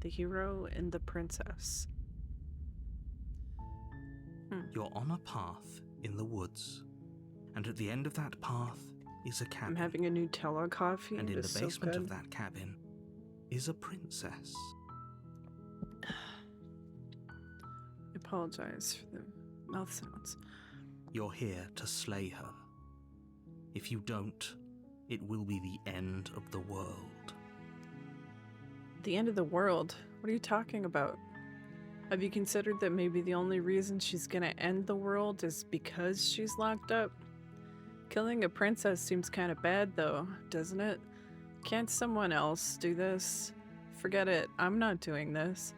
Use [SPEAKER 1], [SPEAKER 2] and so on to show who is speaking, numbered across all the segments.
[SPEAKER 1] the hero and the princess.
[SPEAKER 2] You're on a path in the woods, and at the end of that path is a cabin.
[SPEAKER 1] I'm having a Nutella coffee.
[SPEAKER 2] And in the basement
[SPEAKER 1] so
[SPEAKER 2] of that cabin is a princess.
[SPEAKER 1] I apologize for the mouth sounds.
[SPEAKER 2] You're here to slay her. If you don't, it will be the end of the world.
[SPEAKER 1] The end of the world? What are you talking about? Have you considered that maybe the only reason she's gonna end the world is because she's locked up? Killing a princess seems kind of bad though, doesn't it? Can't someone else do this? Forget it, I'm not doing this.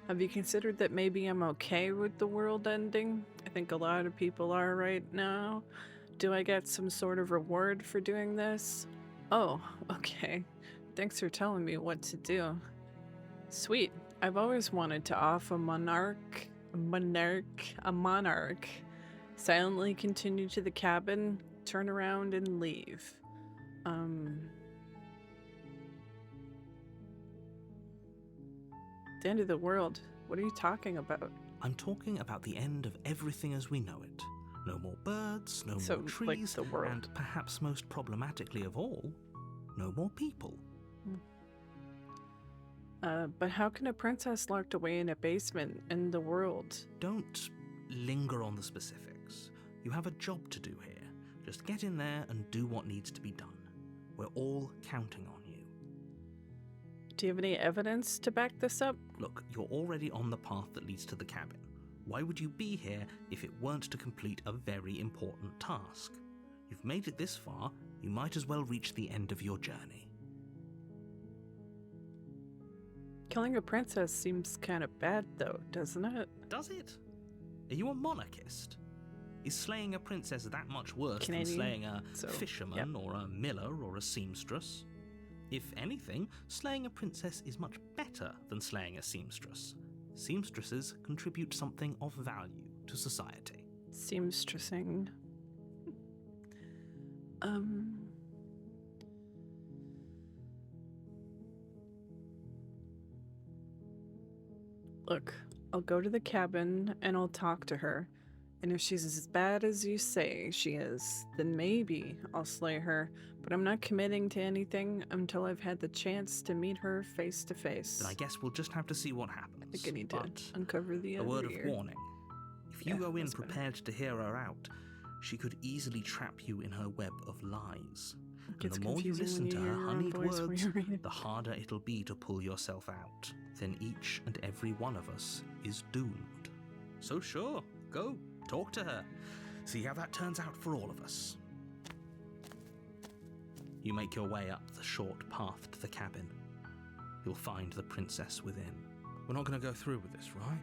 [SPEAKER 1] Have you considered that maybe I'm okay with the world ending? I think a lot of people are right now. Do I get some sort of reward for doing this? Oh, okay. Thanks for telling me what to do. Sweet. I've always wanted to off a monarch. Silently continue to the cabin, turn around, and leave. The end of the world? What are you talking about?
[SPEAKER 2] I'm talking about the end of everything as we know it. No more birds, no more trees,
[SPEAKER 1] like the world.
[SPEAKER 2] And perhaps most problematically of all, no more people.
[SPEAKER 1] But how can a princess locked away in a basement in the world?
[SPEAKER 2] Don't linger on the specifics. You have a job to do here. Just get in there and do what needs to be done. We're all counting on you.
[SPEAKER 1] Do you have any evidence to back this up?
[SPEAKER 2] Look, you're already on the path that leads to the cabin. Why would you be here if it weren't to complete a very important task? You've made it this far, you might as well reach the end of your journey.
[SPEAKER 1] Killing a princess seems kind of bad though, doesn't it?
[SPEAKER 2] Does it? Are you a monarchist? Is slaying a princess that much worse
[SPEAKER 1] Canadian,
[SPEAKER 2] than slaying a
[SPEAKER 1] so,
[SPEAKER 2] fisherman or a miller or a seamstress? If anything, slaying a princess is much better than slaying a seamstress. Seamstresses contribute something of value to society.
[SPEAKER 1] Seamstressing. Look, I'll go to the cabin and I'll talk to her. And if she's as bad as you say she is, then maybe I'll slay her. But I'm not committing to anything until I've had the chance to meet her face to face.
[SPEAKER 2] Then I guess we'll just have to see what happens.
[SPEAKER 1] I think I need to
[SPEAKER 2] But
[SPEAKER 1] uncover the
[SPEAKER 2] a
[SPEAKER 1] other
[SPEAKER 2] word of
[SPEAKER 1] ear.
[SPEAKER 2] warning. If you go in
[SPEAKER 1] that's better.
[SPEAKER 2] prepared to hear her out, she could easily trap you in her web of lies. And
[SPEAKER 1] Gets
[SPEAKER 2] the more you
[SPEAKER 1] confusing
[SPEAKER 2] listen
[SPEAKER 1] when
[SPEAKER 2] to
[SPEAKER 1] you
[SPEAKER 2] her
[SPEAKER 1] hear your own
[SPEAKER 2] honeyed
[SPEAKER 1] voice when
[SPEAKER 2] words,
[SPEAKER 1] you read it.
[SPEAKER 2] the harder it'll be to pull yourself out. Then each and every one of us is doomed. So sure, go, talk to her. See how that turns out for all of us. You make your way up the short path to the cabin. You'll find the princess within. We're not going to go through with this, right?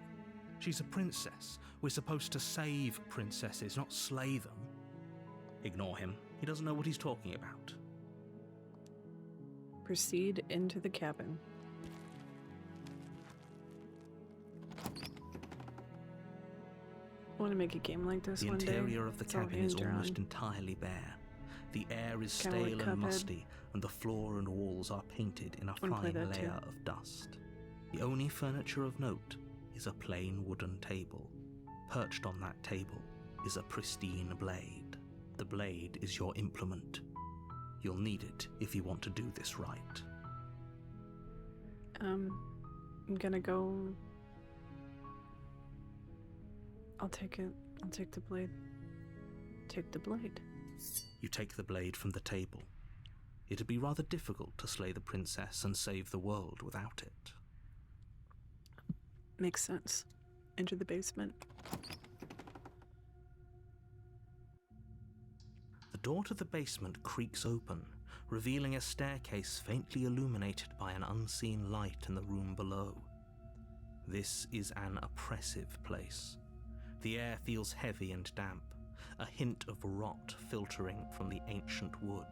[SPEAKER 2] She's a princess. We're supposed to save princesses, not slay them. Ignore him. He doesn't know what he's talking about.
[SPEAKER 1] Proceed into the cabin. I want to make a game like this
[SPEAKER 2] The
[SPEAKER 1] one day.
[SPEAKER 2] interior of the
[SPEAKER 1] It's all
[SPEAKER 2] cabin is
[SPEAKER 1] hinged
[SPEAKER 2] almost
[SPEAKER 1] around-
[SPEAKER 2] entirely bare. The air is
[SPEAKER 1] Kinda like
[SPEAKER 2] stale and
[SPEAKER 1] Cuphead.
[SPEAKER 2] musty, and the floor and walls are painted in a
[SPEAKER 1] Wanna play
[SPEAKER 2] fine
[SPEAKER 1] that
[SPEAKER 2] layer
[SPEAKER 1] too.
[SPEAKER 2] of dust. The only furniture of note is a plain wooden table. Perched on that table is a pristine blade. The blade is your implement. You'll need it if you want to do this right.
[SPEAKER 1] I'm gonna go. I'll take it. I'll take the blade. Take the blade.
[SPEAKER 2] You take the blade from the table. It'd be rather difficult to slay the princess and save the world without it.
[SPEAKER 1] Makes sense. Enter the basement.
[SPEAKER 2] The door to the basement creaks open, revealing a staircase faintly illuminated by an unseen light in the room below. This is an oppressive place. The air feels heavy and damp, a hint of rot filtering from the ancient wood.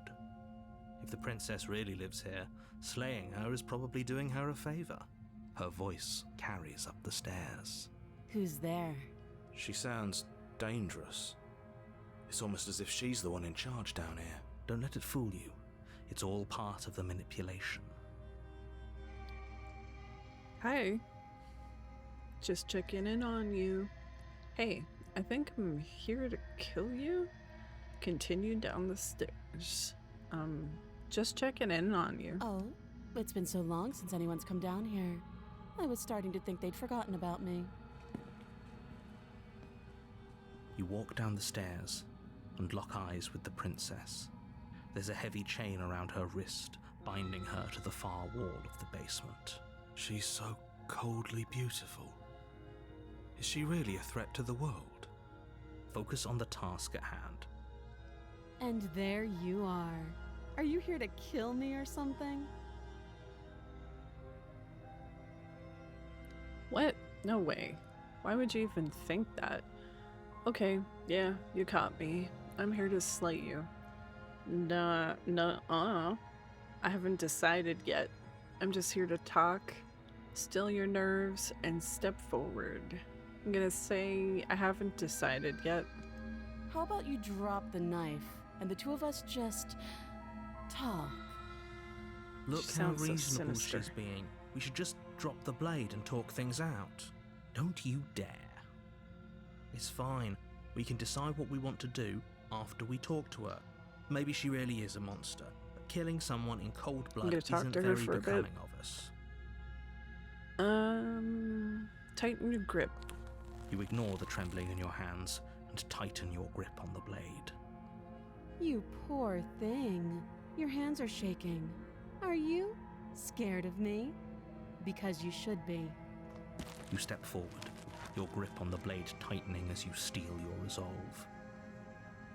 [SPEAKER 2] If the princess really lives here, slaying her is probably doing her a favor. Her voice carries up the stairs.
[SPEAKER 3] Who's there?
[SPEAKER 4] She sounds dangerous. It's almost as if she's the one in charge down here.
[SPEAKER 2] Don't let it fool you. It's all part of the manipulation.
[SPEAKER 1] Hi. Just checking in on you. Hey, I think I'm here to kill you. Continue down the stairs. Just checking in on you.
[SPEAKER 3] Oh, it's been so long since anyone's come down here. I was starting to think they'd forgotten about me.
[SPEAKER 2] You walk down the stairs and lock eyes with the princess. There's a heavy chain around her wrist, binding her to the far wall of the basement.
[SPEAKER 4] She's so coldly beautiful. Is she really a threat to the world?
[SPEAKER 2] Focus on the task at hand.
[SPEAKER 3] And there you are. Are you here to kill me or something?
[SPEAKER 1] What? No way. Why would you even think that? Okay, yeah, you caught me. I'm here to slay you. I haven't decided yet. I'm just here to talk, still your nerves, and step forward. I'm gonna say I haven't decided yet.
[SPEAKER 3] How about you drop the knife and the two of us just talk?
[SPEAKER 2] Look
[SPEAKER 1] She
[SPEAKER 2] how
[SPEAKER 1] sounds so
[SPEAKER 2] reasonable
[SPEAKER 1] sinister.
[SPEAKER 2] she's being. We should just drop the blade and talk things out. Don't you dare. It's fine. We can decide what we want to do after we talk to her. Maybe she really is a monster, but killing someone in cold blood
[SPEAKER 1] gonna talk
[SPEAKER 2] isn't
[SPEAKER 1] to her
[SPEAKER 2] very
[SPEAKER 1] for a bit.
[SPEAKER 2] becoming of us.
[SPEAKER 1] Tighten your grip.
[SPEAKER 2] You ignore the trembling in your hands and tighten your grip on the blade.
[SPEAKER 3] You poor thing. Your hands are shaking. Are you scared of me? Because you should be.
[SPEAKER 2] You step forward, your grip on the blade tightening as you steel your resolve.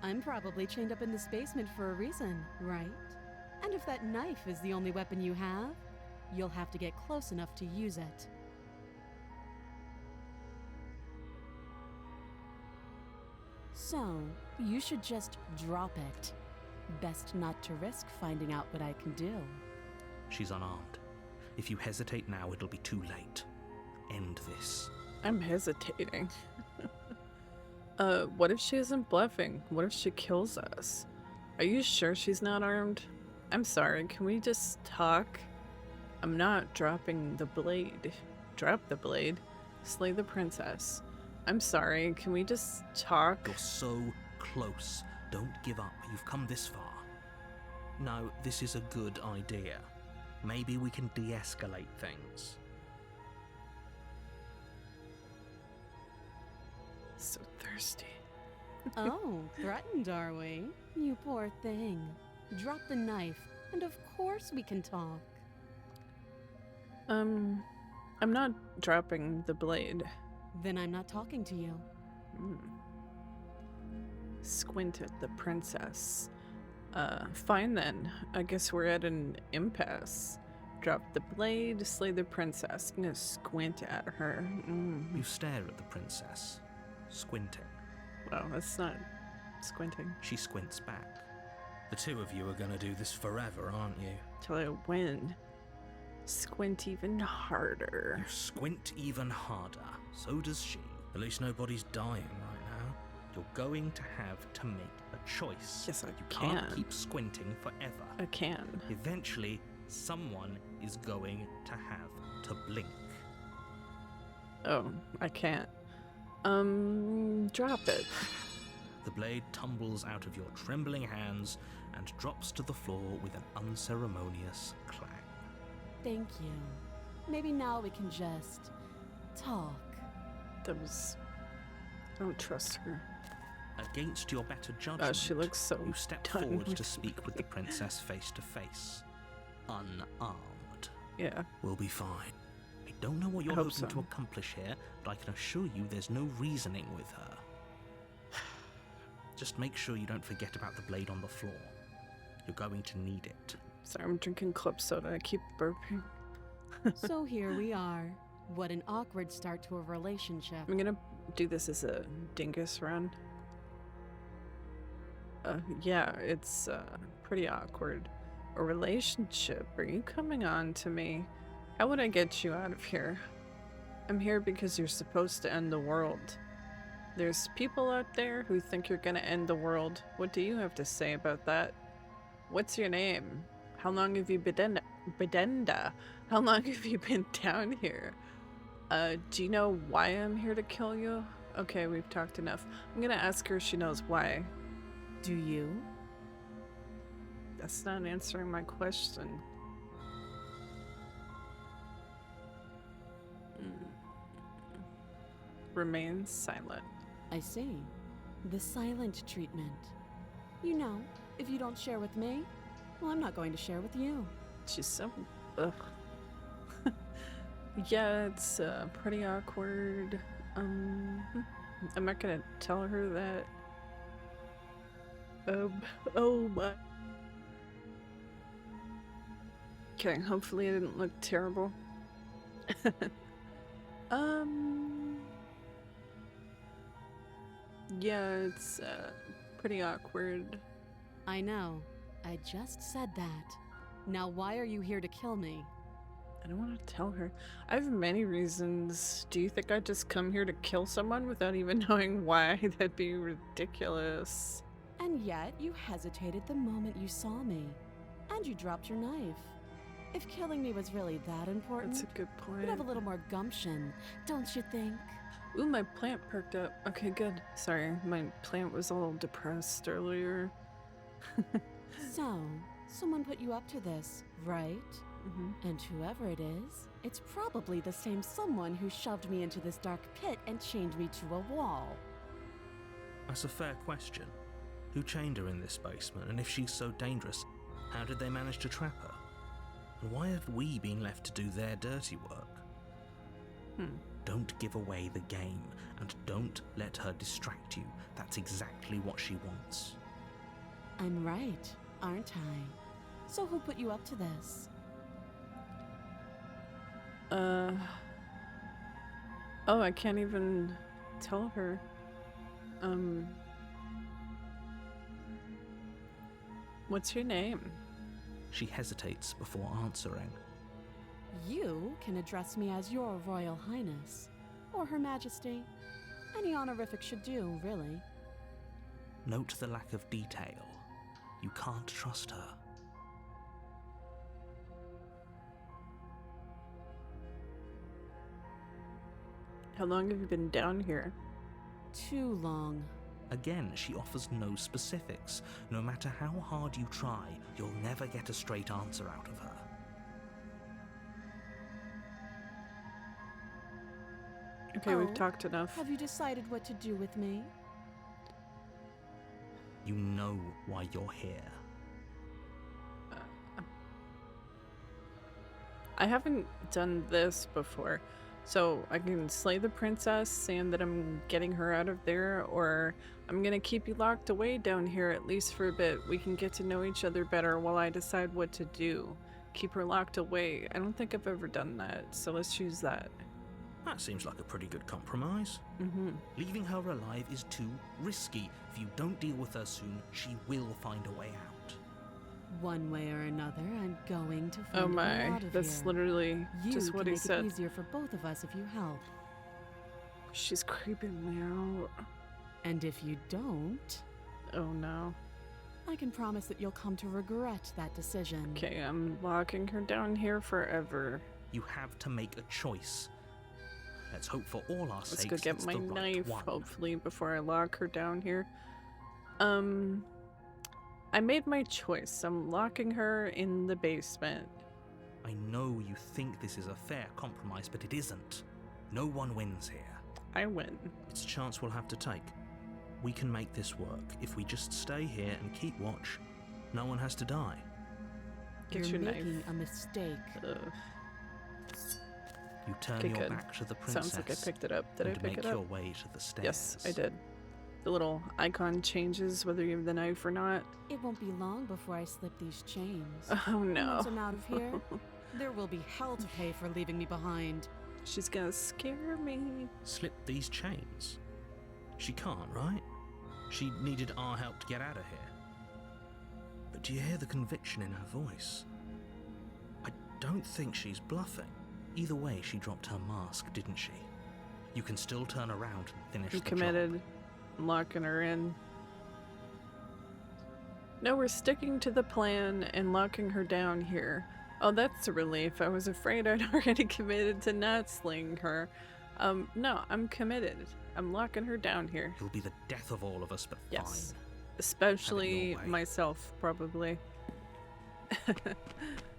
[SPEAKER 3] I'm probably chained up in this basement for a reason, right? And if that knife is the only weapon you have, you'll have to get close enough to use it. So, you should just drop it. Best not to risk finding out what I can do.
[SPEAKER 2] She's unarmed. If you hesitate now, it'll be too late. End this.
[SPEAKER 1] I'm hesitating. What if she isn't bluffing? What if she kills us? Are you sure she's not armed? I'm sorry, can we just talk? I'm not dropping the blade. Drop the blade. Slay the princess. I'm sorry, can we just talk?
[SPEAKER 2] You're so close. Don't give up. You've come this far. No, this is a good idea. Maybe we can de-escalate things.
[SPEAKER 1] So thirsty.
[SPEAKER 3] Oh, threatened, are we? You poor thing. Drop the knife, and of course we can talk.
[SPEAKER 1] I'm not dropping the blade.
[SPEAKER 3] Then I'm not talking to you.
[SPEAKER 1] Squint at the princess. Fine then. I guess we're at an impasse. Drop the blade, slay the princess. I'm gonna squint at her.
[SPEAKER 2] You stare at the princess, squinting.
[SPEAKER 1] Wow, that's not squinting.
[SPEAKER 2] She squints back. The two of you are gonna do this forever, aren't you?
[SPEAKER 1] Till I win. Squint even harder.
[SPEAKER 2] You squint even harder. So does she. At least nobody's dying right now. You're going to have to make a choice.
[SPEAKER 1] Yes, I
[SPEAKER 2] You
[SPEAKER 1] can.
[SPEAKER 2] can't keep squinting forever.
[SPEAKER 1] I can.
[SPEAKER 2] Eventually, someone is going to have to blink.
[SPEAKER 1] Oh, I can't. Drop it.
[SPEAKER 2] The blade tumbles out of your trembling hands and drops to the floor with an unceremonious clang.
[SPEAKER 3] Thank you. Maybe now we can just talk.
[SPEAKER 1] That was... I don't trust her.
[SPEAKER 2] Against your better judgment,
[SPEAKER 1] She looks so
[SPEAKER 2] you step
[SPEAKER 1] done
[SPEAKER 2] forward
[SPEAKER 1] with
[SPEAKER 2] to speak with the princess face to face. Unarmed.
[SPEAKER 1] Yeah.
[SPEAKER 2] We'll be fine. I don't know what you're
[SPEAKER 1] hope
[SPEAKER 2] hoping
[SPEAKER 1] so.
[SPEAKER 2] to accomplish here, but I can assure you there's no reasoning with her. Just make sure you don't forget about the blade on the floor. You're going to need it.
[SPEAKER 1] Sorry, I'm drinking club soda. I keep burping.
[SPEAKER 3] So here we are. What an awkward start to a relationship.
[SPEAKER 1] I'm gonna do this as a dingus run. Yeah, it's pretty awkward. A relationship? Are you coming on to me? How would I get you out of here? I'm here because you're supposed to end the world. There's people out there who think you're gonna end the world. What do you have to say about that? What's your name? How long have you been in it? Bedenda, how long have you been down here? Do you know why I'm here to kill you? Okay, we've talked enough. I'm gonna ask her if she knows why.
[SPEAKER 3] Do you?
[SPEAKER 1] That's not answering my question. Remain silent.
[SPEAKER 3] I see. The silent treatment. You know, if you don't share with me, well, I'm not going to share with you.
[SPEAKER 1] She's so... Ugh. Yeah, it's pretty awkward. I'm not gonna tell her that. Oh my. Okay, hopefully I didn't look terrible. Yeah, it's pretty awkward.
[SPEAKER 3] I know. I just said that. Now why are you here to kill me?
[SPEAKER 1] I don't want to tell her. I have many reasons. Do you think I'd just come here to kill someone without even knowing why? That'd be ridiculous.
[SPEAKER 3] And yet, you hesitated the moment you saw me. And you dropped your knife. If killing me was really that important,
[SPEAKER 1] That's a good point.
[SPEAKER 3] you'd have a little more gumption, don't you think?
[SPEAKER 1] Ooh, my plant perked up. Okay, good. Sorry, my plant was a little depressed earlier.
[SPEAKER 3] So, someone put you up to this, right?
[SPEAKER 1] Mm-hmm.
[SPEAKER 3] And whoever it is, it's probably the same someone who shoved me into this dark pit and chained me to a wall.
[SPEAKER 2] That's a fair question. Who chained her in this basement, and if she's so dangerous, how did they manage to trap her? And why have we been left to do their dirty work? Don't give away the game, and don't let her distract you. That's exactly what she wants.
[SPEAKER 3] I'm right, aren't I? So who put you up to this?
[SPEAKER 1] Oh, I can't even tell her. What's your name?
[SPEAKER 2] She hesitates before answering.
[SPEAKER 3] You can address me as Your Royal Highness, or Her Majesty. Any honorific should do, really.
[SPEAKER 2] Note the lack of detail. You can't trust her.
[SPEAKER 1] How long have you been down here?
[SPEAKER 3] Too long.
[SPEAKER 2] Again, she offers no specifics. No matter how hard you try, you'll never get a straight answer out of her.
[SPEAKER 1] Okay,
[SPEAKER 3] Oh,
[SPEAKER 1] we've talked enough.
[SPEAKER 3] Have you decided what to do with me?
[SPEAKER 2] You know why you're here.
[SPEAKER 1] I haven't done this before, so I can slay the princess, saying that I'm getting her out of there, or I'm gonna keep you locked away down here at least for a bit. We can get to know each other better while I decide what to do. Keep her locked away. I don't think I've ever done that, so let's choose that.
[SPEAKER 2] That seems like a pretty good compromise.
[SPEAKER 1] Mm-hmm.
[SPEAKER 2] Leaving her alive is too risky. If you don't deal with her soon, she will find a way out.
[SPEAKER 3] One way or another, I'm going to find
[SPEAKER 1] Oh
[SPEAKER 3] a way
[SPEAKER 1] my,
[SPEAKER 3] out of
[SPEAKER 1] that's
[SPEAKER 3] here.
[SPEAKER 1] literally
[SPEAKER 3] You
[SPEAKER 1] just what
[SPEAKER 3] can
[SPEAKER 1] he
[SPEAKER 3] make
[SPEAKER 1] said.
[SPEAKER 3] it easier for both of us if you help.
[SPEAKER 1] She's creeping me out.
[SPEAKER 3] And if you don't,
[SPEAKER 1] Oh no.
[SPEAKER 3] I can promise that you'll come to regret that decision.
[SPEAKER 1] Okay, I'm locking her down here forever.
[SPEAKER 2] You have to make a choice. Let's hope for all our
[SPEAKER 1] Let's
[SPEAKER 2] sakes
[SPEAKER 1] go get
[SPEAKER 2] it's
[SPEAKER 1] my
[SPEAKER 2] the right
[SPEAKER 1] knife,
[SPEAKER 2] one.
[SPEAKER 1] hopefully, before I lock her down here. I made my choice. I'm locking her in the basement.
[SPEAKER 2] I know you think this is a fair compromise, but it isn't. No one wins here.
[SPEAKER 1] I win.
[SPEAKER 2] It's a chance we'll have to take. We can make this work. If we just stay here and keep watch, no one has to die.
[SPEAKER 1] Get
[SPEAKER 3] You're
[SPEAKER 1] your
[SPEAKER 3] making
[SPEAKER 1] knife.
[SPEAKER 3] a mistake.
[SPEAKER 1] Ugh.
[SPEAKER 2] You turn
[SPEAKER 1] Okay,
[SPEAKER 2] your
[SPEAKER 1] good.
[SPEAKER 2] back to the princess.
[SPEAKER 1] Sounds like I picked it up. Did I
[SPEAKER 2] and
[SPEAKER 1] pick
[SPEAKER 2] make
[SPEAKER 1] it up?
[SPEAKER 2] your way to the stairs.
[SPEAKER 1] Yes, I did. The little icon changes whether you have the knife or not.
[SPEAKER 3] It won't be long before I slip these chains.
[SPEAKER 1] Oh no.
[SPEAKER 3] Once I'm out of here, there will be hell to pay for leaving me behind.
[SPEAKER 1] She's gonna scare me.
[SPEAKER 2] Slip these chains? She can't, right? She needed our help to get out of here. But do you hear the conviction in her voice? I don't think she's bluffing. Either way, she dropped her mask, didn't she? You can still turn around and finish
[SPEAKER 1] You
[SPEAKER 2] the
[SPEAKER 1] committed.
[SPEAKER 2] job.
[SPEAKER 1] I'm locking her in. No, we're sticking to the plan and locking her down here. Oh, that's a relief. I was afraid I'd already committed to not slaying her. No, I'm committed. I'm locking her down here.
[SPEAKER 2] It'll be the death of all of us, but
[SPEAKER 1] Yes.
[SPEAKER 2] fine.
[SPEAKER 1] Especially
[SPEAKER 2] way.
[SPEAKER 1] myself, probably.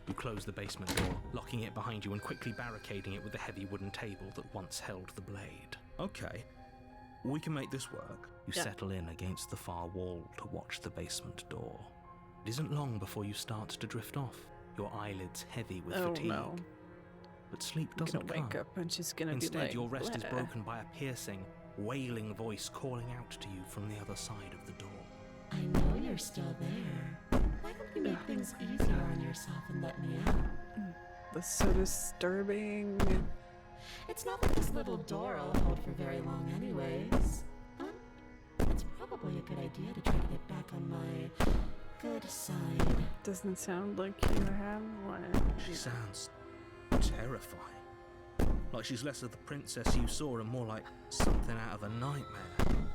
[SPEAKER 2] You close the basement door, locking it behind you and quickly barricading it with the heavy wooden table that once held the blade. Okay, we can make this work. You
[SPEAKER 1] Yeah.
[SPEAKER 2] settle in against the far wall to watch the basement door. It isn't long before you start to drift off, your eyelids heavy with
[SPEAKER 1] Oh
[SPEAKER 2] fatigue.
[SPEAKER 1] no.
[SPEAKER 2] But sleep
[SPEAKER 1] I'm
[SPEAKER 2] doesn't
[SPEAKER 1] gonna wake
[SPEAKER 2] come.
[SPEAKER 1] up and she's gonna
[SPEAKER 2] Instead,
[SPEAKER 1] be like,
[SPEAKER 2] your rest is
[SPEAKER 1] "Bleh."
[SPEAKER 2] broken by a piercing, wailing voice calling out to you from the other side of the door.
[SPEAKER 5] I know you're still there. Why don't you make things easier on yourself and let me out?
[SPEAKER 1] That's so disturbing.
[SPEAKER 5] It's not like this little door will hold for very long anyways. It's probably a good idea to try to get back on my good side.
[SPEAKER 1] Doesn't sound like you have one.
[SPEAKER 2] She sounds terrifying. Like she's less of the princess you saw and more like something out of a nightmare.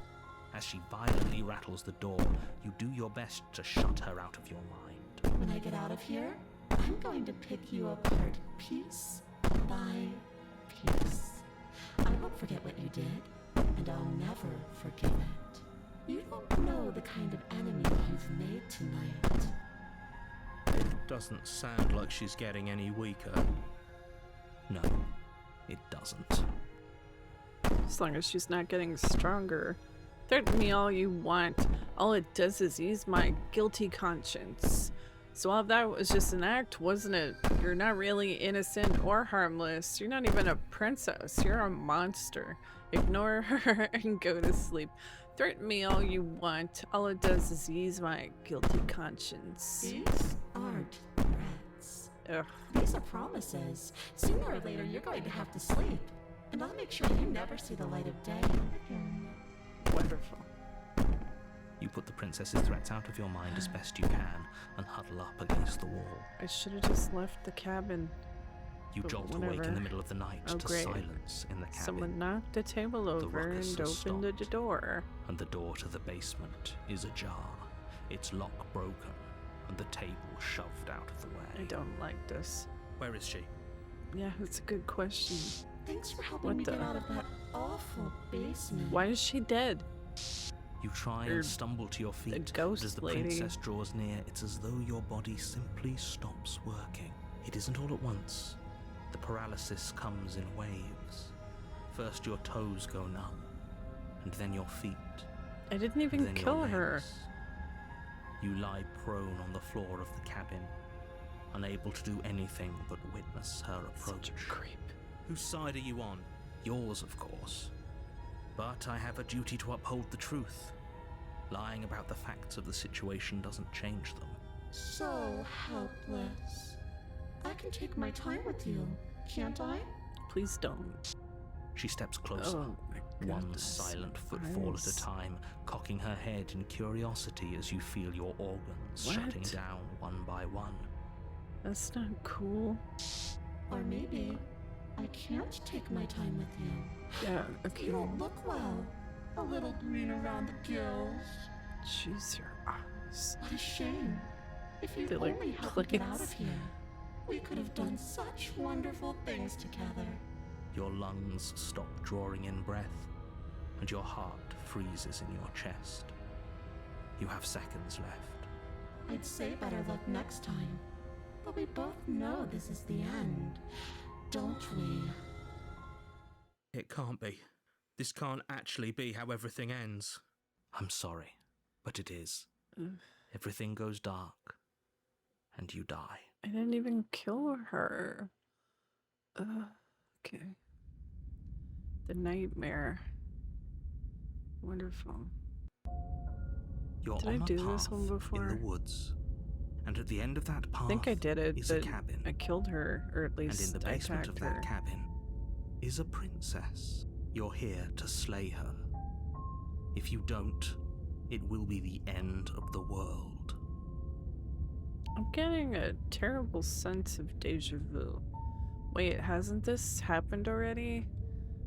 [SPEAKER 2] As she violently rattles the door, you do your best to shut her out of your mind.
[SPEAKER 5] When I get out of here, I'm going to pick you apart piece by piece. I won't forget what you did, and I'll never forgive it. You don't know the kind of enemy you've made tonight.
[SPEAKER 2] It doesn't sound like she's getting any weaker. No, it doesn't.
[SPEAKER 1] As long as she's not getting stronger. Threaten me all you want. All it does is ease my guilty conscience. So all that was just an act, wasn't it? You're not really innocent or harmless. You're not even a princess. You're a monster. Ignore her and go to sleep. Threaten me all you want. All it does is ease my guilty conscience.
[SPEAKER 5] These aren't threats.
[SPEAKER 1] Ugh.
[SPEAKER 5] These are promises. Sooner or later, you're going to have to sleep. And I'll make sure you never see the light of day again.
[SPEAKER 1] Wonderful.
[SPEAKER 2] You put the princess's threats out of your mind as best you can and huddle up against the wall.
[SPEAKER 1] I should have just left the cabin.
[SPEAKER 2] You
[SPEAKER 1] But
[SPEAKER 2] jolt awake in
[SPEAKER 1] whatever.
[SPEAKER 2] the middle of the night
[SPEAKER 1] Oh,
[SPEAKER 2] to
[SPEAKER 1] great.
[SPEAKER 2] silence in the cabin.
[SPEAKER 1] Someone knocked the table over
[SPEAKER 2] ruckus
[SPEAKER 1] and
[SPEAKER 2] has
[SPEAKER 1] opened the
[SPEAKER 2] stopped.
[SPEAKER 1] door.
[SPEAKER 2] And the door to the basement is ajar, its lock broken, and the table shoved out of the way.
[SPEAKER 1] I don't like this.
[SPEAKER 2] Where is she?
[SPEAKER 1] Yeah, that's a good question.
[SPEAKER 5] Thanks for helping
[SPEAKER 1] What
[SPEAKER 5] me
[SPEAKER 1] the-
[SPEAKER 5] get out of that awful basement.
[SPEAKER 1] Why is she dead?
[SPEAKER 2] You try
[SPEAKER 1] Or
[SPEAKER 2] and stumble to your feet,
[SPEAKER 1] ghost
[SPEAKER 2] but as the
[SPEAKER 1] lady.
[SPEAKER 2] princess draws near, it's as though your body simply stops working. It isn't all at once. The paralysis comes in waves. First your toes go numb, and then your feet,
[SPEAKER 1] I didn't
[SPEAKER 2] and
[SPEAKER 1] even
[SPEAKER 2] then
[SPEAKER 1] kill
[SPEAKER 2] your
[SPEAKER 1] her.
[SPEAKER 2] legs. You lie prone on the floor of the cabin, unable to do anything but witness her approach.
[SPEAKER 1] Such a creep.
[SPEAKER 2] Whose side are you on? Yours, of course. But I have a duty to uphold the truth. Lying about the facts of the situation doesn't change them.
[SPEAKER 5] So helpless. I can take my time with you, can't I?
[SPEAKER 1] Please don't.
[SPEAKER 2] She steps closer,
[SPEAKER 1] Oh my
[SPEAKER 2] one
[SPEAKER 1] goodness.
[SPEAKER 2] silent footfall at a
[SPEAKER 1] Eyes.
[SPEAKER 2] time, cocking her head in curiosity as you feel your organs
[SPEAKER 1] What?
[SPEAKER 2] shutting down one by one.
[SPEAKER 1] That's not cool.
[SPEAKER 5] Or maybe I can't take my time with you.
[SPEAKER 1] Yeah, okay.
[SPEAKER 5] You don't look well. A little green around the gills.
[SPEAKER 1] Jeez, your eyes.
[SPEAKER 5] What a shame. If you
[SPEAKER 1] They're like
[SPEAKER 5] only helped me get out of
[SPEAKER 1] plates.
[SPEAKER 5] here, we could have done such wonderful things together.
[SPEAKER 2] Your lungs stop drawing in breath, and your heart freezes in your chest. You have seconds left.
[SPEAKER 5] I'd say better luck next time. But we both know this is the end, don't we?
[SPEAKER 2] It can't be. This can't actually be how everything ends. I'm sorry, but it is.
[SPEAKER 1] Ugh.
[SPEAKER 2] Everything goes dark, and you die.
[SPEAKER 1] I didn't even kill her. Okay. The nightmare. Wonderful.
[SPEAKER 2] You're
[SPEAKER 1] Did
[SPEAKER 2] on
[SPEAKER 1] I
[SPEAKER 2] a
[SPEAKER 1] do
[SPEAKER 2] path
[SPEAKER 1] this one
[SPEAKER 2] in
[SPEAKER 1] before?
[SPEAKER 2] the woods, and at the end of that path
[SPEAKER 1] I think I did it,
[SPEAKER 2] is a
[SPEAKER 1] but
[SPEAKER 2] cabin,
[SPEAKER 1] I killed her, or at
[SPEAKER 2] and
[SPEAKER 1] least
[SPEAKER 2] in the
[SPEAKER 1] I
[SPEAKER 2] basement of
[SPEAKER 1] attacked her.
[SPEAKER 2] that cabin is a princess. You're here to slay her. If you don't, it will be the end of the world.
[SPEAKER 1] I'm getting a terrible sense of deja vu. Wait, hasn't this happened already?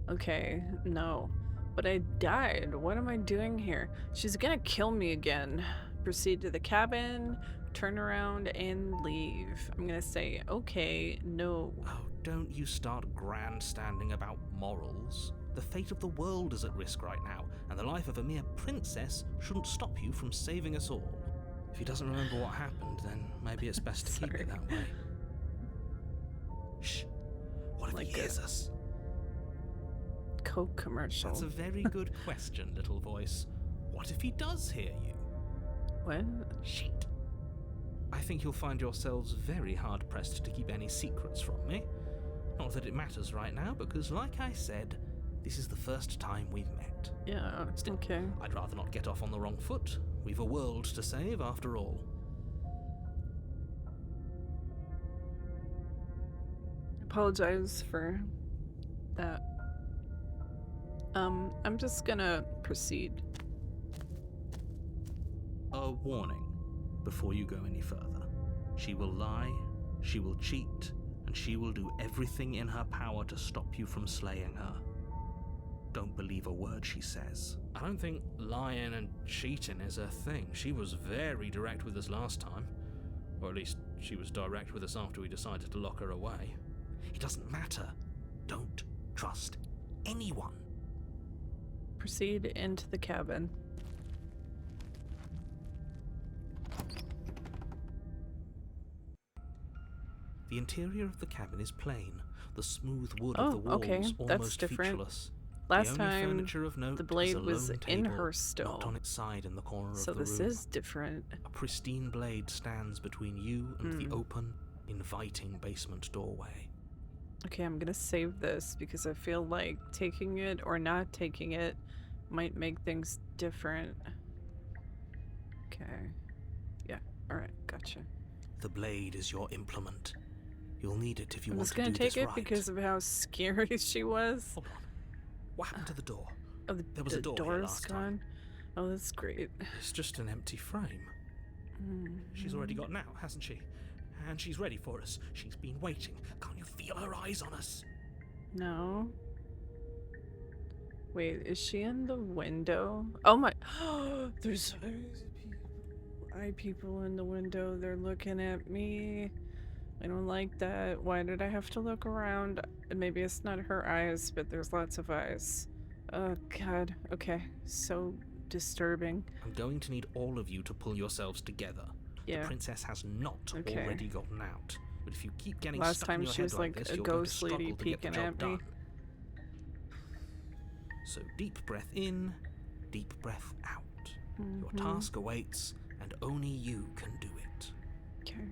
[SPEAKER 1] Okay, no. But I died. What am I doing here? She's gonna kill me again. Proceed to the cabin. turn around and leave. I'm gonna say, okay, no.
[SPEAKER 2] Oh, don't you start grandstanding about morals. The fate of the world is at risk right now, and the life of a mere princess shouldn't stop you from saving us all. If he doesn't remember what happened, then maybe it's best to keep
[SPEAKER 1] Sorry.
[SPEAKER 2] it that way. Shh. What if
[SPEAKER 1] Like
[SPEAKER 2] he hears us?
[SPEAKER 1] Coke commercial.
[SPEAKER 2] That's a very good question, little voice. What if he does hear you?
[SPEAKER 1] What?
[SPEAKER 2] Shit. I think you'll find yourselves very hard-pressed to keep any secrets from me. Not that it matters right now, because like I said, this is the first time we've met.
[SPEAKER 1] Yeah,
[SPEAKER 2] Still,
[SPEAKER 1] okay.
[SPEAKER 2] I'd rather not get off on the wrong foot. We've a world to save, after all.
[SPEAKER 1] Apologize for that. I'm just gonna proceed.
[SPEAKER 2] A warning before you go any further. She will lie, she will cheat, and she will do everything in her power to stop you from slaying her. Don't believe a word she says. I don't think lying and cheating is her thing. She was very direct with us last time. Or at least she was direct with us after we decided to lock her away. It doesn't matter. Don't trust anyone.
[SPEAKER 1] Proceed into the cabin.
[SPEAKER 2] The interior of the cabin is plain. The smooth wood of the
[SPEAKER 1] Oh,
[SPEAKER 2] walls
[SPEAKER 1] okay, that's
[SPEAKER 2] almost
[SPEAKER 1] different.
[SPEAKER 2] featureless.
[SPEAKER 1] Last
[SPEAKER 2] the only
[SPEAKER 1] time,
[SPEAKER 2] furniture of note
[SPEAKER 1] the
[SPEAKER 2] is
[SPEAKER 1] blade
[SPEAKER 2] a
[SPEAKER 1] was
[SPEAKER 2] lone
[SPEAKER 1] in
[SPEAKER 2] table,
[SPEAKER 1] her still.
[SPEAKER 2] knocked on its side in the corner
[SPEAKER 1] So
[SPEAKER 2] of the
[SPEAKER 1] this
[SPEAKER 2] room.
[SPEAKER 1] is different.
[SPEAKER 2] A pristine blade stands between you and the open, inviting basement doorway.
[SPEAKER 1] Okay, I'm gonna save this because I feel like taking it or not taking it might make things different. Okay. Yeah, alright, gotcha.
[SPEAKER 2] The blade is your implement. You'll need it if you
[SPEAKER 1] I
[SPEAKER 2] want
[SPEAKER 1] was
[SPEAKER 2] to
[SPEAKER 1] gonna
[SPEAKER 2] do
[SPEAKER 1] take
[SPEAKER 2] this
[SPEAKER 1] it
[SPEAKER 2] right.
[SPEAKER 1] because of how scary she was.
[SPEAKER 2] Hold on. What happened to the door?
[SPEAKER 1] Oh,
[SPEAKER 2] There was
[SPEAKER 1] the
[SPEAKER 2] a door here
[SPEAKER 1] door's
[SPEAKER 2] last
[SPEAKER 1] gone.
[SPEAKER 2] time.
[SPEAKER 1] Oh, that's great.
[SPEAKER 2] It's just an empty frame. She's already gotten out, hasn't she? And she's ready for us. She's been waiting. Can't you feel her eyes on us?
[SPEAKER 1] No. Wait, is she in the window? Oh my. There's people in the window. They're looking at me. I don't like that. Why did I have to look around? Maybe it's not her eyes, but there's lots of eyes. Oh god. Okay. So disturbing.
[SPEAKER 2] I'm going to need all of you to pull yourselves together.
[SPEAKER 1] Yeah.
[SPEAKER 2] The princess has not
[SPEAKER 1] Okay.
[SPEAKER 2] already gotten out. But if you keep getting
[SPEAKER 1] Last
[SPEAKER 2] stuck
[SPEAKER 1] time
[SPEAKER 2] in your
[SPEAKER 1] she
[SPEAKER 2] head
[SPEAKER 1] was
[SPEAKER 2] like
[SPEAKER 1] like
[SPEAKER 2] this,
[SPEAKER 1] a
[SPEAKER 2] you're going to
[SPEAKER 1] ghost lady
[SPEAKER 2] struggle to get the
[SPEAKER 1] peeking
[SPEAKER 2] job
[SPEAKER 1] at me.
[SPEAKER 2] done. So deep breath in, deep breath out. Your task awaits, and only you can do it.
[SPEAKER 1] Okay.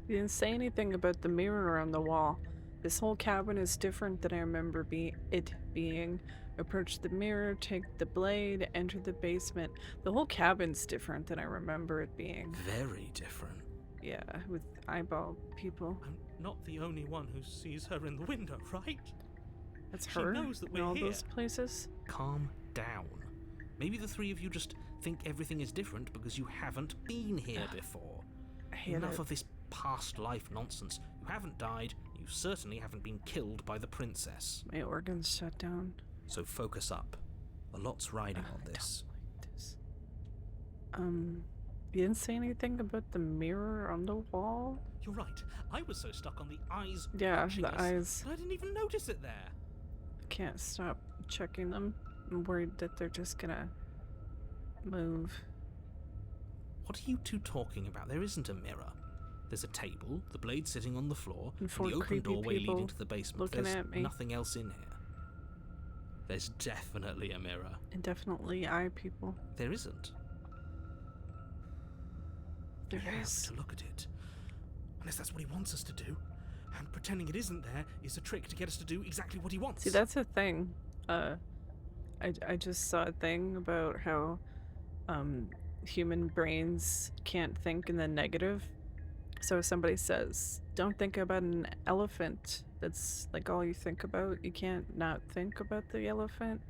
[SPEAKER 1] You didn't say anything about the mirror on the wall. This whole cabin is different than I remember it being. Approach the mirror, take the blade, enter the basement. The whole cabin's different than I remember it being.
[SPEAKER 2] Very different.
[SPEAKER 1] Yeah, with eyeball people.
[SPEAKER 2] I'm not the only one who sees her in the window, right?
[SPEAKER 1] That's
[SPEAKER 2] She
[SPEAKER 1] her
[SPEAKER 2] knows that
[SPEAKER 1] in
[SPEAKER 2] we're
[SPEAKER 1] all
[SPEAKER 2] here.
[SPEAKER 1] those places.
[SPEAKER 2] Calm down. Maybe the three of you just think everything is different because you haven't been here before.
[SPEAKER 1] I hate
[SPEAKER 2] Enough
[SPEAKER 1] it.
[SPEAKER 2] of this past life nonsense. You haven't died. You certainly haven't been killed by the princess.
[SPEAKER 1] My organs shut down.
[SPEAKER 2] So focus up. A lot's riding on
[SPEAKER 1] I
[SPEAKER 2] this.
[SPEAKER 1] don't like this. You didn't say anything about the mirror on the wall?
[SPEAKER 2] You're right. I was so stuck on the eyes
[SPEAKER 1] Yeah,
[SPEAKER 2] watching
[SPEAKER 1] the
[SPEAKER 2] us
[SPEAKER 1] eyes.
[SPEAKER 2] that I didn't even notice it there.
[SPEAKER 1] I can't stop checking them. I'm worried that they're just gonna move.
[SPEAKER 2] What are you two talking about? There isn't a mirror. There's a table, the blade sitting on the floor,
[SPEAKER 1] And
[SPEAKER 2] and
[SPEAKER 1] four
[SPEAKER 2] the open
[SPEAKER 1] creepy
[SPEAKER 2] doorway
[SPEAKER 1] people
[SPEAKER 2] leading to the basement.
[SPEAKER 1] looking
[SPEAKER 2] There's
[SPEAKER 1] at me.
[SPEAKER 2] nothing else in here. There's definitely a mirror.
[SPEAKER 1] And definitely eye people.
[SPEAKER 2] There isn't.
[SPEAKER 1] There
[SPEAKER 2] We have
[SPEAKER 1] is.
[SPEAKER 2] to look at it. Unless that's what he wants us to do. And pretending it isn't there is a trick to get us to do exactly what he wants.
[SPEAKER 1] See, that's a thing. I just saw a thing about how human brains can't think in the negative. So if somebody says, don't think about an elephant, that's like all you think about. You can't not think about the elephant.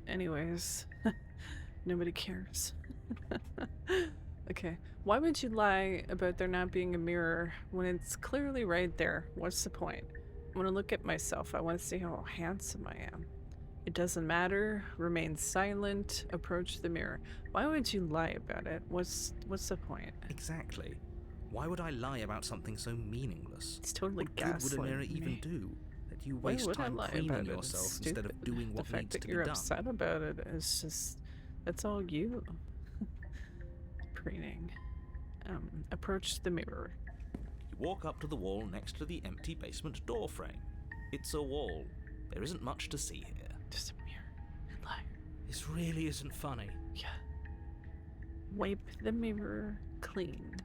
[SPEAKER 1] Anyways, nobody cares. Okay, why would you lie about there not being a mirror when it's clearly right there? What's the point? I want to look at myself. I want to see how handsome I am. It doesn't matter. Remain silent. Approach the mirror. Why would you lie about it? What's the point?
[SPEAKER 2] Exactly. Why would I lie about something so meaningless?
[SPEAKER 1] It's totally
[SPEAKER 2] What good would a mirror
[SPEAKER 1] gaslighting
[SPEAKER 2] even
[SPEAKER 1] me.
[SPEAKER 2] do? That you
[SPEAKER 1] Why
[SPEAKER 2] waste
[SPEAKER 1] would I
[SPEAKER 2] time
[SPEAKER 1] lie
[SPEAKER 2] cleaning
[SPEAKER 1] about it? It's
[SPEAKER 2] yourself instead
[SPEAKER 1] stupid.
[SPEAKER 2] of doing what
[SPEAKER 1] The fact
[SPEAKER 2] needs
[SPEAKER 1] that
[SPEAKER 2] to be
[SPEAKER 1] you're
[SPEAKER 2] done.
[SPEAKER 1] upset about it is just, that's all you. Preening. Approach the mirror.
[SPEAKER 2] You walk up to the wall next to the empty basement door frame. It's a wall. There isn't much to see here.
[SPEAKER 1] Just a mirror. You lie.
[SPEAKER 2] This really isn't funny.
[SPEAKER 1] Yeah. Wipe the mirror clean.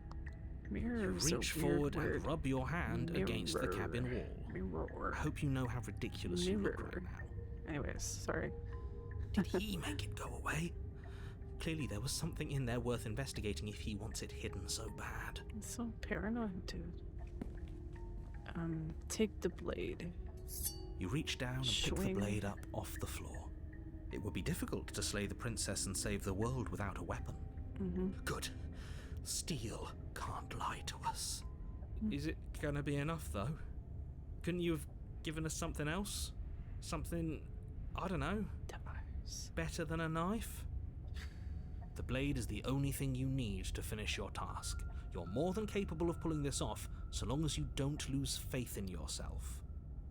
[SPEAKER 1] Mirror
[SPEAKER 2] You
[SPEAKER 1] is a
[SPEAKER 2] reach
[SPEAKER 1] weird
[SPEAKER 2] forward
[SPEAKER 1] word.
[SPEAKER 2] and rub your hand against the cabin wall.
[SPEAKER 1] Mirror.
[SPEAKER 2] I hope you know how ridiculous you look
[SPEAKER 1] Mirror.
[SPEAKER 2] right now.
[SPEAKER 1] Anyways, sorry.
[SPEAKER 2] Did he make it go away? Clearly there was something in there worth investigating if he wants it hidden so bad.
[SPEAKER 1] It's so paranoid, dude. Take the blade.
[SPEAKER 2] You reach down and pick the
[SPEAKER 1] Swing.
[SPEAKER 2] blade up off the floor. It would be difficult to slay the princess and save the world without a weapon. Good. Steel can't lie to us. Is it gonna be enough, though? Couldn't you have given us something else? Something, I don't know,
[SPEAKER 1] Dies.
[SPEAKER 2] better than a knife? The blade is the only thing you need to finish your task. You're more than capable of pulling this off, so long as you don't lose faith in yourself.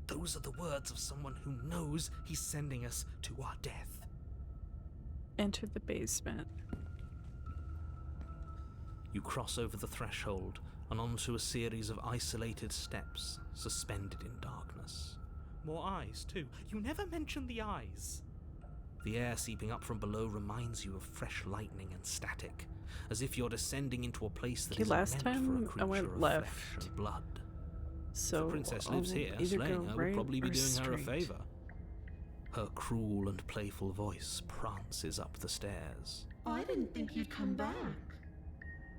[SPEAKER 2] Those are the words of someone who knows he's sending us to our death.
[SPEAKER 1] Enter the basement.
[SPEAKER 2] You cross over the threshold and onto a series of isolated steps, suspended in darkness. More eyes, too. You never mention the eyes. The air seeping up from below reminds you of fresh lightning and static, as if you're descending into a place that
[SPEAKER 1] Okay,
[SPEAKER 2] is
[SPEAKER 1] last
[SPEAKER 2] meant for a
[SPEAKER 1] time I
[SPEAKER 2] creature
[SPEAKER 1] went
[SPEAKER 2] of
[SPEAKER 1] left.
[SPEAKER 2] flesh and blood.
[SPEAKER 1] So
[SPEAKER 2] The princess lives
[SPEAKER 1] I'll
[SPEAKER 2] here,
[SPEAKER 1] either
[SPEAKER 2] slaying
[SPEAKER 1] go
[SPEAKER 2] her
[SPEAKER 1] right
[SPEAKER 2] would probably be
[SPEAKER 1] or
[SPEAKER 2] doing her a
[SPEAKER 1] straight.
[SPEAKER 2] favour. Her cruel and playful voice prances up the stairs.
[SPEAKER 5] I didn't think you'd come back.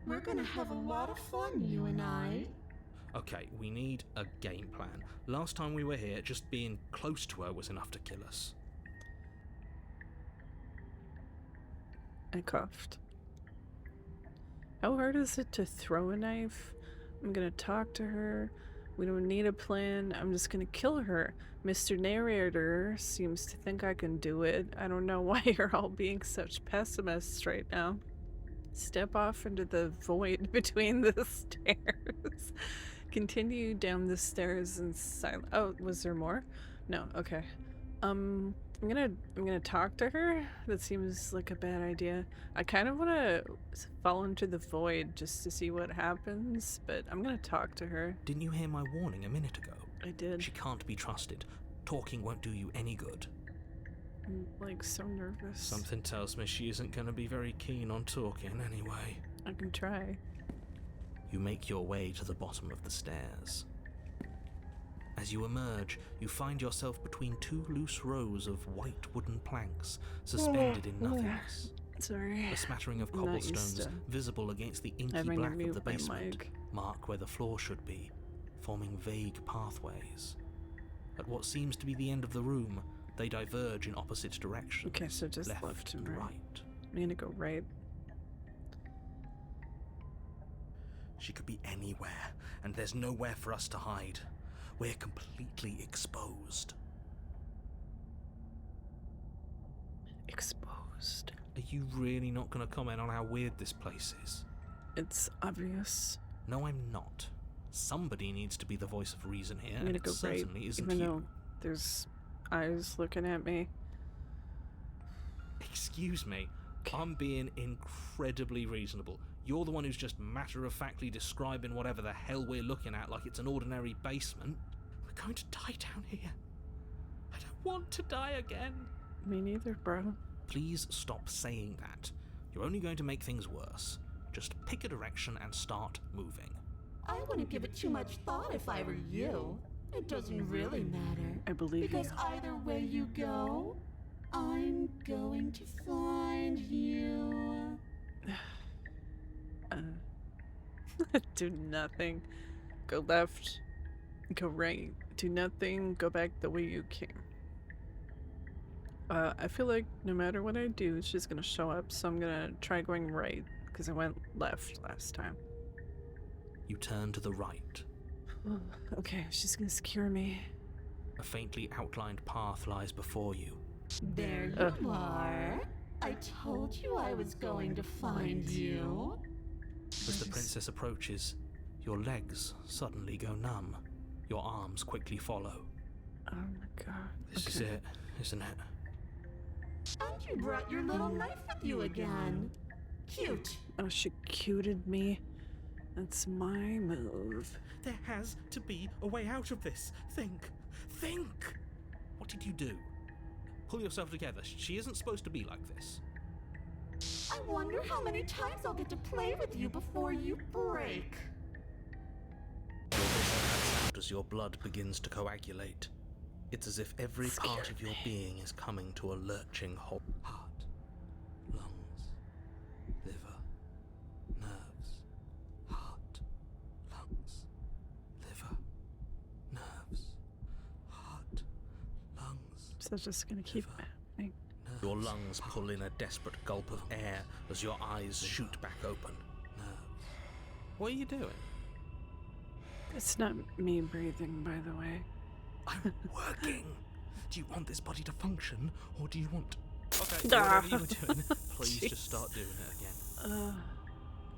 [SPEAKER 5] We're gonna have a lot of fun, you and I.
[SPEAKER 2] Okay, we need a game plan. Last time we were here, just being close to her was enough to kill us.
[SPEAKER 1] I coughed. How hard is it to throw a knife? I'm gonna talk to her. We don't need a plan. I'm just gonna kill her. Mr. Narrator seems to think I can do it. I don't know why you're all being such pessimists right now. Step off into the void between the stairs. Continue down the stairs in silence. Oh, was there more? No, okay. I'm gonna talk to her. That seems like a bad idea. I kind of want to fall into the void just to see what happens, but I'm gonna talk to her.
[SPEAKER 2] Didn't you hear my warning a minute ago?
[SPEAKER 1] I did.
[SPEAKER 2] She can't be trusted. Talking won't do you any good.
[SPEAKER 1] I'm like so nervous.
[SPEAKER 2] Something tells me she isn't going to be very keen on talking anyway.
[SPEAKER 1] I can try.
[SPEAKER 2] You make your way to the bottom of the stairs. As you emerge, you find yourself between two loose rows of white wooden planks suspended in nothingness.
[SPEAKER 1] Sorry.
[SPEAKER 2] A smattering of
[SPEAKER 1] I'm not used
[SPEAKER 2] cobblestones
[SPEAKER 1] to
[SPEAKER 2] visible against the inky
[SPEAKER 1] having to
[SPEAKER 2] black of
[SPEAKER 1] mute
[SPEAKER 2] the
[SPEAKER 1] my
[SPEAKER 2] basement
[SPEAKER 1] mic.
[SPEAKER 2] mark where the floor should be, forming vague pathways. At what seems to be the end of the room, they diverge in opposite directions.
[SPEAKER 1] Okay, so just left and right. I'm gonna go right.
[SPEAKER 2] She could be anywhere, and there's nowhere for us to hide. We're completely exposed.
[SPEAKER 1] Exposed.
[SPEAKER 2] Are you really not going to comment on how weird this place is?
[SPEAKER 1] It's obvious.
[SPEAKER 2] No, I'm not. Somebody needs to be the voice of reason here,
[SPEAKER 1] I'm
[SPEAKER 2] and
[SPEAKER 1] gonna
[SPEAKER 2] it
[SPEAKER 1] go right,
[SPEAKER 2] certainly isn't
[SPEAKER 1] even
[SPEAKER 2] you.
[SPEAKER 1] though there's eyes looking at me.
[SPEAKER 2] Excuse me, I'm being incredibly reasonable. You're the one who's just matter-of-factly describing whatever the hell we're looking at like it's an ordinary basement. We're going to die down here. I don't want to die again.
[SPEAKER 1] Me neither, bro.
[SPEAKER 2] Please stop saying that. You're only going to make things worse. Just pick a direction and start moving.
[SPEAKER 5] I wouldn't give it too much thought if I were you. It doesn't really matter.
[SPEAKER 1] I believe
[SPEAKER 5] Because
[SPEAKER 1] you.
[SPEAKER 5] either way you go, I'm going to find you.
[SPEAKER 1] Do nothing. Go left. Go right. Do nothing. Go back the way you came. I feel like no matter what I do, she's gonna show up, so I'm gonna try going right, because I went left last time.
[SPEAKER 2] You turn to the right.
[SPEAKER 1] Okay, she's gonna secure me.
[SPEAKER 2] A faintly outlined path lies before you,
[SPEAKER 5] There you are. I told you I was going to find you.
[SPEAKER 2] As the princess approaches, your legs suddenly go numb. Your arms quickly follow.
[SPEAKER 1] Oh my god.
[SPEAKER 2] This is it, isn't it?
[SPEAKER 5] And you brought your little knife with you again. Cute.
[SPEAKER 1] Oh, she cuted me. That's my move.
[SPEAKER 2] There has to be a way out of this. Think. Think! What did you do? Pull yourself together. She isn't supposed to be like this.
[SPEAKER 5] I wonder how many times I'll get to play with you before you break.
[SPEAKER 2] Your vision cuts out as your blood begins to coagulate. It's as if every part of your being is coming to a lurching halt. Heart, lungs, liver, nerves. Heart, lungs, liver, nerves. Heart, lungs.
[SPEAKER 1] So just gonna keep
[SPEAKER 2] liver,
[SPEAKER 1] happening.
[SPEAKER 2] nerves. Your lungs pull in a desperate gulp of air as your eyes shoot back open. Nerves. What are you doing?
[SPEAKER 1] It's not me breathing, by the way.
[SPEAKER 2] I'm working. Do you want this body to function, or do you want... Okay,
[SPEAKER 1] Ah.
[SPEAKER 2] whatever you were doing, please just start doing it again.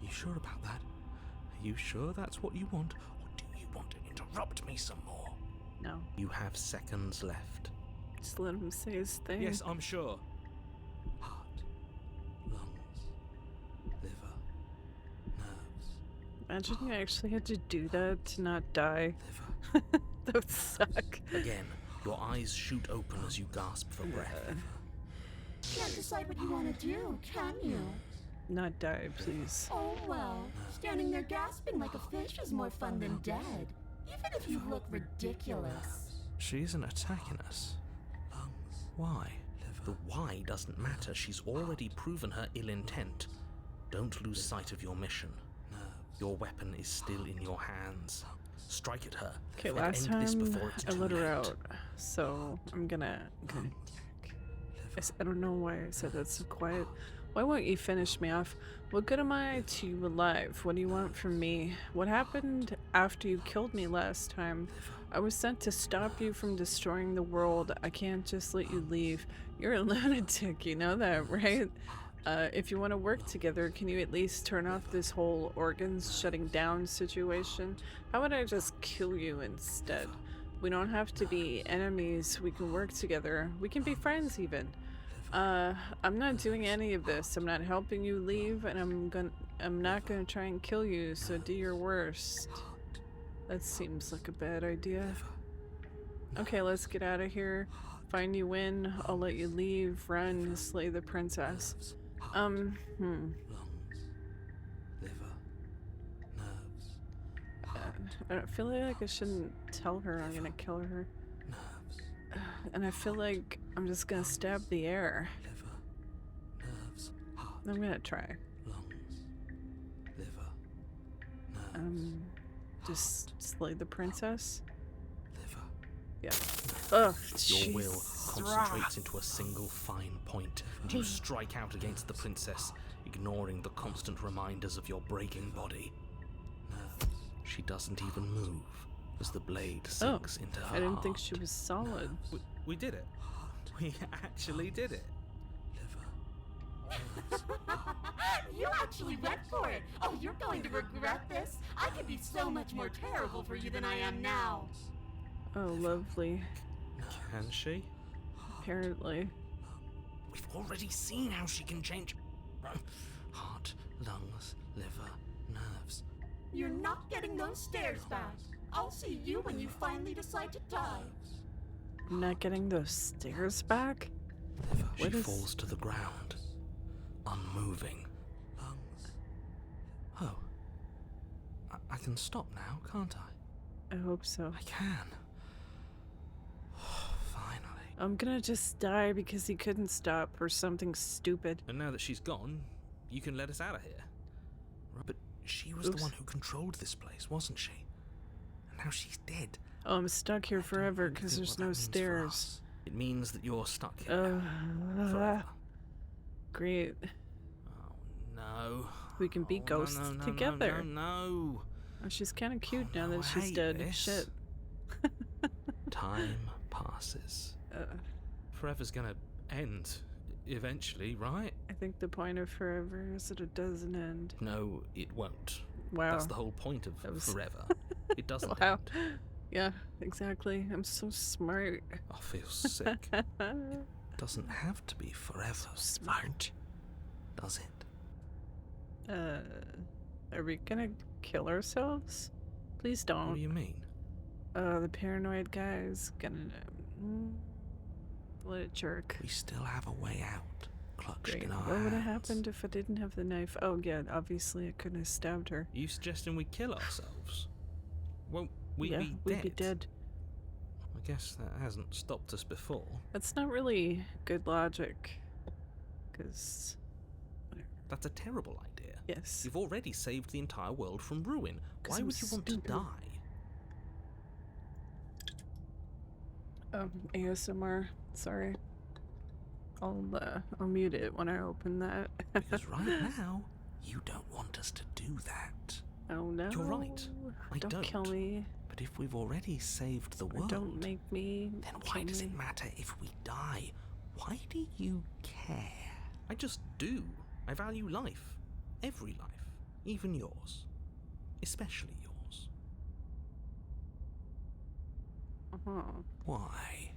[SPEAKER 2] You sure about that? Are you sure that's what you want, or do you want to interrupt me some more?
[SPEAKER 1] No.
[SPEAKER 2] You have seconds left.
[SPEAKER 1] Just let him say his thing.
[SPEAKER 2] Yes, I'm sure. Heart, lungs, liver, nerves,
[SPEAKER 1] Imagine you actually had to do that to not die.
[SPEAKER 2] liver.
[SPEAKER 1] That would suck.
[SPEAKER 2] Again, your eyes shoot open as you gasp for breath.
[SPEAKER 5] Can't decide what you want to do, can you?
[SPEAKER 1] Not die, please.
[SPEAKER 5] Oh well, standing there gasping like a fish is more fun than dead. Even if you look ridiculous.
[SPEAKER 2] She isn't attacking us. Why? The why doesn't matter. She's already proven her ill intent. Don't lose sight of your mission. Your weapon is still in your hands. Strike at her.
[SPEAKER 1] Okay,
[SPEAKER 2] and
[SPEAKER 1] last
[SPEAKER 2] end this
[SPEAKER 1] time
[SPEAKER 2] before it's
[SPEAKER 1] I
[SPEAKER 2] too
[SPEAKER 1] let her
[SPEAKER 2] late.
[SPEAKER 1] out, so I'm gonna attack. I don't know why I said that so quiet. Why won't you finish me off? What good am I to you alive? What do you want from me? What happened after you killed me last time? I was sent to stop you from destroying the world. I can't just let you leave. You're a lunatic, you know that, right? If you want to work together, can you at least turn off this whole organs shutting down situation? How about I just kill you instead? We don't have to be enemies. We can work together. We can be friends even. I'm not doing any of this. I'm not helping you leave, and I'm not gonna try and kill you, so do your worst. That seems like a bad idea. Okay, let's get out of here. Find you in. I'll let you leave. Run. Slay the princess.
[SPEAKER 2] Lungs, liver, nerves,
[SPEAKER 1] I feel like I shouldn't tell her I'm gonna kill her.
[SPEAKER 2] nerves,
[SPEAKER 1] And I feel like I'm just gonna stab the air.
[SPEAKER 2] liver, nerves, heart,
[SPEAKER 1] I'm gonna try.
[SPEAKER 2] lungs, liver, nerves,
[SPEAKER 1] Just slay the princess.
[SPEAKER 2] liver.
[SPEAKER 1] Yeah. Oh,
[SPEAKER 2] Your will
[SPEAKER 1] Jesus.
[SPEAKER 2] concentrates into a single fine point, and you strike out against the princess, ignoring the constant reminders of your breaking body. Nerves. She doesn't even move as the blade sinks into her
[SPEAKER 1] I didn't think
[SPEAKER 2] heart.
[SPEAKER 1] she was solid.
[SPEAKER 2] We did it. We actually did it.
[SPEAKER 5] You actually went for it. Oh, you're going to regret this. I could be so much more terrible for you than I am now.
[SPEAKER 1] Oh, lovely.
[SPEAKER 2] Can she?
[SPEAKER 1] Apparently.
[SPEAKER 2] We've already seen how she can change heart, lungs, liver, nerves.
[SPEAKER 5] You're not getting those stairs back. I'll see you when you finally decide to die.
[SPEAKER 1] I'm not getting those stairs back?
[SPEAKER 2] Liver.
[SPEAKER 1] What
[SPEAKER 2] She
[SPEAKER 1] is-
[SPEAKER 2] falls to the ground, unmoving. Lungs. Oh. I can stop now, can't I?
[SPEAKER 1] I hope so.
[SPEAKER 2] I can. Finally.
[SPEAKER 1] I'm gonna just die because he couldn't stop or something stupid.
[SPEAKER 2] And now that she's gone, you can let us out of here. But she was the
[SPEAKER 1] Oops.
[SPEAKER 2] one who controlled this place, wasn't she? And now she's dead.
[SPEAKER 1] Oh, I'm stuck here
[SPEAKER 2] I don't
[SPEAKER 1] forever
[SPEAKER 2] really
[SPEAKER 1] because
[SPEAKER 2] think
[SPEAKER 1] there's
[SPEAKER 2] what that
[SPEAKER 1] no
[SPEAKER 2] means for
[SPEAKER 1] stairs.
[SPEAKER 2] us. It means that you're stuck here forever.
[SPEAKER 1] Great.
[SPEAKER 2] Oh no.
[SPEAKER 1] We can be
[SPEAKER 2] Oh,
[SPEAKER 1] ghosts
[SPEAKER 2] no, no, no,
[SPEAKER 1] together.
[SPEAKER 2] No.
[SPEAKER 1] Oh, she's kind of cute now
[SPEAKER 2] no,
[SPEAKER 1] that
[SPEAKER 2] I
[SPEAKER 1] she's
[SPEAKER 2] hate
[SPEAKER 1] dead.
[SPEAKER 2] this.
[SPEAKER 1] Shit.
[SPEAKER 2] Time passes.
[SPEAKER 1] Uh,
[SPEAKER 2] Forever's gonna end eventually, right?
[SPEAKER 1] I think the point of forever is that it doesn't end.
[SPEAKER 2] No, it won't.
[SPEAKER 1] Wow.
[SPEAKER 2] That's the whole point of
[SPEAKER 1] That was-
[SPEAKER 2] forever. It doesn't
[SPEAKER 1] Wow.
[SPEAKER 2] end.
[SPEAKER 1] Yeah, exactly. I'm so smart.
[SPEAKER 2] I feel sick. Doesn't have to be forever.
[SPEAKER 1] So smart.
[SPEAKER 2] Does it?
[SPEAKER 1] Are we gonna kill ourselves? Please
[SPEAKER 2] What do
[SPEAKER 1] don't.
[SPEAKER 2] you mean?
[SPEAKER 1] The paranoid guy is gonna... What a jerk.
[SPEAKER 2] We still have a way out, clutched
[SPEAKER 1] Great.
[SPEAKER 2] in our
[SPEAKER 1] What would have
[SPEAKER 2] hands.
[SPEAKER 1] happened if I didn't have the knife? Oh, yeah, obviously I couldn't have stabbed her.
[SPEAKER 2] You suggesting we kill ourselves? Won't we
[SPEAKER 1] yeah,
[SPEAKER 2] be dead?
[SPEAKER 1] we'd be dead.
[SPEAKER 2] I guess that hasn't stopped us before.
[SPEAKER 1] That's not really good logic. Because...
[SPEAKER 2] That's a terrible idea.
[SPEAKER 1] Yes.
[SPEAKER 2] You've already saved the entire world from ruin.
[SPEAKER 1] 'Cause
[SPEAKER 2] Why
[SPEAKER 1] I'm
[SPEAKER 2] would you want to
[SPEAKER 1] stupid.
[SPEAKER 2] die?
[SPEAKER 1] ASMR. Sorry. I'll mute it when I open that.
[SPEAKER 2] Because right now, you don't want us to do that.
[SPEAKER 1] Oh no.
[SPEAKER 2] You're right. I
[SPEAKER 1] Don't kill
[SPEAKER 2] don't.
[SPEAKER 1] me.
[SPEAKER 2] But if we've already saved the
[SPEAKER 1] Or
[SPEAKER 2] world,
[SPEAKER 1] don't make me.
[SPEAKER 2] then why
[SPEAKER 1] kill
[SPEAKER 2] does
[SPEAKER 1] me.
[SPEAKER 2] it matter if we die? Why do you care? I just do. I value life. Every life. Even yours. Especially yours.
[SPEAKER 1] Uh-huh.
[SPEAKER 2] Why?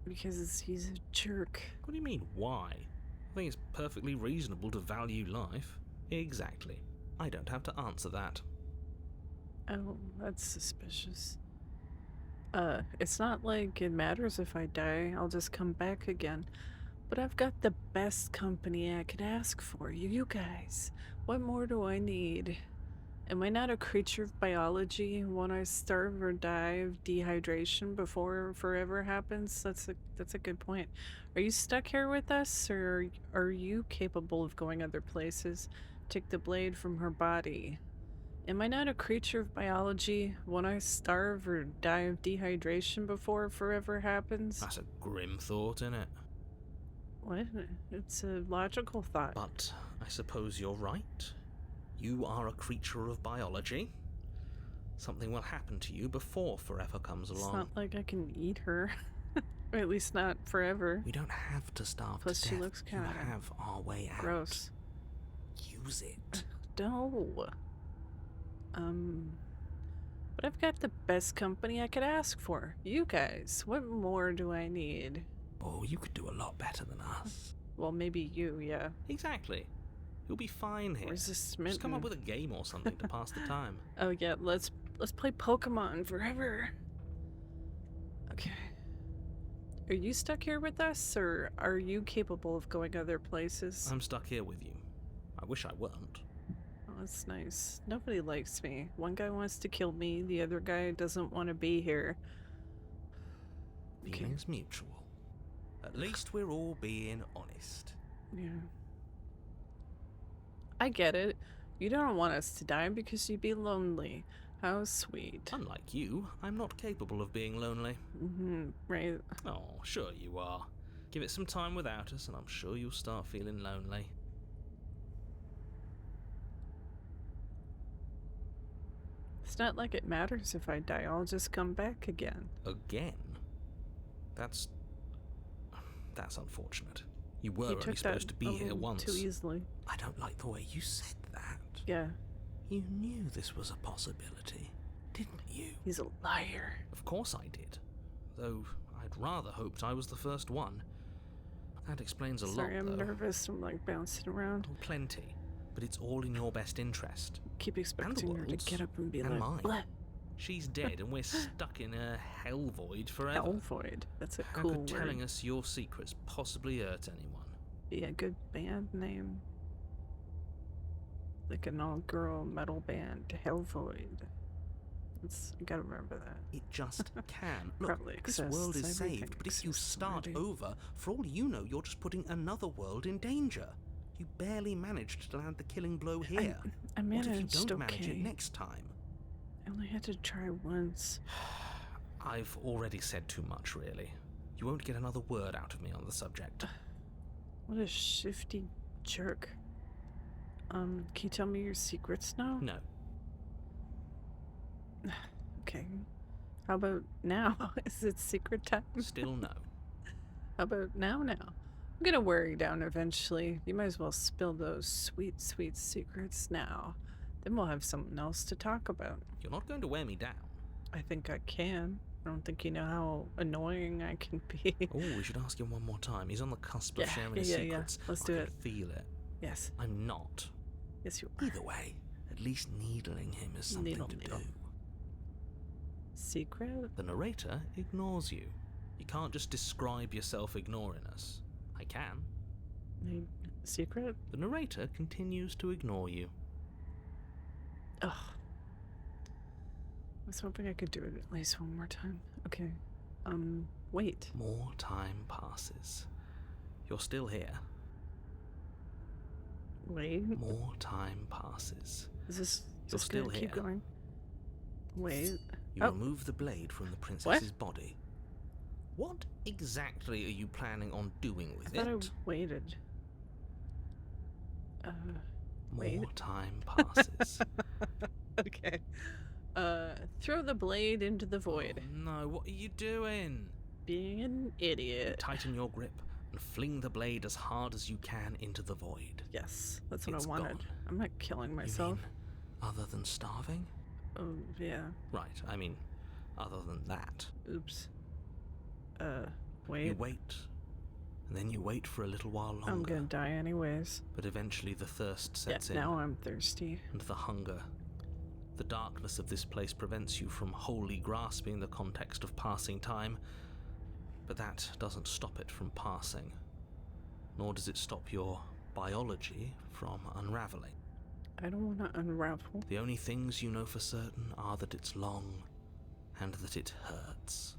[SPEAKER 1] Because he's a jerk.
[SPEAKER 2] What do you mean, why? I think it's perfectly reasonable to value life. Exactly. I don't have to answer that.
[SPEAKER 1] Oh, that's suspicious. It's not like it matters if I die. I'll just come back again. But I've got the best company I could ask for. You guys. What more do I need? Am I not a creature of biology? Won't I starve or die of dehydration before forever happens? That's a good point. Are you stuck here with us, or are you capable of going other places? Take the blade from her body. Am I not a creature of biology? Won't I starve or die of dehydration before forever happens?
[SPEAKER 2] That's a grim thought, innit?
[SPEAKER 1] What? It's a logical thought.
[SPEAKER 2] But I suppose you're right. You are a creature of biology. Something will happen to you before forever comes
[SPEAKER 1] It's
[SPEAKER 2] along.
[SPEAKER 1] not like I can eat her. Or at least not forever.
[SPEAKER 2] We don't have to starve
[SPEAKER 1] Plus
[SPEAKER 2] to
[SPEAKER 1] she
[SPEAKER 2] death.
[SPEAKER 1] looks
[SPEAKER 2] You
[SPEAKER 1] kinda
[SPEAKER 2] have our way out.
[SPEAKER 1] Gross.
[SPEAKER 2] Use it.
[SPEAKER 1] No. But I've got the best company I could ask for. You guys. What more do I need?
[SPEAKER 2] Oh, you could do a lot better than us.
[SPEAKER 1] Well, maybe you, yeah.
[SPEAKER 2] Exactly. You'll be fine here.
[SPEAKER 1] Resist
[SPEAKER 2] Just come up
[SPEAKER 1] smitten.
[SPEAKER 2] with a game or something to pass the time.
[SPEAKER 1] Oh yeah, let's play Pokemon forever. Okay. Are you stuck here with us, or are you capable of going other places?
[SPEAKER 2] I'm stuck here with you. I wish I weren't.
[SPEAKER 1] Oh, that's nice. Nobody likes me. One guy wants to kill me, the other guy doesn't want to be here. Okay.
[SPEAKER 2] Feelings mutual. At least we're all being honest.
[SPEAKER 1] Yeah. I get it. You don't want us to die because you'd be lonely. How sweet.
[SPEAKER 2] Unlike you, I'm not capable of being lonely.
[SPEAKER 1] Right.
[SPEAKER 2] Oh, sure you are. Give it some time without us, and I'm sure you'll start feeling lonely.
[SPEAKER 1] It's not like it matters if I die. I'll just come back again.
[SPEAKER 2] Again? That's unfortunate. You were
[SPEAKER 1] You
[SPEAKER 2] only
[SPEAKER 1] took
[SPEAKER 2] supposed to
[SPEAKER 1] that
[SPEAKER 2] be
[SPEAKER 1] a
[SPEAKER 2] here
[SPEAKER 1] little
[SPEAKER 2] once.
[SPEAKER 1] too easily.
[SPEAKER 2] I don't like the way you said that.
[SPEAKER 1] Yeah.
[SPEAKER 2] You knew this was a possibility, didn't you?
[SPEAKER 1] He's a liar.
[SPEAKER 2] Of course I did. Though I'd rather hoped I was the first one. That explains a
[SPEAKER 1] Sorry,
[SPEAKER 2] lot,
[SPEAKER 1] I'm
[SPEAKER 2] though.
[SPEAKER 1] nervous. I'm like bouncing around.
[SPEAKER 2] Oh, plenty. But it's all in your best interest.
[SPEAKER 1] Keep expecting her to
[SPEAKER 2] world's,
[SPEAKER 1] get up and be
[SPEAKER 2] and
[SPEAKER 1] like,
[SPEAKER 2] mine.
[SPEAKER 1] "Bleh."
[SPEAKER 2] She's dead, and we're stuck in a hell void forever.
[SPEAKER 1] Hell void. That's a
[SPEAKER 2] How
[SPEAKER 1] cool
[SPEAKER 2] could telling
[SPEAKER 1] word.
[SPEAKER 2] us your secrets possibly hurt anyone?
[SPEAKER 1] Be a good band name. Like an all-girl metal band, Hell Void. I gotta remember that.
[SPEAKER 2] It just can. Look,
[SPEAKER 1] Probably
[SPEAKER 2] this
[SPEAKER 1] exists.
[SPEAKER 2] world is
[SPEAKER 1] Everything
[SPEAKER 2] saved, but if you
[SPEAKER 1] exists
[SPEAKER 2] start
[SPEAKER 1] already.
[SPEAKER 2] over, for all you know, you're just putting another world in danger. You barely managed to land the killing blow here.
[SPEAKER 1] I
[SPEAKER 2] What
[SPEAKER 1] managed,
[SPEAKER 2] if you don't manage
[SPEAKER 1] okay.
[SPEAKER 2] it next time?
[SPEAKER 1] I only had to try once.
[SPEAKER 2] I've already said too much, really. You won't get another word out of me on the subject.
[SPEAKER 1] What a shifty jerk. Can you tell me your secrets now?
[SPEAKER 2] No.
[SPEAKER 1] Okay. How about now? Is it secret time?
[SPEAKER 2] Still no.
[SPEAKER 1] How about now? I'm gonna wear you down eventually. You might as well spill those sweet, sweet secrets now. Then we'll have something else to talk about.
[SPEAKER 2] You're not going to wear me down.
[SPEAKER 1] I think I can. I don't think you know how annoying I can be.
[SPEAKER 2] Oh, we should ask him one more time. He's on the cusp of sharing his secrets.
[SPEAKER 1] Let's
[SPEAKER 2] I
[SPEAKER 1] do
[SPEAKER 2] can
[SPEAKER 1] it.
[SPEAKER 2] feel it.
[SPEAKER 1] Yes.
[SPEAKER 2] I'm not.
[SPEAKER 1] Yes, you are.
[SPEAKER 2] Either way, at least needling him is something to do.
[SPEAKER 1] Secret?
[SPEAKER 2] The narrator ignores you. You can't just describe yourself ignoring us. I can.
[SPEAKER 1] Secret?
[SPEAKER 2] The narrator continues to ignore you.
[SPEAKER 1] Ugh. I was hoping I could do it at least one more time. Okay. Wait.
[SPEAKER 2] More time passes. You're still here.
[SPEAKER 1] Wait.
[SPEAKER 2] More time passes.
[SPEAKER 1] Is this
[SPEAKER 2] You're still
[SPEAKER 1] gonna
[SPEAKER 2] here.
[SPEAKER 1] keep going? Wait.
[SPEAKER 2] You remove the blade from the princess's body. What exactly are you planning on doing with
[SPEAKER 1] I thought
[SPEAKER 2] it?
[SPEAKER 1] I waited. Wait.
[SPEAKER 2] More time passes.
[SPEAKER 1] Okay. Throw the blade into the void.
[SPEAKER 2] Oh, no, what are you doing?
[SPEAKER 1] Being an idiot.
[SPEAKER 2] Tighten your grip and fling the blade as hard as you can into the void.
[SPEAKER 1] Yes, that's what
[SPEAKER 2] It's
[SPEAKER 1] I wanted.
[SPEAKER 2] gone.
[SPEAKER 1] I'm not killing
[SPEAKER 2] You
[SPEAKER 1] myself.
[SPEAKER 2] mean other than starving?
[SPEAKER 1] Oh, yeah.
[SPEAKER 2] Right, I mean, other than that.
[SPEAKER 1] Oops. Wait.
[SPEAKER 2] You wait, and then you wait for a little while longer.
[SPEAKER 1] I'm gonna die anyways.
[SPEAKER 2] But eventually the thirst sets
[SPEAKER 1] Yeah,
[SPEAKER 2] in.
[SPEAKER 1] now I'm thirsty.
[SPEAKER 2] And the hunger. The darkness of this place prevents you from wholly grasping the context of passing time, but that doesn't stop it from passing. Nor does it stop your biology from unraveling.
[SPEAKER 1] I don't want to unravel.
[SPEAKER 2] The only things you know for certain are that it's long and that it hurts.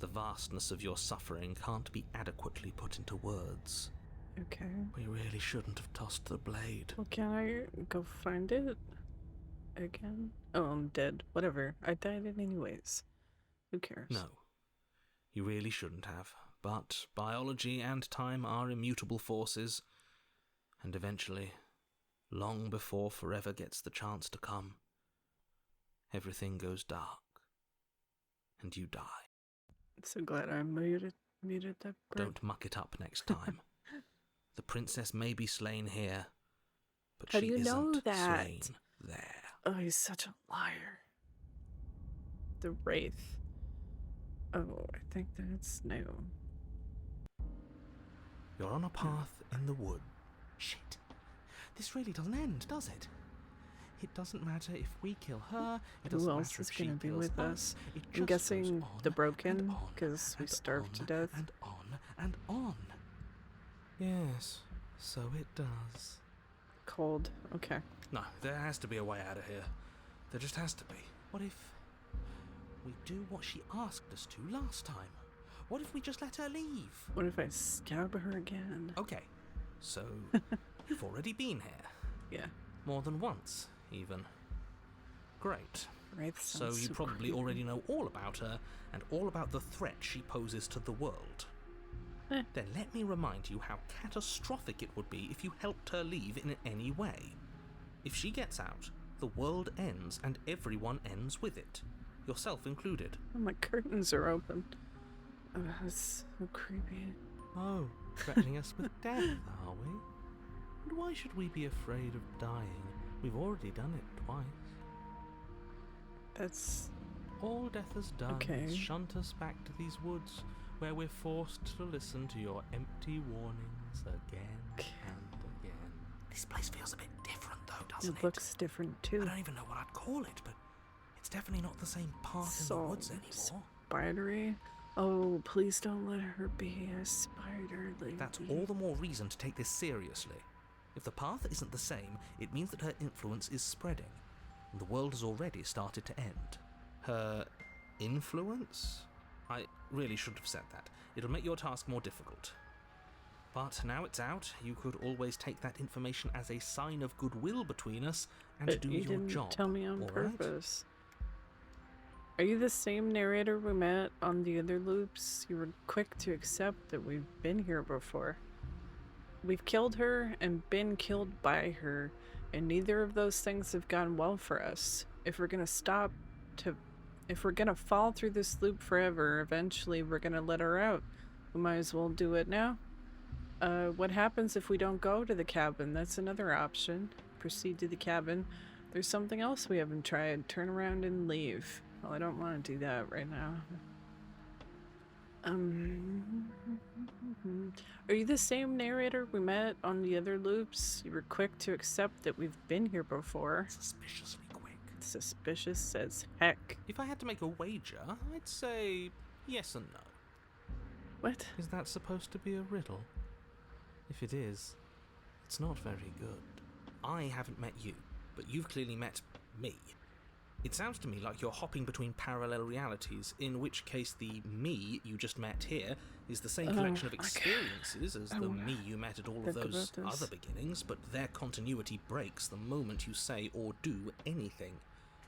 [SPEAKER 2] The vastness of your suffering can't be adequately put into words.
[SPEAKER 1] Okay.
[SPEAKER 2] We really shouldn't have tossed the blade.
[SPEAKER 1] Well, can I go find it again? Oh, I'm dead. Whatever. I died anyways. Who cares?
[SPEAKER 2] No, you really shouldn't have. But biology and time are immutable forces, and eventually, long before forever gets the chance to come, everything goes dark, and you die.
[SPEAKER 1] So glad I muted that bird.
[SPEAKER 2] Don't muck it up next time. The princess may be slain here, but
[SPEAKER 1] How
[SPEAKER 2] she
[SPEAKER 1] do you know
[SPEAKER 2] isn't
[SPEAKER 1] that?
[SPEAKER 2] slain there.
[SPEAKER 1] Oh, he's such a liar. The Wraith. Oh, I think that's new.
[SPEAKER 2] You're on a path in the wood. Shit. This really doesn't end, does it? It doesn't matter if we kill her. It doesn't
[SPEAKER 1] Who else
[SPEAKER 2] matter
[SPEAKER 1] is
[SPEAKER 2] if she
[SPEAKER 1] going to be
[SPEAKER 2] kills
[SPEAKER 1] with us?
[SPEAKER 2] It
[SPEAKER 1] I'm
[SPEAKER 2] just
[SPEAKER 1] guessing
[SPEAKER 2] goes on
[SPEAKER 1] the Broken,
[SPEAKER 2] and on
[SPEAKER 1] because we
[SPEAKER 2] and
[SPEAKER 1] starved to
[SPEAKER 2] on
[SPEAKER 1] death.
[SPEAKER 2] And on and on. Yes, so it does.
[SPEAKER 1] Cold. Okay.
[SPEAKER 4] No, there has to be a way out of here. There just has to be.
[SPEAKER 2] What if we do what she asked us to last time? What if we just let her leave?
[SPEAKER 1] What if I stab her again?
[SPEAKER 2] Okay, so you've already been here.
[SPEAKER 1] Yeah.
[SPEAKER 2] More than once, even. Great.
[SPEAKER 1] Wraith
[SPEAKER 2] So
[SPEAKER 1] sounds
[SPEAKER 2] you probably
[SPEAKER 1] creepy.
[SPEAKER 2] already know all about her and all about the threat she poses to the world. Then let me remind you how catastrophic it would be if you helped her leave in any way. If she gets out, the world ends and everyone ends with it, yourself included.
[SPEAKER 1] Oh, my curtains are open. Oh, that's so creepy.
[SPEAKER 2] Oh, threatening us with death, are we? And why should we be afraid of dying? We've already done it twice.
[SPEAKER 1] That's...
[SPEAKER 2] All death has done
[SPEAKER 1] Okay.
[SPEAKER 2] is shunt us back to these woods, where we're forced to listen to your empty warnings again and again. This place feels a bit different though, doesn't it?
[SPEAKER 1] It looks different
[SPEAKER 2] I
[SPEAKER 1] too.
[SPEAKER 2] don't even know what I'd call it, but it's definitely not the same path in the
[SPEAKER 1] So
[SPEAKER 2] woods anymore.
[SPEAKER 1] spidery. Oh, please don't let her be a spider lady.
[SPEAKER 2] That's all the more reason to take this seriously. If the path isn't the same, it means that her influence is spreading, and the world has already started to end. Her influence? I really shouldn't have said that. It'll make your task more difficult. But now it's out, you could always take that information as a sign of goodwill between us and
[SPEAKER 1] But
[SPEAKER 2] do
[SPEAKER 1] you
[SPEAKER 2] your
[SPEAKER 1] didn't
[SPEAKER 2] job.
[SPEAKER 1] tell me on
[SPEAKER 2] all right?
[SPEAKER 1] purpose. Are you the same narrator we met on the other loops? You were quick to accept that we've been here before. We've killed her and been killed by her, and neither of those things have gone well for us. If we're gonna fall through this loop forever, eventually we're gonna let her out. We might as well do it now. What happens if we don't go to the cabin? That's another option. Proceed to the cabin. There's something else we haven't tried. Turn around and leave. Well, I don't want to do that right now. Are you the same narrator we met on the other loops? You were quick to accept that we've been here before.
[SPEAKER 2] Suspiciously quick.
[SPEAKER 1] Suspicious as heck.
[SPEAKER 2] If I had to make a wager, I'd say yes and no.
[SPEAKER 1] What?
[SPEAKER 2] Is that supposed to be a riddle? If it is, it's not very good. I haven't met you, but you've clearly met me. It sounds to me like you're hopping between parallel realities, in which case the me you just met here is the same collection of experiences as the me you met at all of those other beginnings, but their continuity breaks the moment you say or do anything,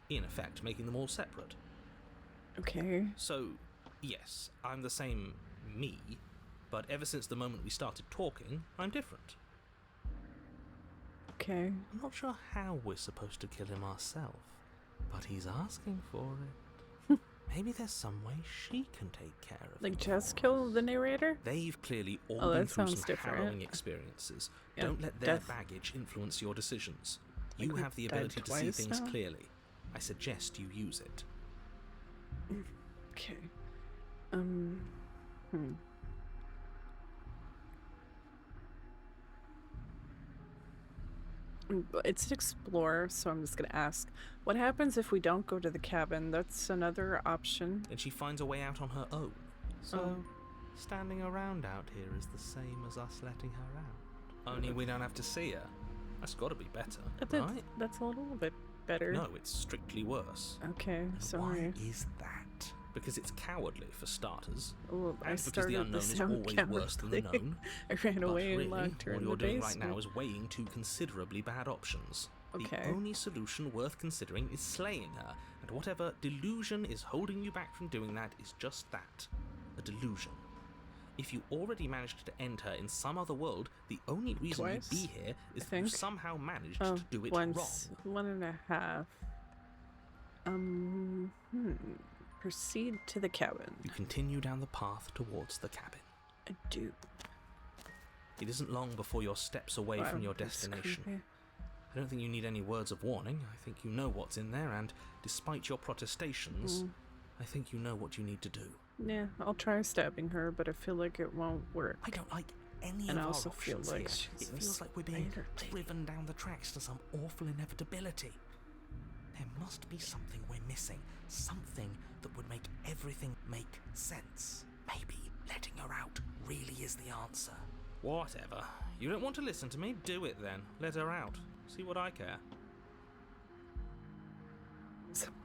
[SPEAKER 2] in effect making them all separate.
[SPEAKER 1] Okay.
[SPEAKER 2] So, yes, I'm the same me, but ever since the moment we started talking, I'm different.
[SPEAKER 1] Okay.
[SPEAKER 2] I'm not sure how we're supposed to kill him ourselves, but he's asking for it. Maybe there's some way she can take care of him.
[SPEAKER 1] Like just kill the narrator?
[SPEAKER 2] They've clearly all been through some harrowing
[SPEAKER 1] different.
[SPEAKER 2] experiences.
[SPEAKER 1] Yeah,
[SPEAKER 2] Don't let their
[SPEAKER 1] death.
[SPEAKER 2] baggage influence your decisions.
[SPEAKER 1] Like
[SPEAKER 2] You
[SPEAKER 1] we
[SPEAKER 2] have the
[SPEAKER 1] died
[SPEAKER 2] ability to see
[SPEAKER 1] twice
[SPEAKER 2] things
[SPEAKER 1] now?
[SPEAKER 2] clearly. I suggest you use it.
[SPEAKER 1] Okay. It's an explorer, so I'm just gonna ask, what happens if we don't go to the cabin? That's another option.
[SPEAKER 2] And she finds a way out on her own. So, standing around out here is the same as us letting her out. Only we don't have to see her. That's got to be better, right?
[SPEAKER 1] That's a little bit better.
[SPEAKER 2] No, it's strictly worse.
[SPEAKER 1] Okay,
[SPEAKER 2] And
[SPEAKER 1] sorry.
[SPEAKER 2] why is that? Because it's cowardly, for starters.
[SPEAKER 1] Oh, I
[SPEAKER 2] And because the
[SPEAKER 1] started
[SPEAKER 2] unknown
[SPEAKER 1] to
[SPEAKER 2] is
[SPEAKER 1] sound
[SPEAKER 2] always worse than the
[SPEAKER 1] cowardly.
[SPEAKER 2] known.
[SPEAKER 1] I ran
[SPEAKER 2] But
[SPEAKER 1] away
[SPEAKER 2] really,
[SPEAKER 1] and locked her
[SPEAKER 2] all
[SPEAKER 1] in
[SPEAKER 2] you're
[SPEAKER 1] the
[SPEAKER 2] doing
[SPEAKER 1] basement.
[SPEAKER 2] right now is weighing two considerably bad options.
[SPEAKER 1] Okay.
[SPEAKER 2] The only solution worth considering is slaying her, and whatever delusion is holding you back from doing that is just that, a delusion. If you already managed to end her in some other world, the only reason
[SPEAKER 1] Twice,
[SPEAKER 2] you'd be here is
[SPEAKER 1] I
[SPEAKER 2] that you
[SPEAKER 1] think.
[SPEAKER 2] somehow managed
[SPEAKER 1] Oh,
[SPEAKER 2] to do it
[SPEAKER 1] once,
[SPEAKER 2] wrong.
[SPEAKER 1] 1.5. Proceed to the cabin.
[SPEAKER 2] You continue down the path towards the cabin.
[SPEAKER 1] I do.
[SPEAKER 2] It isn't long before you're steps away from your
[SPEAKER 1] that's
[SPEAKER 2] destination.
[SPEAKER 1] creepy.
[SPEAKER 2] I don't think you need any words of warning. I think you know what's in there, and despite your protestations, I think you know what you need to do.
[SPEAKER 1] Yeah, I'll try stabbing her, but I feel like it won't work.
[SPEAKER 2] I don't like any
[SPEAKER 1] And
[SPEAKER 2] of
[SPEAKER 1] I
[SPEAKER 2] our
[SPEAKER 1] also feel
[SPEAKER 2] options
[SPEAKER 1] like
[SPEAKER 2] here.
[SPEAKER 1] she's
[SPEAKER 2] It
[SPEAKER 1] a
[SPEAKER 2] feels like we're being
[SPEAKER 1] spider lady.
[SPEAKER 2] driven down the tracks to some awful inevitability. There must be something we're missing. Something that would make everything make sense. Maybe letting her out really is the answer. Whatever. You don't want to listen to me? Do it then. Let her out. See what I care.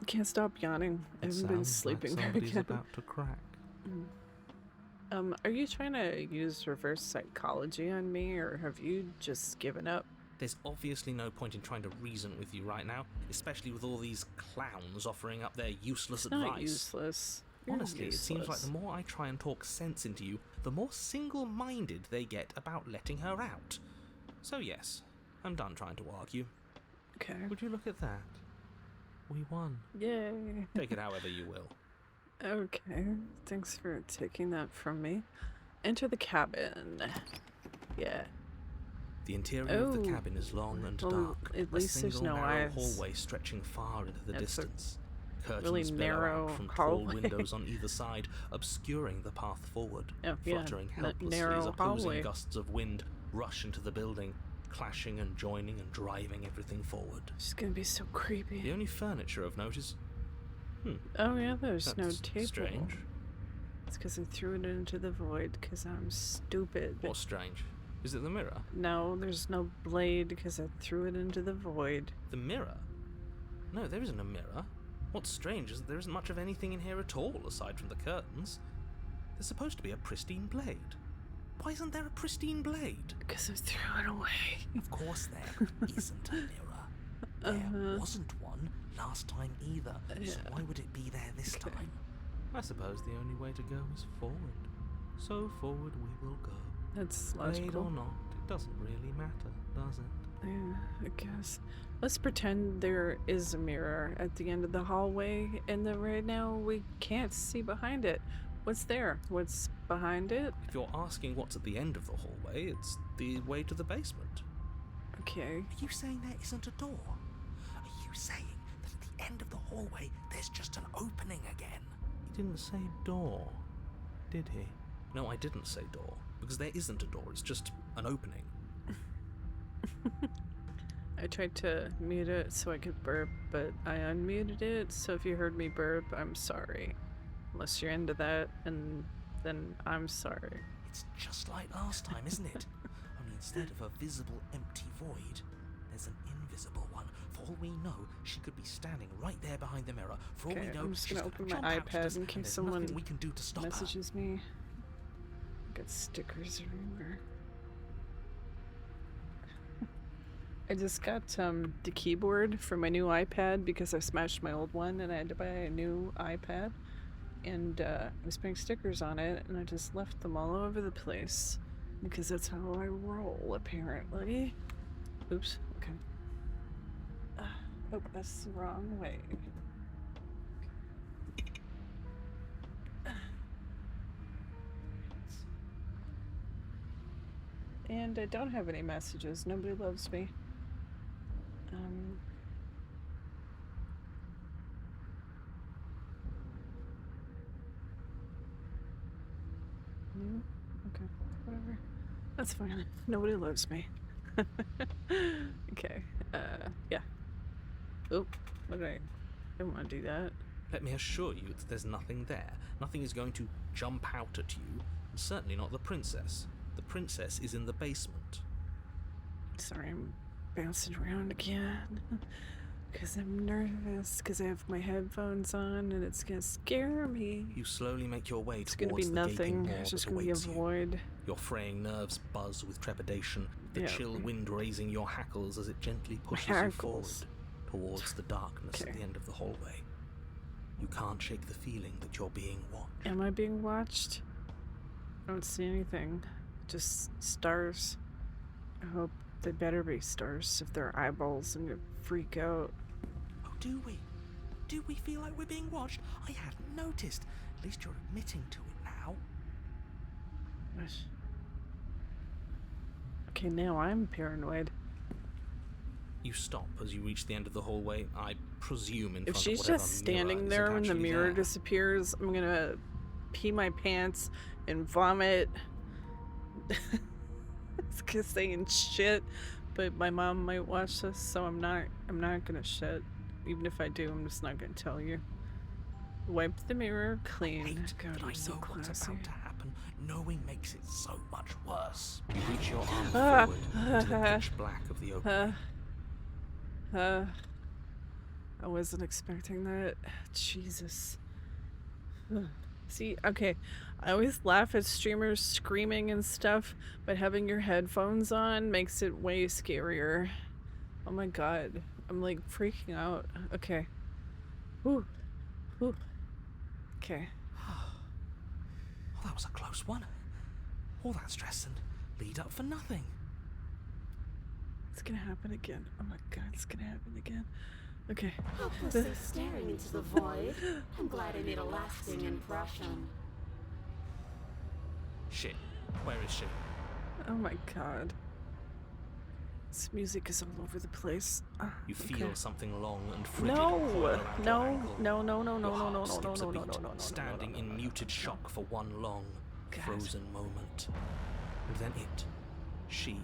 [SPEAKER 1] Can't stop yawning. I haven't been sleeping very good.
[SPEAKER 2] about to crack.
[SPEAKER 1] Are you trying to use reverse psychology on me, or have you just given up?
[SPEAKER 2] There's obviously no point in trying to reason with you right now, especially with all these clowns offering up their useless
[SPEAKER 1] It's
[SPEAKER 2] advice.
[SPEAKER 1] not useless. You're
[SPEAKER 2] Honestly, it seems like
[SPEAKER 1] useless.
[SPEAKER 2] the more I try and talk sense into you, the more single-minded they get about letting her out. So yes, I'm done trying to argue.
[SPEAKER 1] Okay.
[SPEAKER 2] Would you look at that? We won.
[SPEAKER 1] Yay.
[SPEAKER 2] Take it however you will.
[SPEAKER 1] Okay. Thanks for taking that from me. Enter the cabin. Yeah.
[SPEAKER 2] The interior of the
[SPEAKER 1] Oh.
[SPEAKER 2] cabin is long and
[SPEAKER 1] Well,
[SPEAKER 2] dark.
[SPEAKER 1] at least there's
[SPEAKER 2] single
[SPEAKER 1] no
[SPEAKER 2] narrow
[SPEAKER 1] eyes.
[SPEAKER 2] hallway stretching far into the
[SPEAKER 1] That's a
[SPEAKER 2] distance. Curtains
[SPEAKER 1] really
[SPEAKER 2] billow
[SPEAKER 1] narrow
[SPEAKER 2] out from tall
[SPEAKER 1] hallway.
[SPEAKER 2] windows on either side, obscuring the path forward.
[SPEAKER 1] Oh, yeah,
[SPEAKER 2] Fluttering
[SPEAKER 1] that
[SPEAKER 2] helplessly as
[SPEAKER 1] narrow
[SPEAKER 2] opposing
[SPEAKER 1] hallway.
[SPEAKER 2] gusts of wind rush into the building, clashing and joining and driving everything forward.
[SPEAKER 1] She's gonna be so creepy.
[SPEAKER 2] The only furniture of note is...
[SPEAKER 1] Oh yeah, there's no
[SPEAKER 2] That's
[SPEAKER 1] table.
[SPEAKER 2] strange.
[SPEAKER 1] It's because I threw it into the void because I'm stupid.
[SPEAKER 2] What's strange? Is it the mirror?
[SPEAKER 1] No, there's no blade because I threw it into the void.
[SPEAKER 2] The mirror? No, there isn't a mirror. What's strange is that there isn't much of anything in here at all, aside from the curtains. There's supposed to be a pristine blade. Why isn't there a pristine blade?
[SPEAKER 1] Because I threw it away.
[SPEAKER 2] Of course there isn't a mirror. There wasn't one last time either, so why would it be there this time? I suppose the only way to go is forward. So forward we will go.
[SPEAKER 1] That's
[SPEAKER 2] Blade
[SPEAKER 1] logical.
[SPEAKER 2] or not, it doesn't really matter, does it?
[SPEAKER 1] Yeah, I guess. Let's pretend there is a mirror at the end of the hallway and that right now we can't see behind it. What's there? What's behind it?
[SPEAKER 2] If you're asking what's at the end of the hallway, it's the way to the basement.
[SPEAKER 1] Okay.
[SPEAKER 4] Are you saying there isn't a door? Are you saying that at the end of the hallway there's just an opening again?
[SPEAKER 2] He didn't say door, did he? No, I didn't say door, because there isn't a door, it's just an opening.
[SPEAKER 1] I tried to mute it so I could burp, but I unmuted it, so if you heard me burp, I'm sorry. Unless you're into that, and then I'm sorry.
[SPEAKER 4] It's just like last time, isn't it? Only instead of a visible empty void, there's an invisible one. For all we know, she could be standing right there behind the mirror. For all
[SPEAKER 1] Okay,
[SPEAKER 4] we know,
[SPEAKER 1] I'm just
[SPEAKER 4] she's
[SPEAKER 1] gonna
[SPEAKER 4] gonna
[SPEAKER 1] open
[SPEAKER 4] jump
[SPEAKER 1] my
[SPEAKER 4] out at us,
[SPEAKER 1] iPad in
[SPEAKER 4] and
[SPEAKER 1] case
[SPEAKER 4] there's
[SPEAKER 1] someone
[SPEAKER 4] nothing we can do to stop her.
[SPEAKER 1] messages me. Got stickers everywhere. I just got the keyboard for my new iPad because I smashed my old one and I had to buy a new iPad. And I was putting stickers on it and I just left them all over the place because that's how I roll, apparently. Oops, okay. Oh, that's the wrong way. And I don't have any messages. Nobody loves me. No? Okay, whatever. That's fine. Nobody loves me. Okay, yeah. Oh, what did I don't want to do that.
[SPEAKER 2] Let me assure you that there's nothing there. Nothing is going to jump out at you, and certainly not the princess. The princess is in the basement.
[SPEAKER 1] Sorry, I'm bouncing around again. Because I'm nervous, because I have my headphones on and it's gonna scare me.
[SPEAKER 2] You slowly make your way
[SPEAKER 1] It's gonna be
[SPEAKER 2] towards the gaping
[SPEAKER 1] nothing.
[SPEAKER 2] maw
[SPEAKER 1] It's just
[SPEAKER 2] that
[SPEAKER 1] gonna be a
[SPEAKER 2] awaits you.
[SPEAKER 1] void.
[SPEAKER 2] Your fraying nerves buzz with trepidation, the
[SPEAKER 1] Yeah.
[SPEAKER 2] chill wind raising your hackles as it gently pushes you forward
[SPEAKER 1] Hackles.
[SPEAKER 2] towards the darkness
[SPEAKER 1] Okay.
[SPEAKER 2] at the end of the hallway. You can't shake the feeling that you're being watched.
[SPEAKER 1] Am I being watched? I don't see anything. Just stars. I hope they better be stars. If they're eyeballs, I'm gonna freak out.
[SPEAKER 4] Oh, do we? Do we feel like we're being watched? I hadn't noticed. At least you're admitting to it now.
[SPEAKER 1] Gosh. Okay, now I'm paranoid.
[SPEAKER 2] You stop as you reach the end of the hallway, I presume in
[SPEAKER 1] If
[SPEAKER 2] front of
[SPEAKER 1] she's
[SPEAKER 2] whatever
[SPEAKER 1] just
[SPEAKER 2] mirror
[SPEAKER 1] standing
[SPEAKER 2] isn't
[SPEAKER 1] there when the
[SPEAKER 2] actually
[SPEAKER 1] mirror
[SPEAKER 2] there.
[SPEAKER 1] disappears, I'm gonna pee my pants and vomit. It's cause saying shit, but my mom might watch this, so I'm not gonna shit. Even if I do, I'm just not gonna tell you. Wipe the mirror clean.
[SPEAKER 4] Wait,
[SPEAKER 1] God,
[SPEAKER 4] but
[SPEAKER 1] I'm
[SPEAKER 4] I
[SPEAKER 1] so
[SPEAKER 4] know what's
[SPEAKER 1] classy.
[SPEAKER 4] about to happen. Knowing makes it so much worse.
[SPEAKER 2] You reach your arm
[SPEAKER 1] Ah.
[SPEAKER 2] forward into the pitch black of the opening.
[SPEAKER 1] I wasn't expecting that. Jesus. See, okay, I always laugh at streamers screaming and stuff, but having your headphones on makes it way scarier. Oh my god, I'm like freaking out. Okay. Whew. Whew. Okay.
[SPEAKER 4] Oh, that was a close one. All that stress and lead up for nothing.
[SPEAKER 1] It's gonna happen again. Oh my god, it's gonna happen again. Okay.
[SPEAKER 5] Hopelessly staring into the void. I'm glad I made a lasting impression.
[SPEAKER 2] Shit. Where is she?
[SPEAKER 1] Oh my god. This music is all over the place.
[SPEAKER 2] You
[SPEAKER 1] Okay.
[SPEAKER 2] feel something long and frigid
[SPEAKER 1] No,
[SPEAKER 2] coil around your
[SPEAKER 1] no,
[SPEAKER 2] ankle.
[SPEAKER 1] no, no, no, no,
[SPEAKER 2] Your
[SPEAKER 1] no,
[SPEAKER 2] heart
[SPEAKER 1] no, no, no,
[SPEAKER 2] skips a
[SPEAKER 1] no, no,
[SPEAKER 2] beat,
[SPEAKER 1] no, no, no,
[SPEAKER 2] standing
[SPEAKER 1] no,
[SPEAKER 2] in
[SPEAKER 1] no,
[SPEAKER 2] muted shock for one long,
[SPEAKER 1] God.
[SPEAKER 2] frozen moment. And then it, she,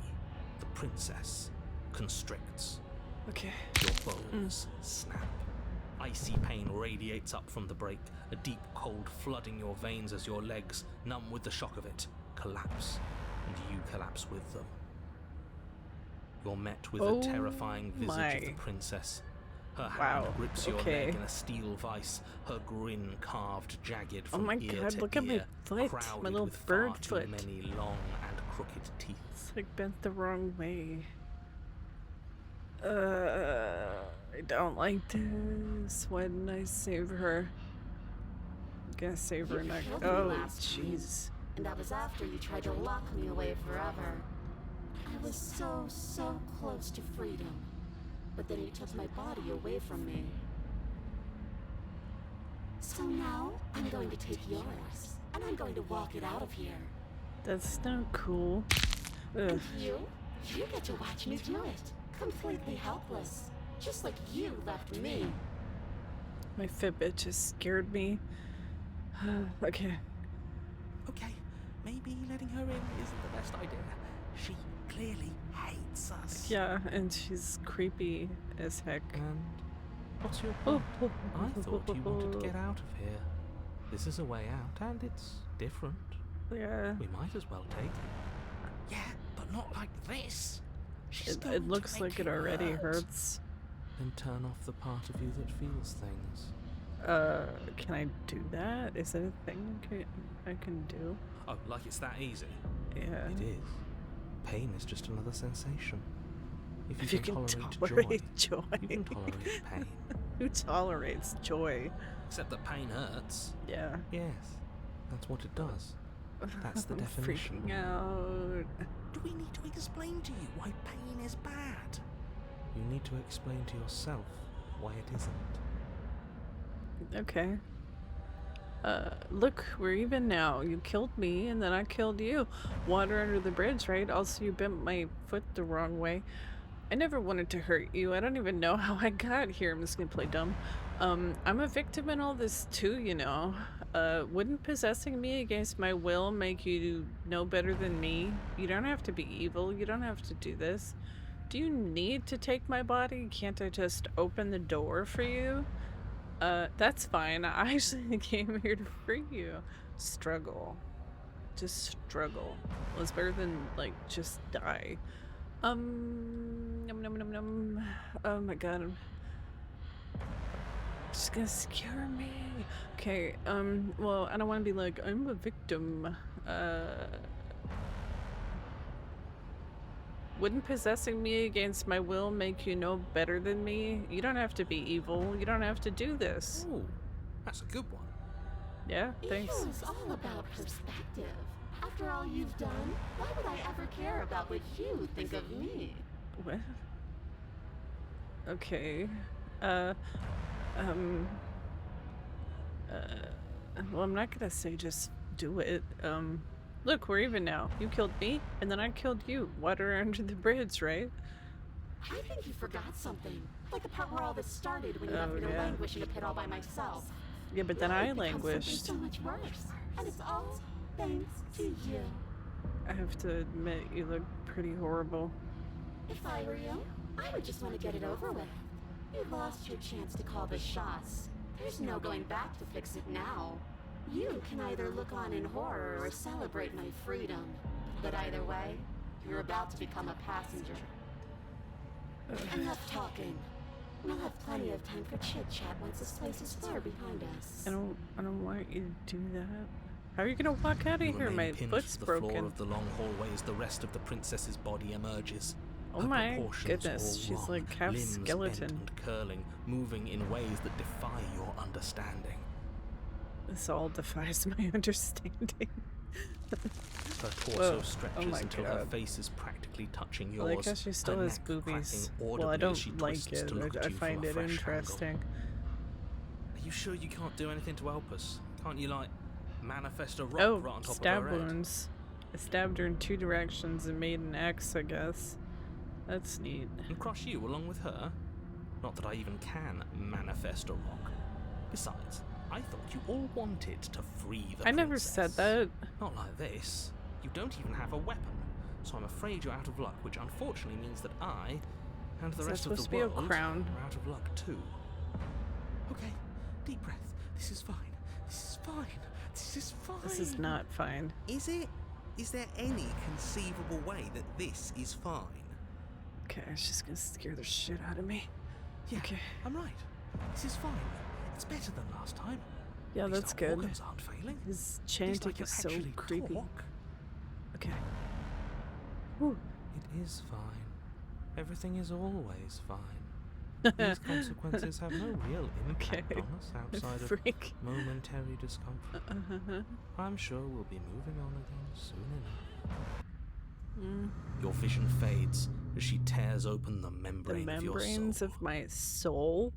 [SPEAKER 2] the princess, constricts.
[SPEAKER 1] Okay.
[SPEAKER 2] Your bones snap. Icy pain radiates up from the break, a deep cold flooding your veins as your legs, numb with the shock of it, collapse, and you collapse with them. You're met with
[SPEAKER 1] Oh
[SPEAKER 2] the terrifying visage of the
[SPEAKER 1] my.
[SPEAKER 2] princess. Her
[SPEAKER 1] Wow,
[SPEAKER 2] hand grips your
[SPEAKER 1] okay.
[SPEAKER 2] leg in a steel vice, her grin carved jagged
[SPEAKER 1] Oh
[SPEAKER 2] from
[SPEAKER 1] my
[SPEAKER 2] ear
[SPEAKER 1] god,
[SPEAKER 2] to
[SPEAKER 1] look at my
[SPEAKER 2] ear,
[SPEAKER 1] foot,
[SPEAKER 2] crowded
[SPEAKER 1] my little
[SPEAKER 2] with
[SPEAKER 1] bird
[SPEAKER 2] far
[SPEAKER 1] foot.
[SPEAKER 2] too many long and crooked teeth.
[SPEAKER 1] It's like bent the wrong way. I don't like this. Why didn't I save her? I'm gonna save her
[SPEAKER 5] You
[SPEAKER 1] next.
[SPEAKER 5] killed me
[SPEAKER 1] Oh,
[SPEAKER 5] last time.
[SPEAKER 1] jeez.
[SPEAKER 5] And that was after you tried to lock me away forever. I was so close to freedom. But then you took my body away from me. So now, I'm going to take yours. and I'm going to walk it out of here.
[SPEAKER 1] That's not cool. Ugh.
[SPEAKER 5] And you get to watch me do it. Completely helpless. Just like you left me.
[SPEAKER 1] My Fitbit just scared me. Okay.
[SPEAKER 4] Okay, maybe letting her in isn't the best idea. She clearly hates us.
[SPEAKER 1] Yeah, and she's creepy as heck.
[SPEAKER 2] And what's your point? I thought you wanted to get out of here. This is a way out, and it's different.
[SPEAKER 1] Yeah.
[SPEAKER 2] We might as well take it.
[SPEAKER 4] Yeah, but not like this. She's going
[SPEAKER 1] It
[SPEAKER 4] to
[SPEAKER 1] looks
[SPEAKER 4] make
[SPEAKER 1] like it already
[SPEAKER 4] hurt.
[SPEAKER 1] hurts.
[SPEAKER 2] Then turn off the part of you that feels things.
[SPEAKER 1] Can I do that? Is it a thing I can do?
[SPEAKER 2] Oh, like it's that easy?
[SPEAKER 1] Yeah.
[SPEAKER 2] It is. Pain is just another sensation.
[SPEAKER 1] If you can tolerate joy.
[SPEAKER 2] you can tolerate pain.
[SPEAKER 1] Who tolerates joy?
[SPEAKER 2] Except that pain hurts.
[SPEAKER 1] Yeah.
[SPEAKER 2] Yes, that's what it does. That's the
[SPEAKER 1] I'm
[SPEAKER 2] definition.
[SPEAKER 1] freaking out.
[SPEAKER 4] Do we need to explain to you why pain is bad?
[SPEAKER 2] You need to explain to yourself why it isn't.
[SPEAKER 1] Okay. Look, we're even now. You killed me, and then I killed you. Water under the bridge, right? Also, you bent my foot the wrong way. I never wanted to hurt you. I don't even know how I got here. I'm just gonna play dumb. I'm a victim in all this too, you know. Wouldn't possessing me against my will make you know better than me? You don't have to be evil. You don't have to do this. Do you need to take my body? Can't I just open the door for you? That's fine. I actually came here to free you. Struggle. Just struggle. Well, it's better than, like, just die. Num num num num. Oh my god. It's gonna scare me. Okay, well, I don't want to be like, I'm a victim. Wouldn't possessing me against my will make you know better than me? You don't have to be evil. You don't have to do this.
[SPEAKER 2] Ooh, that's a good one.
[SPEAKER 1] Yeah, thanks.
[SPEAKER 5] It's all about perspective. After all you've done, why would I ever care about what you think of me?
[SPEAKER 1] What? Okay. Well, I'm not gonna say just do it. Look, we're even now. You killed me, and then I killed you. Water under the bridge, right?
[SPEAKER 5] I think you forgot something. Like the part where all this started when you left me to
[SPEAKER 1] yeah.
[SPEAKER 5] languish in a pit all by myself.
[SPEAKER 1] Yeah, but then
[SPEAKER 5] Now
[SPEAKER 1] I
[SPEAKER 5] it becomes something
[SPEAKER 1] languished.
[SPEAKER 5] so much worse. And it's all thanks to you.
[SPEAKER 1] I have to admit, you look pretty horrible.
[SPEAKER 5] If I were you, I would just want to get it over with. You lost your chance to call the shots. There's no going back to fix it now. You can either look on in horror or celebrate my freedom. But either way, you're about to become a passenger. Enough talking. We'll have plenty of time for chit-chat once this place is far behind us.
[SPEAKER 1] I don't want you to do that. How are you gonna walk out of
[SPEAKER 2] You
[SPEAKER 1] here?
[SPEAKER 2] remain
[SPEAKER 1] My
[SPEAKER 2] pinned
[SPEAKER 1] foot's
[SPEAKER 2] to the floor
[SPEAKER 1] broken.
[SPEAKER 2] of the long hallway as the rest of the princess's body emerges.
[SPEAKER 1] Oh
[SPEAKER 2] Her
[SPEAKER 1] my
[SPEAKER 2] proportions
[SPEAKER 1] goodness,
[SPEAKER 2] all
[SPEAKER 1] she's
[SPEAKER 2] wrong,
[SPEAKER 1] like half
[SPEAKER 2] limbs
[SPEAKER 1] skeleton.
[SPEAKER 2] bent and curling, moving in ways that defy your understanding.
[SPEAKER 1] This all defies my understanding.
[SPEAKER 2] Her torso
[SPEAKER 1] Whoa.
[SPEAKER 2] stretches
[SPEAKER 1] Oh my
[SPEAKER 2] until her
[SPEAKER 1] God.
[SPEAKER 2] face is practically touching
[SPEAKER 1] I
[SPEAKER 2] yours.
[SPEAKER 1] like how she still
[SPEAKER 2] her
[SPEAKER 1] has
[SPEAKER 2] neck
[SPEAKER 1] boobies.
[SPEAKER 2] cracking
[SPEAKER 1] Well, I
[SPEAKER 2] audibly as she
[SPEAKER 1] don't like
[SPEAKER 2] twists
[SPEAKER 1] it.
[SPEAKER 2] to look at
[SPEAKER 1] I
[SPEAKER 2] you
[SPEAKER 1] find
[SPEAKER 2] from a
[SPEAKER 1] it
[SPEAKER 2] fresh
[SPEAKER 1] interesting.
[SPEAKER 2] angle. Are you sure you can't do anything to help us? Can't you, like, manifest a rock
[SPEAKER 1] Oh,
[SPEAKER 2] right on top
[SPEAKER 1] stab
[SPEAKER 2] of her head?
[SPEAKER 1] wounds. I stabbed her in 2 directions and made an X, I guess. That's neat.
[SPEAKER 2] And crush you along with her? Not that I even can manifest a rock. Besides, I thought you all wanted to free the
[SPEAKER 1] I never said
[SPEAKER 2] princess.
[SPEAKER 1] that.
[SPEAKER 2] Not like this. You don't even have a weapon, so I'm afraid you're out of luck, which unfortunately means that I and the
[SPEAKER 1] Is that
[SPEAKER 2] rest of the
[SPEAKER 1] supposed to be a
[SPEAKER 2] world
[SPEAKER 1] crown?
[SPEAKER 2] are out of luck too.
[SPEAKER 4] Okay, deep breath. This is fine. This is fine. This is fine.
[SPEAKER 1] This is not fine.
[SPEAKER 4] Is it? Is there any conceivable way that this is fine?
[SPEAKER 1] Okay, she's gonna scare the shit out of me.
[SPEAKER 4] Yeah,
[SPEAKER 1] Okay.
[SPEAKER 4] I'm right. This is fine. It's better than last time.
[SPEAKER 1] Yeah,
[SPEAKER 4] At least
[SPEAKER 1] that's
[SPEAKER 4] our
[SPEAKER 1] good.
[SPEAKER 4] organs aren't failing.
[SPEAKER 1] His
[SPEAKER 4] At least I
[SPEAKER 1] chanting
[SPEAKER 4] can
[SPEAKER 1] is so
[SPEAKER 4] actually
[SPEAKER 1] creepy.
[SPEAKER 4] talk.
[SPEAKER 1] Okay. Whew.
[SPEAKER 2] It is fine. Everything is always fine. These consequences have no real impact
[SPEAKER 1] Okay.
[SPEAKER 2] on us outside of
[SPEAKER 1] Freak.
[SPEAKER 2] momentary discomfort. I'm sure we'll be moving on again soon enough. Your vision fades as she tears open the
[SPEAKER 1] The
[SPEAKER 2] membrane of your
[SPEAKER 1] membranes
[SPEAKER 2] soul.
[SPEAKER 1] of my soul?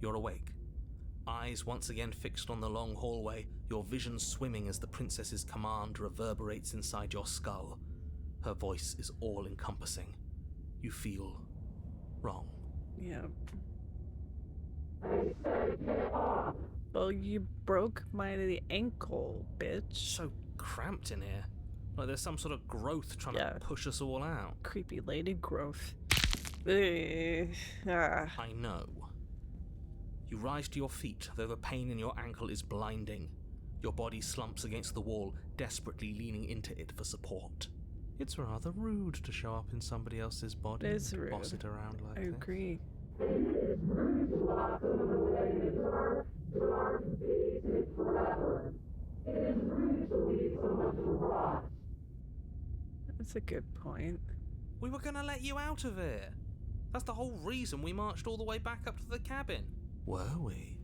[SPEAKER 2] You're awake. Eyes once again fixed on the long hallway, your vision swimming as the princess's command reverberates inside your skull. Her voice is all-encompassing. You feel wrong.
[SPEAKER 1] Yeah. Well, you broke my ankle, bitch.
[SPEAKER 2] So cramped in here. Like there's some sort of growth trying
[SPEAKER 1] Yeah.
[SPEAKER 2] to push us all out.
[SPEAKER 1] Creepy lady growth. Ugh. Ah.
[SPEAKER 2] I know. You rise to your feet, though the pain in your ankle is blinding. Your body slumps against the wall, desperately leaning into it for support. It's rather rude to show up in somebody else's body
[SPEAKER 1] It is
[SPEAKER 2] and
[SPEAKER 1] rude.
[SPEAKER 2] boss it around like
[SPEAKER 1] I
[SPEAKER 2] this.
[SPEAKER 1] agree. That's a good point.
[SPEAKER 2] We were gonna let you out of here. That's the whole reason we marched all the way back up to the cabin. Were we?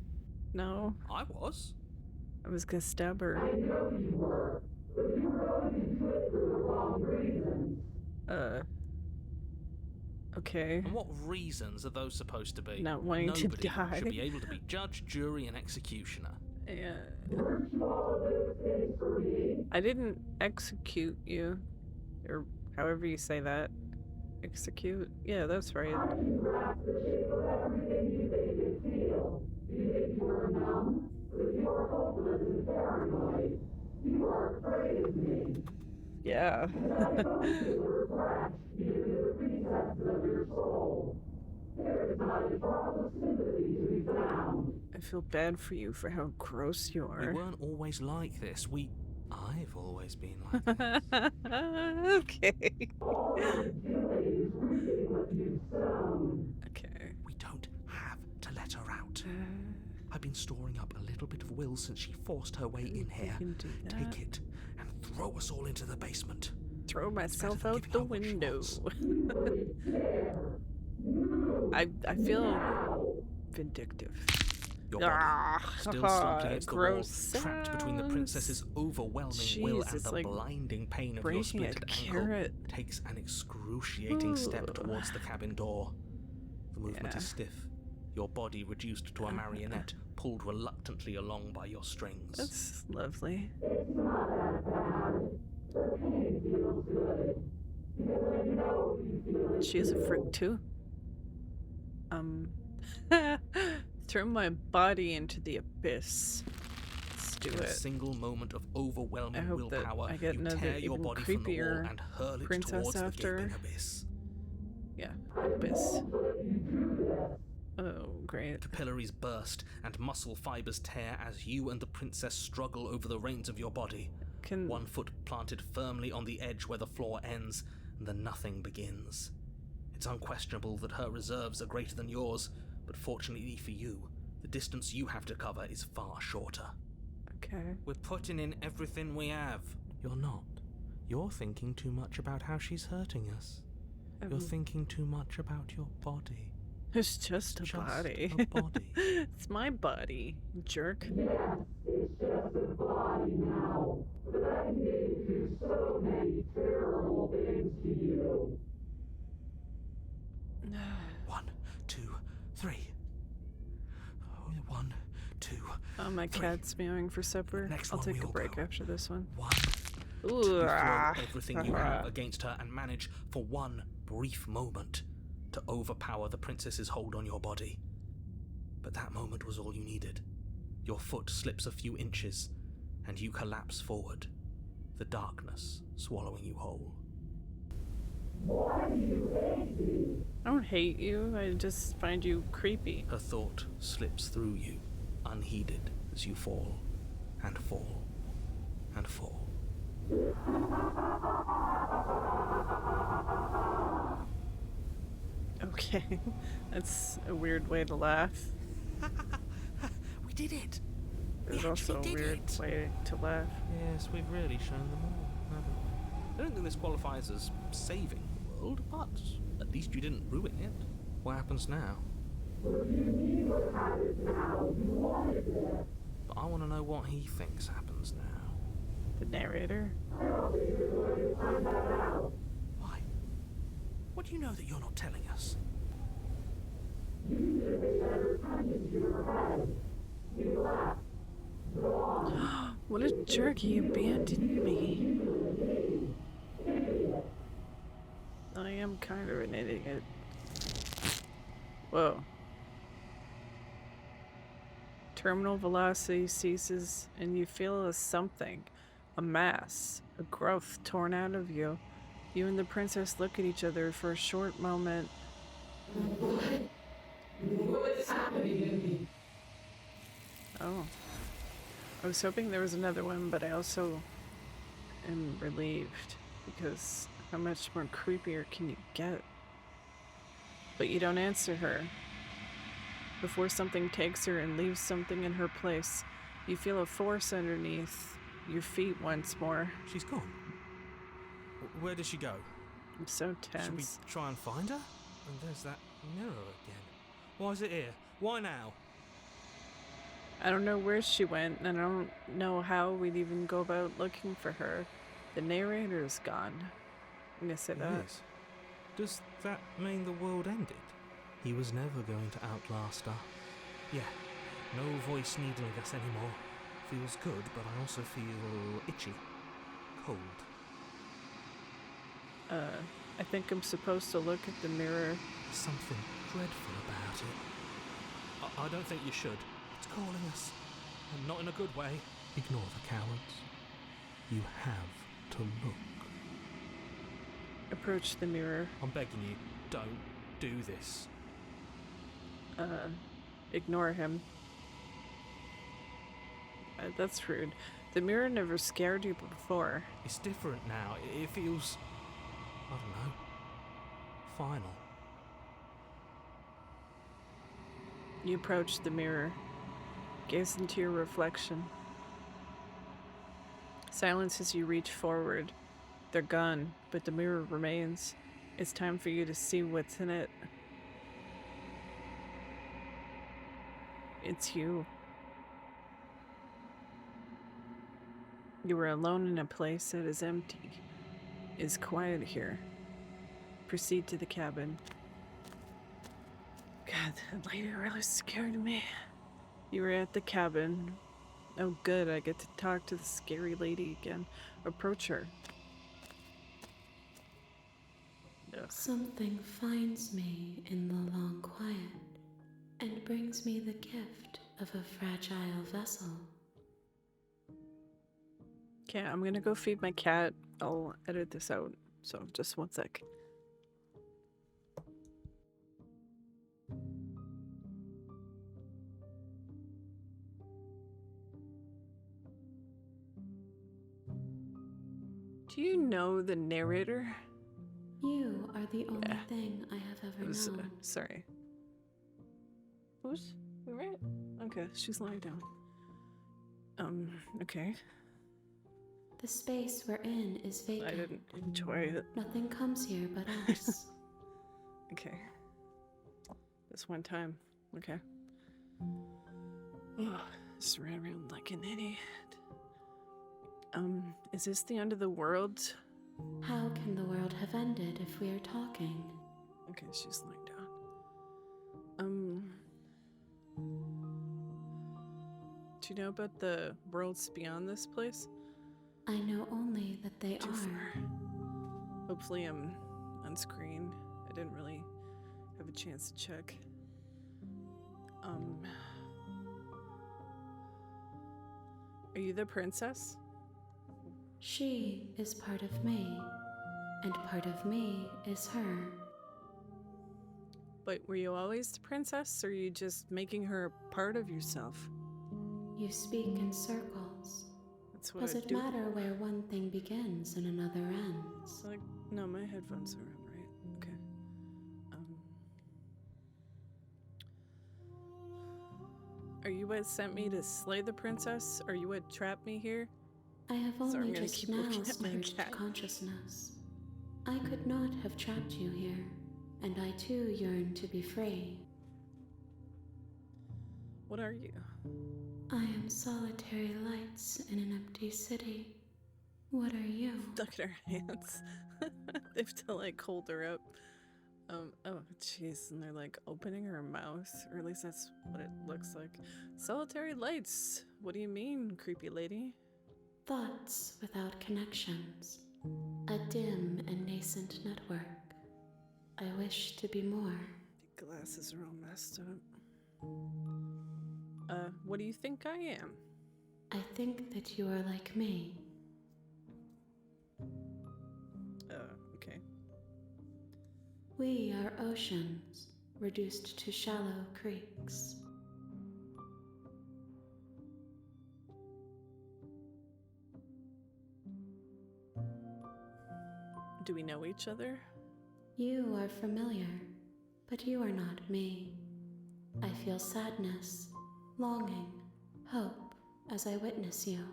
[SPEAKER 1] No,
[SPEAKER 2] I was.
[SPEAKER 1] I was gonna stab her. Okay.
[SPEAKER 2] And what reasons are those supposed to be?
[SPEAKER 1] Not wanting to
[SPEAKER 2] Nobody
[SPEAKER 1] die.
[SPEAKER 2] should be able to be judge, jury, and executioner.
[SPEAKER 1] Yeah. I didn't execute you. Or however you say that. Execute? Yeah, that's right. Yeah. I feel bad for you for how gross you
[SPEAKER 2] We
[SPEAKER 1] are.
[SPEAKER 2] weren't always like this. I've always been like this.
[SPEAKER 1] Okay. Okay.
[SPEAKER 2] We don't have to let her out. I've been storing up a little bit of will since she forced her way in
[SPEAKER 1] You
[SPEAKER 2] here.
[SPEAKER 1] can do that.
[SPEAKER 2] Take it and throw us all into the basement.
[SPEAKER 1] Throw myself
[SPEAKER 2] than
[SPEAKER 1] out
[SPEAKER 2] giving
[SPEAKER 1] the
[SPEAKER 2] her what she
[SPEAKER 1] window.
[SPEAKER 2] wants.
[SPEAKER 1] I feel vindictive.
[SPEAKER 2] Your body, still slumped against the wall,
[SPEAKER 1] gross
[SPEAKER 2] trapped between the princess's overwhelming will
[SPEAKER 1] Jeez,
[SPEAKER 2] and
[SPEAKER 1] it's
[SPEAKER 2] the
[SPEAKER 1] like
[SPEAKER 2] blinding pain of your
[SPEAKER 1] breaking a
[SPEAKER 2] splintered ankle,
[SPEAKER 1] carrot.
[SPEAKER 2] takes an excruciating step
[SPEAKER 1] Ooh.
[SPEAKER 2] towards the cabin door. The movement
[SPEAKER 1] Yeah.
[SPEAKER 2] is stiff, your body reduced to a marionette, pulled reluctantly along by your strings.
[SPEAKER 1] That's lovely. She is a freak too. Throw my body into the abyss. Let's do
[SPEAKER 2] In a
[SPEAKER 1] it.
[SPEAKER 2] single moment of overwhelming
[SPEAKER 1] I hope that
[SPEAKER 2] willpower,
[SPEAKER 1] I get
[SPEAKER 2] you
[SPEAKER 1] another
[SPEAKER 2] tear your
[SPEAKER 1] even
[SPEAKER 2] body from the wall
[SPEAKER 1] creepier
[SPEAKER 2] and hurl it
[SPEAKER 1] princess
[SPEAKER 2] towards
[SPEAKER 1] after.
[SPEAKER 2] the gaping abyss.
[SPEAKER 1] Yeah, abyss. Oh, great.
[SPEAKER 2] Capillaries burst and muscle fibers tear as you and the princess struggle over the reins of your body.
[SPEAKER 1] Can
[SPEAKER 2] One foot planted firmly on the edge where the floor ends, and the nothing begins. It's unquestionable that her reserves are greater than yours, but fortunately for you, the distance you have to cover is far shorter.
[SPEAKER 1] okay.
[SPEAKER 2] We're putting in everything we have. You're not. You're thinking too much about how she's hurting us. You're thinking too much about your body.
[SPEAKER 1] It's just a
[SPEAKER 2] Just
[SPEAKER 1] body.
[SPEAKER 2] a body.
[SPEAKER 1] It's my body, you jerk.
[SPEAKER 2] One, two, three. Oh, 1, 2.
[SPEAKER 1] Oh, my
[SPEAKER 2] Three.
[SPEAKER 1] cat's meowing for supper.
[SPEAKER 2] Next
[SPEAKER 1] I'll
[SPEAKER 2] one
[SPEAKER 1] take a
[SPEAKER 2] we'll
[SPEAKER 1] break
[SPEAKER 2] go.
[SPEAKER 1] after this one.
[SPEAKER 2] 1.
[SPEAKER 1] Ooh,
[SPEAKER 2] You
[SPEAKER 1] ah.
[SPEAKER 2] throw everything you have against her and manage, for one brief moment, to overpower the princess's hold on your body. But that moment was all you needed. Your foot slips a few inches, and you collapse forward, the darkness swallowing you whole.
[SPEAKER 1] I don't hate you. I just find you creepy.
[SPEAKER 2] Her thought slips through you, unheeded, as you fall, and fall, and fall.
[SPEAKER 1] Okay. That's a weird way to laugh.
[SPEAKER 2] We did it!
[SPEAKER 1] There's also a weird way to laugh.
[SPEAKER 2] Yes, we've really shown them all, haven't we? I don't think this qualifies as saving the world, but at least you didn't ruin it. What happens now? But I want to know what he thinks happens now.
[SPEAKER 1] The narrator.
[SPEAKER 2] Why? What do you know that you're not telling us?
[SPEAKER 1] What a jerk, he abandoned me. I am kind of an idiot. Whoa. Terminal velocity ceases and you feel a something, a mass, a growth torn out of you. You and the princess look at each other for a short moment.
[SPEAKER 5] What's happening to me?
[SPEAKER 1] Oh. I was hoping there was another one, but I also am relieved because how much more creepier can you get? But you don't answer her. Before something takes her and leaves something in her place, you feel a force underneath your feet once more.
[SPEAKER 4] She's gone. Where did she go?
[SPEAKER 1] I'm so
[SPEAKER 4] Should we
[SPEAKER 1] tense.
[SPEAKER 4] try and find her? And there's that mirror again. Why is it here? Why now?
[SPEAKER 1] I don't know where she went, and I don't know how we'd even go about looking for her. The narrator is gone. I'm gonna say that.
[SPEAKER 4] It is. Does that mean the world ended?
[SPEAKER 2] He was never going to outlast her.
[SPEAKER 4] Yeah. No voice needling us anymore. Feels good, but I also feel itchy. Cold.
[SPEAKER 1] I think I'm supposed to look at the mirror.
[SPEAKER 4] There's something dreadful about it. I don't think you should. It's calling us. And not in a good way.
[SPEAKER 2] Ignore the cowards. You have to look.
[SPEAKER 1] Approach the mirror.
[SPEAKER 4] I'm begging you, don't do this.
[SPEAKER 1] Ignore him. That's rude. The mirror never scared you before.
[SPEAKER 4] It's different now. It feels, I don't know, final.
[SPEAKER 1] You approach the mirror. Gaze into your reflection. Silence as you reach forward. They're gone, but the mirror remains. It's time for you to see what's in it. It's you. You are alone in a place that is empty. It's quiet here. Proceed to the cabin. God, that lady really scared me. You were at the cabin. Oh good, I get to talk to the scary lady again. Approach her. Ugh.
[SPEAKER 5] Something finds me in the long quiet and brings me the gift of a fragile vessel.
[SPEAKER 1] Okay, I'm gonna go feed my cat. I'll edit this out, so just one sec. Do you know the narrator?
[SPEAKER 5] You are the only
[SPEAKER 1] Yeah.
[SPEAKER 5] thing I have ever known.
[SPEAKER 1] Sorry. Who's? We right? Okay, she's lying down. Okay.
[SPEAKER 5] The space we're in is vacant.
[SPEAKER 1] I didn't enjoy it.
[SPEAKER 5] Nothing comes here but us.
[SPEAKER 1] Okay. This one time. Okay. Just ran around like an idiot. Is this the end of the world?
[SPEAKER 5] How can the world have ended if we are talking?
[SPEAKER 1] Okay, she's lying down. Do you know about the worlds beyond this place?
[SPEAKER 5] I know only that they
[SPEAKER 1] Too
[SPEAKER 5] are.
[SPEAKER 1] far. Hopefully I'm on screen. I didn't really have a chance to check. Are you the princess?
[SPEAKER 5] She is part of me, and part of me is her.
[SPEAKER 1] But were you always the princess, or are you just making her a part of yourself?
[SPEAKER 5] You speak in circles.
[SPEAKER 1] That's what
[SPEAKER 5] Does
[SPEAKER 1] I
[SPEAKER 5] it
[SPEAKER 1] do.
[SPEAKER 5] matter where one thing begins and another ends?
[SPEAKER 1] Like, no, my headphones are on, right? Okay. Are you what sent me to slay the princess? Are you what trapped me here?
[SPEAKER 5] I have
[SPEAKER 1] Sorry, I'm
[SPEAKER 5] only
[SPEAKER 1] gonna
[SPEAKER 5] just
[SPEAKER 1] keep
[SPEAKER 5] now
[SPEAKER 1] looking at my
[SPEAKER 5] stirred
[SPEAKER 1] cat.
[SPEAKER 5] to consciousness. I could not have trapped you here, and I too yearn to be free.
[SPEAKER 1] What are you?
[SPEAKER 5] I am solitary lights in an empty city. What are you?
[SPEAKER 1] Look at her hands. They have to like hold her up. Oh, jeez, and they're like opening her mouth, or at least that's what it looks like. Solitary lights. What do you mean, creepy lady?
[SPEAKER 5] Thoughts without connections. A dim and nascent network. I wish to be more.
[SPEAKER 1] The glasses are all messed up. What do you think I am?
[SPEAKER 5] I think that you are like me.
[SPEAKER 1] Okay.
[SPEAKER 5] We are oceans, reduced to shallow creeks.
[SPEAKER 1] Do we know each other?
[SPEAKER 5] You are familiar, but you are not me. I feel sadness, longing, hope as I witness you.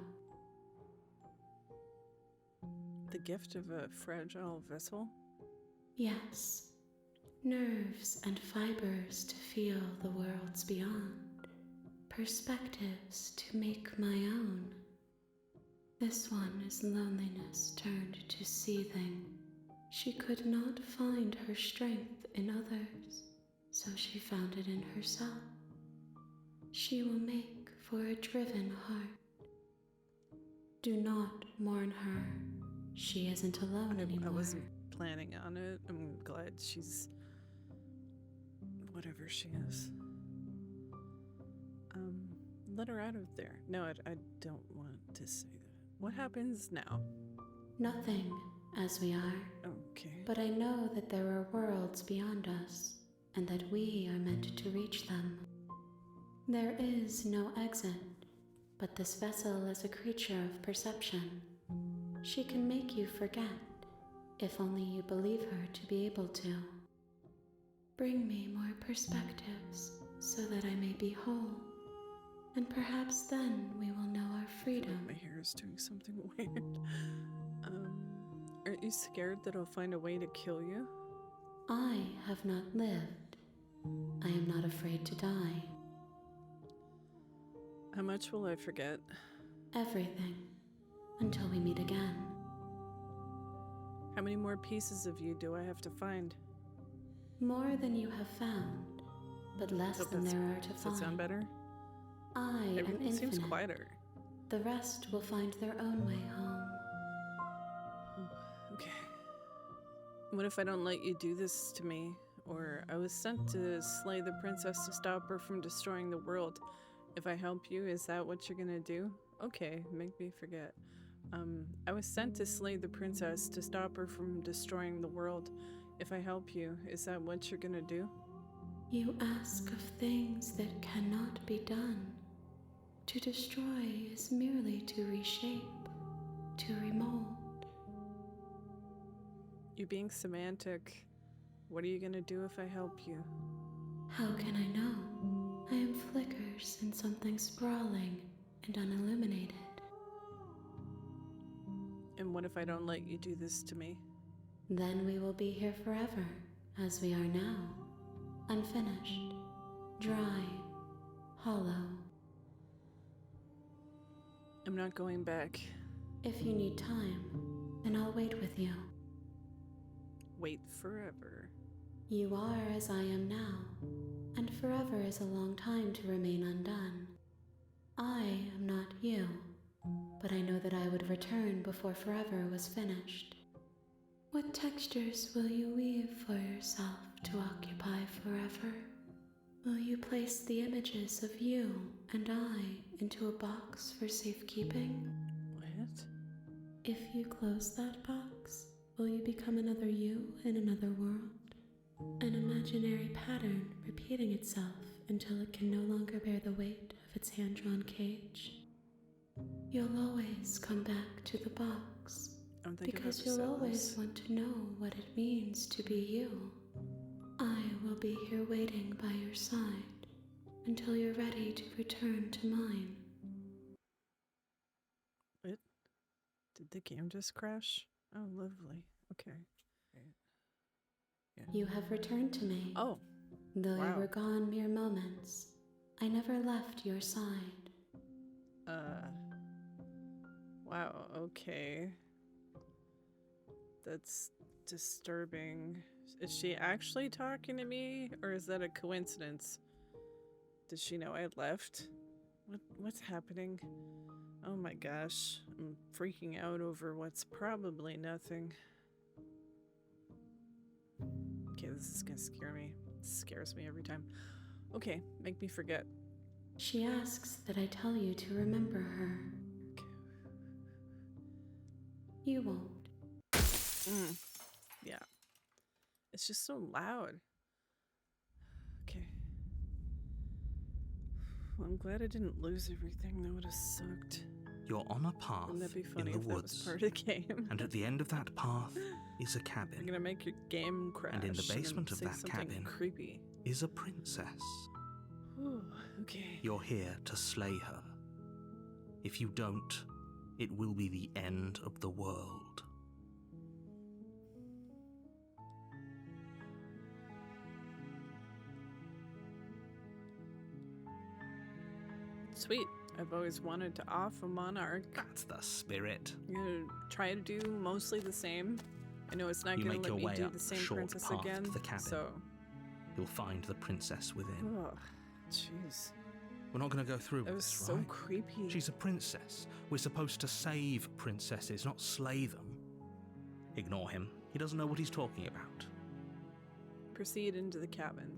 [SPEAKER 1] The gift of a fragile vessel?
[SPEAKER 5] Yes, nerves and fibers to feel the worlds beyond, perspectives to make my own. This one is loneliness turned to seething. She could not find her strength in others, so she found it in herself. She will make for a driven heart. Do not mourn her. She isn't alone anymore.
[SPEAKER 1] I wasn't planning on it. I'm glad she's whatever she is. Let her out of there. No, I don't want to say that. What happens now?
[SPEAKER 5] Nothing, as we are.
[SPEAKER 1] Okay.
[SPEAKER 5] But I know that there are worlds beyond us, and that we are meant to reach them. There is no exit, but this vessel is a creature of perception. She can make you forget, if only you believe her to be able to. Bring me more perspectives, so that I may be whole, and perhaps then we will know our freedom.
[SPEAKER 1] My hair is doing something weird. Aren't you scared that I'll find a way to kill you?
[SPEAKER 5] I have not lived. I am not afraid to die.
[SPEAKER 1] How much will I forget?
[SPEAKER 5] Everything, until we meet again.
[SPEAKER 1] How many more pieces of you do I have to find?
[SPEAKER 5] More than you have found, but less than there are to
[SPEAKER 1] Does
[SPEAKER 5] find.
[SPEAKER 1] that sound better?
[SPEAKER 5] I am
[SPEAKER 1] Everything
[SPEAKER 5] infinite.
[SPEAKER 1] seems quieter.
[SPEAKER 5] The rest will find their own way home.
[SPEAKER 1] Okay. What if I don't let you do this to me? Or I was sent to slay the princess to stop her from destroying the world. If I help you, is that what you're gonna do? Okay, make me forget. I was sent to slay the princess to stop her from destroying the world. If I help you, is that what you're gonna do?
[SPEAKER 5] You ask of things that cannot be done. To destroy is merely to reshape, to remold.
[SPEAKER 1] You being semantic. What are you gonna do if I help you?
[SPEAKER 5] How can I know? I am flickers in something sprawling and unilluminated.
[SPEAKER 1] And what if I don't let you do this to me?
[SPEAKER 5] Then we will be here forever, as we are now. Unfinished, dry, hollow.
[SPEAKER 1] I'm not going back.
[SPEAKER 5] If you need time, then I'll wait with you.
[SPEAKER 1] Wait forever.
[SPEAKER 5] You are as I am now, and forever is a long time to remain undone. I am not you, but I know that I would return before forever was finished. What textures will you weave for yourself to occupy forever? Will you place the images of you and I into a box for safekeeping?
[SPEAKER 1] What?
[SPEAKER 5] If you close that box, will you become another you in another world? An imaginary pattern repeating itself until it can no longer bear the weight of its hand-drawn cage. You'll always come back to the box,
[SPEAKER 1] I don't think I've
[SPEAKER 5] because
[SPEAKER 1] ever
[SPEAKER 5] you'll
[SPEAKER 1] said
[SPEAKER 5] always
[SPEAKER 1] this.
[SPEAKER 5] want to know what it means to be you. I will be here waiting by your side until you're ready to return to mine.
[SPEAKER 1] What? Did the game just crash? Oh, lovely. Okay. Yeah.
[SPEAKER 5] You have returned to me.
[SPEAKER 1] Oh,
[SPEAKER 5] Though you
[SPEAKER 1] wow.
[SPEAKER 5] were gone mere moments, I never left your side.
[SPEAKER 1] Wow, okay. That's disturbing. Is she actually talking to me, or is that a coincidence? Does she know I left? What's happening? Oh my gosh, I'm freaking out over what's probably nothing. Okay, this is gonna scare me. It scares me every time. Okay, make me forget.
[SPEAKER 5] She asks that I tell you to remember her. You won't.
[SPEAKER 1] Yeah. It's just so loud. Okay. Well, I'm glad I didn't lose everything. That would have sucked.
[SPEAKER 2] You're on a path
[SPEAKER 1] Wouldn't that be funny
[SPEAKER 2] in
[SPEAKER 1] if
[SPEAKER 2] the
[SPEAKER 1] that was
[SPEAKER 2] woods,
[SPEAKER 1] part of the game?
[SPEAKER 2] and at the end of that path is a
[SPEAKER 1] You're
[SPEAKER 2] cabin.
[SPEAKER 1] gonna make your game crash.
[SPEAKER 2] And in the basement of
[SPEAKER 1] say
[SPEAKER 2] that
[SPEAKER 1] something
[SPEAKER 2] cabin
[SPEAKER 1] creepy.
[SPEAKER 2] is a princess.
[SPEAKER 1] Ooh, okay.
[SPEAKER 2] You're here to slay her. If you don't, it will be the end of the world.
[SPEAKER 1] Sweet. I've always wanted to off a monarch.
[SPEAKER 2] That's the spirit.
[SPEAKER 1] I'm gonna try to do mostly the same. I know it's not
[SPEAKER 2] You
[SPEAKER 1] gonna
[SPEAKER 2] make
[SPEAKER 1] let
[SPEAKER 2] your
[SPEAKER 1] me
[SPEAKER 2] way
[SPEAKER 1] do
[SPEAKER 2] up
[SPEAKER 1] the
[SPEAKER 2] the
[SPEAKER 1] same
[SPEAKER 2] short
[SPEAKER 1] princess
[SPEAKER 2] path to
[SPEAKER 1] again.
[SPEAKER 2] the cabin.
[SPEAKER 1] So,
[SPEAKER 2] You'll find the princess within.
[SPEAKER 1] ugh, jeez,
[SPEAKER 2] We're not going to go through
[SPEAKER 1] that
[SPEAKER 2] with
[SPEAKER 1] was
[SPEAKER 2] this,
[SPEAKER 1] so
[SPEAKER 2] right?
[SPEAKER 1] creepy.
[SPEAKER 2] She's a princess. We're supposed to save princesses, not slay them. Ignore him. He doesn't know what he's talking about.
[SPEAKER 1] Proceed into the cabin.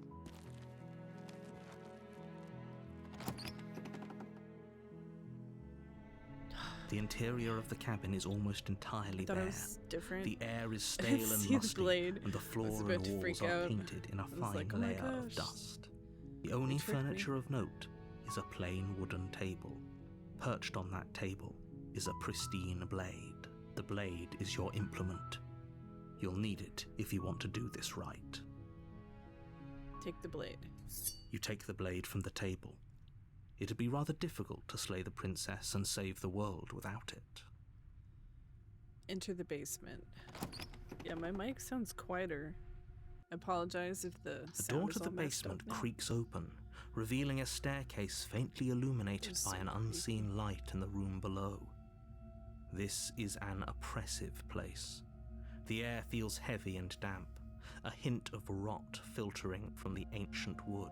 [SPEAKER 2] The interior of the cabin is almost entirely
[SPEAKER 1] I thought
[SPEAKER 2] bare.
[SPEAKER 1] it was different.
[SPEAKER 2] The air is
[SPEAKER 1] I didn't
[SPEAKER 2] stale and
[SPEAKER 1] see the
[SPEAKER 2] musty,
[SPEAKER 1] blade.
[SPEAKER 2] and the
[SPEAKER 1] I was
[SPEAKER 2] floor
[SPEAKER 1] about
[SPEAKER 2] and
[SPEAKER 1] to
[SPEAKER 2] walls
[SPEAKER 1] freak
[SPEAKER 2] are
[SPEAKER 1] out.
[SPEAKER 2] painted in a
[SPEAKER 1] I was
[SPEAKER 2] fine
[SPEAKER 1] like, oh my
[SPEAKER 2] layer of
[SPEAKER 1] gosh.
[SPEAKER 2] dust. The only
[SPEAKER 1] They tricked me.
[SPEAKER 2] furniture of note is a plain wooden table. Perched on that table is a pristine blade. The blade is your implement. You'll need it if you want to do this right.
[SPEAKER 1] Take the blade.
[SPEAKER 2] You take the blade from the table. It'd be rather difficult to slay the princess and save the world without it.
[SPEAKER 1] Enter the basement. Yeah, my mic sounds quieter. I apologize if the
[SPEAKER 2] The
[SPEAKER 1] sound
[SPEAKER 2] door
[SPEAKER 1] is
[SPEAKER 2] to the
[SPEAKER 1] all messed up
[SPEAKER 2] basement
[SPEAKER 1] now.
[SPEAKER 2] creaks open, revealing a staircase faintly illuminated
[SPEAKER 1] It's
[SPEAKER 2] by
[SPEAKER 1] so
[SPEAKER 2] an unseen light in the room below. This is an oppressive place. The air feels heavy and damp, a hint of rot filtering from the ancient wood.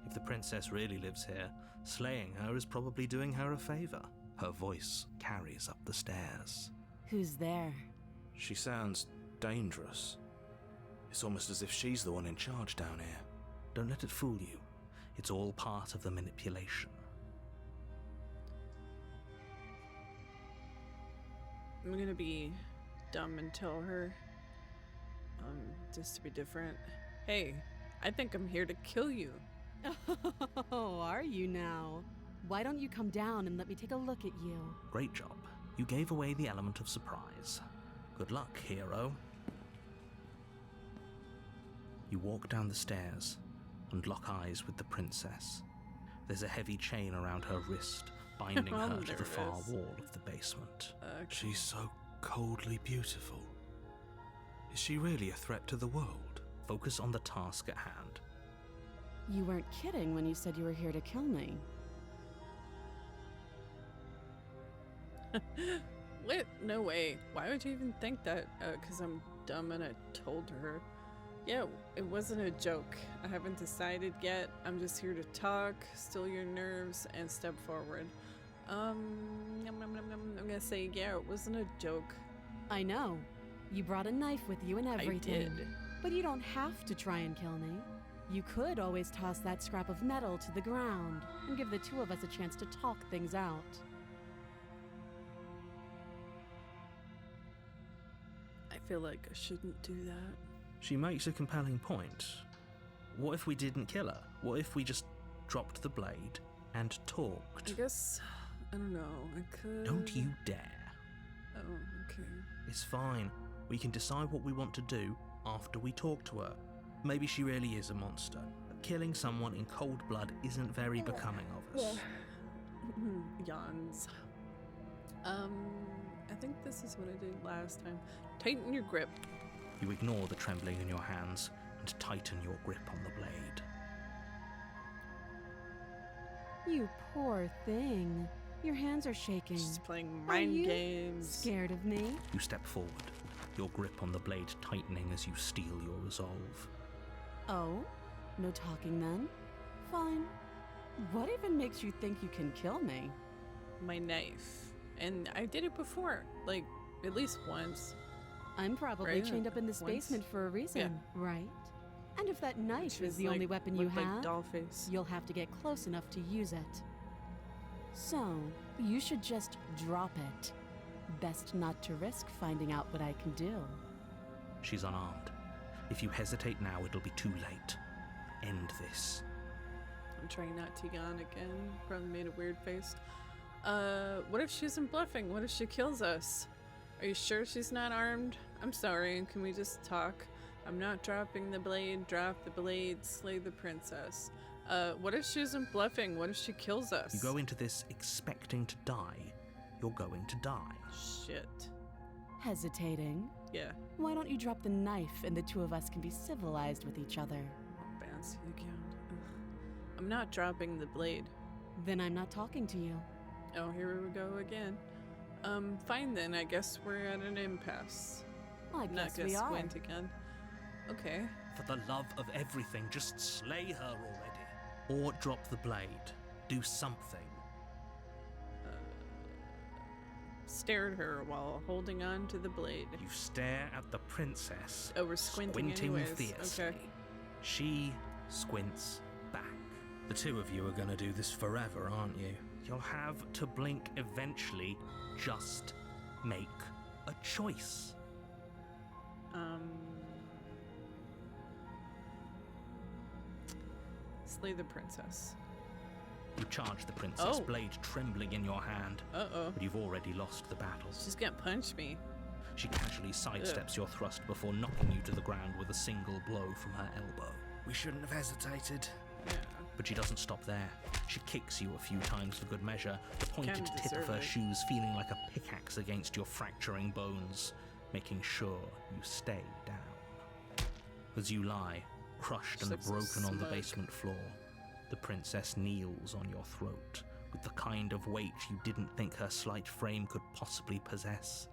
[SPEAKER 2] If the princess really lives here, slaying her is probably doing her a favor. Her voice carries up the stairs.
[SPEAKER 3] Who's there?
[SPEAKER 4] She sounds dangerous. It's almost as if she's the one in charge down here.
[SPEAKER 2] Don't let it fool you. It's all part of the manipulation.
[SPEAKER 1] I'm gonna be dumb and tell her. Just to be different. Hey, I think I'm here to kill you.
[SPEAKER 3] Oh, are you now? Why don't you come down and let me take a look at you?
[SPEAKER 2] Great job. You gave away the element of surprise. Good luck, hero. You walk down the stairs and lock eyes with the princess. There's a heavy chain around her wrist, binding
[SPEAKER 1] I'm
[SPEAKER 2] her to the far
[SPEAKER 1] nervous.
[SPEAKER 2] wall of the basement.
[SPEAKER 4] She's so coldly beautiful. Is she really a threat to the world?
[SPEAKER 2] Focus on the task at hand.
[SPEAKER 3] You weren't kidding when you said you were here to kill me.
[SPEAKER 1] What? No way. Why would you even think that? Because I'm dumb and I told her. Yeah, it wasn't a joke. I haven't decided yet. I'm just here to talk, still your nerves, and step forward. I'm gonna say, yeah, it wasn't a joke.
[SPEAKER 3] I know. You brought a knife with you and everything.
[SPEAKER 1] I did.
[SPEAKER 3] But you don't have to try and kill me. You could always toss that scrap of metal to the ground and give the two of us a chance to talk things out.
[SPEAKER 1] I feel like I shouldn't do that.
[SPEAKER 2] She makes a compelling point. What if we didn't kill her? What if we just dropped the blade and
[SPEAKER 1] I
[SPEAKER 2] talked?
[SPEAKER 1] guess, I don't know, I could...
[SPEAKER 2] Don't you dare.
[SPEAKER 1] Oh, okay.
[SPEAKER 2] It's fine. We can decide what we want to do after we talk to her. Maybe she really is a monster. Killing someone in cold blood isn't very becoming of us.
[SPEAKER 1] Yawns. I think this is what I did last time. Tighten your grip.
[SPEAKER 2] You ignore the trembling in your hands and tighten your grip on the blade.
[SPEAKER 3] You poor thing. Your hands are shaking.
[SPEAKER 1] She's playing
[SPEAKER 3] Are
[SPEAKER 1] mind
[SPEAKER 3] you
[SPEAKER 1] games.
[SPEAKER 3] Scared of me?
[SPEAKER 2] You step forward. your grip on the blade tightening as you steel your resolve.
[SPEAKER 3] Oh? No talking then? Fine. What even makes you think you can kill me?
[SPEAKER 1] My knife. And I did it before, like, at least once.
[SPEAKER 3] I'm probably
[SPEAKER 1] Right?
[SPEAKER 3] chained up in this
[SPEAKER 1] Once.
[SPEAKER 3] basement for a reason, right? And if that knife
[SPEAKER 1] Which
[SPEAKER 3] is the only
[SPEAKER 1] like,
[SPEAKER 3] weapon you
[SPEAKER 1] looked like
[SPEAKER 3] have,
[SPEAKER 1] doll face.
[SPEAKER 3] you'll have to get close enough to use it. So, you should just drop it. Best not to risk finding out what I can do.
[SPEAKER 2] She's unarmed. If you hesitate now, it'll be too late. End this.
[SPEAKER 1] I'm trying not to yawn again. Probably made a weird face. What if she isn't bluffing? What if she kills us? Are you sure she's not armed? I'm sorry, can we just talk? I'm not dropping the blade. Drop the blade. Slay the princess. What if she isn't bluffing? What if she kills us?
[SPEAKER 2] You go into this expecting to die, you're going to die.
[SPEAKER 1] Shit.
[SPEAKER 3] Hesitating?
[SPEAKER 1] Yeah.
[SPEAKER 3] Why don't you drop the knife and the two of us can be civilized with each other?
[SPEAKER 1] Oh, bouncy again. Ugh. I'm not dropping the blade.
[SPEAKER 3] Then I'm not talking to you.
[SPEAKER 1] Oh, here we go again. Fine then. I guess we're at an impasse.
[SPEAKER 3] I
[SPEAKER 1] Not
[SPEAKER 3] guess
[SPEAKER 1] gonna
[SPEAKER 3] we are.
[SPEAKER 1] squint again. Okay.
[SPEAKER 2] For the love of everything, just slay her already. Or drop the blade. Do something.
[SPEAKER 1] Stare at her while holding on to the blade.
[SPEAKER 2] You stare at the princess,
[SPEAKER 1] Oh, we're squinting anyways.
[SPEAKER 2] fiercely.
[SPEAKER 1] Okay.
[SPEAKER 2] She squints back. The two of you are going to do this forever, aren't you? You'll have to blink eventually. Just make a choice.
[SPEAKER 1] Slay the princess.
[SPEAKER 2] You charge the princess,
[SPEAKER 1] Oh.
[SPEAKER 2] blade trembling in your hand,
[SPEAKER 1] Uh-oh.
[SPEAKER 2] but you've already lost the battle.
[SPEAKER 1] She's gonna punch me.
[SPEAKER 2] She casually sidesteps your thrust before knocking you to the ground with a single blow from her elbow. We shouldn't have hesitated.
[SPEAKER 1] Yeah.
[SPEAKER 2] But she doesn't stop there. She kicks you a few times for good measure, the pointed
[SPEAKER 1] Kinda
[SPEAKER 2] tip of
[SPEAKER 1] deserve
[SPEAKER 2] her
[SPEAKER 1] it.
[SPEAKER 2] shoes feeling like a pickaxe against your fracturing bones, making sure you stay down. As you lie, crushed
[SPEAKER 1] She
[SPEAKER 2] and
[SPEAKER 1] looks so
[SPEAKER 2] broken on the
[SPEAKER 1] smug.
[SPEAKER 2] basement floor, the princess kneels on your throat with the kind of weight you didn't think her slight frame could possibly possess.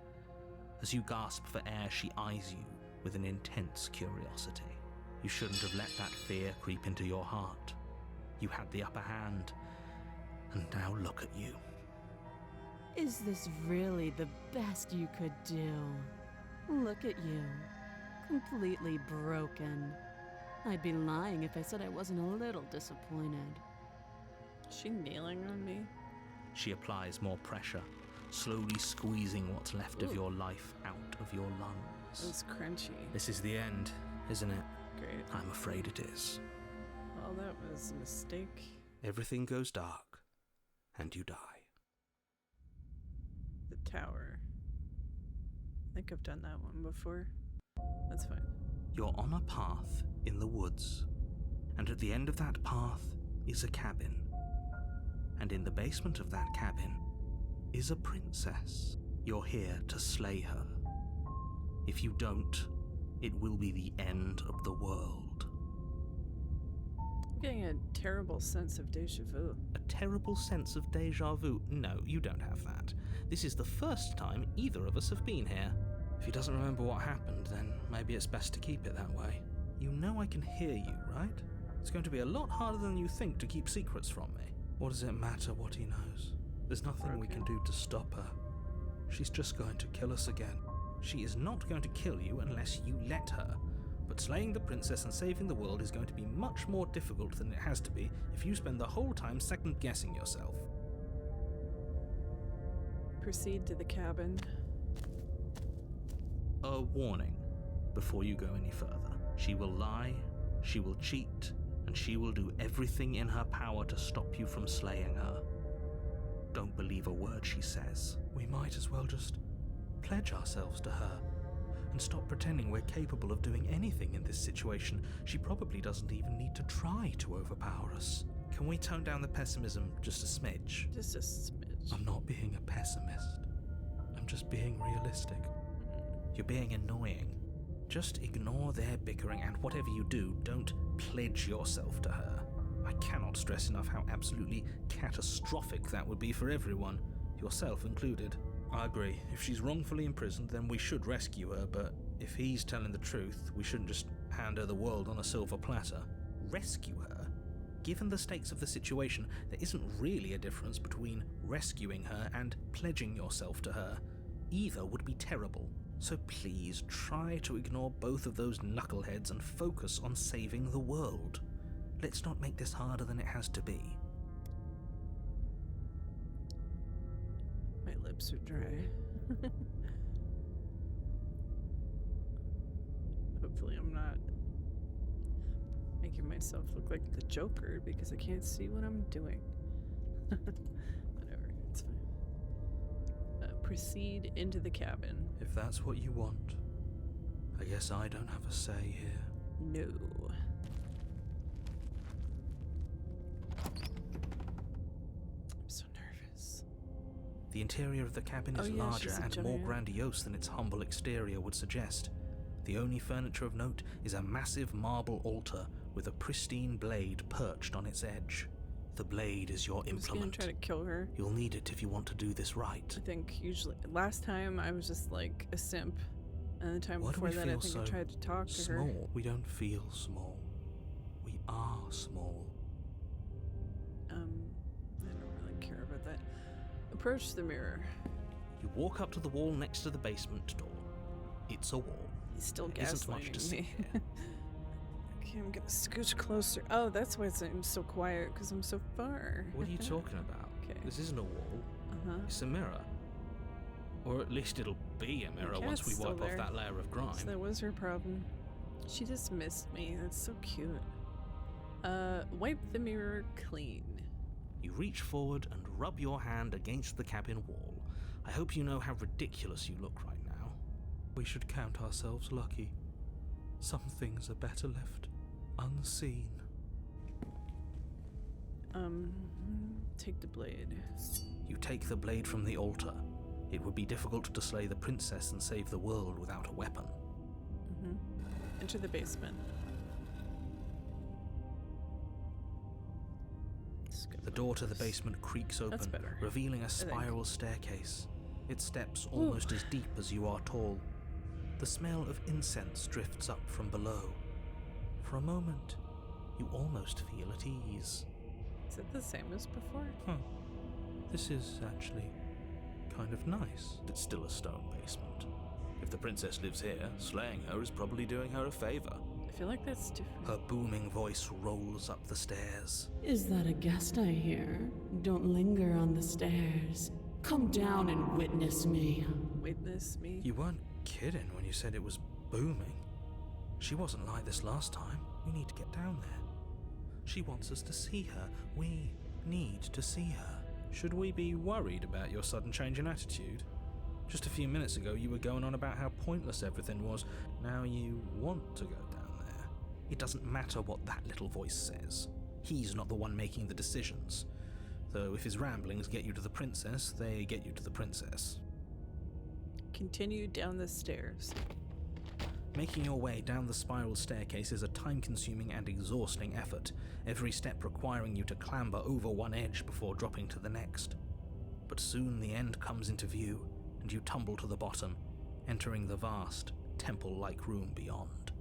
[SPEAKER 2] As you gasp for air, she eyes you with an intense curiosity. You shouldn't have let that fear creep into your heart. You had the upper hand, and now look at you.
[SPEAKER 3] Is this really the best you could do? Look at you. Completely broken. I'd be lying if I said I wasn't a little disappointed.
[SPEAKER 1] Is she nailing on me?
[SPEAKER 2] She applies more pressure, slowly squeezing what's left of
[SPEAKER 1] Ooh.
[SPEAKER 2] your life out of your lungs.
[SPEAKER 1] It's crunchy.
[SPEAKER 2] This is the end, isn't it?
[SPEAKER 1] Great.
[SPEAKER 2] I'm afraid it is.
[SPEAKER 1] Well, that was a mistake.
[SPEAKER 2] Everything goes dark, and you die.
[SPEAKER 1] The tower. I think I've done that one before. That's fine.
[SPEAKER 2] You're on a path in the woods, and at the end of that path is a cabin. And in the basement of that cabin is a princess. You're here to slay her. If you don't, it will be the end of the world.
[SPEAKER 1] I'm getting a terrible sense of deja vu.
[SPEAKER 2] A terrible sense of deja vu. No, you don't have that. This is the first time either of us have been here. If he doesn't remember what happened, then maybe it's best to keep it that way. You know I can hear you, right? It's going to be a lot harder than you think to keep secrets from me. What does it matter what he knows? There's nothing we can do to stop her. She's just going to kill us again. She is not going to kill you unless you let her. But slaying the princess and saving the world is going to be much more difficult than it has to be if you spend the whole time second-guessing yourself.
[SPEAKER 1] Proceed to the cabin.
[SPEAKER 2] A warning before you go any further. She will lie, she will cheat, and she will do everything in her power to stop you from slaying her. Don't believe a word she says. We might as well just pledge ourselves to her and stop pretending we're capable of doing anything in this situation. She probably doesn't even need to try to overpower us. Can we tone down the pessimism just a smidge?
[SPEAKER 1] Just a smidge.
[SPEAKER 2] I'm not being a pessimist. I'm just being realistic. You're being annoying. Just ignore their bickering, and whatever you do, don't pledge yourself to her. I cannot stress enough how absolutely catastrophic that would be for everyone, yourself included. I agree. If she's wrongfully imprisoned, then we should rescue her, but if he's telling the truth, we shouldn't just hand her the world on a silver platter. Rescue her? Given the stakes of the situation, there isn't really a difference between rescuing her and pledging yourself to her. Either would be terrible. So please try to ignore both of those knuckleheads and focus on saving the world. Let's not make this harder than it has to be.
[SPEAKER 1] My lips are dry. Hopefully I'm not making myself look like the Joker because I can't see what I'm doing. Whatever, it's fine. Proceed into the cabin.
[SPEAKER 2] If that's what you want, I guess I don't have a say here.
[SPEAKER 1] No. I'm so nervous.
[SPEAKER 2] The interior of the cabin is larger and more grandiose than its humble exterior would suggest. The only furniture of note is a massive marble altar with a pristine blade perched on its edge. The blade is your implement.
[SPEAKER 1] I'm just gonna try to kill her.
[SPEAKER 2] You'll need it if you want to do this right.
[SPEAKER 1] I think usually last time I was just like a simp, and the time before that I think I tried to talk to her.
[SPEAKER 2] Small. We don't feel small. We are small.
[SPEAKER 1] I don't really care about that. Approach the mirror.
[SPEAKER 2] You walk up to the wall next to the basement door. It's a wall.
[SPEAKER 1] He's still
[SPEAKER 2] There isn't much to
[SPEAKER 1] gaslighting
[SPEAKER 2] see
[SPEAKER 1] me.
[SPEAKER 2] here.
[SPEAKER 1] Okay, I'm gonna scooch closer. Oh, that's why it's so quiet, because I'm so far.
[SPEAKER 2] What are you talking about?
[SPEAKER 1] Okay.
[SPEAKER 2] This isn't a wall.
[SPEAKER 1] Uh-huh.
[SPEAKER 2] It's a mirror. Or at least it'll be a mirror once we wipe off that layer of grime.
[SPEAKER 1] So that was her problem. She dismissed me. That's so cute. Wipe the mirror clean.
[SPEAKER 2] You reach forward and rub your hand against the cabin wall. I hope you know how ridiculous you look right now. We should count ourselves lucky. Some things are better left unseen.
[SPEAKER 1] Take the blade.
[SPEAKER 2] You take the blade from the altar. It would be difficult to slay the princess and save the world without a weapon.
[SPEAKER 1] Enter the basement.
[SPEAKER 2] The door to the basement creaks open, revealing a spiral staircase. Its steps almost as deep as you are tall. The smell of incense drifts up from below. For a moment, you almost feel at ease.
[SPEAKER 1] Is it the same as before?
[SPEAKER 2] This is actually kind of nice. It's still a stone basement. If the princess lives here, slaying her is probably doing her a favor.
[SPEAKER 1] I feel like that's different.
[SPEAKER 2] Her booming voice rolls up the stairs.
[SPEAKER 3] Is that a guest I hear? Don't linger on the stairs. Come down and witness me.
[SPEAKER 1] Witness me?
[SPEAKER 2] You weren't kidding when you said it was booming. She wasn't like this last time. We need to get down there. She wants us to see her. We need to see her. Should we be worried about your sudden change in attitude? Just a few minutes ago you were going on about how pointless everything was. Now you want to go down there. It doesn't matter what that little voice says. He's not the one making the decisions. Though if his ramblings get you to the princess, they get you to the princess.
[SPEAKER 1] Continue down the stairs.
[SPEAKER 2] Making your way down the spiral staircase is a time-consuming and exhausting effort, every step requiring you to clamber over one edge before dropping to the next. But soon the end comes into view, and you tumble to the bottom, entering the vast, temple-like room beyond.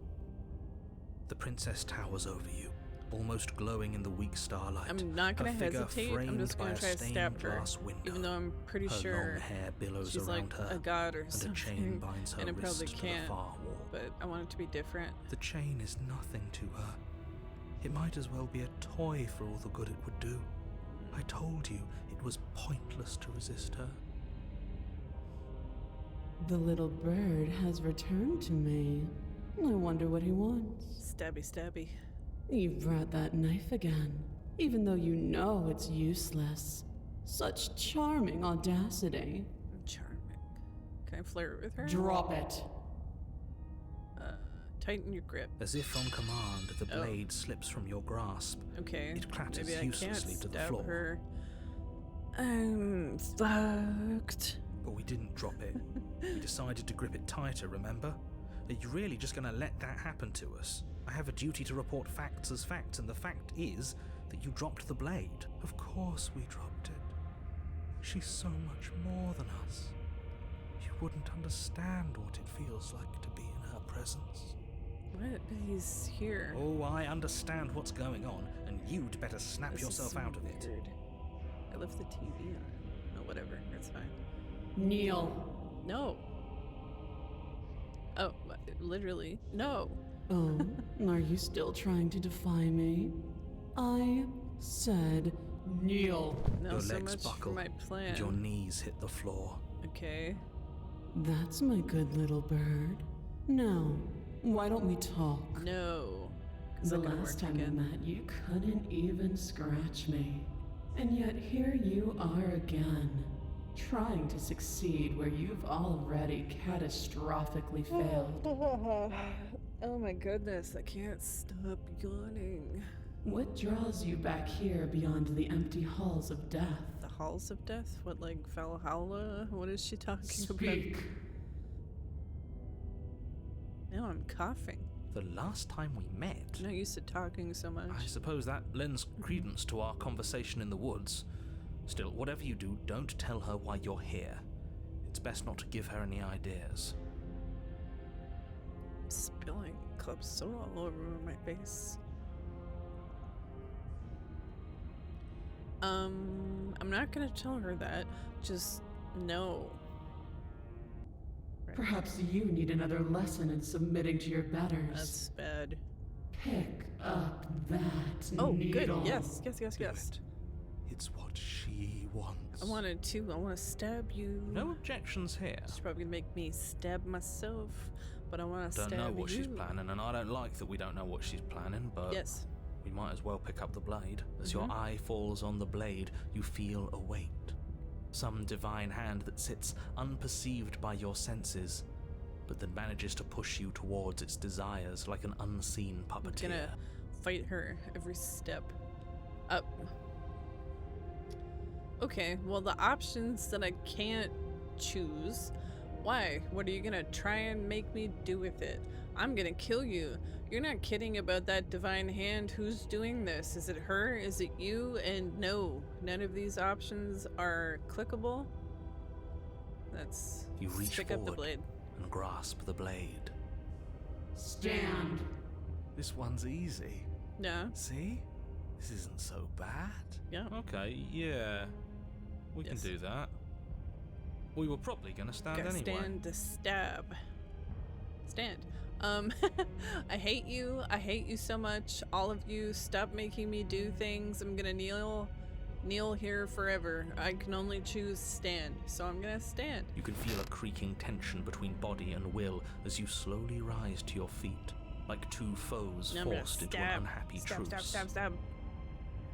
[SPEAKER 2] The princess towers over you, almost glowing in the weak starlight.
[SPEAKER 1] I'm not gonna
[SPEAKER 2] Her figure
[SPEAKER 1] hesitate. I'm just gonna try to stab her, even though I'm pretty
[SPEAKER 2] her
[SPEAKER 1] sure
[SPEAKER 2] long hair billows
[SPEAKER 1] she's
[SPEAKER 2] around
[SPEAKER 1] like
[SPEAKER 2] her,
[SPEAKER 1] a god or
[SPEAKER 2] and
[SPEAKER 1] something,
[SPEAKER 2] a chain binds her
[SPEAKER 1] and I probably
[SPEAKER 2] wrist to
[SPEAKER 1] can't.
[SPEAKER 2] the far wall.
[SPEAKER 1] But I want it to be different.
[SPEAKER 2] The chain is nothing to her. It might as well be a toy for all the good it would do. I told you it was pointless to resist her.
[SPEAKER 3] The little bird has returned to me. I wonder what he wants.
[SPEAKER 1] Stabby, stabby.
[SPEAKER 3] You've brought that knife again, even though you know it's useless. Such charming audacity.
[SPEAKER 1] Charming. Can I flirt with her?
[SPEAKER 3] Drop it.
[SPEAKER 1] Tighten your grip.
[SPEAKER 2] As if on command, the blade slips from your grasp.
[SPEAKER 1] Okay.
[SPEAKER 2] It clatters
[SPEAKER 1] Maybe I
[SPEAKER 2] uselessly
[SPEAKER 1] can't
[SPEAKER 2] to the
[SPEAKER 1] stab
[SPEAKER 2] floor.
[SPEAKER 1] her. I'm fucked.
[SPEAKER 2] But we didn't drop it. We decided to grip it tighter, remember? Are you really just going to let that happen to us? I have a duty to report facts as facts, and the fact is that you dropped the blade.
[SPEAKER 6] Of course we dropped it. She's so much more than us.
[SPEAKER 4] wouldn't understand what it feels like to be in her presence.
[SPEAKER 1] What? He's here.
[SPEAKER 4] Oh, I understand what's going on, and you'd better snap
[SPEAKER 1] This is
[SPEAKER 4] yourself
[SPEAKER 1] so
[SPEAKER 4] out of it.
[SPEAKER 1] weird. I left the TV on. No, whatever. It's fine.
[SPEAKER 3] Kneel.
[SPEAKER 1] No. Oh, literally. No.
[SPEAKER 3] Oh, are you still trying to defy me? I said kneel.
[SPEAKER 1] No,
[SPEAKER 2] Your
[SPEAKER 1] so
[SPEAKER 2] legs
[SPEAKER 1] much
[SPEAKER 2] buckle,
[SPEAKER 1] for my plan.
[SPEAKER 2] and your knees hit the floor.
[SPEAKER 1] Okay.
[SPEAKER 3] That's my good little bird. Now, why don't we talk?
[SPEAKER 1] No. 'Cause
[SPEAKER 3] The
[SPEAKER 1] that could
[SPEAKER 3] last
[SPEAKER 1] work
[SPEAKER 3] time we
[SPEAKER 1] again.
[SPEAKER 3] met, you couldn't even scratch me. And yet here you are again, trying to succeed where you've already catastrophically failed.
[SPEAKER 1] Oh my goodness, I can't stop yawning.
[SPEAKER 3] What draws you back here beyond the empty halls of death?
[SPEAKER 1] The halls of death? What, like Valhalla? What is she talking
[SPEAKER 3] Speak.
[SPEAKER 1] about? No, I'm coughing.
[SPEAKER 4] The last time we met,
[SPEAKER 1] I'm not used to talking so much.
[SPEAKER 4] I suppose that lends credence to our conversation in the woods. Still, whatever you do, don't tell her why you're here. It's best not to give her any ideas.
[SPEAKER 1] Spilling club soda all over my face. I'm not gonna tell her that. Just no. Right.
[SPEAKER 3] Perhaps you need another lesson in submitting to your betters.
[SPEAKER 1] That's bad.
[SPEAKER 3] Pick up that
[SPEAKER 1] Oh,
[SPEAKER 3] needle.
[SPEAKER 1] good. Yes, yes, yes,
[SPEAKER 4] Do
[SPEAKER 1] yes.
[SPEAKER 4] it. It's what she wants.
[SPEAKER 1] I wanted to. I want to stab you.
[SPEAKER 4] No objections here.
[SPEAKER 1] She's probably gonna make me stab myself, but I want to
[SPEAKER 4] Don't
[SPEAKER 1] stab
[SPEAKER 4] know what
[SPEAKER 1] you.
[SPEAKER 4] she's planning, and I don't like that we don't know what she's planning, but
[SPEAKER 1] Yes.
[SPEAKER 4] we might as well pick up the blade. As your
[SPEAKER 1] Mhm.
[SPEAKER 4] eye falls on the blade, you feel a weight. Some divine hand that sits unperceived by your senses, but that manages to push you towards its desires like an unseen
[SPEAKER 1] I'm
[SPEAKER 4] puppeteer.
[SPEAKER 1] gonna fight her every step up. Okay, well, the options that I can't choose. Why? What are you gonna try and make me do with it? I'm gonna kill you. You're not kidding about that divine hand. Who's doing this? Is it her? Is it you? And no, none of these options are clickable. Let's
[SPEAKER 4] You reach
[SPEAKER 1] pick up the
[SPEAKER 4] forward.
[SPEAKER 1] blade.
[SPEAKER 4] And grasp the blade.
[SPEAKER 3] Stand.
[SPEAKER 4] This one's easy.
[SPEAKER 1] Yeah,
[SPEAKER 4] See? This isn't so bad.
[SPEAKER 1] yeah.
[SPEAKER 2] Okay, yeah. We
[SPEAKER 1] Yes.
[SPEAKER 2] can do that. We were probably gonna stand
[SPEAKER 1] Gotta
[SPEAKER 2] anyway.
[SPEAKER 1] stand to stab. Stand. I hate you. I hate you so much. All of you, stop making me do things. I'm gonna kneel here forever. I can only choose stand, so I'm gonna stand.
[SPEAKER 4] You can feel a creaking tension between body and will as you slowly rise to your feet, like two foes
[SPEAKER 1] Now I'm gonna
[SPEAKER 4] forced into an
[SPEAKER 1] stab.
[SPEAKER 4] unhappy
[SPEAKER 1] Stab,
[SPEAKER 4] truce.
[SPEAKER 1] stab, stab, stab.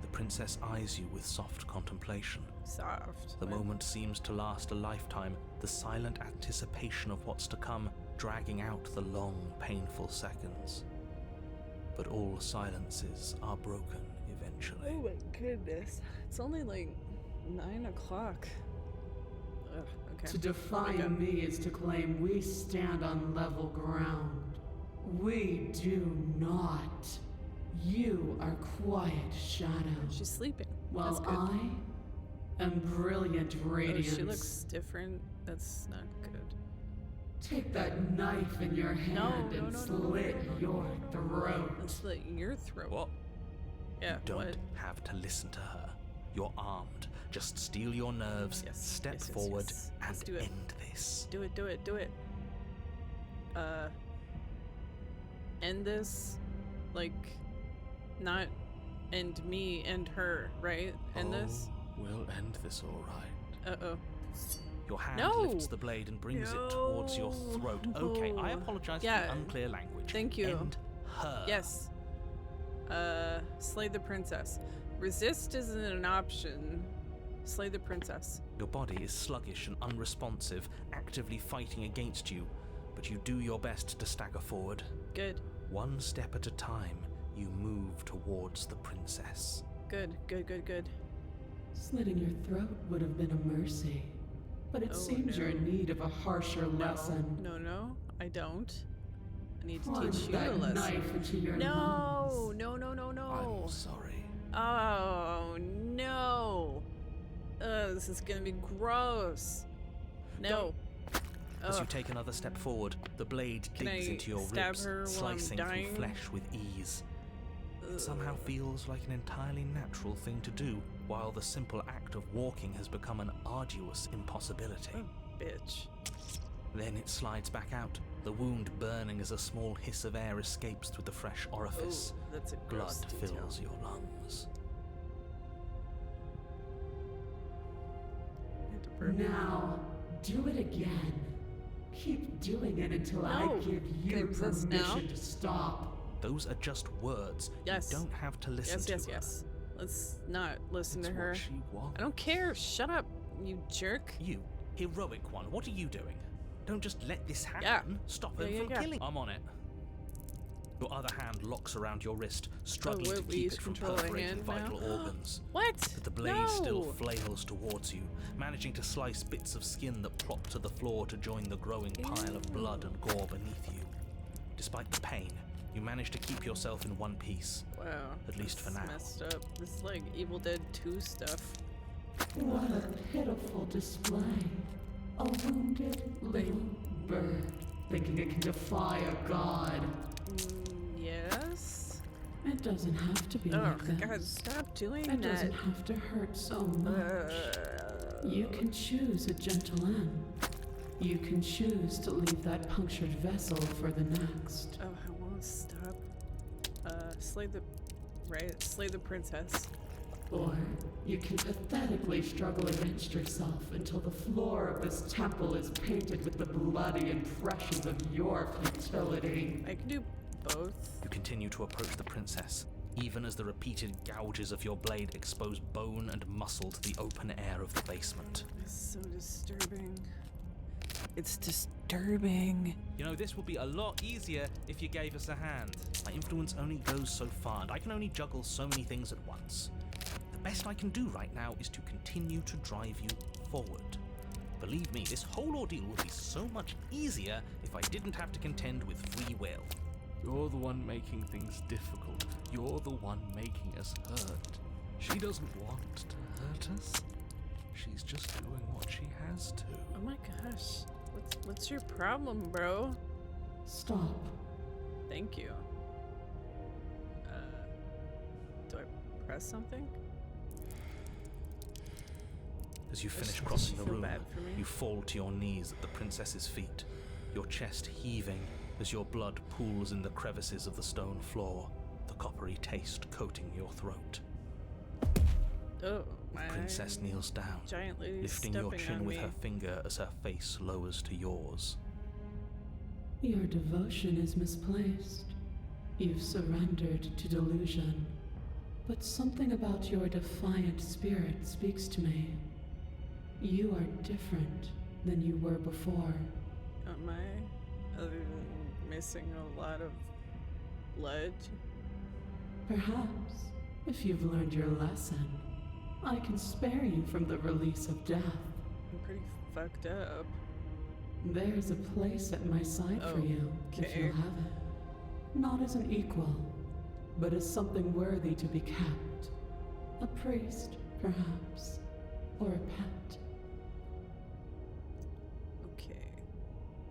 [SPEAKER 4] The princess eyes you with soft contemplation.
[SPEAKER 1] Soft.
[SPEAKER 4] The
[SPEAKER 1] What?
[SPEAKER 4] moment seems to last a lifetime, the silent anticipation of what's to come dragging out the long, painful seconds. But all silences are broken eventually.
[SPEAKER 1] Oh my goodness. It's only like 9 o'clock. Ugh, okay.
[SPEAKER 3] To defy
[SPEAKER 1] Here we go.
[SPEAKER 3] me is to claim we stand on level ground. We do not. You are quiet shadow,
[SPEAKER 1] She's sleeping.
[SPEAKER 3] while
[SPEAKER 1] That's good.
[SPEAKER 3] I am brilliant
[SPEAKER 1] Oh,
[SPEAKER 3] radiance.
[SPEAKER 1] she looks different. That's not good.
[SPEAKER 3] Take that knife in your hand
[SPEAKER 1] no,
[SPEAKER 3] and
[SPEAKER 1] no, no,
[SPEAKER 3] slit your throat.
[SPEAKER 1] Let's slit your throat.
[SPEAKER 4] What?
[SPEAKER 1] Yeah,
[SPEAKER 4] You don't
[SPEAKER 1] what?
[SPEAKER 4] have to listen to her. You're armed. Just steel your nerves,
[SPEAKER 1] Yes,
[SPEAKER 4] step
[SPEAKER 1] yes, yes,
[SPEAKER 4] forward,
[SPEAKER 1] yes.
[SPEAKER 4] and
[SPEAKER 1] Let's do it.
[SPEAKER 4] end this.
[SPEAKER 1] Do it, do it, do it. End this? Like, not end me, end her, right? End this?
[SPEAKER 4] We'll end this all right.
[SPEAKER 1] Uh-oh.
[SPEAKER 4] Your hand
[SPEAKER 1] No!
[SPEAKER 4] lifts the blade and brings it towards your throat. Okay, I
[SPEAKER 1] No.
[SPEAKER 4] apologize for
[SPEAKER 1] Yeah.
[SPEAKER 4] the unclear language.
[SPEAKER 1] Thank you.
[SPEAKER 4] End her.
[SPEAKER 1] Yes. Slay the princess. Resist isn't an option. Slay the princess.
[SPEAKER 4] Your body is sluggish and unresponsive, actively fighting against you, but you do your best to stagger forward.
[SPEAKER 1] Good.
[SPEAKER 4] One step at a time, you move towards the princess.
[SPEAKER 1] Good, good, good, good.
[SPEAKER 3] Slitting your throat would have been a mercy, but it
[SPEAKER 1] Oh,
[SPEAKER 3] seems you're in
[SPEAKER 1] no.
[SPEAKER 3] need of a harsher lesson.
[SPEAKER 1] No, I don't. I need to
[SPEAKER 3] Plunge
[SPEAKER 1] teach you a
[SPEAKER 3] that
[SPEAKER 1] lesson.
[SPEAKER 3] knife into your
[SPEAKER 1] No,
[SPEAKER 3] lungs.
[SPEAKER 1] no.
[SPEAKER 4] I'm sorry.
[SPEAKER 1] Oh, no. This is gonna be gross. No.
[SPEAKER 2] As you
[SPEAKER 1] Ugh.
[SPEAKER 2] take another step forward, the blade
[SPEAKER 1] Can
[SPEAKER 2] digs
[SPEAKER 1] I
[SPEAKER 2] into your
[SPEAKER 1] stab
[SPEAKER 2] ribs,
[SPEAKER 1] her while I'm
[SPEAKER 2] slicing through
[SPEAKER 1] dying?
[SPEAKER 2] flesh with ease. It somehow feels like an entirely natural thing to do, while the simple act of walking has become an arduous impossibility.
[SPEAKER 1] Oh, bitch.
[SPEAKER 2] Then it slides back out, the wound burning as a small hiss of air escapes through the fresh orifice.
[SPEAKER 1] Oh, that's a
[SPEAKER 2] Blood
[SPEAKER 1] gross detail.
[SPEAKER 2] fills your lungs.
[SPEAKER 1] I had to burn it.
[SPEAKER 5] Now, do it again. Keep doing it until I
[SPEAKER 1] No.
[SPEAKER 5] give
[SPEAKER 1] Can I
[SPEAKER 5] you
[SPEAKER 1] resist now?
[SPEAKER 5] permission to stop.
[SPEAKER 2] Those are just words.
[SPEAKER 1] Yes.
[SPEAKER 2] You don't have to listen
[SPEAKER 1] Yes,
[SPEAKER 2] to
[SPEAKER 1] yes,
[SPEAKER 2] her.
[SPEAKER 1] yes. Let's not listen
[SPEAKER 2] It's
[SPEAKER 1] to her.
[SPEAKER 2] what she wants.
[SPEAKER 1] I don't care. Shut up, you jerk.
[SPEAKER 2] You, heroic one, what are you doing? Don't just let this happen.
[SPEAKER 1] Yeah.
[SPEAKER 2] Stop
[SPEAKER 1] Yeah,
[SPEAKER 2] him
[SPEAKER 1] yeah,
[SPEAKER 2] from
[SPEAKER 1] yeah.
[SPEAKER 2] killing. I'm on it. Your other hand locks around your wrist, struggling to
[SPEAKER 1] we
[SPEAKER 2] keep
[SPEAKER 1] each
[SPEAKER 2] it from
[SPEAKER 1] controlling
[SPEAKER 2] perforating
[SPEAKER 1] it
[SPEAKER 2] vital
[SPEAKER 1] now?
[SPEAKER 2] organs.
[SPEAKER 1] What?
[SPEAKER 2] But the blade
[SPEAKER 1] No.
[SPEAKER 2] still flails towards you, managing to slice bits of skin that plop to the floor to join the growing pile of blood and gore beneath you. Despite the pain, you manage to keep yourself in one piece.
[SPEAKER 1] Wow.
[SPEAKER 2] At least for
[SPEAKER 1] this is
[SPEAKER 2] now.
[SPEAKER 1] Messed up. This is like Evil Dead 2 stuff.
[SPEAKER 5] What a pitiful display. A wounded little bird thinking it can defy a god.
[SPEAKER 1] Yes.
[SPEAKER 5] It doesn't have to be
[SPEAKER 1] Oh
[SPEAKER 5] like this.
[SPEAKER 1] God! Stop doing
[SPEAKER 5] It
[SPEAKER 1] that.
[SPEAKER 5] doesn't have to hurt so much. You can choose a gentle end. You can choose to leave that punctured vessel for the next.
[SPEAKER 1] Oh, I won't stop. Slay the princess.
[SPEAKER 5] Or you can pathetically struggle against yourself until the floor of this temple is painted with the bloody impressions of your futility.
[SPEAKER 1] I can do both.
[SPEAKER 2] You continue to approach the princess, even as the repeated gouges of your blade expose bone and muscle to the open air of the basement.
[SPEAKER 1] It's so disturbing. It's disturbing.
[SPEAKER 2] You know, this would be a lot easier if you gave us a hand. My influence only goes so far, and I can only juggle so many things at once. The best I can do right now is to continue to drive you forward. Believe me, this whole ordeal would be so much easier if I didn't have to contend with free will.
[SPEAKER 4] You're the one making things difficult. You're the one making us hurt. She doesn't want to hurt us. She's just doing what she has to.
[SPEAKER 1] Oh my gosh. What's your problem, bro?
[SPEAKER 5] Stop.
[SPEAKER 1] Thank you. Do I press something?
[SPEAKER 2] As you finish
[SPEAKER 1] Does
[SPEAKER 2] crossing
[SPEAKER 1] she
[SPEAKER 2] the
[SPEAKER 1] feel
[SPEAKER 2] room,
[SPEAKER 1] bad for me?
[SPEAKER 2] you fall to your knees at the princess's feet, your chest heaving as your blood pools in the crevices of the stone floor, the coppery taste coating your throat.
[SPEAKER 1] Oh,
[SPEAKER 2] The
[SPEAKER 1] my
[SPEAKER 2] princess kneels down,
[SPEAKER 1] giant lady
[SPEAKER 2] lifting your
[SPEAKER 1] stepping
[SPEAKER 2] chin
[SPEAKER 1] on
[SPEAKER 2] with
[SPEAKER 1] me.
[SPEAKER 2] her finger as her face lowers to yours.
[SPEAKER 5] Your devotion is misplaced. You've surrendered to delusion. But something about your defiant spirit speaks to me. You are different than you were before.
[SPEAKER 1] Am I? Other than missing a lot of blood?
[SPEAKER 5] Perhaps, if you've learned your lesson, I can spare you from the release of death.
[SPEAKER 1] I'm pretty fucked up.
[SPEAKER 5] There's a place at my side for you, if
[SPEAKER 1] Okay.
[SPEAKER 5] you'll have it. Not as an equal, but as something worthy to be kept. A priest, perhaps, or a pet.
[SPEAKER 1] Okay.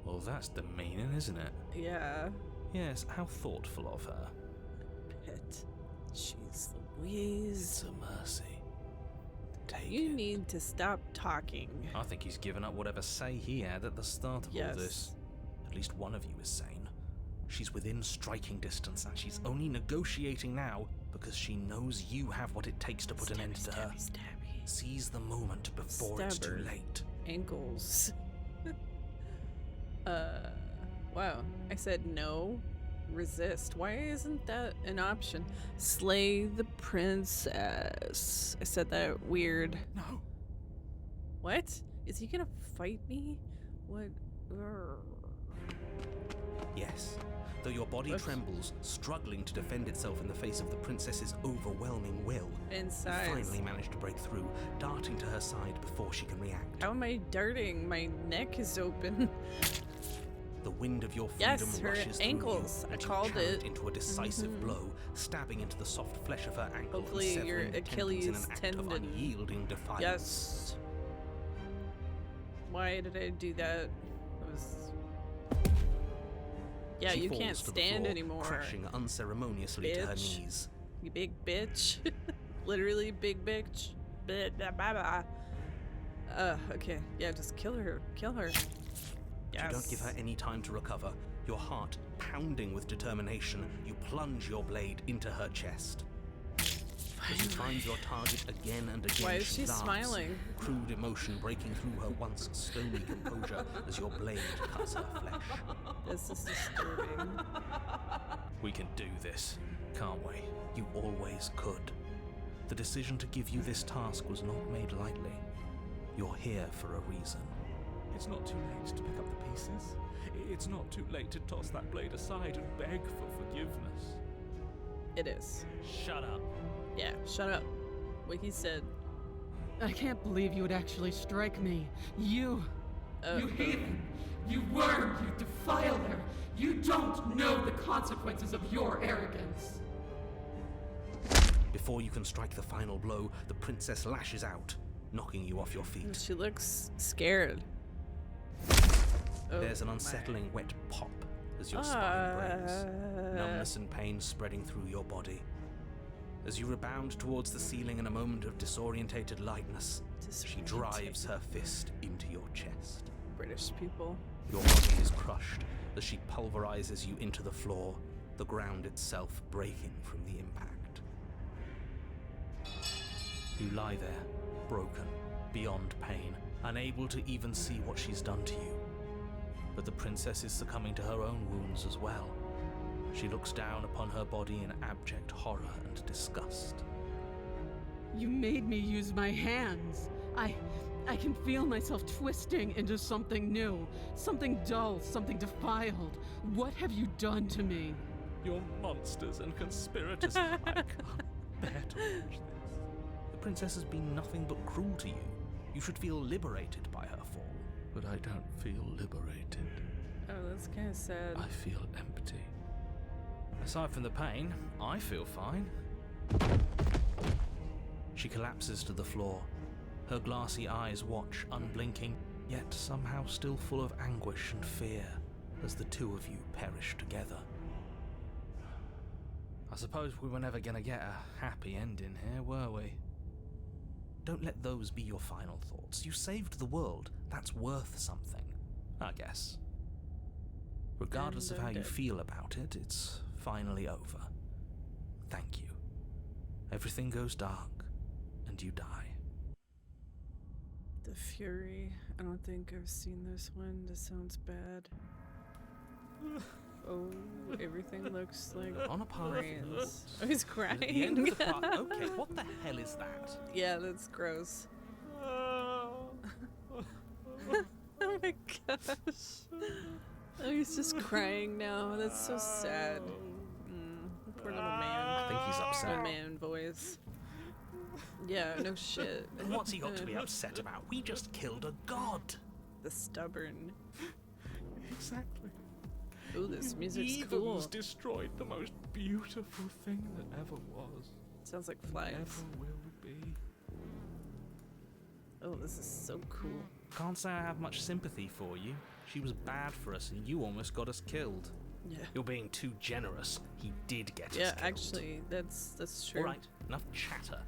[SPEAKER 2] Well, that's demeaning, isn't it?
[SPEAKER 1] Yeah.
[SPEAKER 2] Yes, how thoughtful of her.
[SPEAKER 1] Pet. Jeez Louise.
[SPEAKER 2] It's a mercy. Take
[SPEAKER 1] You
[SPEAKER 2] it.
[SPEAKER 1] need to stop talking.
[SPEAKER 2] I think he's given up whatever say he had at the start of all this. At least one of you is sane. She's within striking distance, and she's only negotiating now because she knows you have what it takes to put an end to her.
[SPEAKER 1] Stabby.
[SPEAKER 2] Seize the moment before it's too
[SPEAKER 1] Stabber.
[SPEAKER 2] late.
[SPEAKER 1] Ankles. Wow. I said no. Resist. Why isn't that an option? Slay the princess. I said that weird.
[SPEAKER 2] No.
[SPEAKER 1] What? Is he gonna fight me? What? Urgh.
[SPEAKER 2] Yes. Though your body
[SPEAKER 1] Oops.
[SPEAKER 2] trembles, struggling to defend itself in the face of the princess's overwhelming will,
[SPEAKER 1] And
[SPEAKER 2] you
[SPEAKER 1] size.
[SPEAKER 2] finally manage to break through, darting to her side before she can react.
[SPEAKER 1] How am I darting? My neck is open.
[SPEAKER 2] The wind of your
[SPEAKER 1] Yes,
[SPEAKER 2] freedom
[SPEAKER 1] her
[SPEAKER 2] rushes
[SPEAKER 1] ankles.
[SPEAKER 2] through
[SPEAKER 1] I
[SPEAKER 2] you, and you
[SPEAKER 1] called
[SPEAKER 2] channel
[SPEAKER 1] it.
[SPEAKER 2] into a decisive
[SPEAKER 1] Mhm.
[SPEAKER 2] blow, stabbing into the soft flesh of her ankle
[SPEAKER 1] Hopefully
[SPEAKER 2] and
[SPEAKER 1] your
[SPEAKER 2] severing the tendons in an
[SPEAKER 1] Achilles
[SPEAKER 2] act
[SPEAKER 1] tendon.
[SPEAKER 2] of unyielding defiance.
[SPEAKER 1] Yes. Why did I do that? was... Yeah,
[SPEAKER 2] She
[SPEAKER 1] you
[SPEAKER 2] falls
[SPEAKER 1] can't
[SPEAKER 2] to the
[SPEAKER 1] stand
[SPEAKER 2] floor,
[SPEAKER 1] anymore.
[SPEAKER 2] crashing unceremoniously to her
[SPEAKER 1] Bitch.
[SPEAKER 2] knees.
[SPEAKER 1] You big bitch. Literally big bitch. Blah, blah, blah, blah. Okay. Yeah, just kill her. Kill her. Yes.
[SPEAKER 2] You don't give her any time to recover. Your heart pounding with determination, you plunge your blade into her chest. As you find your target again and again,
[SPEAKER 1] Why is she
[SPEAKER 2] laughs,
[SPEAKER 1] smiling?
[SPEAKER 2] crude emotion breaking through her once stony composure as your blade cuts her flesh.
[SPEAKER 1] This is disturbing.
[SPEAKER 4] We can do this, can't we?
[SPEAKER 2] You always could. The decision to give you this task was not made lightly. You're here for a reason.
[SPEAKER 6] It's not too late to pick up the pieces. It's not too late to toss that blade aside and beg for forgiveness.
[SPEAKER 1] It is.
[SPEAKER 4] Shut up.
[SPEAKER 1] Yeah, shut up. What he said.
[SPEAKER 3] I can't believe you would actually strike me. You.
[SPEAKER 7] You heathen! You worm! You defiler! You don't know the consequences of your arrogance!
[SPEAKER 2] Before you can strike the final blow, the princess lashes out, knocking you off your feet.
[SPEAKER 1] She looks scared. Oh,
[SPEAKER 2] There's an
[SPEAKER 1] my.
[SPEAKER 2] unsettling wet pop as your spine breaks, numbness and pain spreading through your body. As you rebound towards the ceiling in a moment of disorientated lightness, she drives her fist into your chest.
[SPEAKER 1] British people.
[SPEAKER 2] Your body is crushed as she pulverizes you into the floor, the ground itself breaking from the impact. You lie there, broken, beyond pain, unable to even see what she's done to you. But the princess is succumbing to her own wounds as well. She looks down upon her body in abject horror and disgust.
[SPEAKER 3] You made me use my hands. I can feel myself twisting into something new, something dull, something defiled. What have you done to me?
[SPEAKER 6] You're monsters and conspirators. I can't bear to watch this.
[SPEAKER 2] The princess has been nothing but cruel to you. You should feel liberated by her fall.
[SPEAKER 6] But I don't feel liberated.
[SPEAKER 1] Oh, that's kind of sad.
[SPEAKER 6] I feel empty.
[SPEAKER 4] Aside from the pain, I feel fine.
[SPEAKER 2] She collapses to the floor. Her glassy eyes watch, unblinking, yet somehow still full of anguish and fear, as the two of you perish together.
[SPEAKER 4] I suppose we were never gonna get a happy ending here, were we?
[SPEAKER 2] Don't let those be your final thoughts. You saved the world. That's worth something, I guess. Regardless of how you feel about it, it's finally over. Thank you. Everything goes dark, and you die.
[SPEAKER 1] The Fury. I don't think I've seen this one. This sounds bad. Oh, everything looks like
[SPEAKER 2] On a path.
[SPEAKER 1] brains. Oh, he's crying.
[SPEAKER 2] At the end of the path. Okay, what the hell is that?
[SPEAKER 1] Yeah, that's gross. Oh my gosh. Oh, he's just crying now. That's so sad. Poor little man.
[SPEAKER 2] I think he's
[SPEAKER 1] No
[SPEAKER 2] upset.
[SPEAKER 1] man voice. Yeah, no shit.
[SPEAKER 2] And what's he got to be upset about? We just killed a god.
[SPEAKER 1] The stubborn.
[SPEAKER 6] Exactly.
[SPEAKER 1] Ooh, this music's
[SPEAKER 6] Evils
[SPEAKER 1] cool.
[SPEAKER 6] destroyed the most beautiful thing that ever was.
[SPEAKER 1] Sounds like flies.
[SPEAKER 6] Ever will be.
[SPEAKER 1] Oh, this is so cool.
[SPEAKER 2] Can't say I have much sympathy for you. She was bad for us and you almost got us killed.
[SPEAKER 1] Yeah.
[SPEAKER 2] You're being too generous. He did get us
[SPEAKER 1] Yeah,
[SPEAKER 2] killed.
[SPEAKER 1] actually, that's true.
[SPEAKER 2] Alright, enough chatter.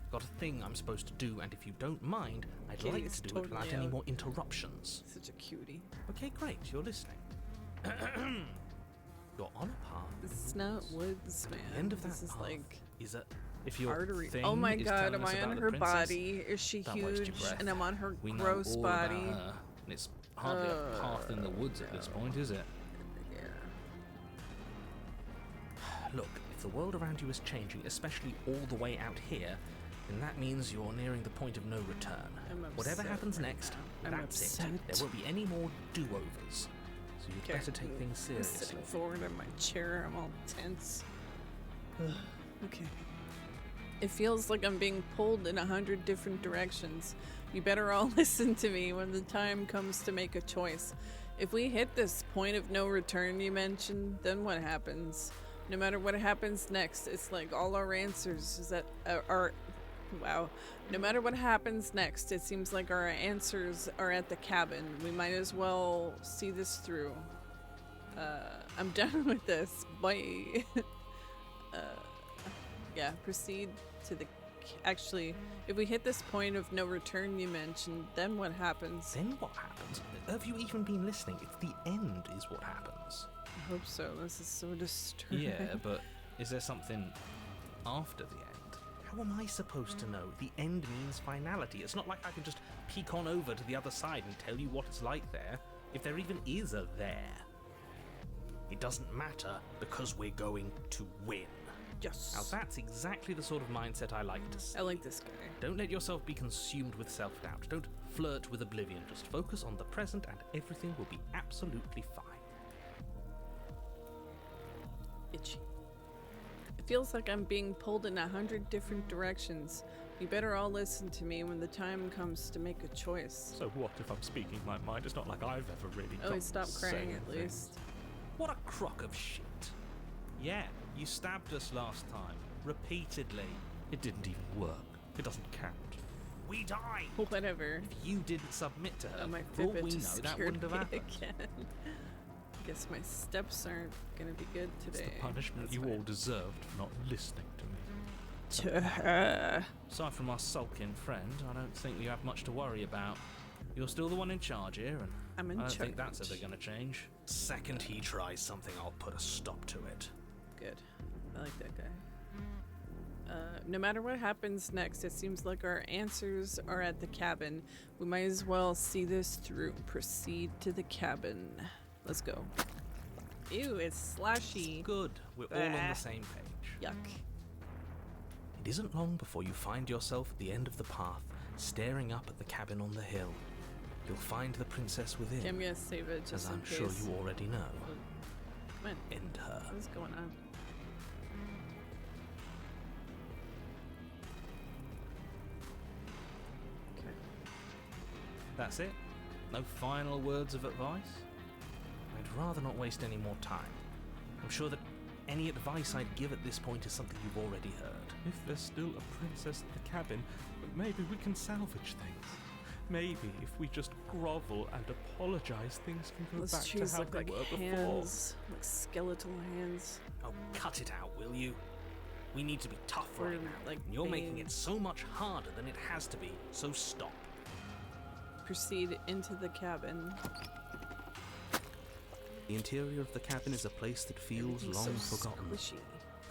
[SPEAKER 2] I've got a thing I'm supposed to do, and if you don't mind, I'd like
[SPEAKER 1] Kitty's
[SPEAKER 2] to do it
[SPEAKER 1] totally
[SPEAKER 2] without any
[SPEAKER 1] out.
[SPEAKER 2] more interruptions.
[SPEAKER 1] Such a cutie.
[SPEAKER 2] Okay, great, you're listening. You're on a path.
[SPEAKER 1] This is not woods, man.
[SPEAKER 2] The end of that
[SPEAKER 1] this is
[SPEAKER 2] path
[SPEAKER 1] like
[SPEAKER 2] is that if your
[SPEAKER 1] artery.
[SPEAKER 2] thing
[SPEAKER 1] Oh my
[SPEAKER 2] is
[SPEAKER 1] god,
[SPEAKER 2] telling
[SPEAKER 1] am
[SPEAKER 2] us
[SPEAKER 1] I
[SPEAKER 2] about
[SPEAKER 1] on
[SPEAKER 2] the
[SPEAKER 1] her
[SPEAKER 2] princess,
[SPEAKER 1] body? Is she
[SPEAKER 2] don't waste your
[SPEAKER 1] huge?
[SPEAKER 2] breath.
[SPEAKER 1] And I'm on her
[SPEAKER 2] we know
[SPEAKER 1] gross
[SPEAKER 2] all
[SPEAKER 1] body.
[SPEAKER 2] about her. And it's hardly a path in the woods at this point, is it?
[SPEAKER 1] Yeah.
[SPEAKER 2] Look, if the world around you is changing, especially all the way out here, then that means you're nearing the point of no return.
[SPEAKER 1] I'm
[SPEAKER 2] Whatever
[SPEAKER 1] upset
[SPEAKER 2] happens
[SPEAKER 1] right
[SPEAKER 2] next,
[SPEAKER 1] now. I'm
[SPEAKER 2] that's
[SPEAKER 1] upset.
[SPEAKER 2] it. There won't be any more do-overs. So you'd
[SPEAKER 1] Okay,
[SPEAKER 2] better take things
[SPEAKER 1] I'm
[SPEAKER 2] seriously.
[SPEAKER 1] sitting forward in my chair. I'm all tense. Okay. It feels like I'm being pulled in 100 different directions. You better all listen to me when the time comes to make a choice. If we hit this point of no return you mentioned, then what happens? No matter what happens next, it's like all our answers is that are Wow. No matter what happens next, it seems like our answers are at the cabin. We might as well see this through. I'm done with this. Bye. Yeah, proceed to the... Actually, if we hit this point of no return you mentioned, then what happens?
[SPEAKER 2] Then what happens? Have you even been listening? It's the end is what happens.
[SPEAKER 1] I hope so. This is so disturbing.
[SPEAKER 2] Yeah, but is there something after the end? How am I supposed to know? The end means finality. It's not like I can just peek on over to the other side and tell you what it's like there, if there even is a there. It doesn't matter because we're going to win.
[SPEAKER 1] Yes.
[SPEAKER 2] Now that's exactly the sort of mindset I like to see.
[SPEAKER 1] I like this guy.
[SPEAKER 2] Don't let yourself be consumed with self-doubt. Don't flirt with oblivion. Just focus on the present and everything will be absolutely fine.
[SPEAKER 1] Itchy. It feels like I'm being pulled in 100 different directions. You better all listen to me when the time comes to make a choice.
[SPEAKER 6] So what if I'm speaking my mind? It's not like I've ever really
[SPEAKER 1] Oh,
[SPEAKER 6] got
[SPEAKER 1] stop
[SPEAKER 6] to say
[SPEAKER 1] crying at
[SPEAKER 6] anything.
[SPEAKER 1] least.
[SPEAKER 2] What a crock of shit.
[SPEAKER 4] Yeah, you stabbed us last time. Repeatedly.
[SPEAKER 6] It didn't even work. It doesn't count.
[SPEAKER 2] We died.
[SPEAKER 1] Whatever.
[SPEAKER 2] If you didn't submit to her,
[SPEAKER 1] Oh, my
[SPEAKER 2] for all
[SPEAKER 1] Fitbit
[SPEAKER 2] we know,
[SPEAKER 1] just
[SPEAKER 2] that
[SPEAKER 1] scared
[SPEAKER 2] wouldn't have
[SPEAKER 1] me
[SPEAKER 2] happened.
[SPEAKER 1] again. Guess my steps aren't gonna be good
[SPEAKER 6] It's
[SPEAKER 1] today.
[SPEAKER 6] the punishment
[SPEAKER 1] That's
[SPEAKER 6] you
[SPEAKER 1] fine.
[SPEAKER 6] all deserved for not listening to me.
[SPEAKER 4] Aside from our sulking friend, I don't think you have much to worry about. You're still the one in charge here, and
[SPEAKER 1] I'm in
[SPEAKER 4] I don't
[SPEAKER 1] charge.
[SPEAKER 4] think that's ever going to change.
[SPEAKER 2] Second he tries something, I'll put a stop to it.
[SPEAKER 1] Good. I like that guy. No matter what happens next, it seems like our answers are at the cabin. We might as well see this through. Proceed to the cabin. Let's go. Ew, it's slashy.
[SPEAKER 2] Good, we're all on
[SPEAKER 1] Bah.
[SPEAKER 2] the same page.
[SPEAKER 1] Yuck.
[SPEAKER 2] It isn't long before you find yourself at the end of the path, staring up at the cabin on the hill. You'll find the princess within,
[SPEAKER 1] Okay, I'm gonna save it
[SPEAKER 2] as
[SPEAKER 1] just in
[SPEAKER 2] I'm
[SPEAKER 1] case.
[SPEAKER 2] sure you already know.
[SPEAKER 1] Come on.
[SPEAKER 2] End her.
[SPEAKER 1] What is going on? Okay.
[SPEAKER 4] That's it? No final words of advice?
[SPEAKER 2] I'd rather not waste any more time. I'm sure that any advice I'd give at this point is something you've already heard.
[SPEAKER 6] If there's still a princess in the cabin, maybe we can salvage things. Maybe if we just grovel and apologize, things can go
[SPEAKER 1] Those
[SPEAKER 6] back to
[SPEAKER 1] trees
[SPEAKER 6] how
[SPEAKER 1] look
[SPEAKER 6] they
[SPEAKER 1] like
[SPEAKER 6] were before.
[SPEAKER 1] hands, like skeletal hands.
[SPEAKER 2] Oh, cut it out, will you? We need to be tough
[SPEAKER 1] Or,
[SPEAKER 2] right now.
[SPEAKER 1] like,
[SPEAKER 2] and you're making
[SPEAKER 1] veins.
[SPEAKER 2] it so much harder than it has to be, so stop.
[SPEAKER 1] Proceed into the cabin.
[SPEAKER 2] The interior of the cabin is a place that feels
[SPEAKER 1] Everything's
[SPEAKER 2] long
[SPEAKER 1] so
[SPEAKER 2] forgotten.
[SPEAKER 1] squishy.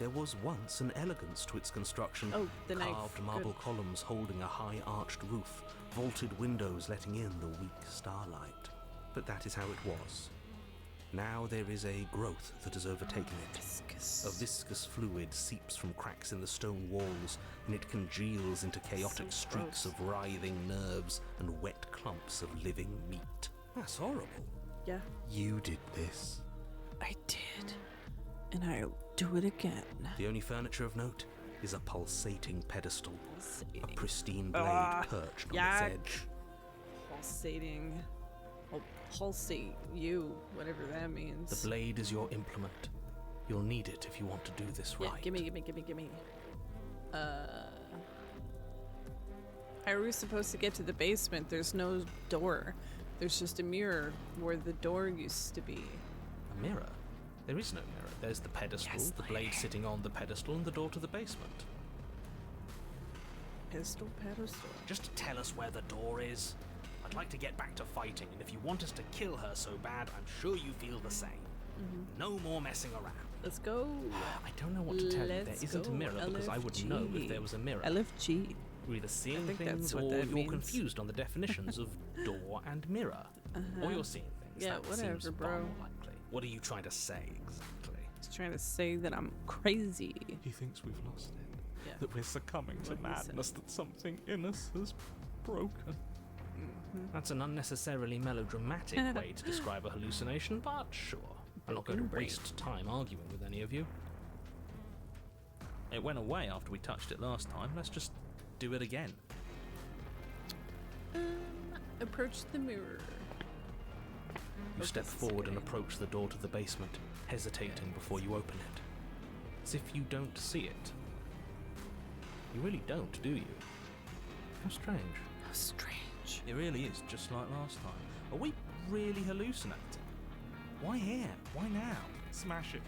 [SPEAKER 2] There was once an elegance to its construction.
[SPEAKER 1] Oh, the knife.
[SPEAKER 2] Carved marble
[SPEAKER 1] Good.
[SPEAKER 2] columns holding a high arched roof, vaulted windows letting in the weak starlight. But that is how it was. Now there is a growth that has overtaken it.
[SPEAKER 1] Viscous.
[SPEAKER 2] A viscous fluid seeps from cracks in the stone walls, and it congeals into chaotic
[SPEAKER 1] So
[SPEAKER 2] streaks
[SPEAKER 1] gross.
[SPEAKER 2] of writhing nerves and wet clumps of living meat. That's horrible.
[SPEAKER 1] Yeah,
[SPEAKER 2] You did this.
[SPEAKER 1] I did. And I'll do it again.
[SPEAKER 2] The only furniture of note is a pulsating pedestal, a
[SPEAKER 1] Pulsating.
[SPEAKER 2] pristine blade
[SPEAKER 1] Ah,
[SPEAKER 2] perched on
[SPEAKER 1] yuck.
[SPEAKER 2] its edge.
[SPEAKER 1] Pulsating. I'll pulsate you, whatever that means.
[SPEAKER 2] The blade is your implement. You'll need it if you want to do this
[SPEAKER 1] Yeah,
[SPEAKER 2] right.
[SPEAKER 1] gimme. How are we supposed to get to the basement? There's no door. There's just a mirror where the door used to be.
[SPEAKER 2] A mirror? There is no mirror. There's the pedestal,
[SPEAKER 1] Yes,
[SPEAKER 2] the blade sitting on the pedestal, and the door to the basement.
[SPEAKER 1] Pedestal.
[SPEAKER 2] Just tell us where the door is. I'd like to get back to fighting, and if you want us to kill her so bad, I'm sure you feel the same. No more messing around.
[SPEAKER 1] Let's go.
[SPEAKER 2] I don't know what to tell you. There
[SPEAKER 1] Let's
[SPEAKER 2] isn't a
[SPEAKER 1] go,
[SPEAKER 2] mirror because I would
[SPEAKER 1] LFG.
[SPEAKER 2] know if there was a mirror.
[SPEAKER 1] LFG.
[SPEAKER 2] You're either seeing
[SPEAKER 1] think
[SPEAKER 2] things
[SPEAKER 1] that's what
[SPEAKER 2] or
[SPEAKER 1] that
[SPEAKER 2] you're
[SPEAKER 1] means.
[SPEAKER 2] confused on the definitions of door and mirror. Or you're seeing things.
[SPEAKER 1] Yeah,
[SPEAKER 2] that
[SPEAKER 1] whatever,
[SPEAKER 2] seems
[SPEAKER 1] bro.
[SPEAKER 2] far more likely. What are you trying to say exactly?
[SPEAKER 1] He's trying to say that I'm crazy.
[SPEAKER 6] He thinks we've lost it.
[SPEAKER 1] Yeah.
[SPEAKER 6] That we're succumbing to
[SPEAKER 1] What he said.
[SPEAKER 6] madness, that something in us has broken.
[SPEAKER 2] That's an unnecessarily melodramatic way to describe a hallucination, but sure. I'm not going to
[SPEAKER 1] Broken brain.
[SPEAKER 2] waste time arguing with any of you.
[SPEAKER 4] It went away after we touched it last time. Let's just do it again.
[SPEAKER 1] Approach the mirror.
[SPEAKER 2] You step
[SPEAKER 1] this is
[SPEAKER 2] forward and
[SPEAKER 1] getting-
[SPEAKER 2] approach the door to the basement, hesitating before you open it. As if you don't see it. You really don't, do you? How strange.
[SPEAKER 1] How strange.
[SPEAKER 2] It really is just like last time. Are we really hallucinating? Why here? Why now?
[SPEAKER 6] Smash it.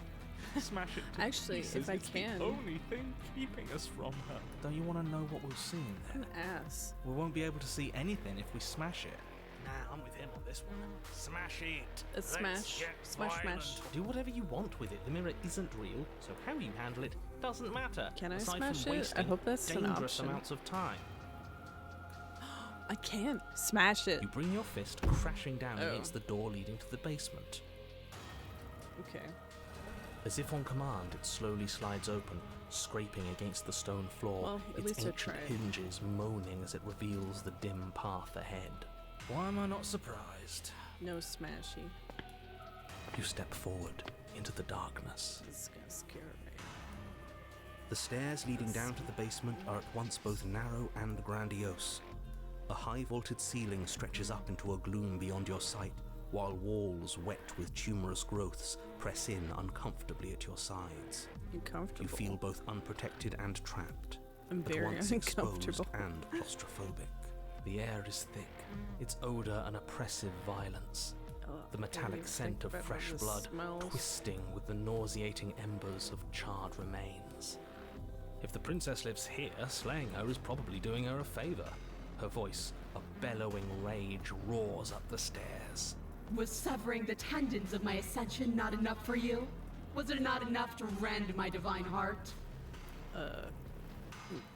[SPEAKER 6] Smash it to
[SPEAKER 1] Actually,
[SPEAKER 6] pieces.
[SPEAKER 1] if I
[SPEAKER 6] It's
[SPEAKER 1] can.
[SPEAKER 6] the only thing keeping us from her.
[SPEAKER 2] Don't you want to know what we'll see in there?
[SPEAKER 1] An ass.
[SPEAKER 2] We won't be able to see anything if we smash it. Nah, I'm with him on this one. Smash it.
[SPEAKER 1] Let's smash.
[SPEAKER 2] get
[SPEAKER 1] Smash,
[SPEAKER 2] violent.
[SPEAKER 1] smash.
[SPEAKER 2] Do whatever you want with it. The mirror isn't real, so how you handle it doesn't matter.
[SPEAKER 1] Can I
[SPEAKER 2] aside
[SPEAKER 1] smash
[SPEAKER 2] from
[SPEAKER 1] it? I
[SPEAKER 2] wasting
[SPEAKER 1] hope that's an
[SPEAKER 2] dangerous
[SPEAKER 1] option.
[SPEAKER 2] amounts of time.
[SPEAKER 1] I can't. Smash it.
[SPEAKER 2] You bring your fist crashing down
[SPEAKER 1] Oh.
[SPEAKER 2] against the door leading to the basement.
[SPEAKER 1] Okay.
[SPEAKER 2] As if on command, it slowly slides open, scraping against the stone floor,
[SPEAKER 1] Well, at
[SPEAKER 2] its
[SPEAKER 1] least I
[SPEAKER 2] ancient
[SPEAKER 1] tried.
[SPEAKER 2] hinges moaning as it reveals the dim path ahead. Why am I not surprised?
[SPEAKER 1] No smashy.
[SPEAKER 2] You step forward into the darkness.
[SPEAKER 1] This is gonna scare me.
[SPEAKER 2] The stairs leading down to the basement are at once both narrow and grandiose. A high vaulted ceiling stretches up into a gloom beyond your sight, while walls wet with tumorous growths press in uncomfortably at your sides.
[SPEAKER 1] Uncomfortable.
[SPEAKER 2] You feel both unprotected and trapped,
[SPEAKER 1] I'm
[SPEAKER 2] at
[SPEAKER 1] very
[SPEAKER 2] once exposed
[SPEAKER 1] uncomfortable.
[SPEAKER 2] and claustrophobic. The air is thick, its odor an oppressive violence,
[SPEAKER 1] Oh,
[SPEAKER 2] the
[SPEAKER 1] I
[SPEAKER 2] metallic
[SPEAKER 1] didn't
[SPEAKER 2] scent
[SPEAKER 1] think
[SPEAKER 2] of
[SPEAKER 1] about how
[SPEAKER 2] fresh
[SPEAKER 1] this
[SPEAKER 2] blood
[SPEAKER 1] smells.
[SPEAKER 2] twisting with the nauseating embers of charred remains. If the princess lives here, slaying her is probably doing her a favor. Her voice, a bellowing rage, roars up the stairs.
[SPEAKER 7] Was severing the tendons of my ascension not enough for you? Was it not enough to rend my divine heart?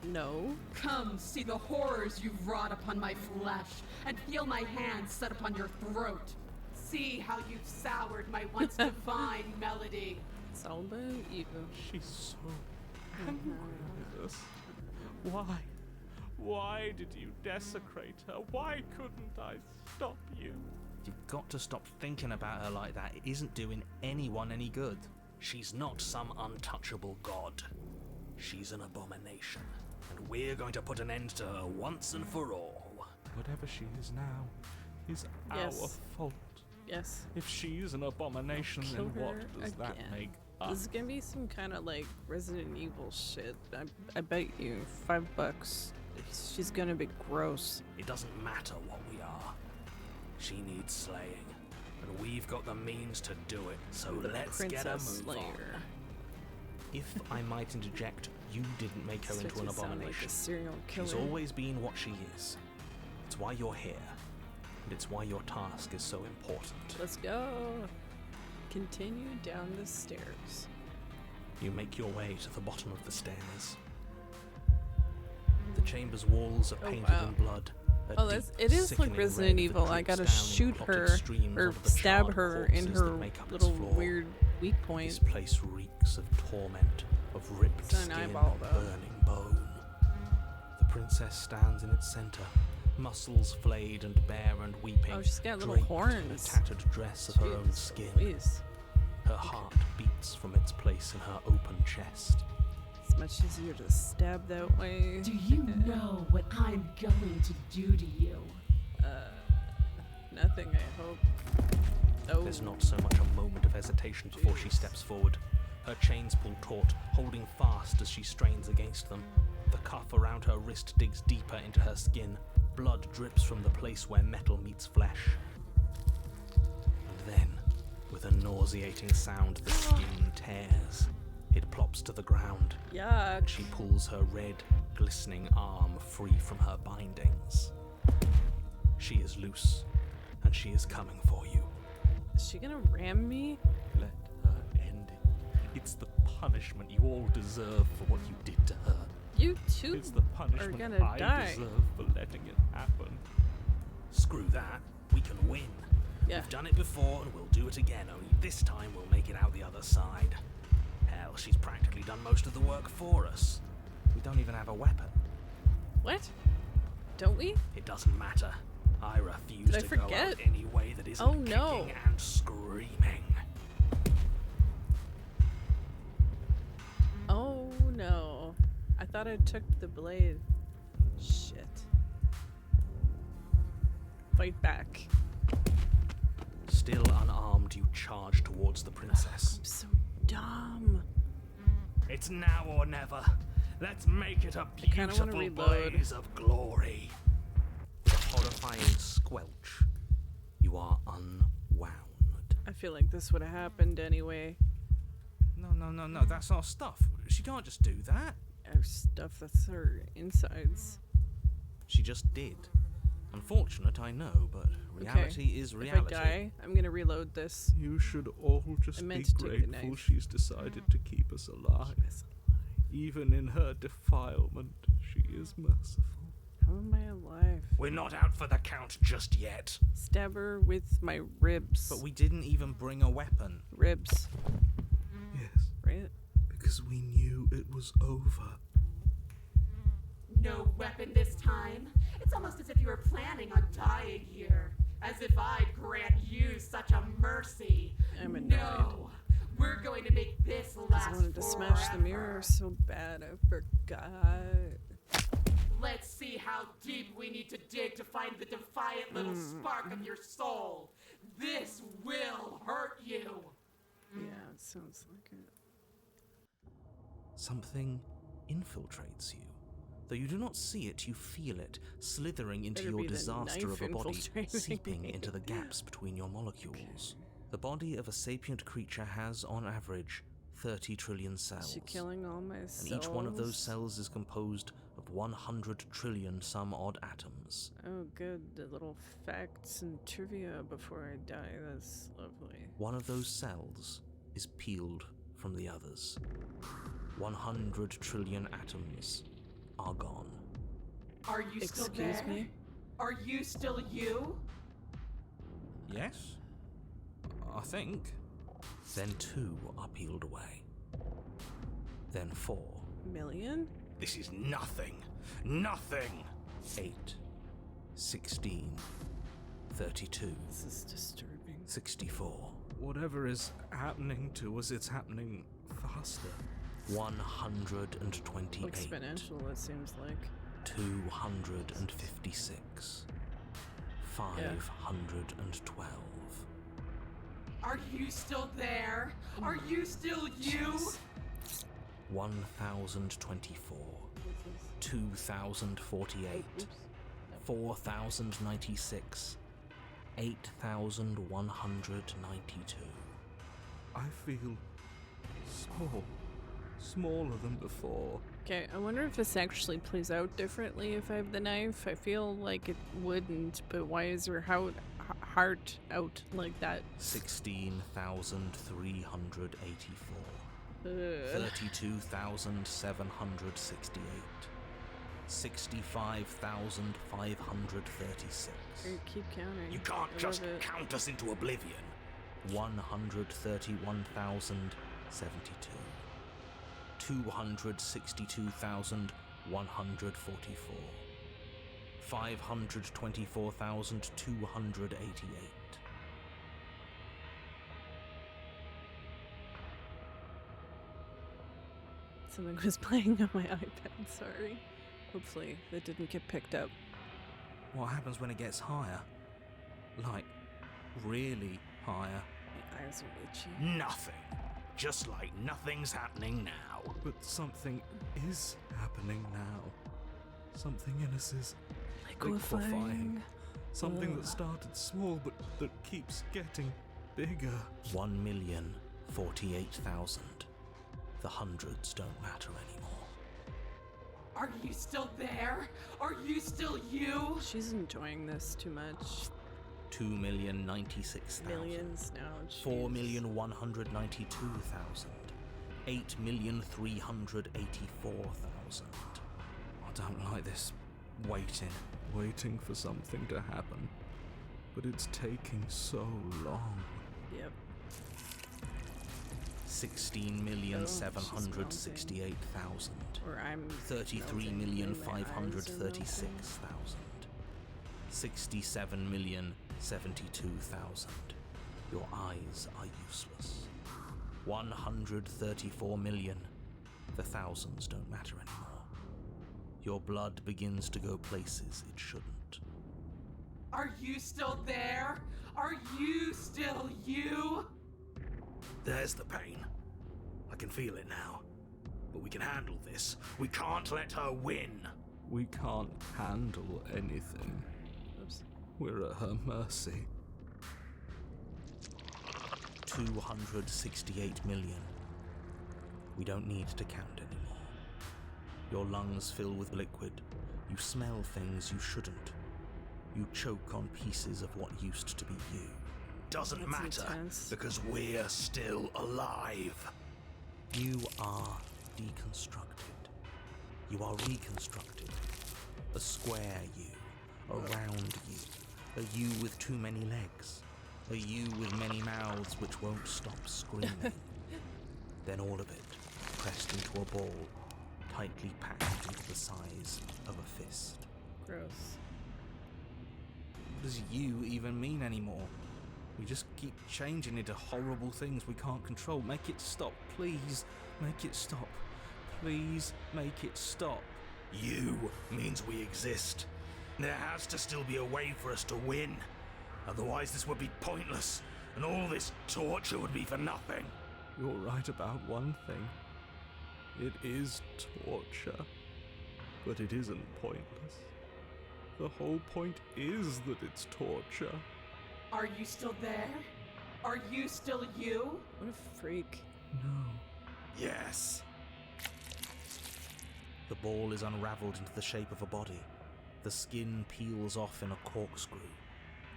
[SPEAKER 1] No.
[SPEAKER 7] Come, see the horrors you've wrought upon my flesh, and feel my hands set upon your throat. See how you've soured my once divine melody.
[SPEAKER 1] It's all about you.
[SPEAKER 6] She's so angry with us. Why? Why did you desecrate her? Why couldn't I stop you?
[SPEAKER 2] You've got to stop thinking about her like that. It isn't doing anyone any good. She's not some untouchable god. She's an abomination, and we're going to put an end to her once and for all.
[SPEAKER 6] Whatever she is now is
[SPEAKER 1] Yes.
[SPEAKER 6] our fault.
[SPEAKER 1] Yes.
[SPEAKER 6] If she's an abomination,
[SPEAKER 1] Kill
[SPEAKER 6] then what
[SPEAKER 1] her
[SPEAKER 6] does that
[SPEAKER 1] again.
[SPEAKER 6] make
[SPEAKER 1] This
[SPEAKER 6] us?
[SPEAKER 1] is gonna be some kind of like Resident Evil shit. I bet you $5. She's gonna be gross.
[SPEAKER 2] It doesn't matter what we are. She needs slaying, and we've got the means to do it, so
[SPEAKER 1] The
[SPEAKER 2] let's get a
[SPEAKER 1] Princess
[SPEAKER 2] move on.
[SPEAKER 1] Slayer.
[SPEAKER 2] If I might interject, you didn't make her
[SPEAKER 1] Starts
[SPEAKER 2] into an
[SPEAKER 1] to sound like
[SPEAKER 2] abomination.
[SPEAKER 1] a serial killer.
[SPEAKER 2] She's always been what she is. It's why you're here, and it's why your task is so important.
[SPEAKER 1] Let's go. Continue down the stairs.
[SPEAKER 2] You make your way to the bottom of the stairs. The chamber's walls are
[SPEAKER 1] Oh,
[SPEAKER 2] painted
[SPEAKER 1] wow.
[SPEAKER 2] in blood. A
[SPEAKER 1] Oh,
[SPEAKER 2] deep,
[SPEAKER 1] it is like
[SPEAKER 2] sickening
[SPEAKER 1] Resident
[SPEAKER 2] red that
[SPEAKER 1] Evil. I
[SPEAKER 2] drips
[SPEAKER 1] gotta
[SPEAKER 2] down in
[SPEAKER 1] shoot
[SPEAKER 2] clotted
[SPEAKER 1] her
[SPEAKER 2] streams
[SPEAKER 1] or
[SPEAKER 2] onto the
[SPEAKER 1] stab
[SPEAKER 2] charred
[SPEAKER 1] her in
[SPEAKER 2] corpses
[SPEAKER 1] her
[SPEAKER 2] that make up its
[SPEAKER 1] little
[SPEAKER 2] floor.
[SPEAKER 1] weird weak point.
[SPEAKER 2] This place reeks of torment, of ripped
[SPEAKER 1] It's an
[SPEAKER 2] skin
[SPEAKER 1] eyeball,
[SPEAKER 2] and
[SPEAKER 1] though.
[SPEAKER 2] burning bone. The princess stands in its center, muscles flayed and bare and weeping.
[SPEAKER 1] Oh, she's got little
[SPEAKER 2] draped
[SPEAKER 1] horns.
[SPEAKER 2] in a tattered dress of her own
[SPEAKER 1] Jeez
[SPEAKER 2] skin.
[SPEAKER 1] Louise.
[SPEAKER 2] Her heart beats from its place in her open chest.
[SPEAKER 1] It's much easier to stab that way.
[SPEAKER 7] Do you know what I'm going to do to you?
[SPEAKER 1] Nothing, I hope. Oh.
[SPEAKER 2] There's not so much a moment of hesitation before she
[SPEAKER 1] Jeez.
[SPEAKER 2] steps forward. Her chains pull taut, holding fast as she strains against them. The cuff around her wrist digs deeper into her skin. Blood drips from the place where metal meets flesh. And then, with a nauseating sound, the skin tears. It plops to the ground.
[SPEAKER 1] Yuck.
[SPEAKER 2] She pulls her red, glistening arm free from her bindings. She is loose, and she is coming for you.
[SPEAKER 1] Is she gonna ram me?
[SPEAKER 6] Let her end it. It's the punishment you all deserve for what you did to her.
[SPEAKER 1] You too
[SPEAKER 6] It's the punishment
[SPEAKER 1] gonna
[SPEAKER 6] I
[SPEAKER 1] die.
[SPEAKER 6] deserve for letting it happen.
[SPEAKER 2] Screw that, we can win.
[SPEAKER 1] Yeah.
[SPEAKER 2] We've done it before and we'll do it again, only this time we'll make it out the other side. Hell, she's practically done most of the work for us. We don't even have a weapon.
[SPEAKER 1] What? Don't we?
[SPEAKER 2] It doesn't matter. I refuse
[SPEAKER 1] Did I
[SPEAKER 2] to go out
[SPEAKER 1] forget?
[SPEAKER 2] any way that isn't
[SPEAKER 1] Oh, no.
[SPEAKER 2] kicking and screaming.
[SPEAKER 1] Oh no. I thought I took the blade. Shit. Fight back.
[SPEAKER 2] Still unarmed, you charge towards the princess.
[SPEAKER 1] I'm so dumb.
[SPEAKER 2] It's now or never.
[SPEAKER 6] Let's make it a
[SPEAKER 1] kinda wanna
[SPEAKER 6] beautiful
[SPEAKER 1] reload.
[SPEAKER 6] blaze of glory.
[SPEAKER 2] With a horrifying squelch, you are unwound.
[SPEAKER 1] I feel like this would have happened anyway.
[SPEAKER 6] No, that's our stuff. She can't just do that.
[SPEAKER 1] Our stuff that's her insides.
[SPEAKER 2] She just did. Unfortunate, I know, but reality is reality.
[SPEAKER 1] If I die, I'm gonna reload this.
[SPEAKER 6] You should all just
[SPEAKER 1] I
[SPEAKER 6] be
[SPEAKER 1] meant to take the
[SPEAKER 6] grateful
[SPEAKER 1] knife.
[SPEAKER 6] she's decided to keep us alive. Even in her defilement, she is merciful.
[SPEAKER 1] How am I alive?
[SPEAKER 6] We're not out for the count just yet.
[SPEAKER 1] Stab her with my ribs.
[SPEAKER 2] But we didn't even bring a weapon.
[SPEAKER 1] Ribs,
[SPEAKER 6] Yes,
[SPEAKER 1] right?
[SPEAKER 6] because we knew it was over.
[SPEAKER 7] No weapon this time? It's almost as if you were planning on dying here. As if I'd grant you such a mercy.
[SPEAKER 1] I'm annoyed.
[SPEAKER 7] No, we're going to make this last
[SPEAKER 1] I wanted to smash the mirror so bad I forgot.
[SPEAKER 7] Let's see how deep we need to dig to find the defiant little spark of your soul. This will hurt you.
[SPEAKER 1] Yeah, it sounds like it.
[SPEAKER 2] Something infiltrates you. Though you do not see it, you feel it, slithering into
[SPEAKER 1] Better
[SPEAKER 2] your
[SPEAKER 1] be the
[SPEAKER 2] disaster
[SPEAKER 1] knife
[SPEAKER 2] of a body,
[SPEAKER 1] infiltrating
[SPEAKER 2] seeping
[SPEAKER 1] me.
[SPEAKER 2] into the gaps between your molecules. The body of a sapient creature has, on average, 30 trillion
[SPEAKER 1] Is
[SPEAKER 2] cells.
[SPEAKER 1] she killing all my cells?
[SPEAKER 2] And each one of those cells is composed of 100 trillion some odd atoms.
[SPEAKER 1] Oh, good. The little facts and trivia before I die. That's lovely.
[SPEAKER 2] One of those cells is peeled from the others. 100 trillion atoms are gone.
[SPEAKER 7] Are you still
[SPEAKER 1] Excuse
[SPEAKER 7] there?
[SPEAKER 1] me?
[SPEAKER 7] Are you still you?
[SPEAKER 6] Yes? I think.
[SPEAKER 2] Then 2 are peeled away. Then 4.
[SPEAKER 1] Million?
[SPEAKER 6] This is nothing. Nothing!
[SPEAKER 2] 8. 16. 32.
[SPEAKER 1] This is disturbing.
[SPEAKER 2] 64.
[SPEAKER 6] Whatever is happening to us, it's happening faster.
[SPEAKER 2] 128.
[SPEAKER 1] Exponential, it seems like.
[SPEAKER 2] 256. 512.
[SPEAKER 7] Are you still there? Are you still you?
[SPEAKER 2] 1024. 2048. 4096. 8192.
[SPEAKER 6] I feel small. Smaller than before.
[SPEAKER 1] Okay, I wonder if this actually plays out differently if I have the knife. I feel like it wouldn't, but why is her heart out like that?
[SPEAKER 2] 16,384.
[SPEAKER 1] Ugh.
[SPEAKER 2] 32,768. 65,536.
[SPEAKER 1] Okay, keep counting.
[SPEAKER 6] You can't
[SPEAKER 1] I
[SPEAKER 6] just
[SPEAKER 1] love it.
[SPEAKER 6] count us into oblivion.
[SPEAKER 2] 131,072. 262,144. 524,288.
[SPEAKER 1] Something was playing on my iPad, sorry. Hopefully that didn't get picked up.
[SPEAKER 6] What happens when it gets higher? Like, really higher?
[SPEAKER 1] My eyes are itchy.
[SPEAKER 6] Nothing. Just like nothing's happening now. But something is happening now. Something in us is liquefying. Something that started small but that keeps getting bigger.
[SPEAKER 2] 1,048,000. The hundreds don't matter anymore.
[SPEAKER 7] Are you still there? Are you still you?
[SPEAKER 1] She's enjoying this too much.
[SPEAKER 2] 2,096,000.
[SPEAKER 1] Millions now. jeez.
[SPEAKER 2] 4,192,000. 8,384,000.
[SPEAKER 6] I don't like this waiting for something to happen. But it's taking so long.
[SPEAKER 1] Yep.
[SPEAKER 2] 16,768,000.
[SPEAKER 1] Or I'm
[SPEAKER 2] 33,536,000. 67,072,000. Your eyes are useless. 134 million. The thousands don't matter anymore. Your blood begins to go places it shouldn't.
[SPEAKER 7] Are you still there? Are you still you?
[SPEAKER 6] There's the pain. I can feel it now. but we can handle this. We can't let her win.
[SPEAKER 4] We can't handle anything.
[SPEAKER 1] Oops.
[SPEAKER 4] We're at her mercy.
[SPEAKER 2] 268 million. We don't need to count anymore. Your lungs fill with liquid. You smell things you shouldn't. You choke on pieces of what used to be you.
[SPEAKER 6] Doesn't
[SPEAKER 1] That's
[SPEAKER 6] matter,
[SPEAKER 1] intense.
[SPEAKER 6] because we're still alive.
[SPEAKER 2] You are deconstructed. You are reconstructed. A square you, a round you, a you with too many legs, a you with many mouths which won't stop screaming. Then all of it pressed into a ball, tightly packed into the size of a fist.
[SPEAKER 1] Gross.
[SPEAKER 4] What does you even mean anymore? We just keep changing into horrible things we can't control. Make it stop, please. Make it stop. Please make it stop.
[SPEAKER 6] You means we exist. There has to still be a way for us to win. Otherwise this would be pointless, and all this torture would be for nothing.
[SPEAKER 4] You're right about one thing. It is torture. But it isn't pointless. The whole point is that it's torture.
[SPEAKER 7] Are you still there? Are you still you?
[SPEAKER 1] What a freak.
[SPEAKER 4] No.
[SPEAKER 6] Yes.
[SPEAKER 2] The ball is unraveled into the shape of a body. The skin peels off in a corkscrew.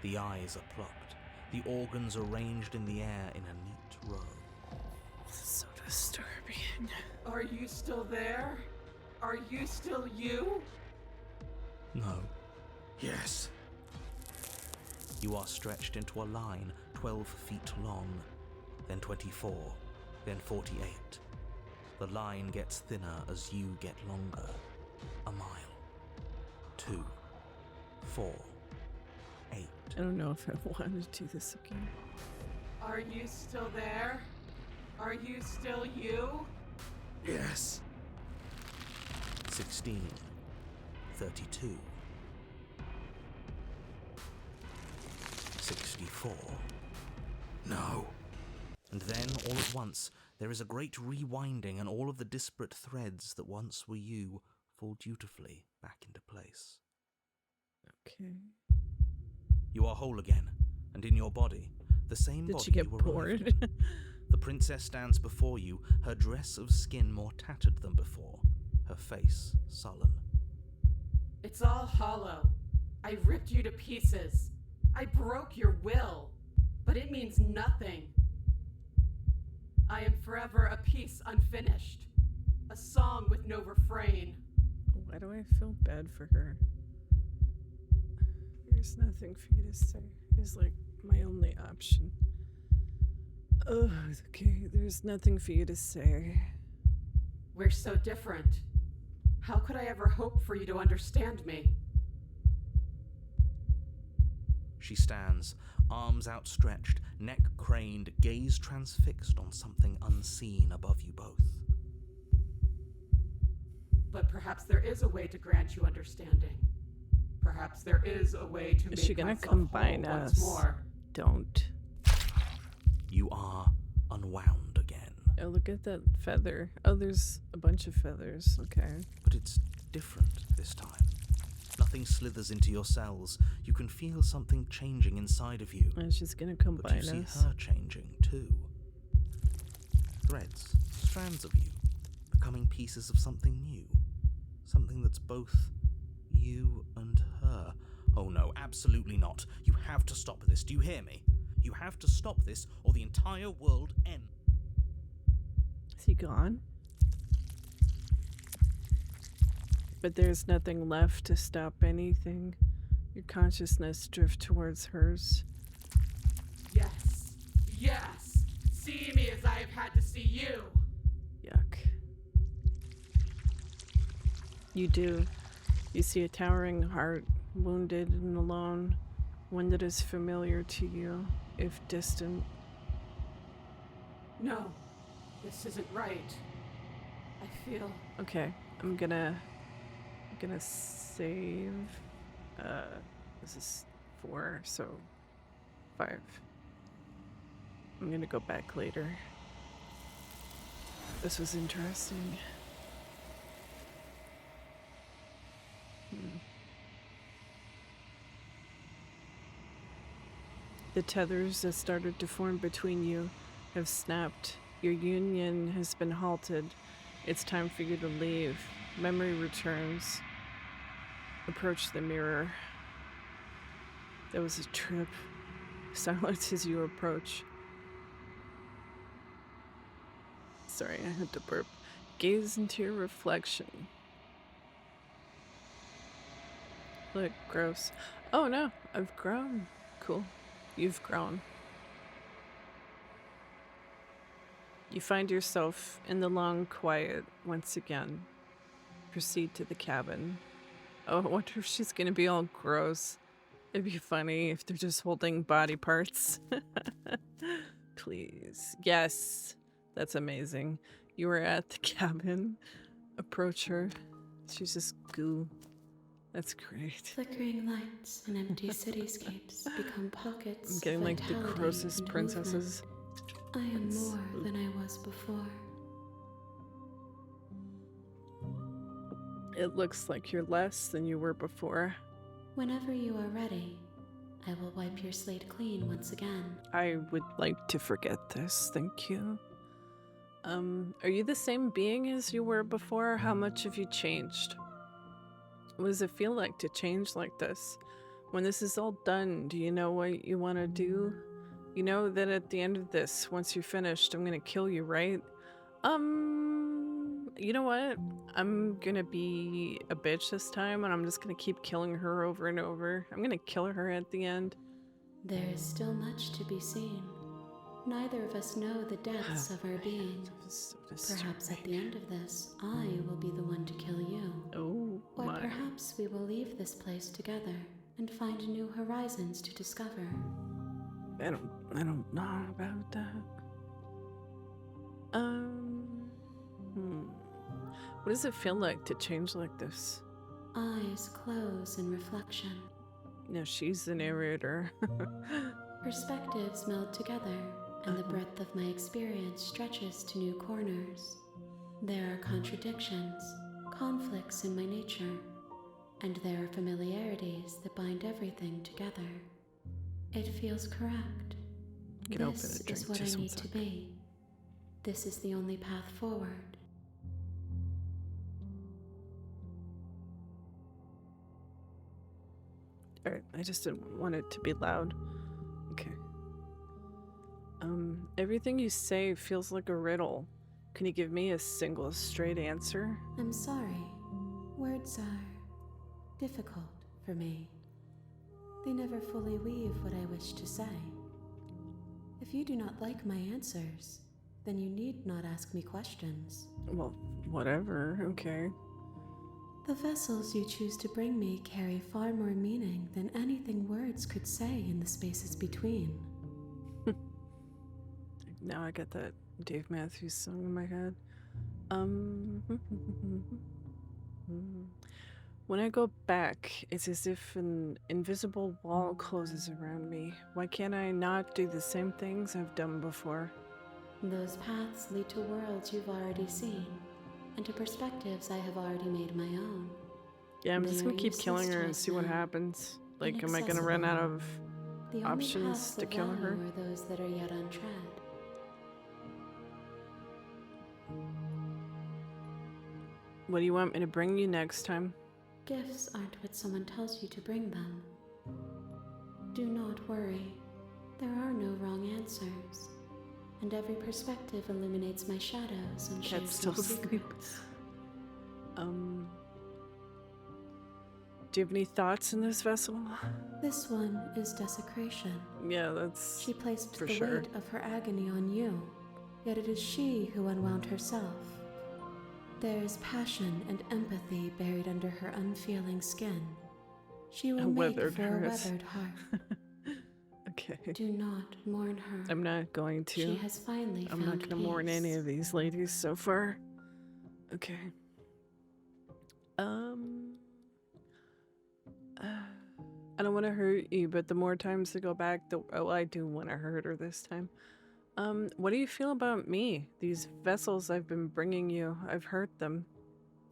[SPEAKER 2] The eyes are plucked. The organs arranged in the air in a neat row.
[SPEAKER 1] This is so disturbing.
[SPEAKER 7] Are you still there? Are you still you?
[SPEAKER 4] No.
[SPEAKER 6] Yes.
[SPEAKER 2] You are stretched into a line 12 feet long, then 24, then 48. The line gets thinner as you get longer. A mile. 2, 4, 8.
[SPEAKER 1] I don't know if I want to do this again.
[SPEAKER 7] Are you still there? Are you still you?
[SPEAKER 6] Yes.
[SPEAKER 2] 16, 32. 64.
[SPEAKER 6] No.
[SPEAKER 2] And then, all at once, there is a great rewinding, and all of the disparate threads that once were you fall dutifully back into place.
[SPEAKER 1] Okay.
[SPEAKER 2] You are whole again, and in your body, the same
[SPEAKER 1] Did
[SPEAKER 2] body
[SPEAKER 1] she get
[SPEAKER 2] you arrived
[SPEAKER 1] bored?
[SPEAKER 2] in. The princess stands before you, her dress of skin more tattered than before, her face sullen.
[SPEAKER 7] It's all hollow. I ripped you to pieces. I broke your will, but it means nothing. I am forever a piece unfinished, a song with no refrain.
[SPEAKER 1] Why do I feel bad for her? There's nothing for you to say. Is like my only option. Oh, okay. There's nothing for you to say.
[SPEAKER 7] We're so different. How could I ever hope for you to understand me?
[SPEAKER 2] She stands, arms outstretched, neck craned, gaze transfixed on something unseen above you both.
[SPEAKER 7] But perhaps there is a way to grant you understanding. Perhaps there is a way to
[SPEAKER 1] Is
[SPEAKER 7] make
[SPEAKER 1] she gonna
[SPEAKER 7] myself
[SPEAKER 1] combine
[SPEAKER 7] whole once
[SPEAKER 1] us?
[SPEAKER 7] more.
[SPEAKER 1] Don't.
[SPEAKER 2] You are unwound again.
[SPEAKER 1] Oh, look at that feather. Oh, there's a bunch of feathers. Okay.
[SPEAKER 2] But it's different this time. Nothing slithers into your cells. You can feel something changing inside of you.
[SPEAKER 1] And she's gonna
[SPEAKER 2] But
[SPEAKER 1] combine
[SPEAKER 2] you see
[SPEAKER 1] us.
[SPEAKER 2] her changing too. Threads, strands of you, becoming pieces of something new. Something that's both you and her. Oh no, absolutely not. You have to stop this. Do you hear me? You have to stop this, or the entire world ends.
[SPEAKER 1] Is he gone? But there's nothing left to stop anything. Your consciousness drift towards hers.
[SPEAKER 7] Yes. Yes. See me as I have had to see you.
[SPEAKER 1] Yuck. You do. You see a towering heart, wounded and alone, one that is familiar to you, if distant.
[SPEAKER 7] No. This isn't right. I feel...
[SPEAKER 1] Okay, I'm gonna save. This is 4, so 5. I'm gonna go back later. This was interesting. The tethers that started to form between you have snapped. Your union has been halted. It's time for you to leave. Memory returns. Approach the mirror. That was a trip. Silence as you approach. Sorry, I had to burp. Gaze into your reflection. Look, gross. Oh no, I've grown. Cool. You've grown. You find yourself in the long quiet once again. Proceed to the cabin. Oh, I wonder if she's gonna be all gross. It'd be funny if they're just holding body parts. Please. Yes. That's amazing. You are at the cabin. Approach her. She's just goo. That's great.
[SPEAKER 5] Flickering lights and empty cityscapes become pockets
[SPEAKER 1] I'm getting
[SPEAKER 5] of
[SPEAKER 1] like the
[SPEAKER 5] vitality
[SPEAKER 1] grossest
[SPEAKER 5] and
[SPEAKER 1] princesses.
[SPEAKER 5] movement. I am more than I was before.
[SPEAKER 1] It looks like you're less than you were before.
[SPEAKER 5] Whenever you are ready, I will wipe your slate clean once again.
[SPEAKER 1] I would like to forget this, thank you. Are you the same being as you were before? How much have you changed? What does it feel like to change like this? When this is all done, do you know what you want to do? You know that at the end of this, once you're finished, I'm gonna kill you, right? You know what? I'm gonna be a bitch this time, and I'm just gonna keep killing her over and over. I'm gonna kill her at the end.
[SPEAKER 5] There is still much to be seen. Neither of us know the depths of our being.
[SPEAKER 1] So
[SPEAKER 5] Perhaps at the end of this, I will be the one to kill you.
[SPEAKER 1] Oh
[SPEAKER 5] Or
[SPEAKER 1] my.
[SPEAKER 5] perhaps we will leave this place together and find new horizons to discover.
[SPEAKER 1] I don't know about that. What does it feel like to change like this?
[SPEAKER 5] Eyes close in reflection.
[SPEAKER 1] No, she's the narrator.
[SPEAKER 5] Perspectives meld together, and the breadth of my experience stretches to new corners. There are contradictions, conflicts in my nature, and there are familiarities that bind everything together. It feels correct.
[SPEAKER 1] Can open
[SPEAKER 5] This
[SPEAKER 1] a drink,
[SPEAKER 5] is what I
[SPEAKER 1] just one
[SPEAKER 5] need to
[SPEAKER 1] sec.
[SPEAKER 5] be. This is the only path forward.
[SPEAKER 1] Alright, I just didn't want it to be loud. Okay. Everything you say feels like a riddle. Can you give me a single straight answer?
[SPEAKER 5] I'm sorry. Words are difficult for me. They never fully weave what I wish to say. If you do not like my answers, then you need not ask me questions.
[SPEAKER 1] Well, whatever, okay.
[SPEAKER 5] The vessels you choose to bring me carry far more meaning than anything words could say in the spaces between.
[SPEAKER 1] Now I got that Dave Matthews song in my head. When I go back, it's as if an invisible wall closes around me. Why can't I not do the same things I've done before?
[SPEAKER 5] Those paths lead to worlds you've already seen, and to perspectives I have already made my own.
[SPEAKER 1] Yeah, I'm
[SPEAKER 5] They
[SPEAKER 1] just
[SPEAKER 5] are
[SPEAKER 1] gonna keep
[SPEAKER 5] useless
[SPEAKER 1] killing her
[SPEAKER 5] to
[SPEAKER 1] and
[SPEAKER 5] us
[SPEAKER 1] see what
[SPEAKER 5] now.
[SPEAKER 1] happens. Like, am I gonna run
[SPEAKER 5] Inaccessible.
[SPEAKER 1] out of
[SPEAKER 5] The only
[SPEAKER 1] options
[SPEAKER 5] paths
[SPEAKER 1] to
[SPEAKER 5] of
[SPEAKER 1] kill her?
[SPEAKER 5] value are those that are yet untread.
[SPEAKER 1] What do you want me to bring you next time?
[SPEAKER 5] Gifts aren't what someone tells you to bring them. Do not worry. There are no wrong answers. And every perspective illuminates my shadows and
[SPEAKER 1] Cat's
[SPEAKER 5] shaves
[SPEAKER 1] still
[SPEAKER 5] my
[SPEAKER 1] asleep.
[SPEAKER 5] secrets.
[SPEAKER 1] Do you have any thoughts in this vessel?
[SPEAKER 5] This one is desecration.
[SPEAKER 1] Yeah, that's
[SPEAKER 5] She placed
[SPEAKER 1] for
[SPEAKER 5] the
[SPEAKER 1] sure.
[SPEAKER 5] weight of her agony on you, yet it is she who unwound herself. There is passion and empathy buried under her unfeeling skin. She will
[SPEAKER 1] A
[SPEAKER 5] make
[SPEAKER 1] weathered
[SPEAKER 5] for a
[SPEAKER 1] hearse.
[SPEAKER 5] weathered heart.
[SPEAKER 1] Okay.
[SPEAKER 5] Do not mourn her.
[SPEAKER 1] I'm not going to.
[SPEAKER 5] She has finally
[SPEAKER 1] I'm
[SPEAKER 5] found
[SPEAKER 1] not gonna mourn any of these ladies so far. Okay. I don't want to hurt you, but the more times I go back, I do want to hurt her this time. What do you feel about me? These vessels I've been bringing you, I've hurt them.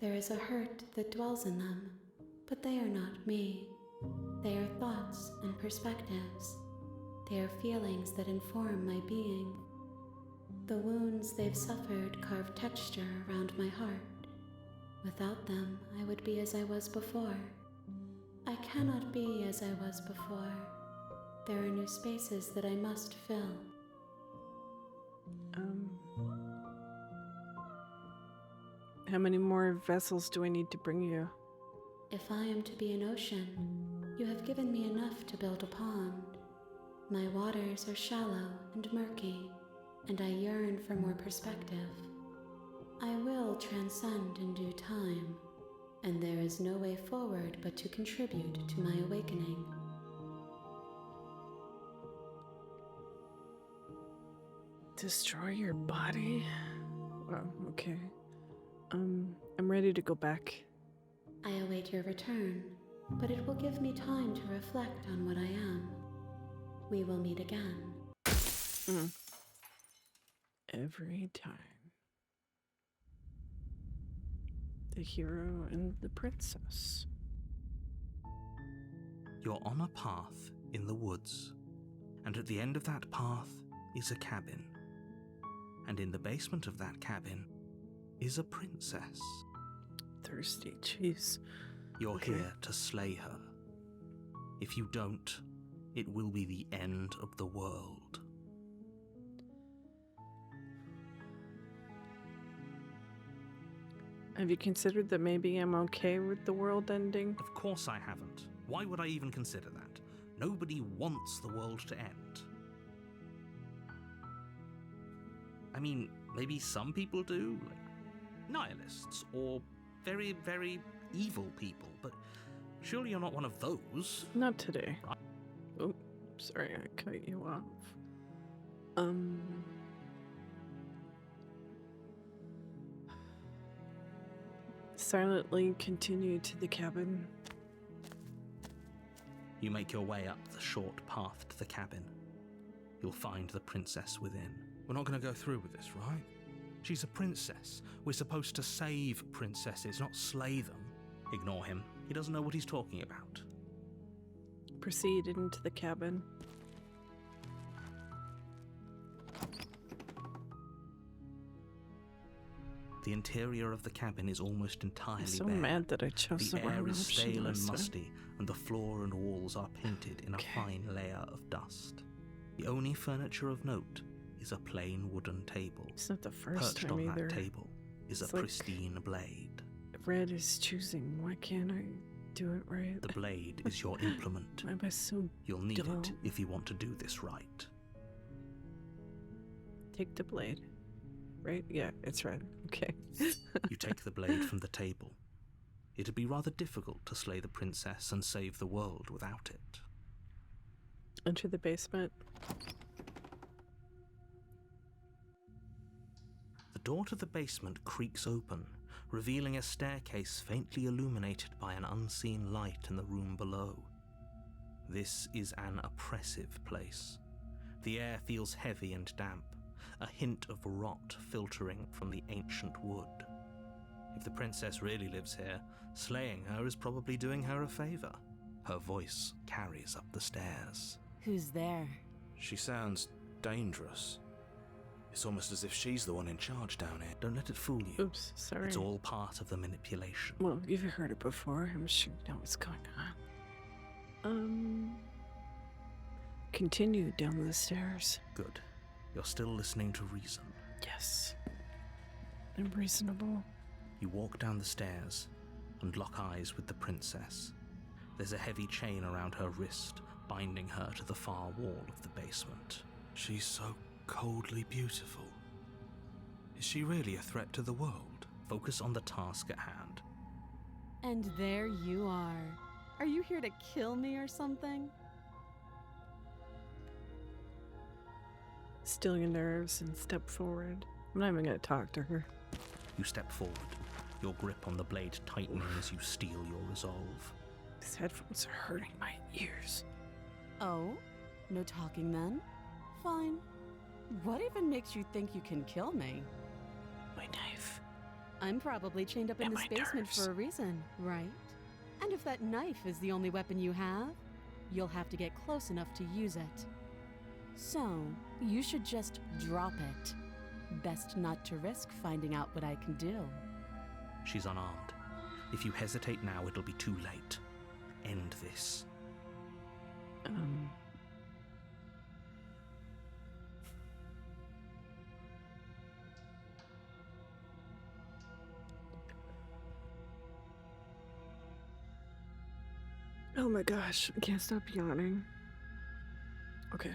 [SPEAKER 5] There is a hurt that dwells in them, But they are not me. They are thoughts and perspectives. They are feelings that inform my being. The wounds they've suffered carve texture around my heart. Without them, I would be as I was before. I cannot be as I was before. There are new spaces that I must fill.
[SPEAKER 1] How many more vessels do I need to bring you?
[SPEAKER 5] If I am to be an ocean, you have given me enough to build a pond. My waters are shallow and murky, and I yearn for more perspective. I will transcend in due time, and there is no way forward but to contribute to my awakening.
[SPEAKER 1] Destroy your body? Well, okay. I'm ready to go back.
[SPEAKER 5] I await your return, but it will give me time to reflect on what I am. We will meet again.
[SPEAKER 1] Every time. The hero and the princess.
[SPEAKER 2] You're on a path in the woods, and at the end of that path is a cabin. And in the basement of that cabin is a princess.
[SPEAKER 1] Thirsty, jeez.
[SPEAKER 2] You're
[SPEAKER 1] Okay.
[SPEAKER 2] here to slay her. If you don't, it will be the end of the world.
[SPEAKER 1] Have you considered that maybe I'm okay with the world ending?
[SPEAKER 2] Of course I haven't. Why would I even consider that? Nobody wants the world to end. I mean, maybe some people do, like nihilists or very, very evil people, but surely you're not one of those.
[SPEAKER 1] Not today. Oh, sorry, I cut you off. Silently continue to the cabin.
[SPEAKER 2] You make your way up the short path to the cabin. You'll find the princess within.
[SPEAKER 6] We're not going to go through with this, right?
[SPEAKER 2] She's a princess. We're supposed to save princesses, not slay them. Ignore him. He doesn't know what he's talking about.
[SPEAKER 1] Proceed into the cabin.
[SPEAKER 2] The interior of the cabin is almost entirely
[SPEAKER 1] I'm so
[SPEAKER 2] bare.
[SPEAKER 1] mad that I chose
[SPEAKER 2] The
[SPEAKER 1] the
[SPEAKER 2] air
[SPEAKER 1] wrong
[SPEAKER 2] is
[SPEAKER 1] option
[SPEAKER 2] stale and
[SPEAKER 1] last time.
[SPEAKER 2] musty, and the floor and walls are painted in a fine layer of dust. The only furniture of note is a plain wooden table.
[SPEAKER 1] It's not the first
[SPEAKER 2] Perched
[SPEAKER 1] time
[SPEAKER 2] on
[SPEAKER 1] either.
[SPEAKER 2] that table is
[SPEAKER 1] It's
[SPEAKER 2] a
[SPEAKER 1] like-
[SPEAKER 2] pristine blade.
[SPEAKER 1] Red is choosing. Why can't I do it right?
[SPEAKER 2] The blade is your implement.
[SPEAKER 1] Why am I so
[SPEAKER 2] You'll need
[SPEAKER 1] dumb?
[SPEAKER 2] it if you want to do this right.
[SPEAKER 1] Take the blade. Right? Yeah, it's red. Okay.
[SPEAKER 2] You take the blade from the table. It'd be rather difficult to slay the princess and save the world without it.
[SPEAKER 1] Enter the basement.
[SPEAKER 2] The door to the basement creaks open, revealing a staircase faintly illuminated by an unseen light in the room below. This is an oppressive place. The air feels heavy and damp, a hint of rot filtering from the ancient wood. If the princess really lives here, slaying her is probably doing her a favor. Her voice carries up the stairs.
[SPEAKER 3] Who's there?
[SPEAKER 6] She sounds dangerous. It's almost as if she's the one in charge down here.
[SPEAKER 2] Don't let it fool you.
[SPEAKER 1] Oops, sorry.
[SPEAKER 2] It's all part of the manipulation.
[SPEAKER 1] Well, you've heard it before. I'm sure you know what's going on. Continue down the stairs.
[SPEAKER 2] Good. You're still listening to reason.
[SPEAKER 1] Yes. I'm reasonable.
[SPEAKER 2] You walk down the stairs and lock eyes with the princess. There's a heavy chain around her wrist, binding her to the far wall of the basement.
[SPEAKER 6] She's so coldly beautiful. Is she really a threat to the world?
[SPEAKER 2] Focus on the task at hand.
[SPEAKER 3] And there you are. Are you here to kill me or something?
[SPEAKER 1] Still your nerves and step forward. I'm not even gonna talk to her.
[SPEAKER 2] You step forward, your grip on the blade tightening as you steel your resolve.
[SPEAKER 1] These headphones are hurting my ears.
[SPEAKER 3] Oh? No talking then? Fine. What even makes you think you can kill me?
[SPEAKER 1] My knife.
[SPEAKER 3] I'm probably chained up in
[SPEAKER 1] And
[SPEAKER 3] this
[SPEAKER 1] my
[SPEAKER 3] basement
[SPEAKER 1] nerves.
[SPEAKER 3] for a reason, right? And if that knife is the only weapon you have, you'll have to get close enough to use it. So, you should just drop it. Best not to risk finding out what I can do.
[SPEAKER 2] She's unarmed. If you hesitate now, it'll be too late. End this.
[SPEAKER 1] Oh my gosh, I can't stop yawning. Okay.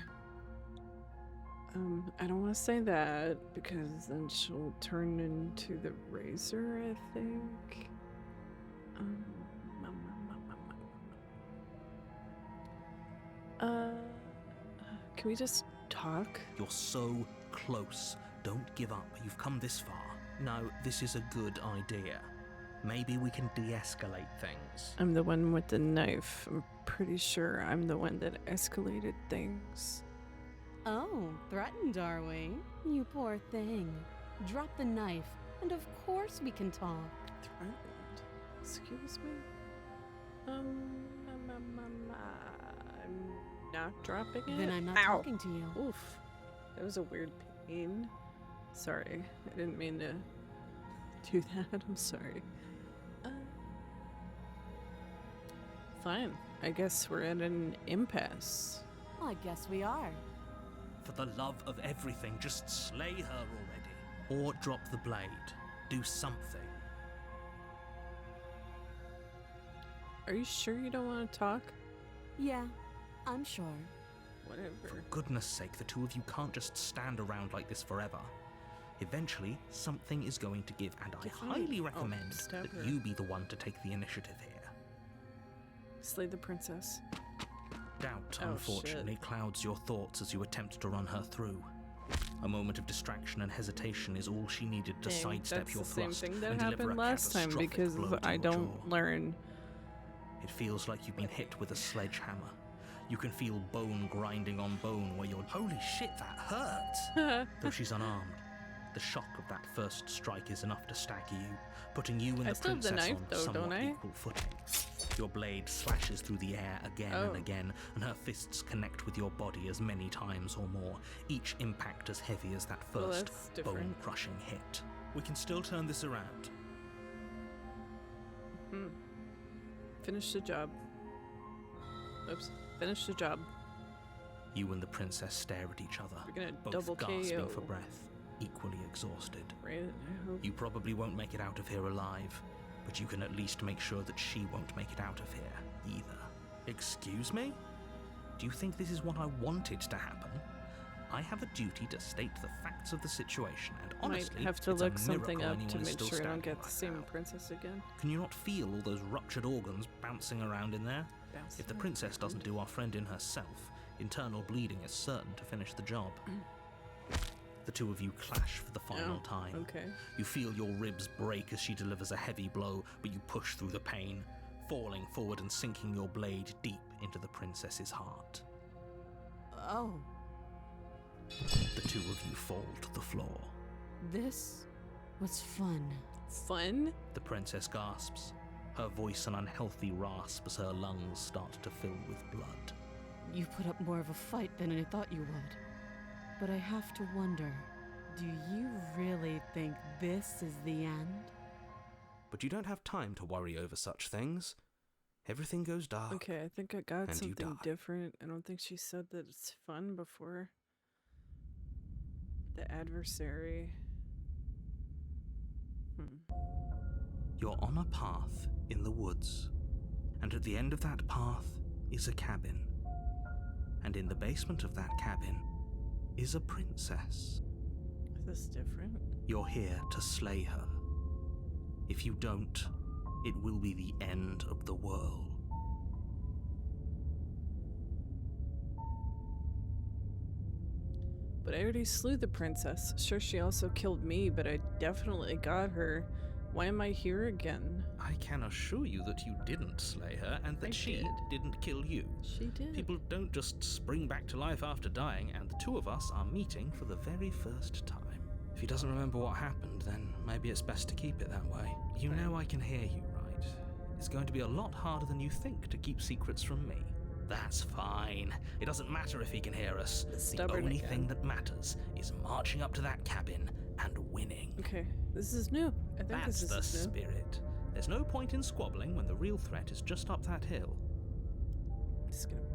[SPEAKER 1] I don't want to say that because then she'll turn into the razor, I think. Can we just talk?
[SPEAKER 2] You're so close. Don't give up. You've come this far. No, this is a good idea. Maybe we can de-escalate things.
[SPEAKER 1] I'm the one with the knife. I'm pretty sure I'm the one that escalated things.
[SPEAKER 3] Oh, threatened, are we? You poor thing. Drop the knife, and of course we can talk.
[SPEAKER 1] Threatened? Excuse me? I'm not dropping it.
[SPEAKER 3] Then I'm not
[SPEAKER 1] Ow.
[SPEAKER 3] talking to you.
[SPEAKER 1] Oof. That was a weird pain. Sorry. I didn't mean to do that. I'm sorry. Fine. I guess we're at an impasse.
[SPEAKER 3] Well, I guess we are.
[SPEAKER 2] For the love of everything, just slay her already. Or drop the blade. Do something.
[SPEAKER 1] Are you sure you don't want to talk?
[SPEAKER 3] Yeah, I'm sure.
[SPEAKER 2] For
[SPEAKER 1] Whatever.
[SPEAKER 2] goodness sake, the two of you can't just stand around like this forever. Eventually, something is going to give, and I highly recommend
[SPEAKER 1] stab
[SPEAKER 2] that
[SPEAKER 1] her.
[SPEAKER 2] you be the one to take the initiative here.
[SPEAKER 1] Slay the princess.
[SPEAKER 2] Doubt,
[SPEAKER 1] Oh,
[SPEAKER 2] unfortunately, clouds your thoughts as you attempt to run her through. A moment of distraction and hesitation is all she needed to
[SPEAKER 1] Dang,
[SPEAKER 2] sidestep
[SPEAKER 1] that's
[SPEAKER 2] your
[SPEAKER 1] the same
[SPEAKER 2] thrust
[SPEAKER 1] thing that
[SPEAKER 2] and deliver
[SPEAKER 1] happened
[SPEAKER 2] a
[SPEAKER 1] last time
[SPEAKER 2] catastrophic
[SPEAKER 1] because
[SPEAKER 2] blow to
[SPEAKER 1] I
[SPEAKER 2] your
[SPEAKER 1] don't
[SPEAKER 2] jaw.
[SPEAKER 1] learn.
[SPEAKER 2] It feels like you've been hit with a sledgehammer. You can feel bone grinding on bone where you're, holy shit, that hurts! Though she's unarmed, the shock of that first strike is enough to stagger you, putting you and
[SPEAKER 1] I
[SPEAKER 2] the
[SPEAKER 1] still have the
[SPEAKER 2] princess
[SPEAKER 1] knife,
[SPEAKER 2] on
[SPEAKER 1] though,
[SPEAKER 2] somewhat
[SPEAKER 1] don't I?
[SPEAKER 2] equal footing. Your blade slashes through the air again
[SPEAKER 1] Oh.
[SPEAKER 2] and again, and her fists connect with your body as many times or more, each impact as heavy as that
[SPEAKER 1] Well,
[SPEAKER 2] first
[SPEAKER 1] that's different.
[SPEAKER 2] bone-crushing hit.
[SPEAKER 6] We can still turn this around.
[SPEAKER 1] Finish the job. Oops. Finish the job.
[SPEAKER 2] You and the princess stare at each other,
[SPEAKER 1] We're gonna
[SPEAKER 2] both
[SPEAKER 1] double
[SPEAKER 2] gasping
[SPEAKER 1] KO.
[SPEAKER 2] for breath, equally exhausted.
[SPEAKER 1] Right? I hope.
[SPEAKER 2] You probably won't make it out of here alive, but you can at least make sure that she won't make it out of here either.
[SPEAKER 6] Excuse me?
[SPEAKER 2] Do you think this is what I wanted to happen? I have a duty to state the facts of the situation, and honestly,
[SPEAKER 1] Might have to
[SPEAKER 2] it's a
[SPEAKER 1] look something
[SPEAKER 2] miracle
[SPEAKER 1] up to
[SPEAKER 2] anyone is
[SPEAKER 1] make
[SPEAKER 2] still
[SPEAKER 1] sure I don't
[SPEAKER 2] standing
[SPEAKER 1] get the
[SPEAKER 2] right
[SPEAKER 1] same
[SPEAKER 2] now.
[SPEAKER 1] princess again.
[SPEAKER 2] Can you not feel all those ruptured organs bouncing around in there? If the princess doesn't do our friend in herself, internal bleeding is certain to finish the job. The two of you clash for the final
[SPEAKER 1] Oh,
[SPEAKER 2] time.
[SPEAKER 1] okay.
[SPEAKER 2] You feel your ribs break as she delivers a heavy blow, but you push through the pain, falling forward and sinking your blade deep into the princess's heart.
[SPEAKER 3] Oh,
[SPEAKER 2] The two of you fall to the floor.
[SPEAKER 3] this was fun.
[SPEAKER 1] Fun?
[SPEAKER 2] The princess gasps, her voice an unhealthy rasp as her lungs start to fill with blood.
[SPEAKER 3] You put up more of a fight than I thought you would. But I have to wonder, do you really think this is the end?
[SPEAKER 6] But you don't have time to worry over such things. Everything goes dark.
[SPEAKER 1] Okay, I think I got
[SPEAKER 6] And you
[SPEAKER 1] something
[SPEAKER 6] die.
[SPEAKER 1] different. I don't think she said that it's fun before. The adversary.
[SPEAKER 2] You're on a path in the woods, and at the end of that path is a cabin. And in the basement of that cabin is a princess.
[SPEAKER 1] Is this different?
[SPEAKER 2] You're here to slay her. If you don't, it will be the end of the world.
[SPEAKER 1] But I already slew the princess. Sure, she also killed me, but I definitely got her. Why am I here again?
[SPEAKER 2] I can assure you that you didn't slay her and that
[SPEAKER 1] I
[SPEAKER 2] she
[SPEAKER 1] did.
[SPEAKER 2] didn't kill you.
[SPEAKER 1] She did.
[SPEAKER 2] People don't just spring back to life after dying, and the two of us are meeting for the very first time. If he doesn't remember what happened, then maybe it's best to keep it that way. You know I can hear you, right? It's going to be a lot harder than you think to keep secrets from me. That's fine. It doesn't matter if he can hear us. The
[SPEAKER 1] Stubborn
[SPEAKER 2] only
[SPEAKER 1] again.
[SPEAKER 2] thing that matters is marching up to that cabin and winning.
[SPEAKER 1] Okay, this is new. I think
[SPEAKER 2] That's
[SPEAKER 1] this
[SPEAKER 2] the
[SPEAKER 1] is new.
[SPEAKER 2] spirit. There's no point in squabbling when the real threat is just up that hill.
[SPEAKER 1] Just gonna put...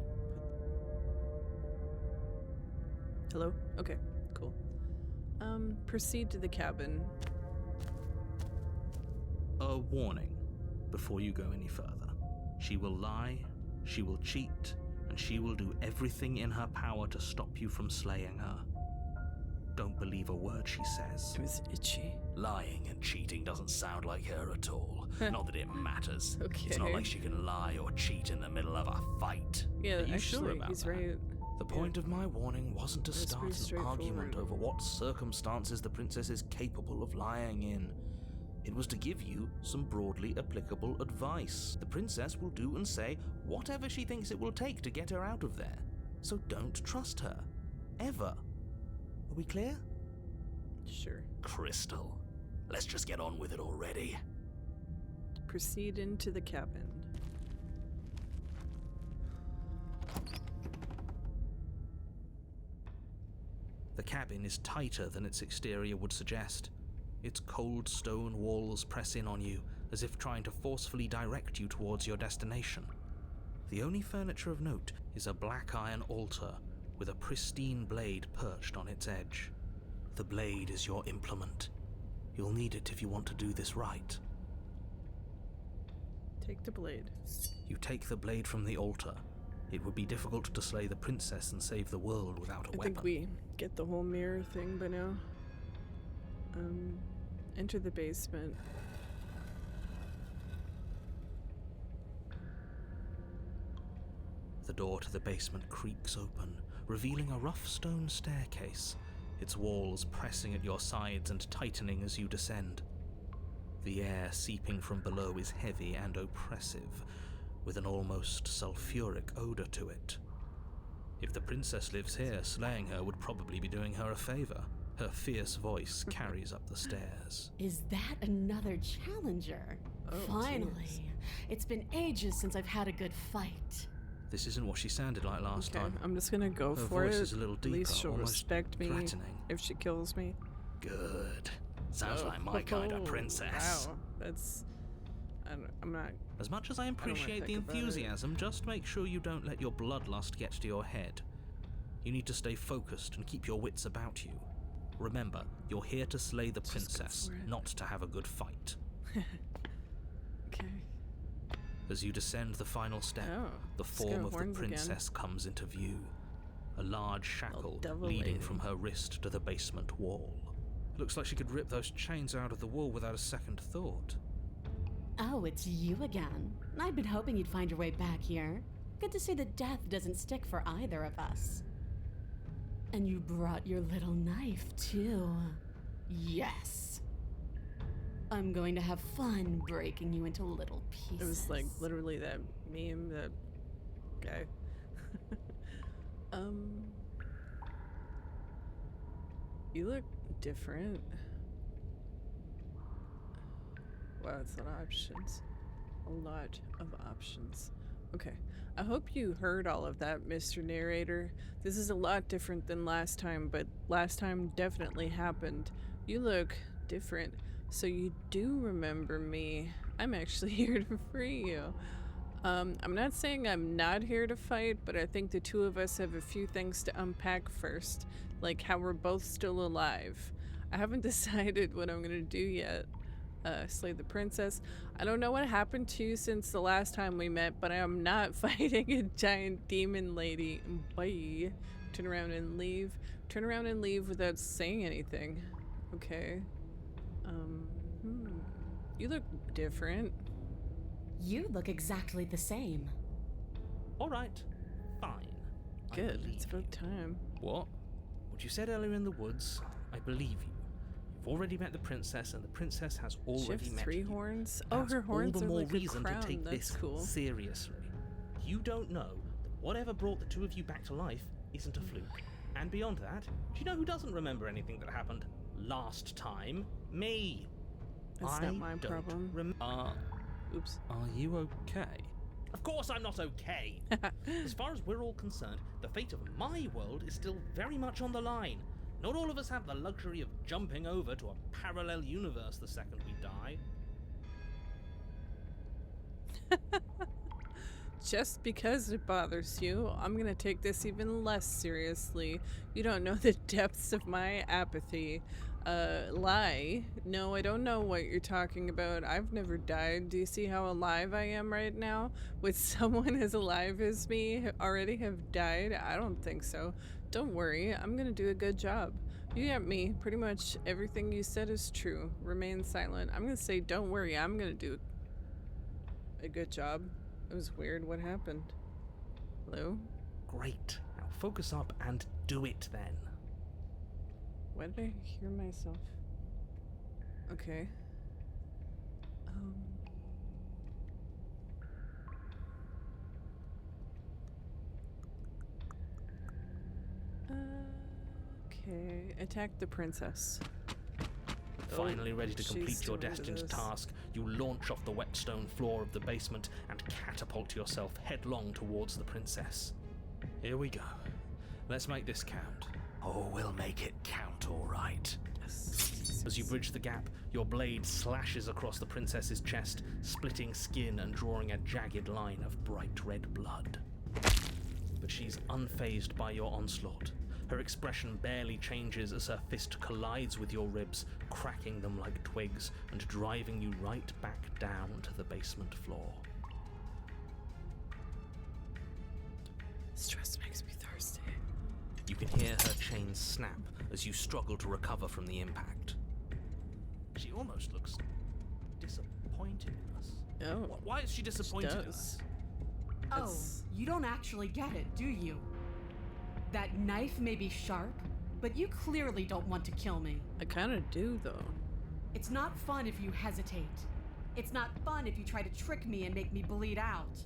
[SPEAKER 1] Hello? Okay, cool. Proceed to the cabin.
[SPEAKER 2] A warning before you go any further. She will lie, she will cheat, and she will do everything in her power to stop you from slaying her. Don't believe a word she says.
[SPEAKER 1] It was itchy.
[SPEAKER 6] Lying and cheating doesn't sound like her at all. Not that it matters.
[SPEAKER 1] Okay.
[SPEAKER 6] It's not like she can lie or cheat in the middle of a fight.
[SPEAKER 1] Yeah,
[SPEAKER 2] Are you
[SPEAKER 1] actually,
[SPEAKER 2] sure about
[SPEAKER 1] he's
[SPEAKER 2] that?
[SPEAKER 1] right.
[SPEAKER 6] The point of my warning wasn't to
[SPEAKER 1] That's
[SPEAKER 6] start
[SPEAKER 1] pretty
[SPEAKER 6] an argument
[SPEAKER 1] straightforward.
[SPEAKER 6] over what circumstances the princess is capable of lying in. It was to give you some broadly applicable advice. The princess will do and say whatever she thinks it will take to get her out of there. So don't trust her. Ever. Are we clear?
[SPEAKER 1] Sure.
[SPEAKER 6] Crystal. Let's just get on with it already.
[SPEAKER 1] Proceed into the cabin.
[SPEAKER 2] The cabin is tighter than its exterior would suggest. Its cold stone walls press in on you, as if trying to forcefully direct you towards your destination. The only furniture of note is a black iron altar with a pristine blade perched on its edge. The blade is your implement. You'll need it if you want to do this right.
[SPEAKER 1] Take the blade.
[SPEAKER 2] You take the blade from the altar. It would be difficult to slay the princess and save the world without a
[SPEAKER 1] I
[SPEAKER 2] weapon.
[SPEAKER 1] think we get the whole mirror thing by now. Enter the basement.
[SPEAKER 2] The door to the basement creaks open, revealing a rough stone staircase, its walls pressing at your sides and tightening as you descend. The air seeping from below is heavy and oppressive, with an almost sulfuric odor to it. If the princess lives here, slaying her would probably be doing her a favor. Her fierce voice carries up the stairs.
[SPEAKER 3] Is that another challenger?
[SPEAKER 1] Oh,
[SPEAKER 3] Finally.
[SPEAKER 1] jeez.
[SPEAKER 3] It's been ages since I've had a good fight.
[SPEAKER 2] This isn't what she sounded like last
[SPEAKER 1] Okay,
[SPEAKER 2] time.
[SPEAKER 1] I'm just gonna go
[SPEAKER 2] Her
[SPEAKER 1] for
[SPEAKER 2] voice
[SPEAKER 1] it.
[SPEAKER 2] is a little
[SPEAKER 1] At least
[SPEAKER 2] deeper,
[SPEAKER 1] she'll
[SPEAKER 2] almost
[SPEAKER 1] respect me
[SPEAKER 2] threatening.
[SPEAKER 1] if she kills me.
[SPEAKER 6] Good. Sounds like my kind of princess.
[SPEAKER 1] Wow, that's... I'm not...
[SPEAKER 2] As much as I
[SPEAKER 1] wanna
[SPEAKER 2] appreciate the
[SPEAKER 1] think about it.
[SPEAKER 2] enthusiasm, just make sure you don't let your bloodlust get to your head. You need to stay focused and keep your wits about you. Remember, you're here to slay the
[SPEAKER 1] Just go
[SPEAKER 2] princess,
[SPEAKER 1] for it.
[SPEAKER 2] not to have a good fight.
[SPEAKER 1] Okay.
[SPEAKER 2] As you descend the final step,
[SPEAKER 1] Oh,
[SPEAKER 2] the
[SPEAKER 1] it's
[SPEAKER 2] form
[SPEAKER 1] got
[SPEAKER 2] of the
[SPEAKER 1] horns again.
[SPEAKER 2] princess comes into view. A large shackle
[SPEAKER 1] devil
[SPEAKER 2] leading
[SPEAKER 1] lady.
[SPEAKER 2] from her wrist to the basement wall. It looks like she could rip those chains out of the wall without a second thought.
[SPEAKER 3] Oh, it's you again. I'd been hoping you'd find your way back here. Good to see that death doesn't stick for either of us. And you brought your little knife, too. Yes. I'm going to have fun breaking you into little pieces.
[SPEAKER 1] It was like literally that meme, that guy. You look different. Wow, it's a lot of options. A lot of options. Okay. I hope you heard all of that, Mr. Narrator. This is a lot different than last time, but last time definitely happened. You look different, so you do remember me. I'm actually here to free you. I'm not saying I'm not here to fight, but I think the two of us have a few things to unpack first, like how we're both still alive. I haven't decided what I'm gonna do yet. Slay the princess. I don't know what happened to you since the last time we met, but I am not fighting a giant demon lady. Bye. Turn around and leave. Turn around and leave without saying anything. Okay. You look different.
[SPEAKER 3] You look exactly the same.
[SPEAKER 2] Alright, fine. I
[SPEAKER 1] Good.
[SPEAKER 2] believe
[SPEAKER 1] It's
[SPEAKER 2] you.
[SPEAKER 1] about time.
[SPEAKER 2] What? What you said earlier in the woods, I believe you. You've already met the princess, and the princess has
[SPEAKER 1] She
[SPEAKER 2] already
[SPEAKER 1] has
[SPEAKER 2] met
[SPEAKER 1] 3
[SPEAKER 2] you.
[SPEAKER 1] horns.
[SPEAKER 2] That's
[SPEAKER 1] her horns
[SPEAKER 2] all the
[SPEAKER 1] are
[SPEAKER 2] more
[SPEAKER 1] like
[SPEAKER 2] reason
[SPEAKER 1] a crown.
[SPEAKER 2] to take
[SPEAKER 1] That's
[SPEAKER 2] this
[SPEAKER 1] cool.
[SPEAKER 2] seriously. You don't know that whatever brought the two of you back to life isn't a fluke. And beyond that, do you know who doesn't remember anything that happened last time? Me.
[SPEAKER 1] That's
[SPEAKER 2] I
[SPEAKER 1] not my
[SPEAKER 2] don't
[SPEAKER 1] problem. Oops.
[SPEAKER 4] Are you okay? Of course I'm not okay! As far as we're all concerned, the fate of my world is still very much on the line. Not all of us have the luxury of jumping over to a parallel universe the second we die.
[SPEAKER 1] Just because it bothers you, I'm gonna take this even less seriously. You don't know the depths of my apathy. Lie. No, I don't know what you're talking about. I've never died. Do you see how alive I am right now? Would someone as alive as me already have died? I don't think so. Don't worry, I'm gonna do a good job. You get me. Pretty much everything you said is true. Remain silent. I'm gonna say, don't worry, I'm gonna do a good job. It was weird. What happened? Hello?
[SPEAKER 4] Great. Now focus up and do it then.
[SPEAKER 1] Why did I hear myself? Okay. Okay. Attack the princess.
[SPEAKER 4] Finally ready to
[SPEAKER 1] she's
[SPEAKER 4] complete
[SPEAKER 1] still
[SPEAKER 4] your
[SPEAKER 1] into
[SPEAKER 4] destined
[SPEAKER 1] this.
[SPEAKER 4] task, you launch off the wet stone floor of the basement and catapult yourself headlong towards the princess. Here we go. Let's make this count.
[SPEAKER 2] Oh, we'll make it count, all right.
[SPEAKER 4] As you bridge the gap, your blade slashes across the princess's chest, splitting skin and drawing a jagged line of bright red blood. But she's unfazed by your onslaught. Her expression barely changes as her fist collides with your ribs, cracking them like twigs and driving you right back down to the basement floor.
[SPEAKER 1] Stress makes me thirsty.
[SPEAKER 4] You can hear her chains snap as you struggle to recover from the impact. She almost looks disappointed in us.
[SPEAKER 1] Oh.
[SPEAKER 4] Why is she disappointed in
[SPEAKER 1] does.
[SPEAKER 4] us?
[SPEAKER 7] Oh,
[SPEAKER 1] That's-
[SPEAKER 7] you don't actually get it, do you? That knife may be sharp, but you clearly don't want to kill me.
[SPEAKER 1] I kind of do, though.
[SPEAKER 7] It's not fun if you hesitate. It's not fun if you try to trick me and make me bleed out.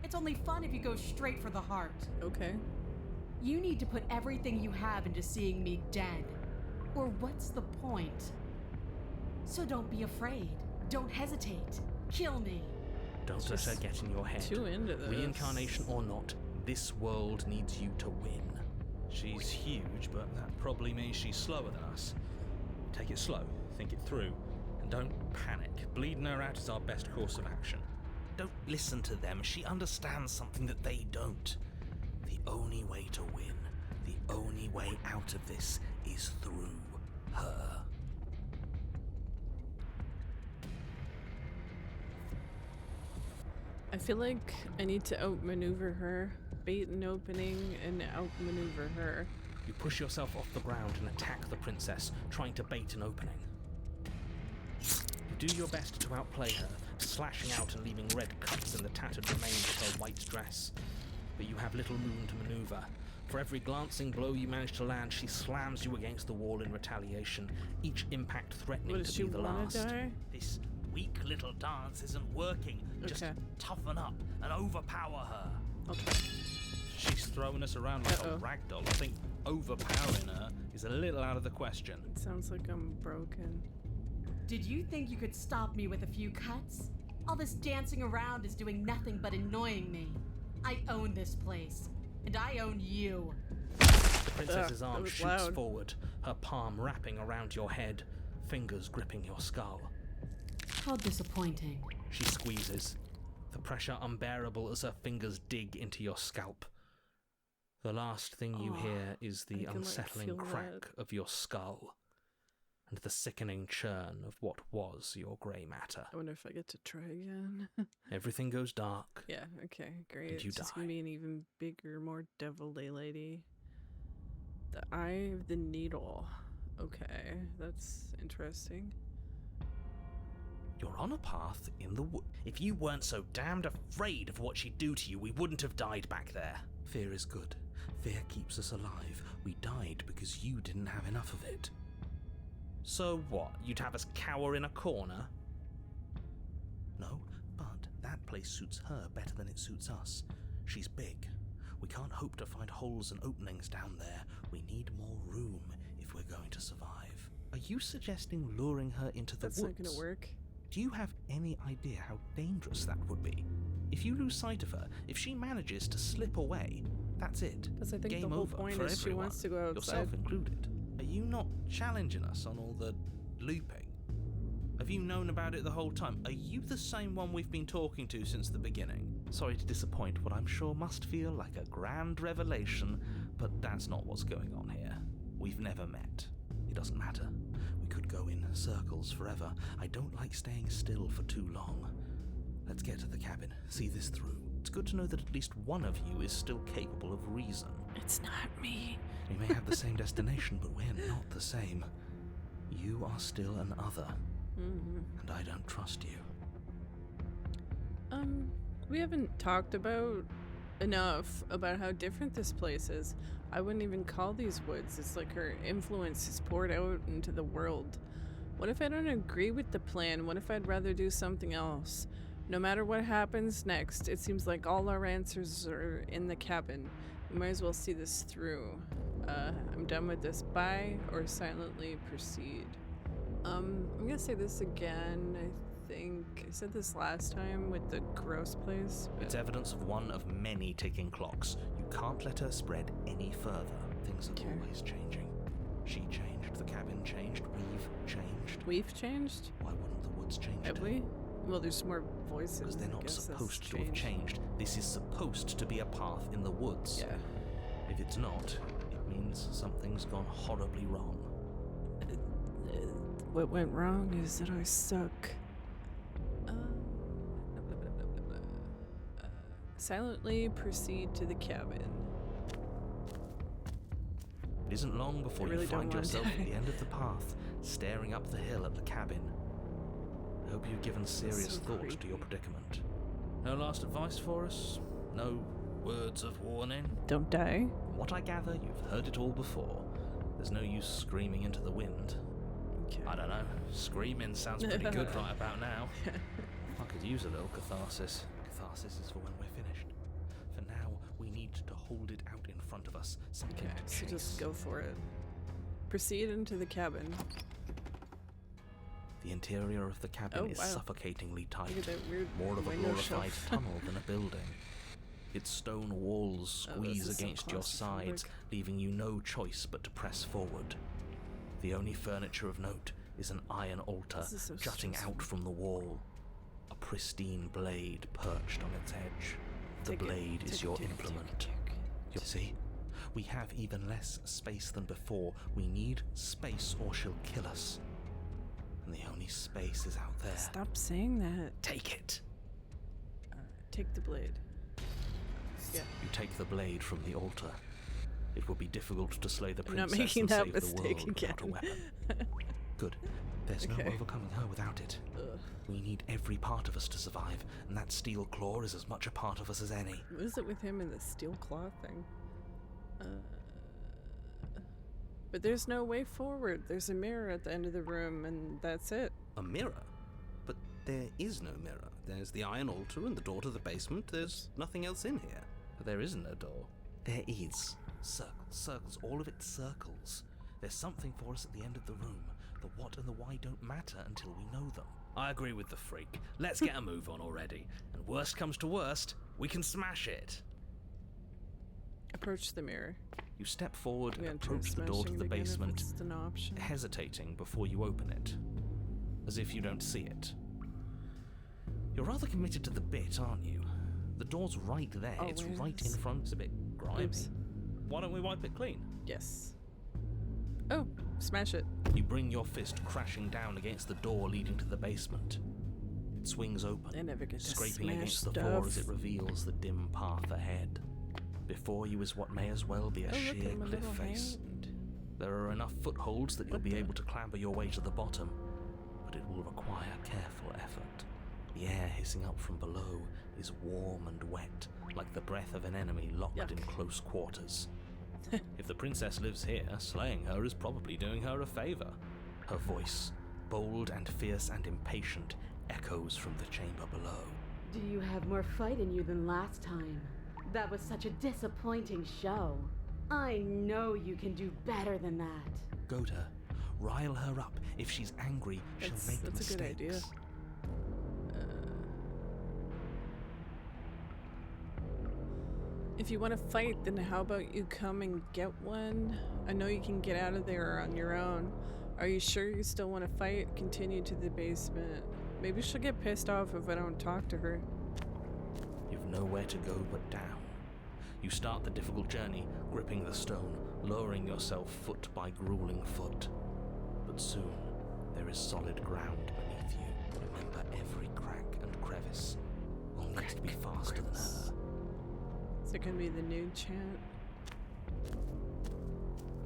[SPEAKER 7] It's only fun if you go straight for the heart.
[SPEAKER 1] Okay.
[SPEAKER 7] You need to put everything you have into seeing me dead. Or what's the point? So don't be afraid. Don't hesitate. Kill me.
[SPEAKER 4] Don't let her
[SPEAKER 1] Just
[SPEAKER 4] get in your head.
[SPEAKER 1] too into this.
[SPEAKER 4] Reincarnation or not, this world needs you to win.
[SPEAKER 6] She's huge, but that probably means she's slower than us. Take it slow, think it through, and don't panic. Bleeding her out is our best course of action.
[SPEAKER 2] Don't listen to them. She understands something that they don't. The only way to win, the only way out of this is through her.
[SPEAKER 1] I feel like I need to outmaneuver her. Bait an opening and outmaneuver her.
[SPEAKER 4] You push yourself off the ground and attack the princess, trying to bait an opening. You do your best to outplay her, slashing out and leaving red cuts in the tattered remains of her white dress. But you have little room to maneuver. For every glancing blow you manage to land, she slams you against the wall in retaliation, each impact threatening
[SPEAKER 1] What, does
[SPEAKER 4] to
[SPEAKER 1] she
[SPEAKER 4] be the
[SPEAKER 1] wanna
[SPEAKER 4] last.
[SPEAKER 1] die?
[SPEAKER 2] This weak little dance isn't working. Just
[SPEAKER 1] Okay.
[SPEAKER 2] toughen up and overpower her.
[SPEAKER 1] Okay.
[SPEAKER 6] She's throwing us around like
[SPEAKER 1] Uh-oh.
[SPEAKER 6] a rag doll. I think overpowering her is a little out of the question.
[SPEAKER 1] It sounds like I'm broken.
[SPEAKER 7] Did you think you could stop me with a few cuts? All this dancing around is doing nothing but annoying me. I own this place, and I own you.
[SPEAKER 4] The princess's
[SPEAKER 1] that
[SPEAKER 4] arm
[SPEAKER 1] was
[SPEAKER 4] shoots
[SPEAKER 1] loud.
[SPEAKER 4] forward, her palm wrapping around your head, fingers gripping your skull.
[SPEAKER 7] How disappointing.
[SPEAKER 4] She squeezes, the pressure unbearable as her fingers dig into your scalp. The last thing you
[SPEAKER 1] Oh,
[SPEAKER 4] hear is the
[SPEAKER 1] I can, like,
[SPEAKER 4] unsettling
[SPEAKER 1] feel
[SPEAKER 4] crack
[SPEAKER 1] that.
[SPEAKER 4] of your skull, and the sickening churn of what was your grey matter.
[SPEAKER 1] I wonder if I get to try again.
[SPEAKER 4] Everything goes dark.
[SPEAKER 1] Yeah, okay, great.
[SPEAKER 4] And you
[SPEAKER 1] It's just gonna
[SPEAKER 4] die.
[SPEAKER 1] be an even bigger, more devilly lady. The Eye of the Needle. Okay, that's interesting.
[SPEAKER 2] You're on a path in the wood. If you weren't so damned afraid of what she'd do to you, we wouldn't have died back there. Fear is good. Fear keeps us alive. We died because you didn't have enough of it.
[SPEAKER 4] So what? You'd have us cower in a corner?
[SPEAKER 2] No, but that place suits her better than it suits us. She's big. We can't hope to find holes and openings down there. We need more room if we're going to survive.
[SPEAKER 4] Are you suggesting luring her into the
[SPEAKER 1] That's
[SPEAKER 4] woods?
[SPEAKER 1] not gonna work.
[SPEAKER 2] Do you have any idea how dangerous that would be? If you lose sight of her, if she manages to slip away, that's it.
[SPEAKER 1] Because I think
[SPEAKER 2] Game
[SPEAKER 1] the whole
[SPEAKER 2] over
[SPEAKER 1] point
[SPEAKER 2] for
[SPEAKER 1] is she
[SPEAKER 2] everyone,
[SPEAKER 1] wants to go outside.
[SPEAKER 2] yourself included. Are you not challenging us on all the looping? Have you known about it the whole time? Are you the same one we've been talking to since the beginning? Sorry to disappoint what I'm sure must feel like a grand revelation, but that's not what's going on here. We've never met. It doesn't matter. We could go in circles forever. I don't like staying still for too long. Let's get to the cabin, see this through. It's good to know that at least one of you is still capable of reason.
[SPEAKER 1] It's not me.
[SPEAKER 2] We may have the same destination, but we're not the same. You are still an other, and I don't trust you.
[SPEAKER 1] We haven't talked about enough about how different this place is. I wouldn't even call these woods. It's like her influence is poured out into the world. What if I don't agree with the plan? What if I'd rather do something else? No matter what happens next, it seems like all our answers are in the cabin. We might as well see this through. I'm done with this. Bye or silently proceed. I'm gonna say this again. I think I said this last time with the gross place.
[SPEAKER 2] It's evidence of one of many ticking clocks. You can't let her spread any further. Things are always changing. She changed, the cabin changed, we've changed.
[SPEAKER 1] We've changed?
[SPEAKER 2] Why wouldn't the woods change
[SPEAKER 1] Have
[SPEAKER 2] too?
[SPEAKER 1] we? Well, there's more voices.
[SPEAKER 2] Because they're
[SPEAKER 1] I
[SPEAKER 2] not
[SPEAKER 1] guess that's
[SPEAKER 2] supposed to have changed. This is supposed to be a path in the woods.
[SPEAKER 1] Yeah.
[SPEAKER 2] If it's not, it means something's gone horribly wrong.
[SPEAKER 1] What went wrong is that I suck. Silently proceed to the cabin.
[SPEAKER 2] It isn't long before
[SPEAKER 1] I really
[SPEAKER 2] you
[SPEAKER 1] don't
[SPEAKER 2] find
[SPEAKER 1] want to
[SPEAKER 2] yourself
[SPEAKER 1] die.
[SPEAKER 2] at the end of the path, staring up the hill at the cabin. I hope you've given serious
[SPEAKER 1] so
[SPEAKER 2] thought to
[SPEAKER 1] creepy.
[SPEAKER 2] your predicament. No last advice for us? No words of warning?
[SPEAKER 1] Don't die.
[SPEAKER 2] From what I gather, you've heard it all before. There's no use screaming into the wind.
[SPEAKER 1] Okay.
[SPEAKER 2] I don't know. Screaming sounds pretty good right about now. I could use a little catharsis. Catharsis is for when we're finished. For now, we need to hold it out in front of us. Something
[SPEAKER 1] Okay,
[SPEAKER 2] to
[SPEAKER 1] so
[SPEAKER 2] chase.
[SPEAKER 1] just go for it. Proceed into the cabin.
[SPEAKER 2] The interior of the cabin
[SPEAKER 1] Oh,
[SPEAKER 2] is
[SPEAKER 1] wow.
[SPEAKER 2] suffocatingly tight.
[SPEAKER 1] Look at that weird
[SPEAKER 2] More of a
[SPEAKER 1] window
[SPEAKER 2] glorified
[SPEAKER 1] shelf.
[SPEAKER 2] tunnel than a building. Its stone walls
[SPEAKER 1] Oh, this
[SPEAKER 2] squeeze
[SPEAKER 1] is so
[SPEAKER 2] against your sides,
[SPEAKER 1] claustrophobic.
[SPEAKER 2] leaving you no choice but to press forward. The only furniture of note is an iron altar
[SPEAKER 1] This is so
[SPEAKER 2] jutting
[SPEAKER 1] stressful.
[SPEAKER 2] out from the wall. A pristine blade perched on its edge. The
[SPEAKER 1] Take it,
[SPEAKER 2] blade is
[SPEAKER 1] take it,
[SPEAKER 2] your
[SPEAKER 1] take it,
[SPEAKER 2] implement.
[SPEAKER 1] take it.
[SPEAKER 2] You see? We have even less space than before. We need space or she'll kill us. And the only space is out there.
[SPEAKER 1] Stop saying that.
[SPEAKER 2] Take it!
[SPEAKER 1] Take the blade. Yeah.
[SPEAKER 2] You take the blade from the altar. It would be difficult to slay the
[SPEAKER 1] I'm not
[SPEAKER 2] princess
[SPEAKER 1] making
[SPEAKER 2] and
[SPEAKER 1] that
[SPEAKER 2] save
[SPEAKER 1] mistake
[SPEAKER 2] the world without a
[SPEAKER 1] again.
[SPEAKER 2] weapon. Good. There's no
[SPEAKER 1] Okay.
[SPEAKER 2] overcoming her without it.
[SPEAKER 1] Ugh.
[SPEAKER 2] We need every part of us to survive, and that steel claw is as much a part of us as any.
[SPEAKER 1] What is it with him and the steel claw thing? But there's no way forward. There's a mirror at the end of the room, and that's it.
[SPEAKER 2] A mirror? But there is no mirror. There's the iron altar and the door to the basement. There's nothing else in here. But there isn't a door. There is. Circles, circles, all of it circles. There's something for us at the end of the room. The what and the why don't matter until we know them. I agree with the freak. Let's get a move on already. And worst comes to worst, we can smash it.
[SPEAKER 1] Approach the mirror.
[SPEAKER 2] You step forward
[SPEAKER 1] We
[SPEAKER 2] and
[SPEAKER 1] gotta try
[SPEAKER 2] approach the door to
[SPEAKER 1] smashing
[SPEAKER 2] the
[SPEAKER 1] it again if
[SPEAKER 2] basement,
[SPEAKER 1] it's an option.
[SPEAKER 2] hesitating before you open it, as if you don't see it. You're rather committed to the bit, aren't you? The door's right there.
[SPEAKER 1] Oh,
[SPEAKER 2] It's
[SPEAKER 1] where
[SPEAKER 2] right
[SPEAKER 1] is-
[SPEAKER 2] in front. It's a bit grimy.
[SPEAKER 1] Oops.
[SPEAKER 2] Why don't we wipe it clean?
[SPEAKER 1] Yes. Oh, smash it.
[SPEAKER 2] You bring your fist crashing down against the door leading to the basement. It swings open,
[SPEAKER 1] I never get to
[SPEAKER 2] scraping
[SPEAKER 1] smash
[SPEAKER 2] against the
[SPEAKER 1] stuff.
[SPEAKER 2] floor as it reveals the dim path ahead. Before you is what may as well be a
[SPEAKER 1] Oh, look
[SPEAKER 2] sheer
[SPEAKER 1] at my
[SPEAKER 2] cliff
[SPEAKER 1] little
[SPEAKER 2] face.
[SPEAKER 1] hand.
[SPEAKER 2] There are enough footholds that you'll
[SPEAKER 1] What
[SPEAKER 2] be
[SPEAKER 1] the-
[SPEAKER 2] able to clamber your way to the bottom, but it will require careful effort. The air hissing up from below is warm and wet, like the breath of an enemy locked in
[SPEAKER 1] Yuck.
[SPEAKER 2] close quarters. If the princess lives here, slaying her is probably doing her a favor. Her voice, bold and fierce and impatient, echoes from the chamber below.
[SPEAKER 3] Do you have more fight in you than last time? That was such a disappointing show. I know you can do better than that.
[SPEAKER 2] Goad her, rile her up. If she's angry, she'll make
[SPEAKER 1] That's a
[SPEAKER 2] mistakes.
[SPEAKER 1] good idea. If you want to fight, then how about you come and get one? I know you can get out of there on your own. Are you sure you still want to fight? Continue to the basement. Maybe she'll get pissed off if I don't talk to her.
[SPEAKER 2] You've nowhere to go but down. You start the difficult journey, gripping the stone, lowering yourself foot by grueling foot. But soon, there is solid ground beneath you. Remember every crack and crevice. We'll need to be faster than her.
[SPEAKER 1] Is it gonna be the nude chant?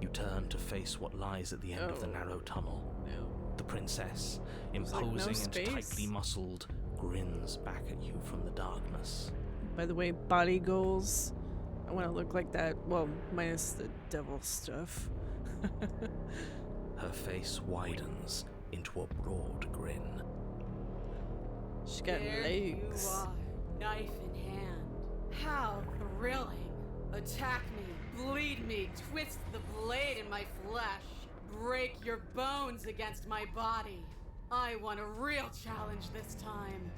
[SPEAKER 2] You turn to face what lies at the end of the narrow tunnel.
[SPEAKER 1] No.
[SPEAKER 2] The princess,
[SPEAKER 1] There's, like, no
[SPEAKER 2] imposing and
[SPEAKER 1] space.
[SPEAKER 2] tightly muscled, grins back at you from the darkness.
[SPEAKER 1] By the way, body goals. I want to look like that. Well, minus the devil stuff.
[SPEAKER 2] Her face widens into a broad grin.
[SPEAKER 1] She got
[SPEAKER 7] There
[SPEAKER 1] legs.
[SPEAKER 7] you are, knife in hand. How thrilling. Attack me, bleed me, twist the blade in my flesh. Break your bones against my body. I want a real challenge this time.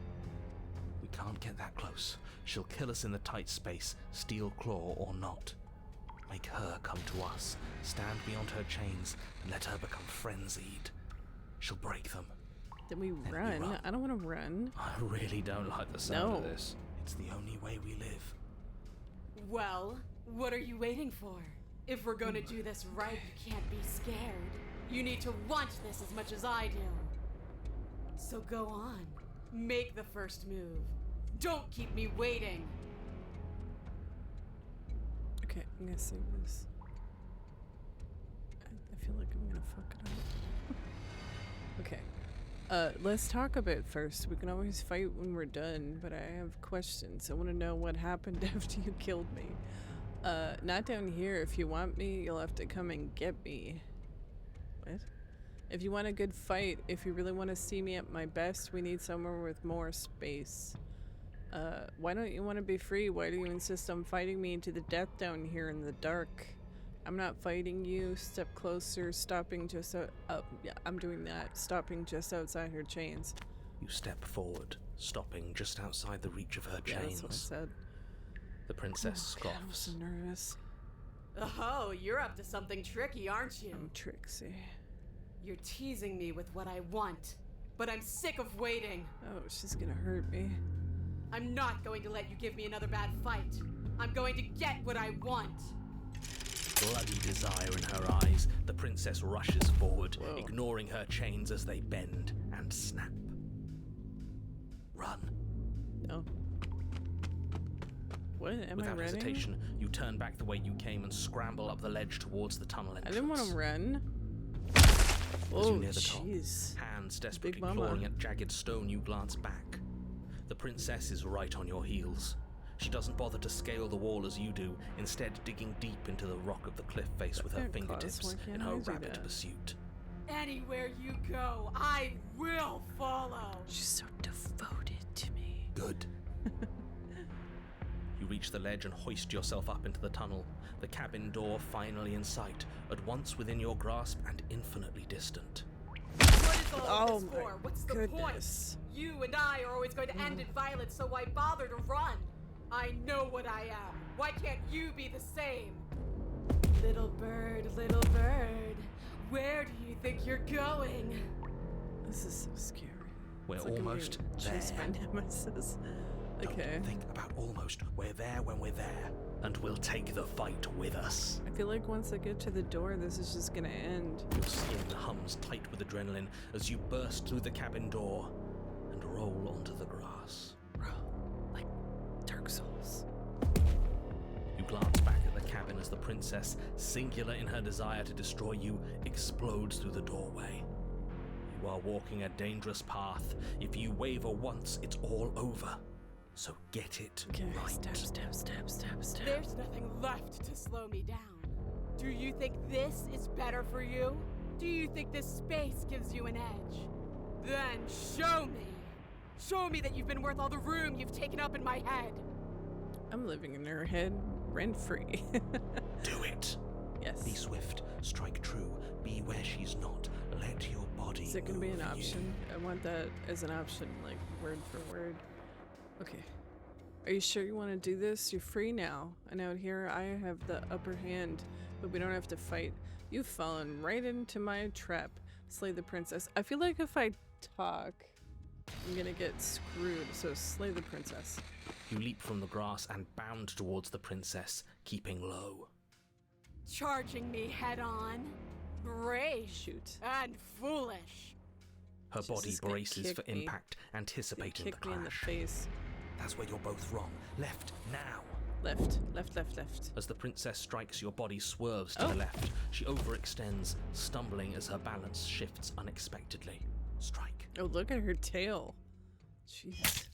[SPEAKER 2] We can't get that close. She'll kill us in the tight space, steel claw or not. Make her come to us, stand beyond her chains, and let her become frenzied. She'll break them.
[SPEAKER 1] Then we
[SPEAKER 2] Then we
[SPEAKER 1] run.
[SPEAKER 2] run.
[SPEAKER 1] I don't want to run.
[SPEAKER 2] I really don't like the sound of
[SPEAKER 1] No.
[SPEAKER 2] this. It's the only way we live.
[SPEAKER 7] Well, what are you waiting for? If we're gonna do this right, you can't be scared. You need to want this as much as I do. So go on. Make the first move. Don't keep me waiting.
[SPEAKER 1] Okay, I'm gonna save this. I feel like I'm gonna fuck it up. Okay. Let's talk about it first. We can always fight when we're done, but I have questions. I want to know what happened after you killed me. Not down here. If you want me, you'll have to come and get me. What? If you want a good fight, if you really want to see me at my best, we need somewhere with more space. Why don't you want to be free? Why do you insist on fighting me into the death down here in the dark? I'm not fighting you. Step closer, stopping just yeah, I'm doing that. Stopping just outside her chains.
[SPEAKER 2] You step forward, stopping just outside the reach of her
[SPEAKER 1] Yeah,
[SPEAKER 2] chains.
[SPEAKER 1] that's what I said.
[SPEAKER 2] The princess
[SPEAKER 1] Oh, God, I'm
[SPEAKER 2] scoffs.
[SPEAKER 1] so nervous.
[SPEAKER 7] Oh, you're up to something tricky, aren't you?
[SPEAKER 1] I'm Trixie.
[SPEAKER 7] You're teasing me with what I want, but I'm sick of waiting.
[SPEAKER 1] Oh, she's gonna hurt me.
[SPEAKER 7] I'm not going to let you give me another bad fight. I'm going to get what I want.
[SPEAKER 2] Bloody desire in her eyes, the princess rushes forward,
[SPEAKER 1] Whoa.
[SPEAKER 2] ignoring her chains as they bend and snap. Run.
[SPEAKER 1] No. What? Am I
[SPEAKER 2] Without
[SPEAKER 1] running?
[SPEAKER 2] hesitation, you turn back the way you came and scramble up the ledge towards the tunnel
[SPEAKER 1] I
[SPEAKER 2] entrance.
[SPEAKER 1] didn't want to run.
[SPEAKER 2] As you
[SPEAKER 1] Oh,
[SPEAKER 2] near the top,
[SPEAKER 1] jeez.
[SPEAKER 2] hands desperately
[SPEAKER 1] mama.
[SPEAKER 2] clawing at jagged stone, you glance back. The princess is right on your heels. She doesn't bother to scale the wall as you do, instead digging deep into the rock of the cliff face with her
[SPEAKER 1] That claws,
[SPEAKER 2] fingertips
[SPEAKER 1] why can't
[SPEAKER 2] in
[SPEAKER 1] I
[SPEAKER 2] her
[SPEAKER 1] do
[SPEAKER 2] rapid
[SPEAKER 1] that?
[SPEAKER 2] pursuit.
[SPEAKER 7] Anywhere you go, I will follow.
[SPEAKER 1] She's so devoted to me.
[SPEAKER 2] Good. You reach the ledge and hoist yourself up into the tunnel, the cabin door finally in sight, at once within your grasp and infinitely distant.
[SPEAKER 7] What is all
[SPEAKER 1] Oh
[SPEAKER 7] this
[SPEAKER 1] my
[SPEAKER 7] for? What's the
[SPEAKER 1] goodness.
[SPEAKER 7] point? You and I are always going to end in violence, so why bother to run? I know what I am. Why can't you be the same? Little bird, where do you think you're going?
[SPEAKER 1] This is so scary.
[SPEAKER 2] We're
[SPEAKER 1] It's like I'm
[SPEAKER 2] almost
[SPEAKER 1] being chased by
[SPEAKER 2] there.
[SPEAKER 1] nemesis. Okay.
[SPEAKER 2] Don't think about almost. We're there when we're there, and we'll take the fight with us.
[SPEAKER 1] I feel like once I get to the door, this is just gonna end.
[SPEAKER 2] Your skin hums tight with adrenaline as you burst through the cabin door and roll onto the grass.
[SPEAKER 1] Like Dark Souls.
[SPEAKER 2] You glance back at the cabin as the princess, singular in her desire to destroy you, explodes through the doorway. You are walking a dangerous path. If you waver once, it's all over. So get it
[SPEAKER 1] Okay,
[SPEAKER 2] right.
[SPEAKER 1] stab.
[SPEAKER 7] There's nothing left to slow me down. Do you think this is better for you? Do you think this space gives you an edge? Then show me. Show me that you've been worth all the room you've taken up in my head.
[SPEAKER 1] I'm living in her head, rent free.
[SPEAKER 2] Do it.
[SPEAKER 1] Yes.
[SPEAKER 2] Be swift, strike true, be where she's not. Let your body
[SPEAKER 1] Is it gonna be an
[SPEAKER 2] move you.
[SPEAKER 1] option? I want that as an option, like word for word. Okay. Are you sure you want to do this? You're free now. And out here, I have the upper hand, but we don't have to fight. You've fallen right into my trap. Slay the princess. I feel like if I talk, I'm gonna get screwed, so slay the princess.
[SPEAKER 2] You leap from the grass and bound towards the princess, keeping low.
[SPEAKER 3] Charging me head on? Brave.
[SPEAKER 1] Shoot.
[SPEAKER 3] And foolish.
[SPEAKER 2] Her
[SPEAKER 1] She's
[SPEAKER 2] body
[SPEAKER 1] just gonna
[SPEAKER 2] braces for
[SPEAKER 1] kick me.
[SPEAKER 2] impact, anticipating the
[SPEAKER 1] Kick me in the
[SPEAKER 2] clash.
[SPEAKER 1] face.
[SPEAKER 2] That's where you're both wrong. Left, now!
[SPEAKER 1] Left, left, left, left.
[SPEAKER 2] As the princess strikes, your body swerves to
[SPEAKER 1] Oh.
[SPEAKER 2] the left. She overextends, stumbling as her balance shifts unexpectedly. Strike.
[SPEAKER 1] Oh, look at her tail. Jeez.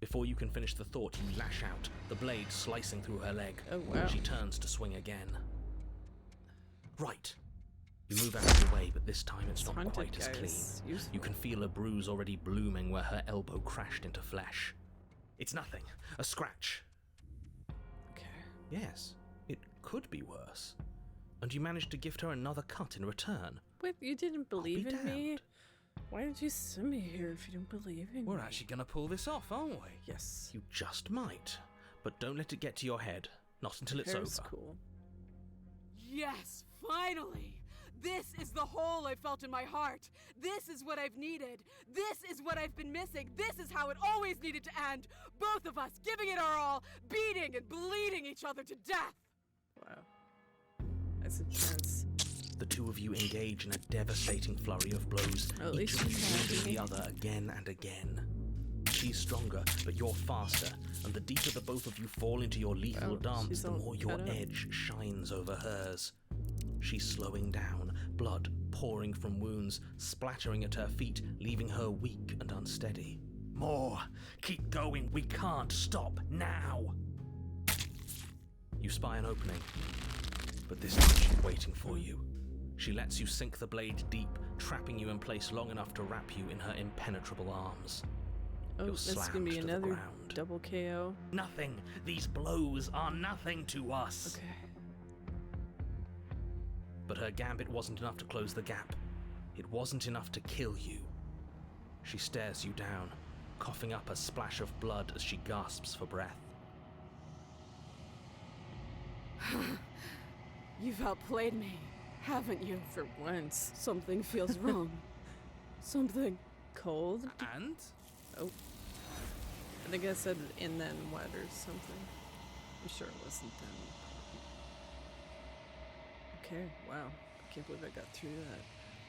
[SPEAKER 2] Before you can finish the thought, you lash out, the blade slicing through her leg.
[SPEAKER 1] Oh, wow.
[SPEAKER 2] She turns to swing again. Right. You move out of the way, but this time it's not
[SPEAKER 1] Haunted
[SPEAKER 2] quite as
[SPEAKER 1] guy
[SPEAKER 2] clean.
[SPEAKER 1] is useful.
[SPEAKER 2] You can feel a bruise already blooming where her elbow crashed into flesh. It's nothing. A scratch.
[SPEAKER 1] Okay.
[SPEAKER 2] Yes, it could be worse. And you managed to gift her another cut in return.
[SPEAKER 1] Wait, you didn't
[SPEAKER 2] I'll be
[SPEAKER 1] believe in me?
[SPEAKER 2] damned.
[SPEAKER 1] Why did you send me here if you didn't believe in me?
[SPEAKER 6] We're actually gonna pull this off, aren't we?
[SPEAKER 1] Yes.
[SPEAKER 2] You just might. But don't let it get to your head. Not until it's
[SPEAKER 1] Hair's
[SPEAKER 2] over.
[SPEAKER 1] cool.
[SPEAKER 3] Yes, finally! This is the hole I felt in my heart. This is what I've needed. This is what I've been missing. This is how it always needed to end. Both of us giving it our all, beating and bleeding each other to death.
[SPEAKER 1] Wow. That's intense.
[SPEAKER 2] The two of you engage in a devastating flurry of blows,
[SPEAKER 1] Well, at
[SPEAKER 2] each
[SPEAKER 1] least
[SPEAKER 2] of you
[SPEAKER 1] she's
[SPEAKER 2] wounding
[SPEAKER 1] happy.
[SPEAKER 2] the other again and again. She's stronger, but you're faster, and the deeper the both of you fall into your lethal
[SPEAKER 1] Wow,
[SPEAKER 2] dance,
[SPEAKER 1] she's
[SPEAKER 2] the
[SPEAKER 1] all
[SPEAKER 2] more your
[SPEAKER 1] cut up.
[SPEAKER 2] edge shines over hers. She's slowing down, blood pouring from wounds, splattering at her feet, leaving her weak and unsteady. More! Keep going! We can't stop now! You spy an opening, but this time she's waiting for you. She lets you sink the blade deep, trapping you in place long enough to wrap you in her impenetrable arms.
[SPEAKER 1] Oh,
[SPEAKER 2] You're
[SPEAKER 1] that's gonna
[SPEAKER 2] slammed
[SPEAKER 1] be
[SPEAKER 2] to the
[SPEAKER 1] another
[SPEAKER 2] ground.
[SPEAKER 1] double KO.
[SPEAKER 2] Nothing! These blows are nothing to us!
[SPEAKER 1] Okay.
[SPEAKER 2] But her gambit wasn't enough to close the gap. It wasn't enough to kill you. She stares you down, coughing up a splash of blood as she gasps for breath.
[SPEAKER 3] You've outplayed me, haven't you?
[SPEAKER 1] For once.
[SPEAKER 3] Something feels wrong. Something.
[SPEAKER 1] Cold?
[SPEAKER 6] And?
[SPEAKER 1] Oh. I think I said and then what or something. I'm sure it wasn't then. Okay, wow. I can't believe I got through that.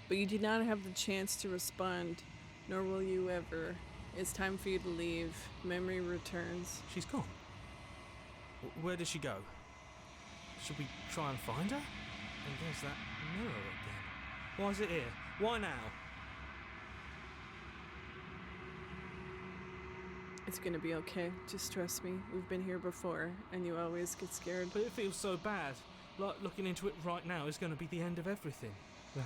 [SPEAKER 1] But you did not have the chance to respond, nor will you ever. It's time for you to leave. Memory returns.
[SPEAKER 6] She's gone. Where did she go? Should we try and find her? And there's that mirror again. Why is it here? Why now?
[SPEAKER 1] It's gonna be okay. Just trust me. We've been here before, and you always get scared.
[SPEAKER 6] But it feels so bad. Like looking into it right now is going to be the end of everything. That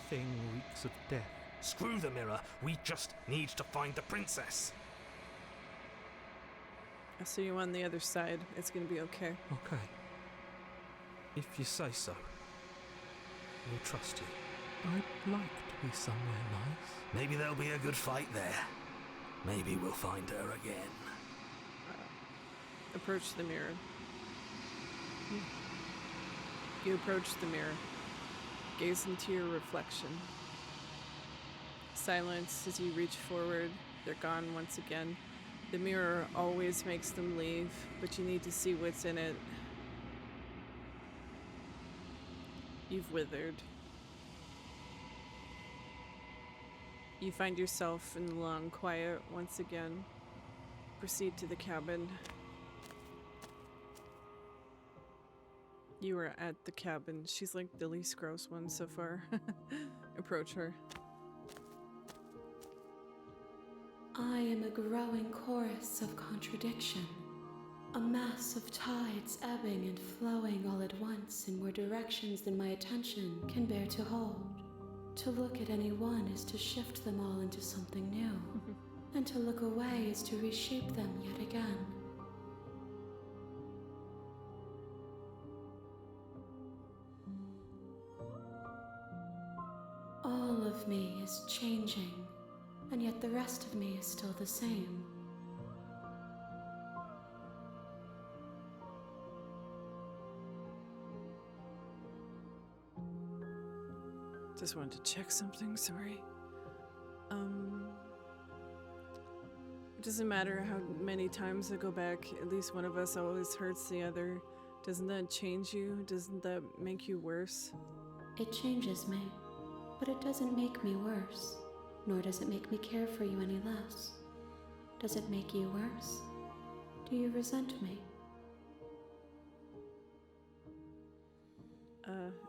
[SPEAKER 6] thing reeks of death.
[SPEAKER 2] Screw the mirror! We just need to find the princess!
[SPEAKER 1] I'll see you on the other side. It's gonna be okay.
[SPEAKER 6] Okay. If you say so. We'll trust you. I'd like to be somewhere nice.
[SPEAKER 2] Maybe there'll be a good fight there. Maybe we'll find her again.
[SPEAKER 1] Approach the mirror. You approach the mirror. Gaze into your reflection. Silence as you reach forward. They're gone once again. The mirror always makes them leave, but you need to see what's in it. You've withered. You find yourself in the long quiet once again. Proceed to the cabin. You are at the cabin. She's like the least gross one so far. Approach her.
[SPEAKER 5] I am a growing chorus of contradiction, a mass of tides ebbing and flowing all at once in more directions than my attention can bear to hold. To look at any one is to shift them all into something new, and to look away is to reshape them yet again. All of me is changing, and yet the rest of me is still the same.
[SPEAKER 1] Just wanted to check something, sorry. It doesn't matter how many times I go back, at least one of us always hurts the other. Doesn't that change you? Doesn't that make you worse?
[SPEAKER 5] It changes me, but it doesn't make me worse, nor does it make me care for you any less. Does it make you worse? Do you resent me?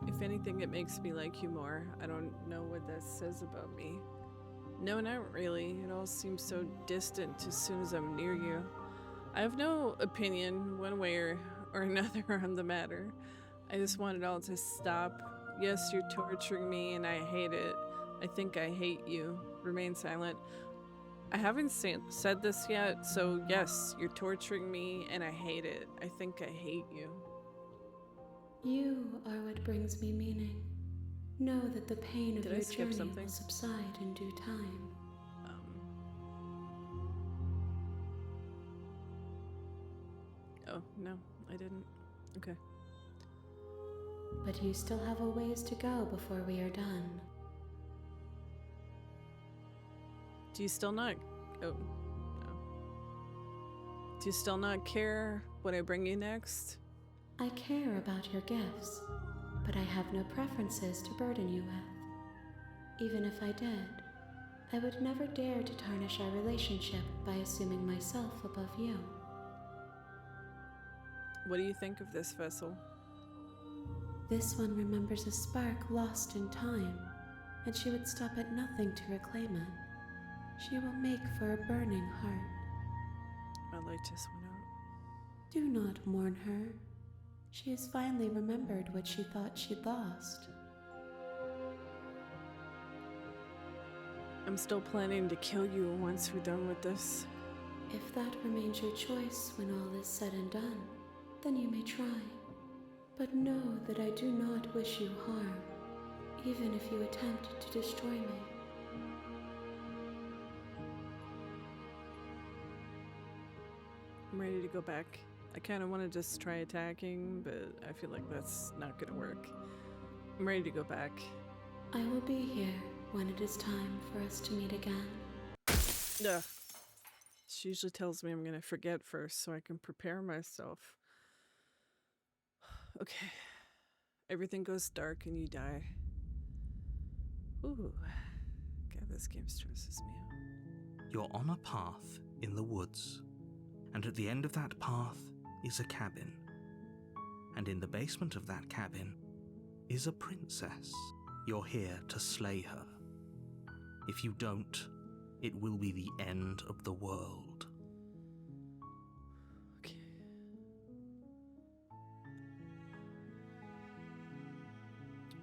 [SPEAKER 1] If anything, it makes me like you more. I don't know what that says about me. No, not really. It all seems so distant as soon as I'm near you. I have no opinion one way or another on the matter. I just want it all to stop. Yes, you're torturing me and I hate it. I think I hate you. Remain silent. I haven't said this yet, so yes, you're torturing me and I hate it. I think I hate you.
[SPEAKER 5] You are what brings me meaning. Know that the pain of your journey will subside in due time.
[SPEAKER 1] Oh, no, I didn't. Okay.
[SPEAKER 5] But you still have a ways to go before we are done.
[SPEAKER 1] Do you still not... Oh, no. Do you still not care what I bring you next?
[SPEAKER 5] I care about your gifts, but I have no preferences to burden you with. Even if I did, I would never dare to tarnish our relationship by assuming myself above you.
[SPEAKER 1] What do you think of this vessel?
[SPEAKER 5] This one remembers a spark lost in time, and she would stop at nothing to reclaim it. She will make for a burning heart.
[SPEAKER 1] My light just went out.
[SPEAKER 5] Do not mourn her. She has finally remembered what she thought she'd lost.
[SPEAKER 1] I'm still planning to kill you once we're done with this.
[SPEAKER 5] If that remains your choice when all is said and done, then you may try. But know that I do not wish you harm, even if you attempt to destroy me.
[SPEAKER 1] I'm ready to go back. I kind of want to just try attacking, but I feel like that's not going to work. I'm ready to go back.
[SPEAKER 5] I will be here when it is time for us to meet again.
[SPEAKER 1] Ugh. She usually tells me I'm going to forget first so I can prepare myself. Okay. Everything goes dark and you die. Ooh. God, this game stresses me out.
[SPEAKER 2] You're on a path in the woods, and at the end of that path is a cabin. And in the basement of that cabin is a princess. You're here to slay her. If you don't, it will be the end of the world.
[SPEAKER 1] Okay.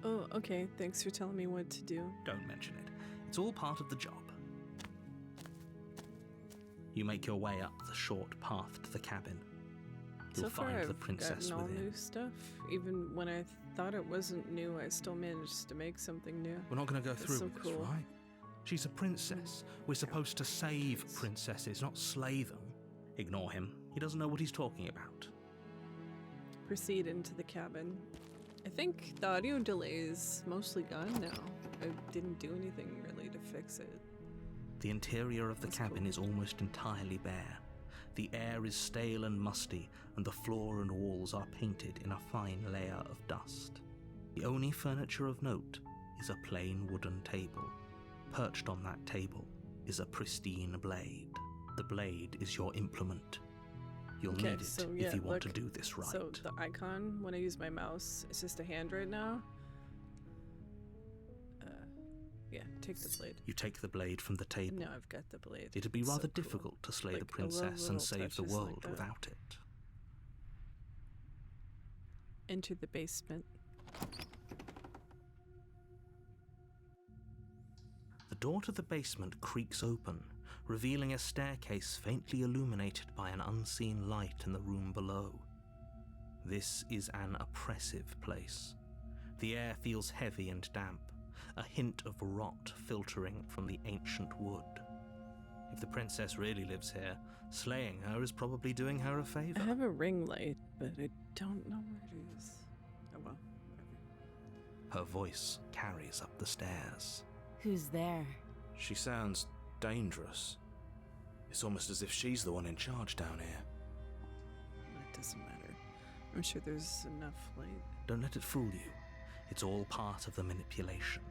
[SPEAKER 1] Oh, okay. Thanks for telling me what to do.
[SPEAKER 2] Don't mention it. It's all part of the job. You make your way up the short path to the cabin. You'll
[SPEAKER 1] So far,
[SPEAKER 2] find the
[SPEAKER 1] I've
[SPEAKER 2] princess
[SPEAKER 1] gotten all
[SPEAKER 2] within.
[SPEAKER 1] new stuff. Even when I thought it wasn't new, I still managed to make something new.
[SPEAKER 2] We're not going to go
[SPEAKER 1] That's
[SPEAKER 2] through
[SPEAKER 1] so
[SPEAKER 2] with this,
[SPEAKER 1] cool.
[SPEAKER 2] right? She's a princess. We're supposed to save princesses, not slay them. Ignore him. He doesn't know what he's talking about.
[SPEAKER 1] Proceed into the cabin. I think the audio delay is mostly gone now. I didn't do anything really to fix it.
[SPEAKER 2] The interior of the
[SPEAKER 1] That's
[SPEAKER 2] cabin
[SPEAKER 1] cool.
[SPEAKER 2] is almost entirely bare. The air is stale and musty, and the floor and walls are painted in a fine layer of dust. The only furniture of note is a plain wooden table. Perched on that table is a pristine blade. The blade is your implement. You'll
[SPEAKER 1] Okay,
[SPEAKER 2] need it
[SPEAKER 1] so
[SPEAKER 2] if
[SPEAKER 1] yeah,
[SPEAKER 2] you want to
[SPEAKER 1] look,
[SPEAKER 2] do this right.
[SPEAKER 1] So the icon, when I use my mouse, it's just a hand right now. Yeah, take the blade.
[SPEAKER 2] You take the blade from the table.
[SPEAKER 1] Now I've got the blade.
[SPEAKER 2] It'd be
[SPEAKER 1] It's so
[SPEAKER 2] rather
[SPEAKER 1] cool.
[SPEAKER 2] difficult to slay
[SPEAKER 1] Like,
[SPEAKER 2] the
[SPEAKER 1] I love
[SPEAKER 2] princess
[SPEAKER 1] little
[SPEAKER 2] and save the
[SPEAKER 1] touches like
[SPEAKER 2] world
[SPEAKER 1] that.
[SPEAKER 2] without it.
[SPEAKER 1] Enter the basement.
[SPEAKER 2] The door to the basement creaks open, revealing a staircase faintly illuminated by an unseen light in the room below. This is an oppressive place. The air feels heavy and damp, a hint of rot filtering from the ancient wood. If the princess really lives here, slaying her is probably doing her a favor.
[SPEAKER 1] I have a ring light, but I don't know where it is. Oh well, whatever.
[SPEAKER 2] Her voice carries up the stairs.
[SPEAKER 3] Who's there?
[SPEAKER 6] She sounds dangerous. It's almost as if she's the one in charge down here.
[SPEAKER 1] That doesn't matter. I'm sure there's enough light.
[SPEAKER 2] Don't let it fool you. It's all part of the manipulation.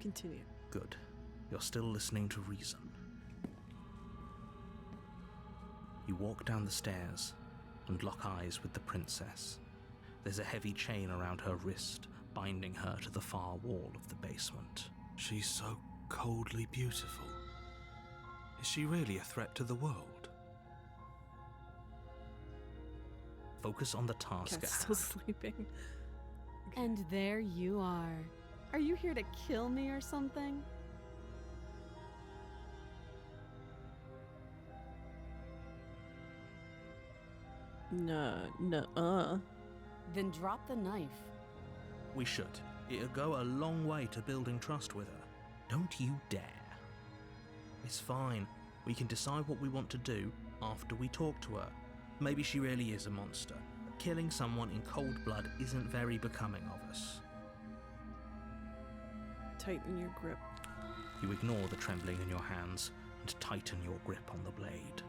[SPEAKER 1] Continue.
[SPEAKER 2] Good. You're still listening to reason. You walk down the stairs and lock eyes with the princess. There's a heavy chain around her wrist, binding her to the far wall of the basement.
[SPEAKER 6] She's so coldly beautiful. Is she really a threat to the world?
[SPEAKER 2] Focus on the task
[SPEAKER 1] Cat's
[SPEAKER 2] at
[SPEAKER 1] still
[SPEAKER 2] hand.
[SPEAKER 1] sleeping.
[SPEAKER 3] And there you are. Are you here to kill me or something?
[SPEAKER 1] No.
[SPEAKER 3] Then drop the knife.
[SPEAKER 2] We should. It'll go a long way to building trust with her. Don't you dare. It's fine. We can decide what we want to do after we talk to her. Maybe she really is a monster. Killing someone in cold blood isn't very becoming of us.
[SPEAKER 1] Tighten your grip.
[SPEAKER 2] You ignore the trembling in your hands and tighten your grip on the blade.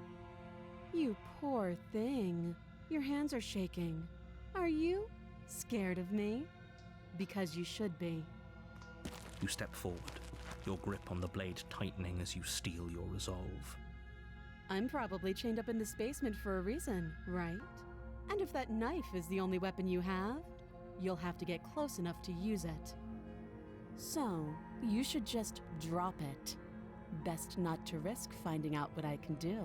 [SPEAKER 3] You poor thing. Your hands are shaking. Are you scared of me? Because you should be.
[SPEAKER 2] You step forward, your grip on the blade tightening as you steel your resolve.
[SPEAKER 3] I'm probably chained up in this basement for a reason, right? And if that knife is the only weapon you have, you'll have to get close enough to use it. So, you should just drop it. Best not to risk finding out what I can do.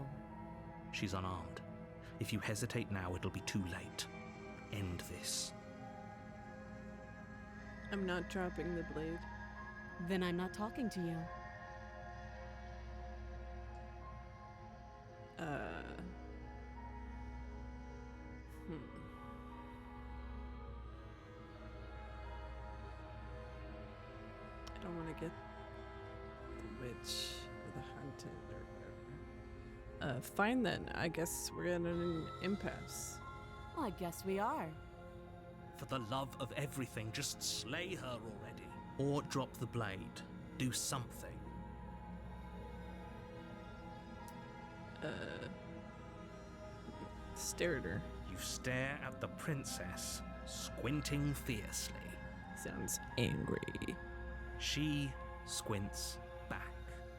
[SPEAKER 2] She's unarmed. If you hesitate now, it'll be too late. End this.
[SPEAKER 1] I'm not dropping the blade.
[SPEAKER 3] Then I'm not talking to you.
[SPEAKER 1] I don't want to get the witch or the hunted or whatever. Fine then. I guess we're at an impasse.
[SPEAKER 3] Well, I guess we are.
[SPEAKER 2] For the love of everything, just slay her already. Or drop the blade. Do something.
[SPEAKER 1] Stare at her.
[SPEAKER 2] You stare at the princess, squinting fiercely.
[SPEAKER 1] Sounds angry.
[SPEAKER 2] She squints back.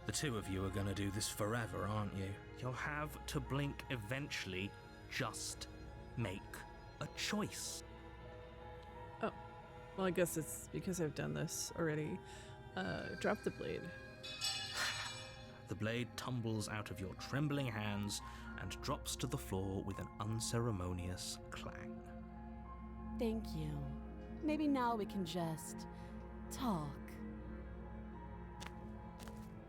[SPEAKER 2] The two of you are gonna do this forever, aren't you? You'll have to blink eventually. Just make a choice.
[SPEAKER 1] Oh. Well, I guess it's because I've done this already. Drop the blade.
[SPEAKER 2] The blade tumbles out of your trembling hands and drops to the floor with an unceremonious clang.
[SPEAKER 3] Thank you. Maybe now we can just talk.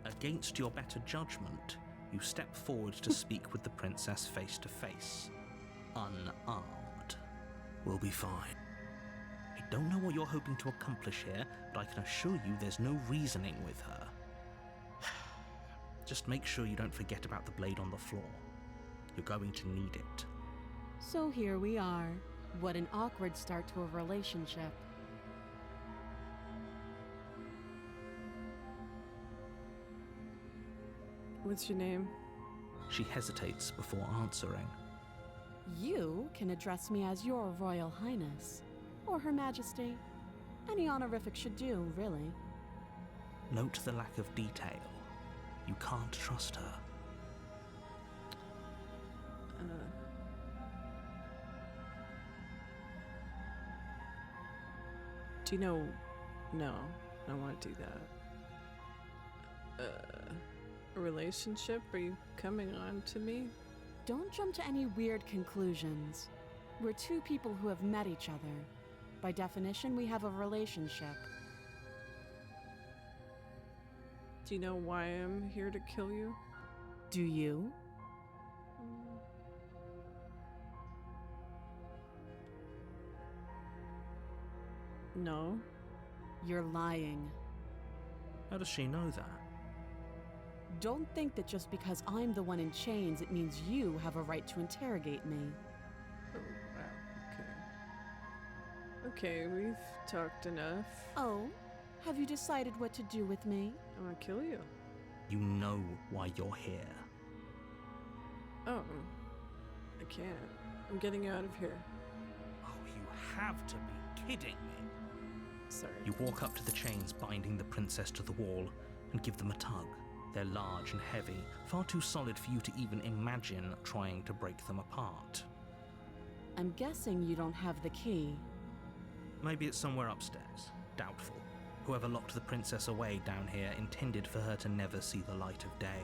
[SPEAKER 2] Against your better judgment, you step forward to speak with the princess face to face. Unarmed. We'll be fine. I don't know what you're hoping to accomplish here, but I can assure you there's no reasoning with her. Just make sure you don't forget about the blade on the floor. You're going to need it.
[SPEAKER 3] So here we are. What an awkward start to a relationship.
[SPEAKER 1] What's your name?
[SPEAKER 2] She hesitates before answering.
[SPEAKER 3] You can address me as Your Royal Highness, or Her Majesty. Any honorific should do, really.
[SPEAKER 2] Note the lack of detail. You can't trust her.
[SPEAKER 1] Do you know? No, I don't want to do that. A relationship? Are you coming on to me?
[SPEAKER 3] Don't jump to any weird conclusions. We're two people who have met each other. By definition, we have a relationship.
[SPEAKER 1] Do you know why I'm here to kill you?
[SPEAKER 3] Do you?
[SPEAKER 1] No.
[SPEAKER 3] You're lying.
[SPEAKER 2] How does she know that?
[SPEAKER 3] Don't think that just because I'm the one in chains, it means you have a right to interrogate me.
[SPEAKER 1] Oh, wow. Okay, we've talked enough.
[SPEAKER 3] Oh, have you decided what to do with me?
[SPEAKER 1] I want to kill you.
[SPEAKER 2] You know why you're here.
[SPEAKER 1] Oh, I can't. I'm getting out of here.
[SPEAKER 2] Oh, you have to be kidding me.
[SPEAKER 1] Sorry.
[SPEAKER 2] You walk up to the chains binding the princess to the wall and give them a tug. They're large and heavy, far too solid for you to even imagine trying to break them apart.
[SPEAKER 3] I'm guessing you don't have the key.
[SPEAKER 2] Maybe it's somewhere upstairs. Doubtful. Whoever locked the princess away down here intended for her to never see the light of day.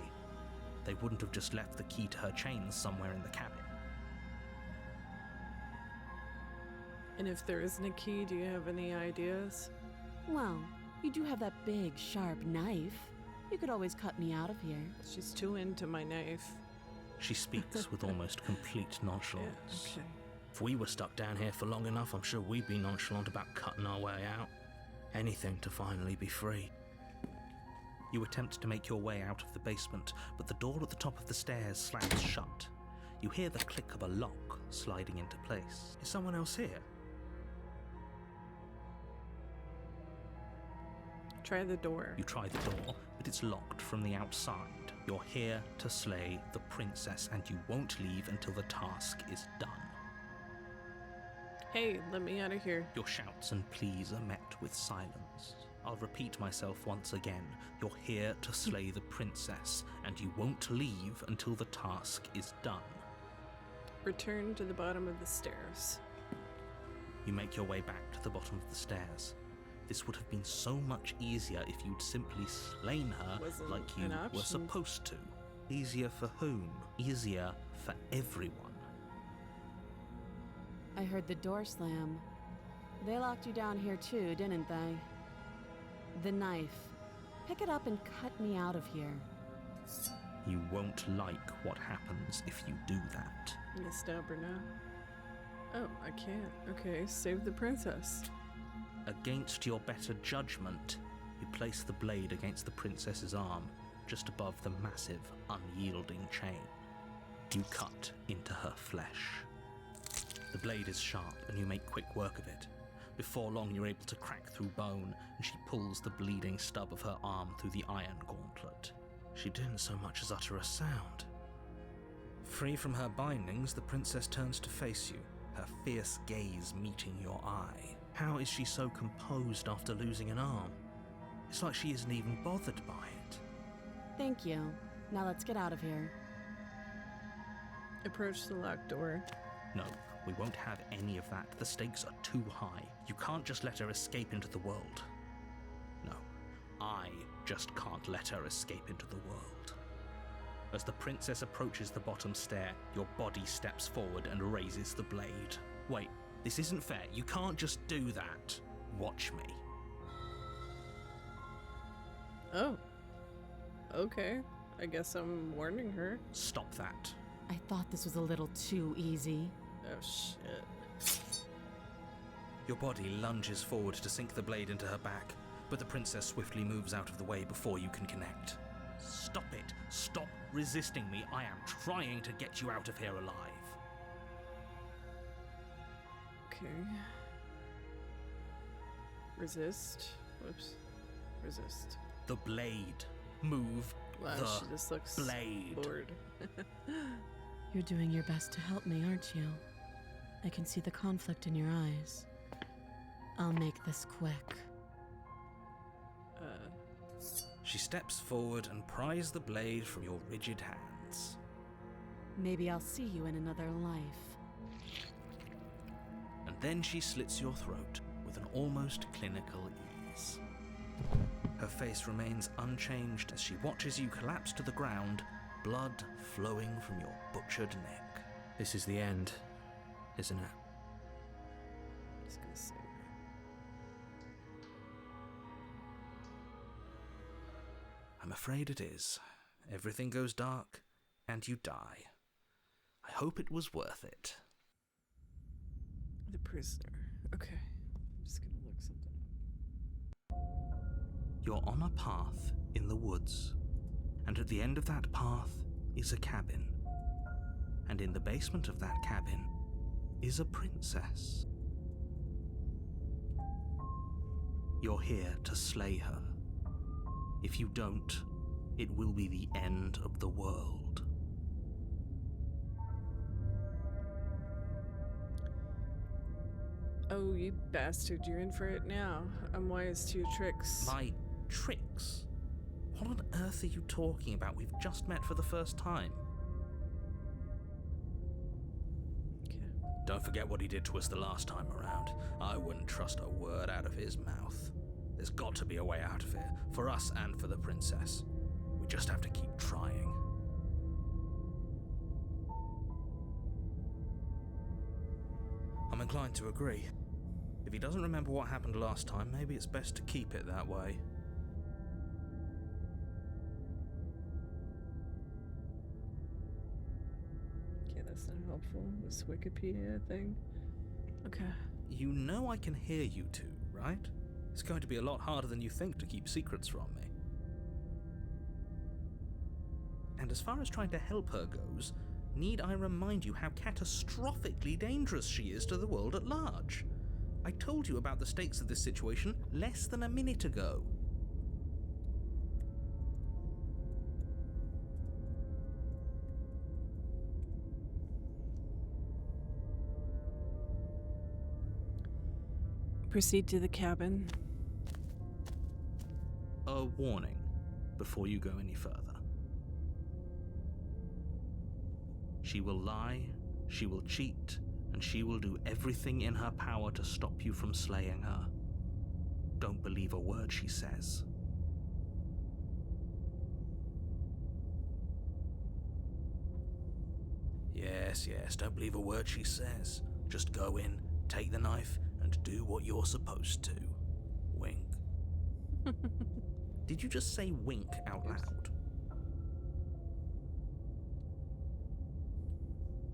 [SPEAKER 2] They wouldn't have just left the key to her chains somewhere in the cabin.
[SPEAKER 1] And if there isn't a key, do you have any ideas?
[SPEAKER 3] Well, you do have that big, sharp knife. You could always cut me out of here.
[SPEAKER 1] She's too into my knife.
[SPEAKER 2] She speaks with almost complete nonchalance.
[SPEAKER 1] Yeah, okay.
[SPEAKER 2] If we were stuck down here for long enough, I'm sure we'd be nonchalant about cutting our way out. Anything to finally be free. You attempt to make your way out of the basement, but the door at the top of the stairs slams shut. You hear the click of a lock sliding into place. Is someone else here?
[SPEAKER 1] Try the door.
[SPEAKER 2] You try the door, but it's locked from the outside. You're here to slay the princess, and you won't leave until the task is done.
[SPEAKER 1] Hey, let me out of here.
[SPEAKER 2] Your shouts and pleas are met with silence. I'll repeat myself once again. You're here to slay the princess, and you won't leave until the task is done.
[SPEAKER 1] Return to the bottom of the stairs.
[SPEAKER 2] You make your way back to the bottom of the stairs. This would have been so much easier if you'd simply slain her
[SPEAKER 1] Wasn't
[SPEAKER 2] like you
[SPEAKER 1] an
[SPEAKER 2] were
[SPEAKER 1] option.
[SPEAKER 2] supposed to. Easier for whom? Easier for everyone.
[SPEAKER 3] I heard the door slam. They locked you down here too, didn't they? The knife. Pick it up and cut me out of here.
[SPEAKER 2] You won't like what happens if you do that.
[SPEAKER 1] You gonna stab her now? Oh, I can't. Okay, save the princess.
[SPEAKER 2] Against your better judgment, you place the blade against the princess's arm, just above the massive, unyielding chain. You cut into her flesh. The blade is sharp, and you make quick work of it. Before long, you're able to crack through bone, and she pulls the bleeding stub of her arm through the iron gauntlet. She didn't so much as utter a sound. Free from her bindings, the princess turns to face you, her fierce gaze meeting your eye. How is she so composed after losing an arm? It's like she isn't even bothered by it.
[SPEAKER 3] Thank you. Now let's get out of here.
[SPEAKER 1] Approach the locked door.
[SPEAKER 2] No, we won't have any of that. The stakes are too high. You can't just let her escape into the world. No, I just can't let her escape into the world. As the princess approaches the bottom stair, your body steps forward and raises the blade. Wait, this isn't fair. You can't just do that. Watch me.
[SPEAKER 1] Oh. Okay. I guess I'm warning her.
[SPEAKER 2] Stop that.
[SPEAKER 3] I thought this was a little too easy.
[SPEAKER 1] Oh, shit.
[SPEAKER 2] Your body lunges forward to sink the blade into her back, but the princess swiftly moves out of the way before you can connect. Stop it. Stop resisting me. I am trying to get you out of here alive.
[SPEAKER 1] Okay. Resist. Whoops. Resist.
[SPEAKER 2] The blade. Move
[SPEAKER 1] Wow,
[SPEAKER 2] the
[SPEAKER 1] she just looks
[SPEAKER 2] blade.
[SPEAKER 1] bored.
[SPEAKER 3] You're doing your best to help me, aren't you? I can see the conflict in your eyes. I'll make this quick.
[SPEAKER 2] She steps forward and pries the blade from your rigid hands.
[SPEAKER 3] Maybe I'll see you in another life.
[SPEAKER 2] And then she slits your throat with an almost clinical ease. Her face remains unchanged as she watches you collapse to the ground, blood flowing from your butchered neck. This is the end, isn't it?
[SPEAKER 1] Just gonna say.
[SPEAKER 2] I'm afraid it is. Everything goes dark, and you die. I hope it was worth it.
[SPEAKER 1] The prisoner. Okay. I'm just gonna look something up.
[SPEAKER 2] You're on a path in the woods, and at the end of that path is a cabin. And in the basement of that cabin is a princess. You're here to slay her. If you don't, it will be the end of the world.
[SPEAKER 1] Oh, you bastard, you're in for it now. I'm wise to your tricks.
[SPEAKER 2] My tricks? What on earth are you talking about? We've just met for the first time.
[SPEAKER 1] Okay.
[SPEAKER 4] Don't forget what he did to us the last time around. I wouldn't trust a word out of his mouth. There's got to be a way out of here, for us and for the princess. We just have to keep trying. I'm inclined to agree. If he doesn't remember what happened last time, maybe it's best to keep it that way.
[SPEAKER 1] Okay, that's not helpful. This Wikipedia thing. Okay.
[SPEAKER 2] You know I can hear you two, right? It's going to be a lot harder than you think to keep secrets from me. And as far as trying to help her goes, need I remind you how catastrophically dangerous she is to the world at large? I told you about the stakes of this situation less than a minute ago.
[SPEAKER 1] Proceed to the cabin.
[SPEAKER 2] A warning before you go any further. She will lie, she will cheat, and she will do everything in her power to stop you from slaying her. Don't believe a word she says.
[SPEAKER 4] Yes, don't believe a word she says. Just go in, take the knife, and do what you're supposed to. Wink.
[SPEAKER 2] Did you just say wink out loud?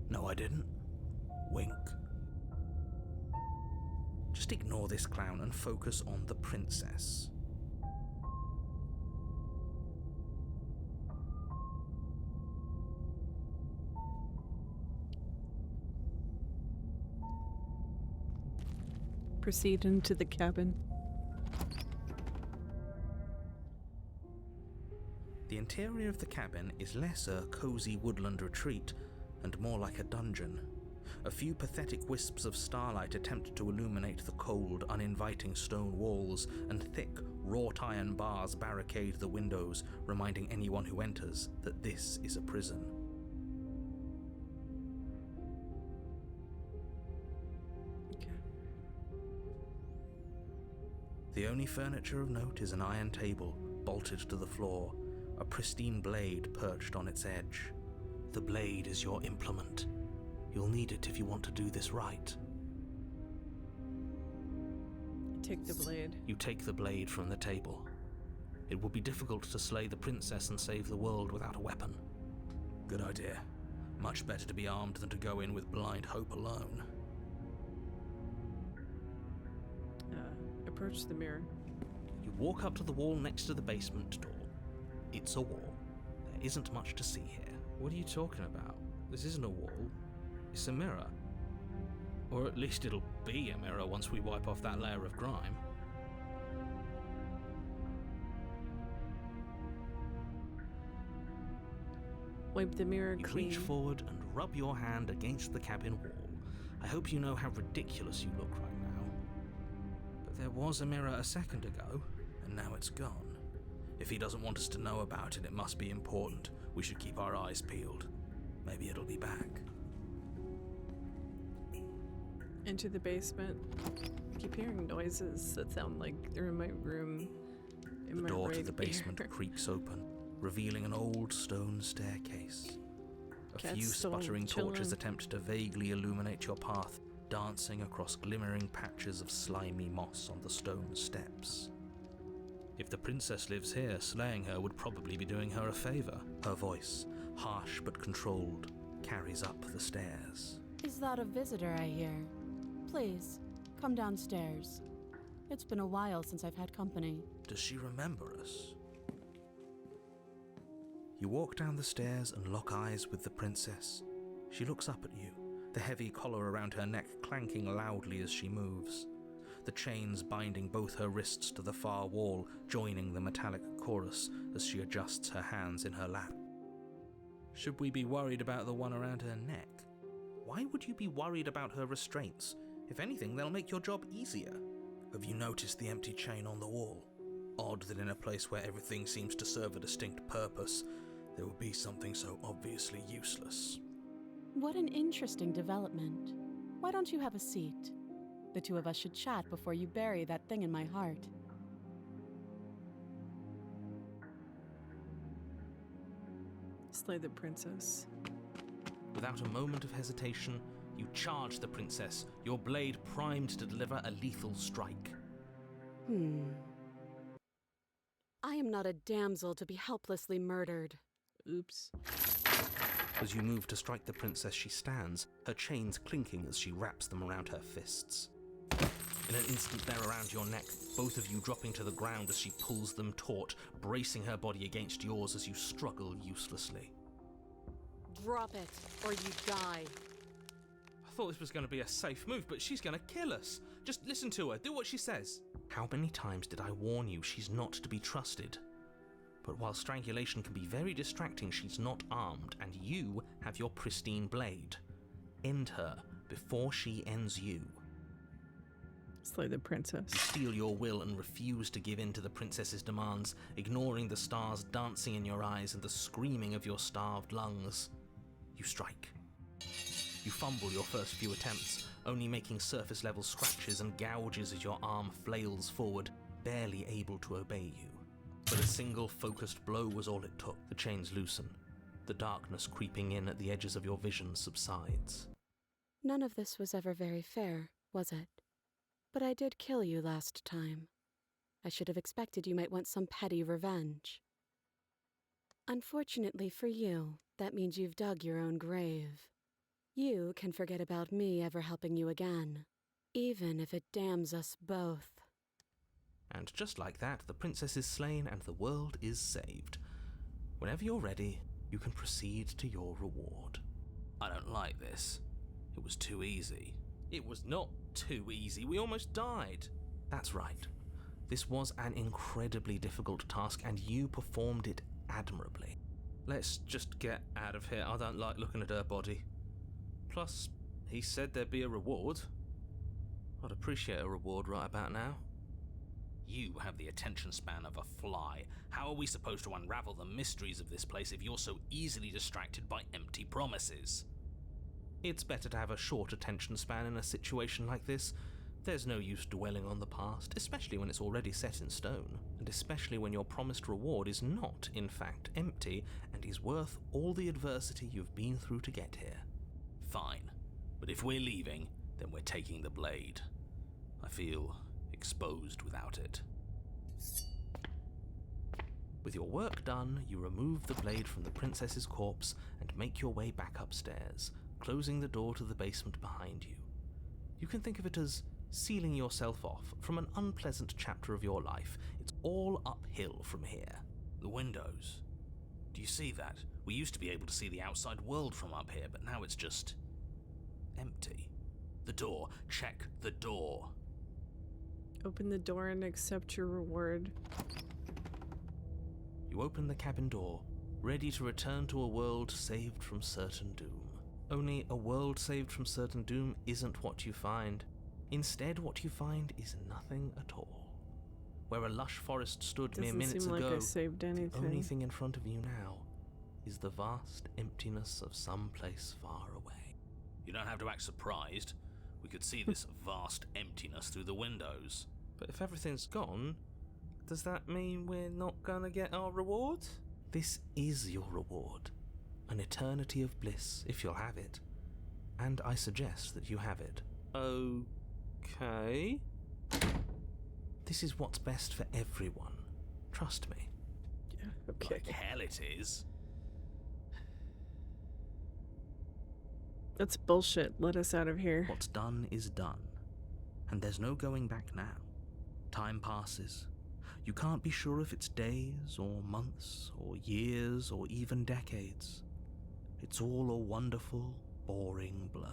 [SPEAKER 4] No, I didn't. Wink.
[SPEAKER 2] Just ignore this clown and focus on the princess.
[SPEAKER 1] Proceed into the cabin.
[SPEAKER 2] The interior of the cabin is less a cozy woodland retreat and more like a dungeon. A few pathetic wisps of starlight attempt to illuminate the cold, uninviting stone walls, and thick, wrought iron bars barricade the windows, reminding anyone who enters that this is a prison.
[SPEAKER 1] Okay.
[SPEAKER 2] The only furniture of note is an iron table, bolted to the floor, a pristine blade perched on its edge. The blade is your implement. You'll need it if you want to do this right.
[SPEAKER 1] Take the blade.
[SPEAKER 2] You take the blade from the table. It will be difficult to slay the princess and save the world without a weapon.
[SPEAKER 4] Good idea. Much better to be armed than to go in with blind hope alone.
[SPEAKER 1] Approach the mirror.
[SPEAKER 2] You walk up to the wall next to the basement door. It's a wall. There isn't much to see here.
[SPEAKER 6] What are you talking about? This isn't a wall. It's a mirror. Or at least it'll be a mirror once we wipe off that layer of grime.
[SPEAKER 1] Wipe the mirror
[SPEAKER 2] You
[SPEAKER 1] clean.
[SPEAKER 2] reach forward and rub your hand against the cabin wall. I hope you know how ridiculous you look right now.
[SPEAKER 6] But there was a mirror a second ago.
[SPEAKER 4] And now it's gone. If he doesn't want us to know about it, it must be important. We should keep our eyes peeled. Maybe it'll be back.
[SPEAKER 1] Into the basement. I keep hearing noises that sound like they're in my room.
[SPEAKER 2] The door to the basement creaks open, revealing an old stone staircase. A
[SPEAKER 1] Cat's
[SPEAKER 2] few
[SPEAKER 1] still
[SPEAKER 2] sputtering torches
[SPEAKER 1] chilling.
[SPEAKER 2] attempt to vaguely illuminate your path, dancing across glimmering patches of slimy moss on the stone steps. If the princess lives here, slaying her would probably be doing her a favor. Her voice, harsh but controlled, carries up the stairs.
[SPEAKER 3] Is that a visitor I hear? Please, come downstairs. It's been a while since I've had company.
[SPEAKER 2] Does she remember us? You walk down the stairs and lock eyes with the princess. She looks up at you, the heavy collar around her neck clanking loudly as she moves. the chains binding both her wrists to the far wall, joining the metallic chorus as she adjusts her hands in her lap. Should we be worried about the one around her neck? Why would you be worried about her restraints? If anything, they'll make your job easier. Have you noticed the empty chain on the wall? Odd that in a place where everything seems to serve a distinct purpose, there would be something so obviously useless.
[SPEAKER 3] What an interesting development. Why don't you have a seat? The two of us should chat before you bury that thing in my heart.
[SPEAKER 1] Slay the princess.
[SPEAKER 2] Without a moment of hesitation, you charge the princess, your blade primed to deliver a lethal strike.
[SPEAKER 3] I am not a damsel to be helplessly murdered.
[SPEAKER 1] Oops.
[SPEAKER 2] As you move to strike the princess, she stands, her chains clinking as she wraps them around her fists. In an instant they're around your neck, both of you dropping to the ground as she pulls them taut, bracing her body against yours as you struggle uselessly.
[SPEAKER 3] Drop it, or you die.
[SPEAKER 2] I thought this was going to be a safe move, but she's going to kill us. Just listen to her, do what she says. How many times did I warn you she's not to be trusted? But while strangulation can be very distracting, she's not armed, and you have your pristine blade. End her before she ends you.
[SPEAKER 1] Slay the princess.
[SPEAKER 2] You steel your will and refuse to give in to the princess's demands, ignoring the stars dancing in your eyes and the screaming of your starved lungs. You strike. You fumble your first few attempts, only making surface-level scratches and gouges as your arm flails forward, barely able to obey you. But a single focused blow was all it took. The chains loosen. The darkness creeping in at the edges of your vision subsides.
[SPEAKER 3] None of this was ever very fair, was it? But I did kill you last time. I should have expected you might want some petty revenge. Unfortunately for you, that means you've dug your own grave. You can forget about me ever helping you again, even if it damns us both.
[SPEAKER 2] And just like that, the princess is slain and the world is saved. Whenever you're ready, you can proceed to your reward.
[SPEAKER 4] I don't like this. It was too easy.
[SPEAKER 2] It was not too easy, we almost died. That's right. This was an incredibly difficult task and you performed it admirably. Let's just get out of here, I don't like looking at her body. Plus, he said there'd be a reward. I'd appreciate a reward right about now.
[SPEAKER 4] You have the attention span of a fly. How are we supposed to unravel the mysteries of this place if you're so easily distracted by empty promises?
[SPEAKER 2] It's better to have a short attention span in a situation like this. There's no use dwelling on the past, especially when it's already set in stone, and especially when your promised reward is not, in fact, empty and is worth all the adversity you've been through to get here.
[SPEAKER 4] Fine, but if we're leaving, then we're taking the blade. I feel exposed without it.
[SPEAKER 2] With your work done, you remove the blade from the princess's corpse and make your way back upstairs, closing the door to the basement behind you. You can think of it as sealing yourself off from an unpleasant chapter of your life. It's all uphill from here.
[SPEAKER 4] The windows. Do you see that? We used to be able to see the outside world from up here, but now it's just empty. The door. Check the door.
[SPEAKER 1] Open the door and accept your reward.
[SPEAKER 2] You open the cabin door, ready to return to a world saved from certain doom. Only a world saved from certain doom isn't what you find. Instead, what you find is nothing at all. Where a lush forest stood mere minutes
[SPEAKER 1] Doesn't seem
[SPEAKER 2] ago,
[SPEAKER 1] like I saved anything.
[SPEAKER 2] the only thing in front of you now is the vast emptiness of some place far away.
[SPEAKER 4] You don't have to act surprised. We could see this vast emptiness through the windows.
[SPEAKER 2] But if everything's gone, does that mean we're not gonna get our reward? This is your reward. An eternity of bliss, if you'll have it. And I suggest that you have it. Okay. This is what's best for everyone. Trust me.
[SPEAKER 1] Yeah, okay.
[SPEAKER 4] Like hell it is.
[SPEAKER 1] That's bullshit. Let us out of here.
[SPEAKER 2] What's done is done. And there's no going back now. Time passes. You can't be sure if it's days or months or years or even decades. It's all a wonderful, boring blur.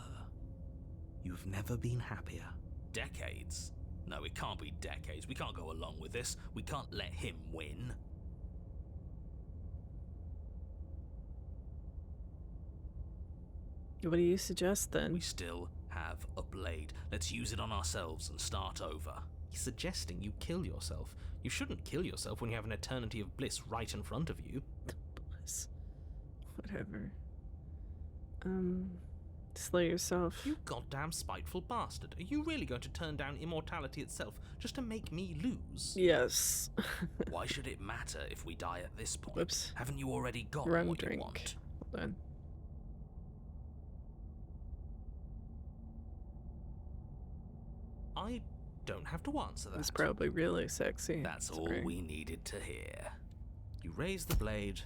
[SPEAKER 2] You've never been happier.
[SPEAKER 4] Decades? No, it can't be decades. We can't go along with this. We can't let him win.
[SPEAKER 1] What do you suggest then?
[SPEAKER 4] We still have a blade. Let's use it on ourselves and start over. He's suggesting you kill yourself. You shouldn't kill yourself when you have an eternity of bliss right in front of you.
[SPEAKER 1] Bliss. Whatever. Slay yourself.
[SPEAKER 2] You goddamn spiteful bastard. Are you really going to turn down immortality itself just to make me lose?
[SPEAKER 1] Yes.
[SPEAKER 4] Why should it matter if we die at this point?
[SPEAKER 1] Whoops.
[SPEAKER 4] Haven't you already got
[SPEAKER 1] Rum
[SPEAKER 4] what
[SPEAKER 1] drink.
[SPEAKER 4] you want?
[SPEAKER 1] Hold on.
[SPEAKER 2] I don't have to answer that.
[SPEAKER 1] It's probably really sexy.
[SPEAKER 4] That's all
[SPEAKER 1] Sorry.
[SPEAKER 4] we needed to hear.
[SPEAKER 2] You raise the blade,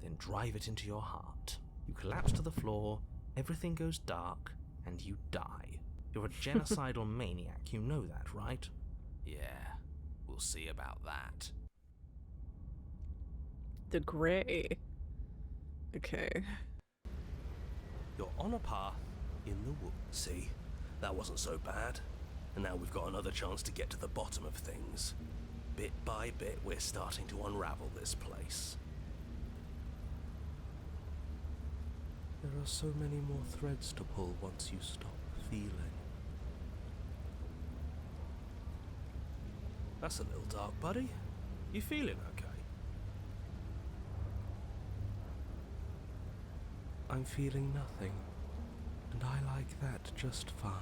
[SPEAKER 2] then drive it into your heart. You collapse to the floor, everything goes dark, and you die. You're a genocidal maniac, you know that, right?
[SPEAKER 4] Yeah, we'll see about that.
[SPEAKER 1] The gray. Okay.
[SPEAKER 2] You're on a path in the woods.
[SPEAKER 8] See, that wasn't so bad. And now we've got another chance to get to the bottom of things. Bit by bit, we're starting to unravel this place.
[SPEAKER 6] There are so many more threads to pull once you stop feeling.
[SPEAKER 8] That's a little dark, buddy. You feeling okay?
[SPEAKER 6] I'm feeling nothing, and I like that just fine.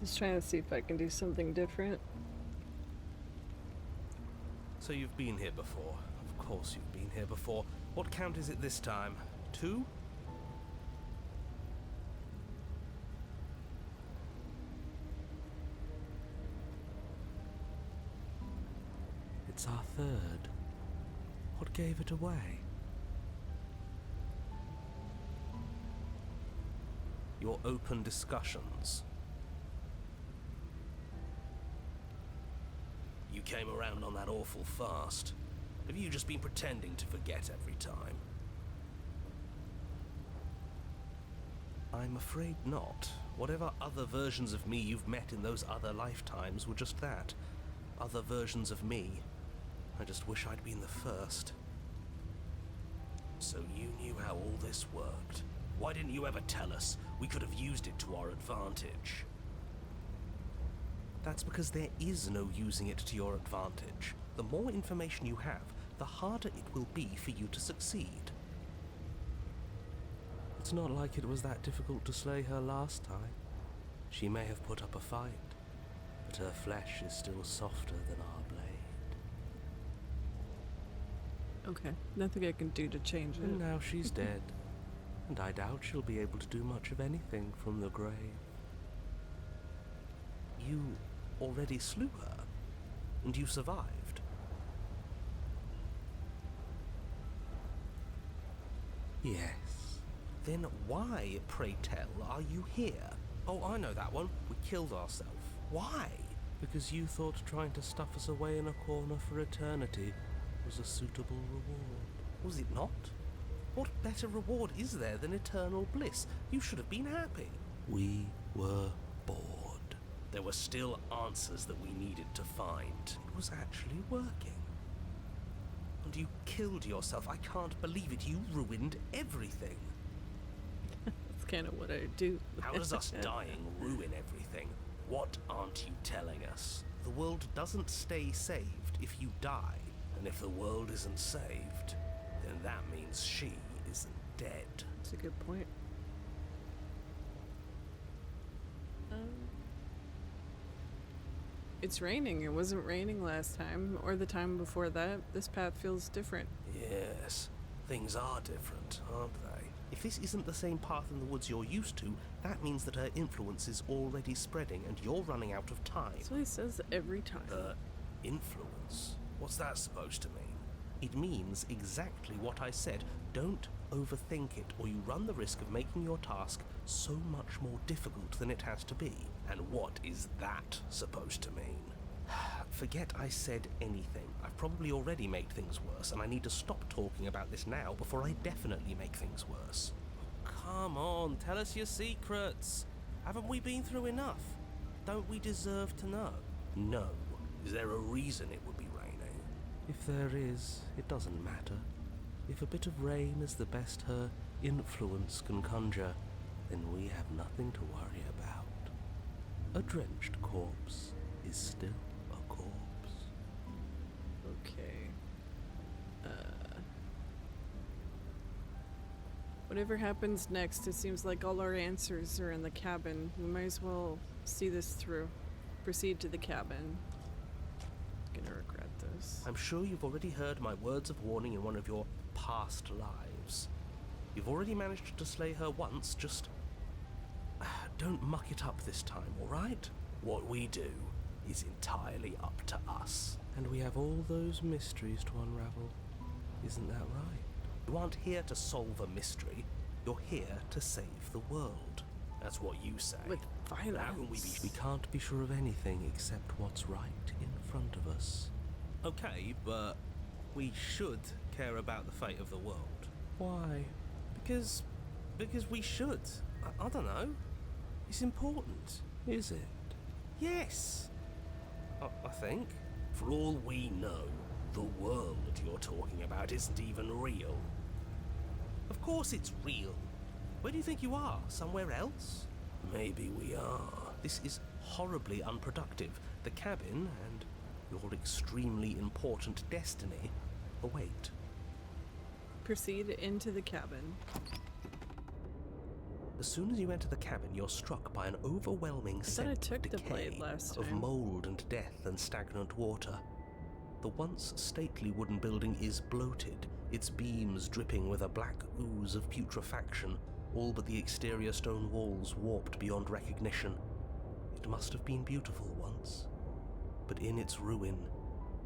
[SPEAKER 1] Just trying to see if I can do something different.
[SPEAKER 8] So you've been here before. Of course you've been here before. What count is it this time? 2?
[SPEAKER 6] It's our third. What gave it away?
[SPEAKER 8] Your open discussions. You came around on that awful fast. Have you just been pretending to forget every time? I'm afraid not. Whatever other versions of me you've met in those other lifetimes were just that. Other versions of me. I just wish I'd been the first. So you knew how all this worked. Why didn't you ever tell us? We could have used it to our advantage.
[SPEAKER 2] That's because there is no using it to your advantage. The more information you have, the harder it will be for you to succeed.
[SPEAKER 6] It's not like it was that difficult to slay her last time. She may have put up a fight, but her flesh is still softer than our blade.
[SPEAKER 1] Okay. Nothing I can do to change it.
[SPEAKER 6] And now she's dead, and I doubt she'll be able to do much of anything from the grave.
[SPEAKER 2] You already slew her, and you survived.
[SPEAKER 6] Yes.
[SPEAKER 2] Then why, pray tell, are you here?
[SPEAKER 8] Oh, I know that one. We killed ourselves.
[SPEAKER 2] Why?
[SPEAKER 6] Because you thought trying to stuff us away in a corner for eternity was a suitable reward.
[SPEAKER 2] Was it not? What better reward is there than eternal bliss? You should have been happy.
[SPEAKER 6] We were bored.
[SPEAKER 8] There were still answers that we needed to find.
[SPEAKER 2] It was actually working. And you killed yourself. I can't believe it. You ruined everything.
[SPEAKER 1] That's kind of what I do.
[SPEAKER 8] How does us dying ruin everything? What aren't you telling us?
[SPEAKER 2] The world doesn't stay saved if you die.
[SPEAKER 8] And if the world isn't saved, then that means she isn't dead.
[SPEAKER 1] That's a good point. It's raining. It wasn't raining last time, or the time before that. This path feels different.
[SPEAKER 8] Yes, things are different, aren't they?
[SPEAKER 2] If this isn't the same path in the woods you're used to, that means that her influence is already spreading and you're running out of time.
[SPEAKER 1] That's what he says every time.
[SPEAKER 8] Influence? What's that supposed to mean?
[SPEAKER 2] It means exactly what I said. Don't overthink it, or you run the risk of making your task so much more difficult than it has to be.
[SPEAKER 8] And what is that supposed to mean?
[SPEAKER 2] Forget I said anything. I've probably already made things worse, and I need to stop talking about this now before I definitely make things worse.
[SPEAKER 6] Come on, tell us your secrets.
[SPEAKER 8] Haven't we been through enough? Don't we deserve to know? No. Is there a reason it would be raining? If there is, it doesn't matter. If a bit of rain is the best her influence can conjure, then we have nothing to worry about. A drenched corpse is still a corpse.
[SPEAKER 1] Okay. Whatever happens next, it seems like all our answers are in the cabin. We might as well see this through. Proceed to the cabin. Gonna regret this.
[SPEAKER 8] I'm sure you've already heard my words of warning in one of your past lives. You've already managed to slay her once, just don't muck it up this time, alright? What we do is entirely up to us. And we have all those mysteries to unravel. Isn't that right? You aren't here to solve a mystery. You're here to save the world. That's what you say.
[SPEAKER 1] With violence.
[SPEAKER 8] How can we can't be sure of anything except what's right in front of us. Okay, but we should care about the fate of the world. Why? Because we should. I don't know. It's important. Is it? Yes. I think. For all we know, the world you're talking about isn't even real. Of course it's real. Where do you think you are? Somewhere else? Maybe we are. This is horribly unproductive. The cabin and your extremely important destiny await.
[SPEAKER 1] Proceed into the cabin.
[SPEAKER 8] As soon as you enter the cabin, you're struck by an overwhelming sense of
[SPEAKER 1] took the
[SPEAKER 8] decay,
[SPEAKER 1] blade last
[SPEAKER 8] of
[SPEAKER 1] time.
[SPEAKER 8] mold and death and stagnant water. The once stately wooden building is bloated, its beams dripping with a black ooze of putrefaction, all but the exterior stone walls warped beyond recognition. It must have been beautiful once, but in its ruin,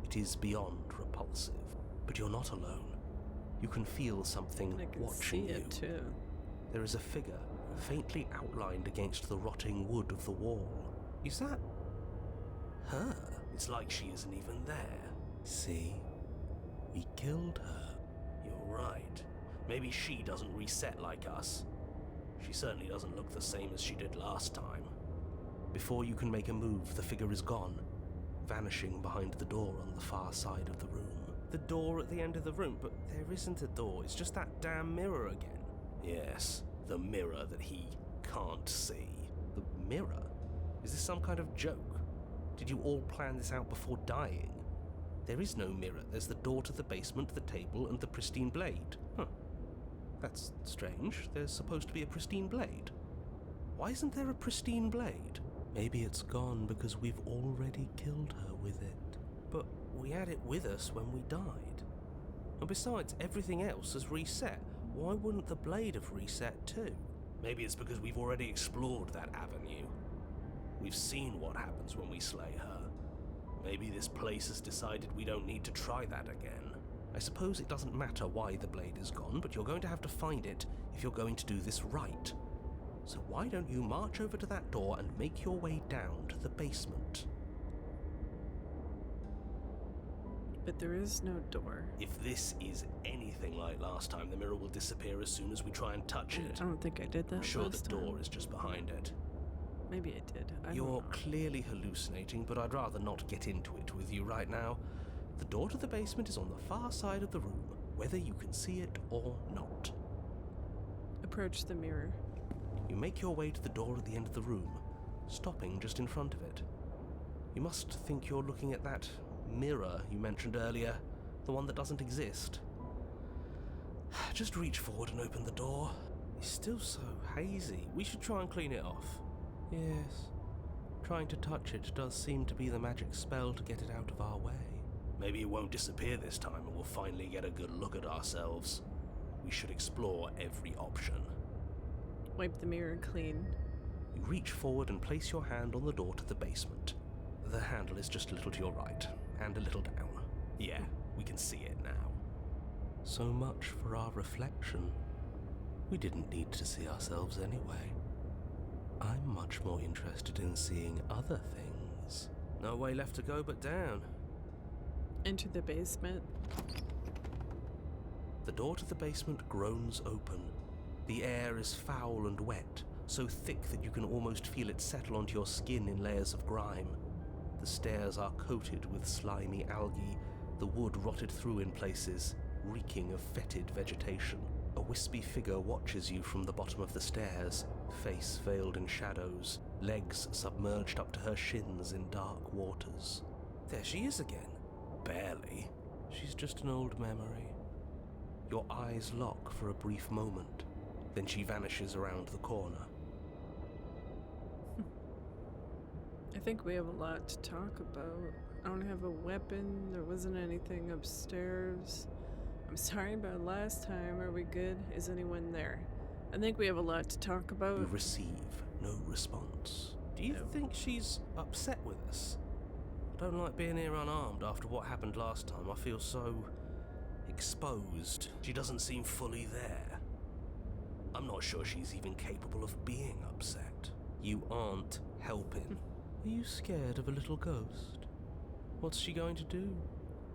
[SPEAKER 8] it is beyond repulsive. But you're not alone. You can feel something
[SPEAKER 1] I can
[SPEAKER 8] watching
[SPEAKER 1] see
[SPEAKER 8] you.
[SPEAKER 1] it too.
[SPEAKER 8] There is a figure, faintly outlined against the rotting wood of the wall. Is that her? It's like she isn't even there. See? We killed her. You're right. Maybe she doesn't reset like us. She certainly doesn't look the same as she did last time. Before you can make a move, the figure is gone, vanishing behind the door on the far side of the room. The door at the end of the room, but there isn't a door. It's just that damn mirror again. Yes, the mirror that he can't see. The mirror? Is this some kind of joke? Did you all plan this out before dying? There is no mirror. There's the door to the basement, the table, and the pristine blade. Huh. That's strange. There's supposed to be a pristine blade. Why isn't there a pristine blade? Maybe it's gone because we've already killed her with it. But we had it with us when we died. And besides, everything else has reset. Why wouldn't the blade have reset too? Maybe it's because we've already explored that avenue. We've seen what happens when we slay her. Maybe this place has decided we don't need to try that again. I suppose it doesn't matter why the blade is gone, but you're going to have to find it if you're going to do this right. So why don't you march over to that door and make your way down to the basement?
[SPEAKER 1] But there is no door.
[SPEAKER 8] If this is anything like last time, the mirror will disappear as soon as we try and touch it.
[SPEAKER 1] I don't think I did that
[SPEAKER 8] I'm sure the
[SPEAKER 1] last
[SPEAKER 8] door
[SPEAKER 1] time.
[SPEAKER 8] is just behind it.
[SPEAKER 1] Maybe I did. I don't
[SPEAKER 8] You're
[SPEAKER 1] know.
[SPEAKER 8] clearly hallucinating, but I'd rather not get into it with you right now. The door to the basement is on the far side of the room, whether you can see it or not.
[SPEAKER 1] Approach the mirror.
[SPEAKER 8] You make your way to the door at the end of the room, stopping just in front of it. You must think you're looking at that mirror you mentioned earlier, the one that doesn't exist. Just reach forward and open the door. It's still so hazy. We should try and clean it off. Yes. Trying to touch it does seem to be the magic spell to get it out of our way. Maybe it won't disappear this time and we'll finally get a good look at ourselves. We should explore every option.
[SPEAKER 1] Wipe the mirror clean.
[SPEAKER 8] You reach forward and place your hand on the door to the basement. The handle is just a little to your right, and a little down. Yeah, we can see it now. So much for our reflection. We didn't need to see ourselves anyway. I'm much more interested in seeing other things. No way left to go but down.
[SPEAKER 1] Enter the basement.
[SPEAKER 8] The door to the basement groans open. The air is foul and wet, so thick that you can almost feel it settle onto your skin in layers of grime. The stairs are coated with slimy algae, the wood rotted through in places, reeking of fetid vegetation. A wispy figure watches you from the bottom of the stairs, face veiled in shadows, legs submerged up to her shins in dark waters. There she is again. Barely. She's just an old memory. Your eyes lock for a brief moment, then she vanishes around the corner.
[SPEAKER 1] I think we have a lot to talk about. I don't have a weapon. There wasn't anything upstairs. I'm sorry about last time. Are we good? Is anyone there? I think we have a lot to talk about.
[SPEAKER 8] You receive no response. Do you think she's upset with us? I don't like being here unarmed after what happened last time. I feel so exposed. She doesn't seem fully there. I'm not sure she's even capable of being upset. You aren't helping. Are you scared of a little ghost? What's she going to do?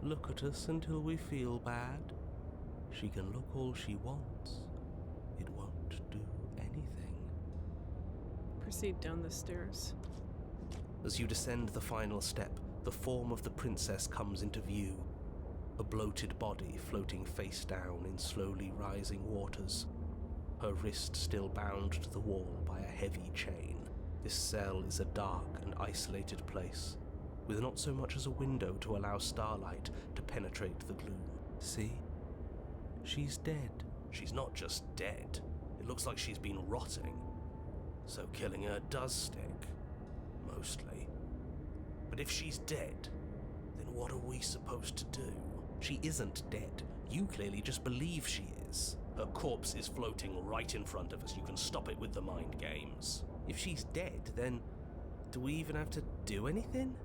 [SPEAKER 8] Look at us until we feel bad? She can look all she wants. It won't do anything.
[SPEAKER 1] Proceed down the stairs.
[SPEAKER 8] As you descend the final step, the form of the princess comes into view. A bloated body floating face down in slowly rising waters. Her wrist still bound to the wall by a heavy chain. This cell is a dark and isolated place, with not so much as a window to allow starlight to penetrate the gloom. See? She's dead. She's not just dead. It looks like she's been rotting. So killing her does stick. Mostly. But if she's dead, then what are we supposed to do? She isn't dead. You clearly just believe she is. Her corpse is floating right in front of us. You can stop it with the mind games. If she's dead, then do we even have to do anything?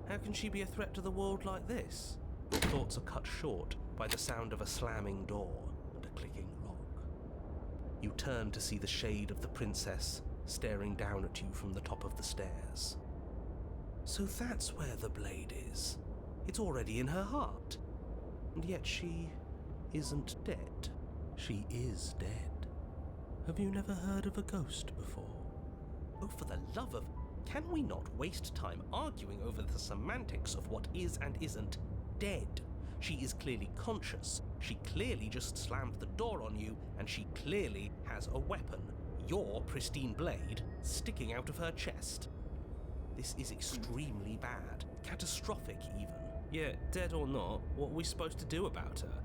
[SPEAKER 8] How can she be a threat to the world like this? Your thoughts are cut short by the sound of a slamming door and a clicking lock. You turn to see the shade of the princess staring down at you from the top of the stairs. So that's where the blade is. It's already in her heart. And yet she isn't dead. She is dead. Have you never heard of a ghost before? Oh, for the love of... Can we not waste time arguing over the semantics of what is and isn't dead? She is clearly conscious. She clearly just slammed the door on you, and she clearly has a weapon. Your pristine blade sticking out of her chest. This is extremely bad. Catastrophic, even. Yeah, dead or not, what are we supposed to do about her?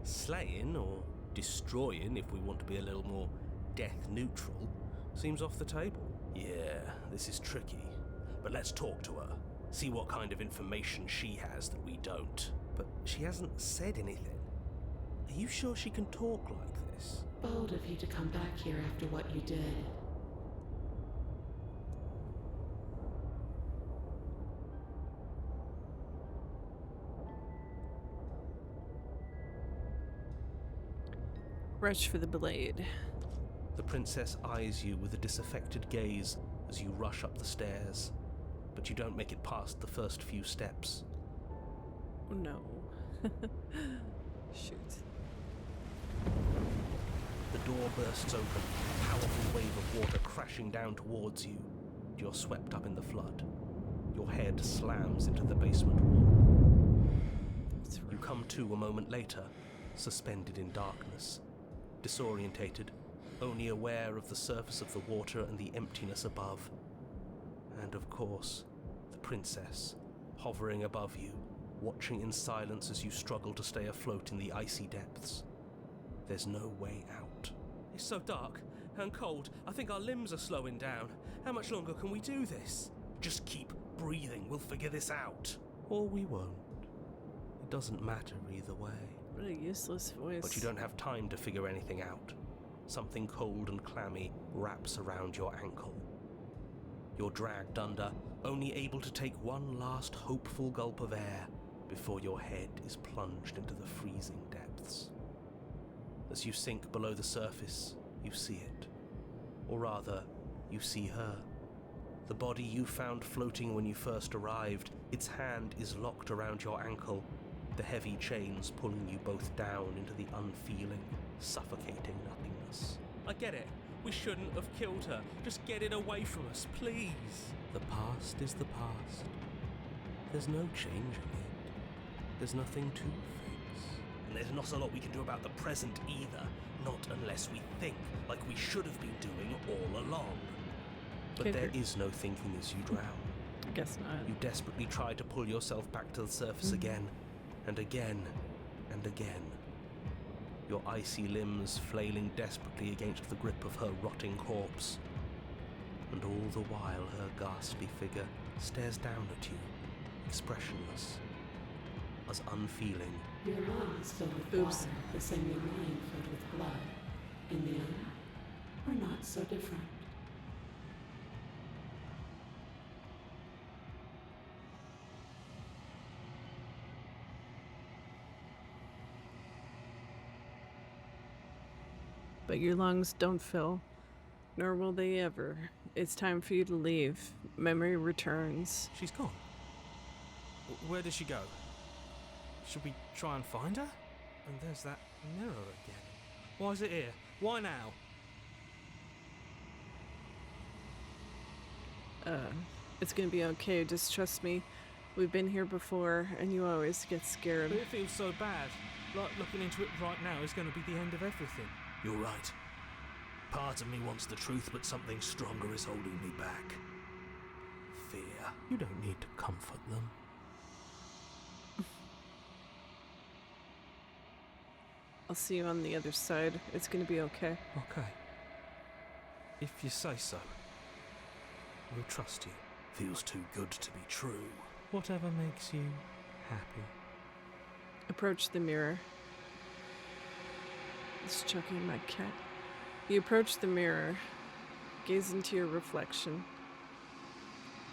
[SPEAKER 8] Slaying, or destroying, if we want to be a little more death neutral, seems off the table. Yeah, this is tricky. But let's talk to her. See what kind of information she has that we don't. But she hasn't said anything. Are you sure she can talk like this?
[SPEAKER 5] Bold of you to come back here after what you did.
[SPEAKER 1] Rush for the blade.
[SPEAKER 8] The princess eyes you with a disaffected gaze as you rush up the stairs, but you don't make it past the first few steps.
[SPEAKER 1] Oh no. Shoot.
[SPEAKER 8] The door bursts open, a powerful wave of water crashing down towards you. You're swept up in the flood. Your head slams into the basement wall. You come to a moment later, suspended in darkness, disorientated, only aware of the surface of the water and the emptiness above. And of course, the princess, hovering above you, watching in silence as you struggle to stay afloat in the icy depths. There's no way out. It's so dark and cold, I think our limbs are slowing down. How much longer can we do this? Just keep breathing, we'll figure this out. Or we won't. It doesn't matter either way.
[SPEAKER 1] What a useless voice.
[SPEAKER 8] But you don't have time to figure anything out. Something cold and clammy wraps around your ankle. You're dragged under, only able to take one last hopeful gulp of air before your head is plunged into the freezing depths. As you sink below the surface, you see it. Or rather, you see her. The body you found floating when you first arrived, its hand is locked around your ankle, the heavy chains pulling you both down into the unfeeling, suffocating nothingness. I get it.
[SPEAKER 6] We shouldn't have killed her. Just get it away from us, please.
[SPEAKER 8] The past is the past. There's no changing it. There's nothing to fix. And there's not a lot we can do about the present either. Not unless we think like we should have been doing all along. But there is no thinking as you drown.
[SPEAKER 1] I guess not.
[SPEAKER 8] You desperately try to pull yourself back to the surface again, and again, and again. Your icy limbs flailing desperately against the grip of her rotting corpse. And all the while her ghastly figure stares down at you, expressionless, as unfeeling.
[SPEAKER 5] Your lungs filled with water, the same your mind filled with blood. In the end, we're not so different.
[SPEAKER 1] But your lungs don't fill, nor will they ever. It's time for you to leave. Memory returns.
[SPEAKER 6] She's gone. Where did she go? Should we try and find her? And there's that mirror again. Why is it here? Why now?
[SPEAKER 1] It's gonna be okay. Just trust me. We've been here before, and you always get scared.
[SPEAKER 6] But it feels so bad. Like looking into it right now is going to be the end of everything.
[SPEAKER 2] You're right. Part of me wants the truth, but something stronger is holding me back. Fear.
[SPEAKER 6] You don't need to comfort them.
[SPEAKER 1] I'll see you on the other side. It's gonna be okay.
[SPEAKER 6] Okay. If you say so. We'll trust you.
[SPEAKER 2] Feels too good to be true.
[SPEAKER 6] Whatever makes you happy.
[SPEAKER 1] Approach the mirror. It's choking my cat. You approach the mirror. Gaze into your reflection.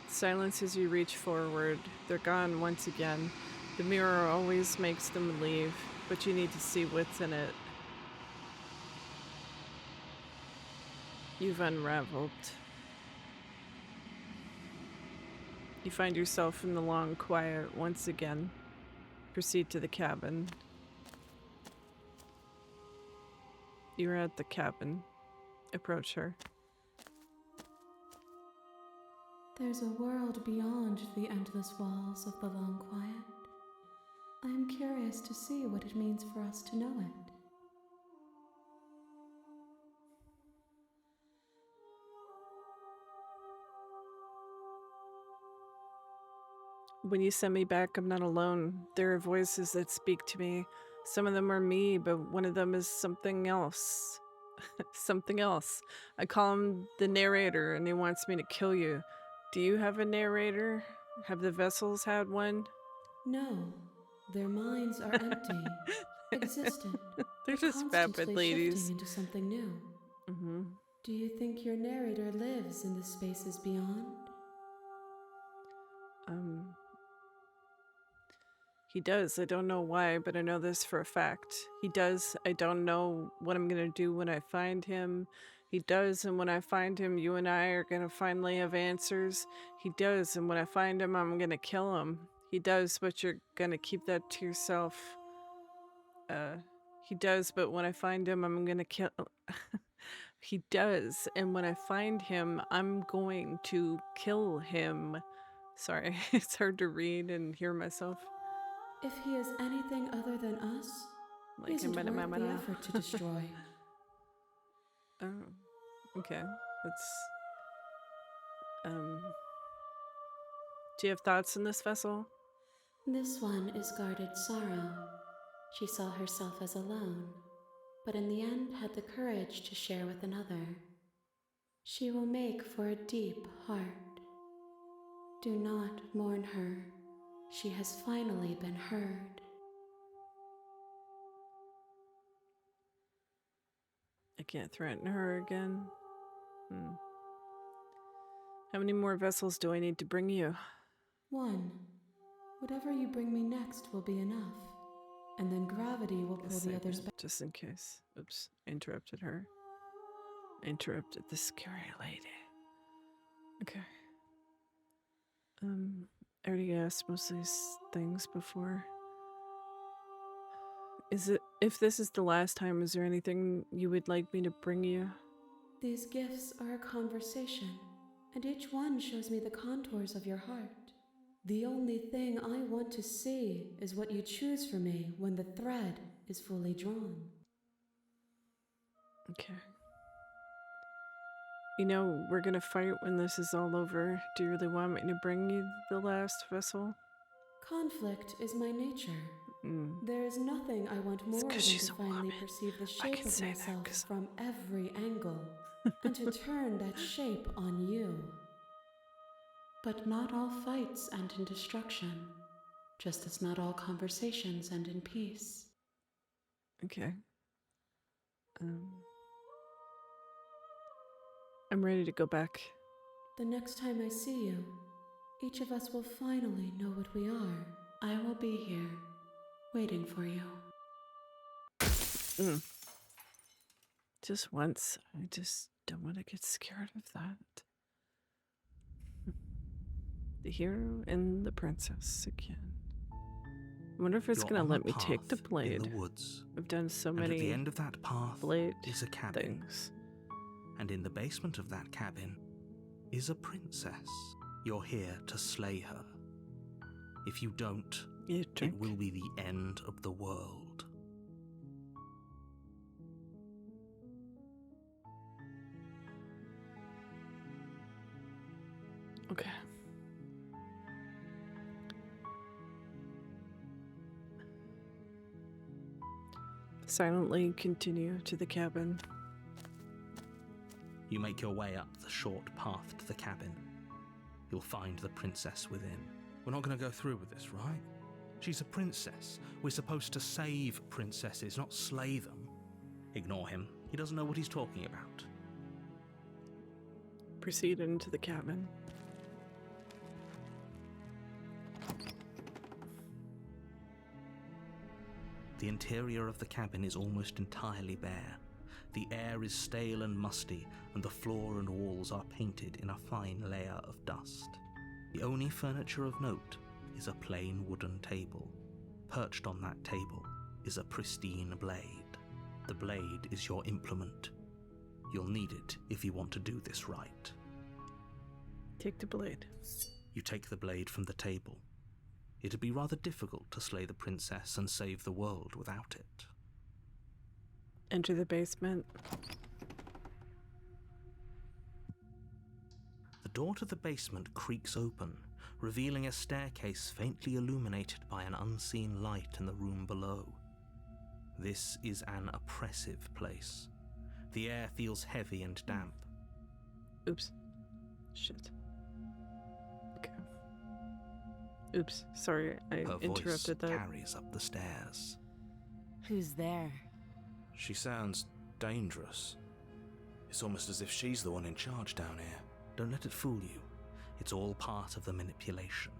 [SPEAKER 1] Silence as you reach forward. They're gone once again. The mirror always makes them leave, but you need to see what's in it. You've unraveled. You find yourself in the long quiet once again. Proceed to the cabin. You're at the cabin. Approach her.
[SPEAKER 5] There's a world beyond the endless walls of the long quiet. I am curious to see what it means for us to know it.
[SPEAKER 1] When you send me back, I'm not alone. There are voices that speak to me. Some of them are me, but one of them is something else. Something else. I call him the narrator, and he wants me to kill you. Do you have a narrator? Have the vessels had one?
[SPEAKER 5] No, their minds are empty, existent.
[SPEAKER 1] They're just vapid
[SPEAKER 5] constantly
[SPEAKER 1] ladies.
[SPEAKER 5] shifting into something new.
[SPEAKER 1] Mm-hmm.
[SPEAKER 5] Do you think your narrator lives in the spaces beyond?
[SPEAKER 1] He does. I don't know why, but I know this for a fact. He does. I don't know what I'm going to do when I find him. He does, and when I find him, you and I are going to finally have answers. He does, and when I find him, I'm going to kill him. He does, but you're going to keep that to yourself. He does, but when I find him, I'm going to kill... He does, and when I find him, I'm going to kill him. Sorry, it's hard to read and hear myself.
[SPEAKER 5] If he is anything other than us, he isn't worth the effort to destroy.
[SPEAKER 1] Oh, okay. Let's... Do you have thoughts in this vessel?
[SPEAKER 5] This one is guarded sorrow. She saw herself as alone, but in the end had the courage to share with another. She will make for a deep heart. Do not mourn her. She has finally been heard.
[SPEAKER 1] I can't threaten her again. How many more vessels do I need to bring you?
[SPEAKER 5] One. Whatever you bring me next will be enough. And then gravity will pull the others back.
[SPEAKER 1] Just in case. Oops, interrupted her. Interrupted the scary lady. Okay. I already asked most of these things before. If this is the last time, is there anything you would like me to bring you?
[SPEAKER 5] These gifts are a conversation, and each one shows me the contours of your heart. The only thing I want to see is what you choose for me when the thread is fully drawn.
[SPEAKER 1] Okay. You know, we're gonna fight when this is all over. Do you really want me to bring you the last vessel?
[SPEAKER 5] Conflict is my nature.
[SPEAKER 1] Mm.
[SPEAKER 5] There is nothing I want more than
[SPEAKER 1] 'cause
[SPEAKER 5] to
[SPEAKER 1] she's a
[SPEAKER 5] finally
[SPEAKER 1] woman.
[SPEAKER 5] perceive the
[SPEAKER 1] I
[SPEAKER 5] shape
[SPEAKER 1] can
[SPEAKER 5] of
[SPEAKER 1] say that
[SPEAKER 5] myself
[SPEAKER 1] 'cause-
[SPEAKER 5] from every angle, and to turn that shape on you. But not all fights end in destruction, just as not all conversations end in peace.
[SPEAKER 1] Okay. I'm ready to go back.
[SPEAKER 5] The next time I see you, each of us will finally know what we are. I will be here, waiting for you.
[SPEAKER 1] Just once. I just don't want to get scared of that. The hero and the princess again. I wonder if it's
[SPEAKER 2] You're
[SPEAKER 1] gonna
[SPEAKER 2] on
[SPEAKER 1] let
[SPEAKER 2] a
[SPEAKER 1] me take the
[SPEAKER 2] path
[SPEAKER 1] blade.
[SPEAKER 2] in the woods,
[SPEAKER 1] I've done so
[SPEAKER 2] and at the
[SPEAKER 1] many
[SPEAKER 2] end of that path
[SPEAKER 1] blade
[SPEAKER 2] is a cabin.
[SPEAKER 1] things.
[SPEAKER 2] And in the basement of that cabin is a princess. You're here to slay her. If you don't,
[SPEAKER 1] You drink.
[SPEAKER 2] it will be the end of the world.
[SPEAKER 1] Okay. Silently continue to the cabin.
[SPEAKER 2] You make your way up the short path to the cabin. You'll find the princess within. We're not going to go through with this, right? She's a princess. We're supposed to save princesses, not slay them. Ignore him. He doesn't know what he's talking about.
[SPEAKER 1] Proceed into the cabin.
[SPEAKER 2] The interior of the cabin is almost entirely bare. The air is stale and musty, and the floor and walls are painted in a fine layer of dust. The only furniture of note is a plain wooden table. Perched on that table is a pristine blade. The blade is your implement. You'll need it if you want to do this right.
[SPEAKER 1] Take the blade.
[SPEAKER 2] You take the blade from the table. It'd be rather difficult to slay the princess and save the world without it.
[SPEAKER 1] Enter the basement.
[SPEAKER 2] The door to the basement creaks open, revealing a staircase faintly illuminated by an unseen light in the room below. This is an oppressive place. The air feels heavy and damp.
[SPEAKER 1] Oops. Shit. Okay. Oops. Sorry, I
[SPEAKER 2] Her voice
[SPEAKER 1] interrupted that.
[SPEAKER 2] carries up the stairs.
[SPEAKER 3] Who's there?
[SPEAKER 6] She sounds dangerous. It's almost as if she's the one in charge down here.
[SPEAKER 2] Don't let it fool you. It's all part of the manipulation.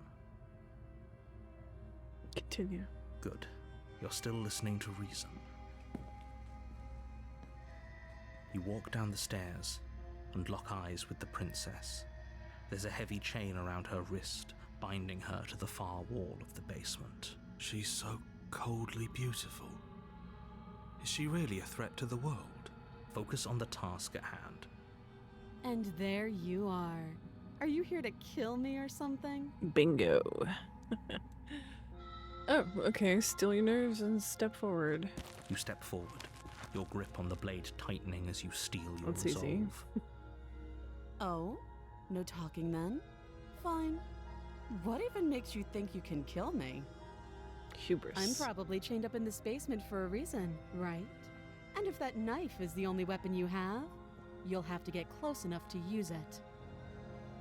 [SPEAKER 1] Continue.
[SPEAKER 2] Good. You're still listening to reason. You walk down the stairs and lock eyes with the princess. There's a heavy chain around her wrist, binding her to the far wall of the basement.
[SPEAKER 6] She's so coldly beautiful. Is she really a threat to the world?
[SPEAKER 2] Focus on the task at hand.
[SPEAKER 3] And there you are. Are you here to kill me or something?
[SPEAKER 1] Bingo. Oh, okay. Still your nerves and step forward.
[SPEAKER 2] You step forward, your grip on the blade tightening as you steel your
[SPEAKER 1] That's
[SPEAKER 2] resolve.
[SPEAKER 1] easy.
[SPEAKER 3] Oh? No talking then? Fine. What even makes you think you can kill me?
[SPEAKER 1] Hubris.
[SPEAKER 3] I'm probably chained up in this basement for a reason, right? And if that knife is the only weapon you have, you'll have to get close enough to use it.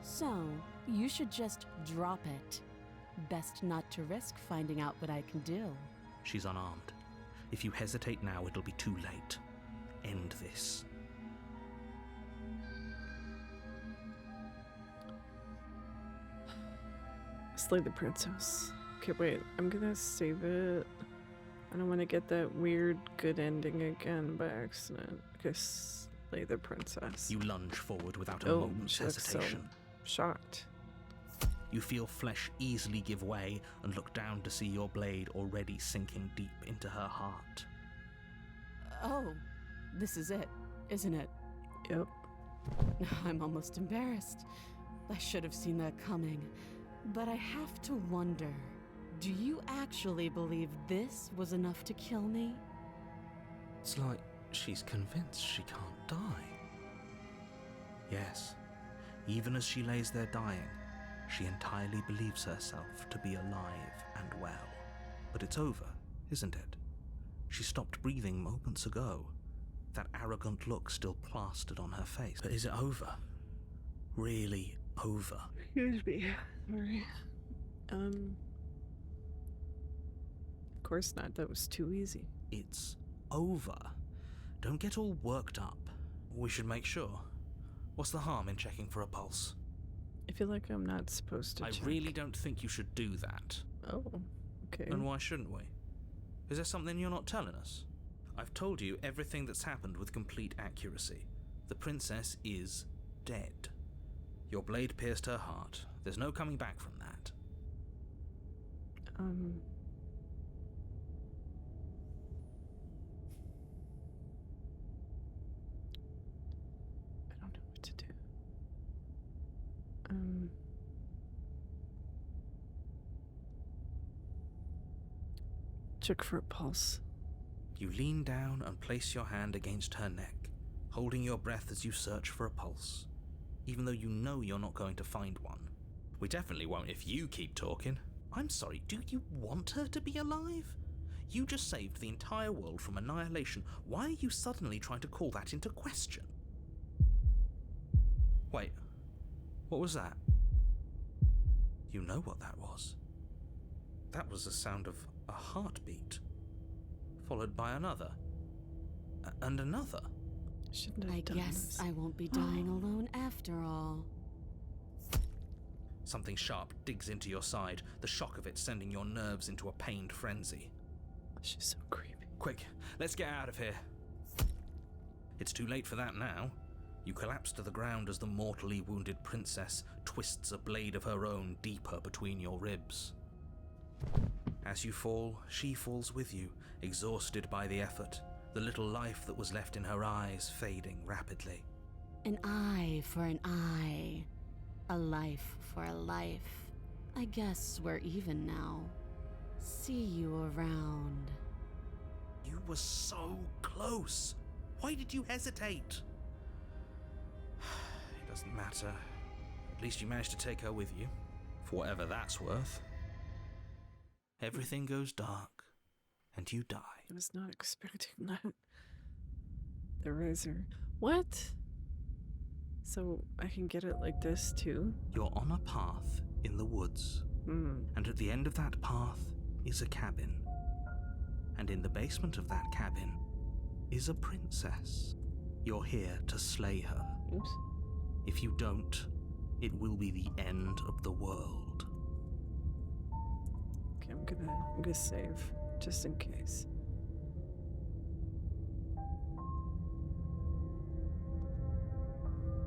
[SPEAKER 3] So, you should just drop it. Best not to risk finding out what I can do.
[SPEAKER 2] She's unarmed. If you hesitate now, it'll be too late. End this.
[SPEAKER 1] Slay the princess. Okay, wait. I'm gonna save it. I don't want to get that weird good ending again by accident. Okay, slay the princess.
[SPEAKER 2] You lunge forward without a
[SPEAKER 1] Oh,
[SPEAKER 2] moment's
[SPEAKER 1] she looks so
[SPEAKER 2] hesitation.
[SPEAKER 1] shocked.
[SPEAKER 2] You feel flesh easily give way and look down to see your blade already sinking deep into her heart.
[SPEAKER 3] Oh, this is it, isn't it?
[SPEAKER 1] Yep.
[SPEAKER 3] I'm almost embarrassed. I should have seen that coming. But I have to wonder, do you actually believe this was enough to kill me?
[SPEAKER 2] It's like she's convinced she can't die. Yes, even as she lays there dying, she entirely believes herself to be alive and well. But it's over, isn't it? She stopped breathing moments ago, that arrogant look still plastered on her face. But is it over? Really over?
[SPEAKER 1] Excuse me. Sorry. Of course not. That was too easy.
[SPEAKER 2] It's over. Don't get all worked up. We should make sure. What's the harm in checking for a pulse?
[SPEAKER 1] I feel like I'm not supposed to
[SPEAKER 2] I
[SPEAKER 1] check.
[SPEAKER 2] really don't think you should do that.
[SPEAKER 1] Oh, okay.
[SPEAKER 2] And why shouldn't we? Is there something you're not telling us? I've told you everything that's happened with complete accuracy. The princess is dead. Your blade pierced her heart. There's no coming back from that.
[SPEAKER 1] I don't know what to do. Check for a pulse.
[SPEAKER 2] You lean down and place your hand against her neck, holding your breath as you search for a pulse, even though you know you're not going to find one. We definitely won't if you keep talking. I'm sorry, do you want her to be alive? You just saved the entire world from annihilation. Why are you suddenly trying to call that into question? Wait, what was that? You know what that was. That was the sound of a heartbeat, followed by another, and another.
[SPEAKER 1] Shouldn't have
[SPEAKER 3] I
[SPEAKER 1] done
[SPEAKER 3] guess
[SPEAKER 1] this.
[SPEAKER 3] I won't be dying alone after all.
[SPEAKER 2] Something sharp digs into your side, the shock of it sending your nerves into a pained frenzy.
[SPEAKER 1] She's so creepy.
[SPEAKER 2] Quick, let's get out of here. It's too late for that now. You collapse to the ground as the mortally wounded princess twists a blade of her own deeper between your ribs. As you fall, she falls with you, exhausted by the effort, the little life that was left in her eyes fading rapidly.
[SPEAKER 3] An eye for an eye. A life for a life. I guess we're even now. See you around.
[SPEAKER 2] You were so close. Why did you hesitate? It doesn't matter. At least you managed to take her with you, for whatever that's worth. Everything goes dark, and you die.
[SPEAKER 1] I was not expecting that. The razor. What? So I can get it like this too?
[SPEAKER 2] You're on a path in the woods, and at the end of that path is a cabin. And in the basement of that cabin is a princess. You're here to slay her.
[SPEAKER 1] Oops.
[SPEAKER 2] If you don't, it will be the end of the world.
[SPEAKER 1] Okay, I'm gonna save, just in case.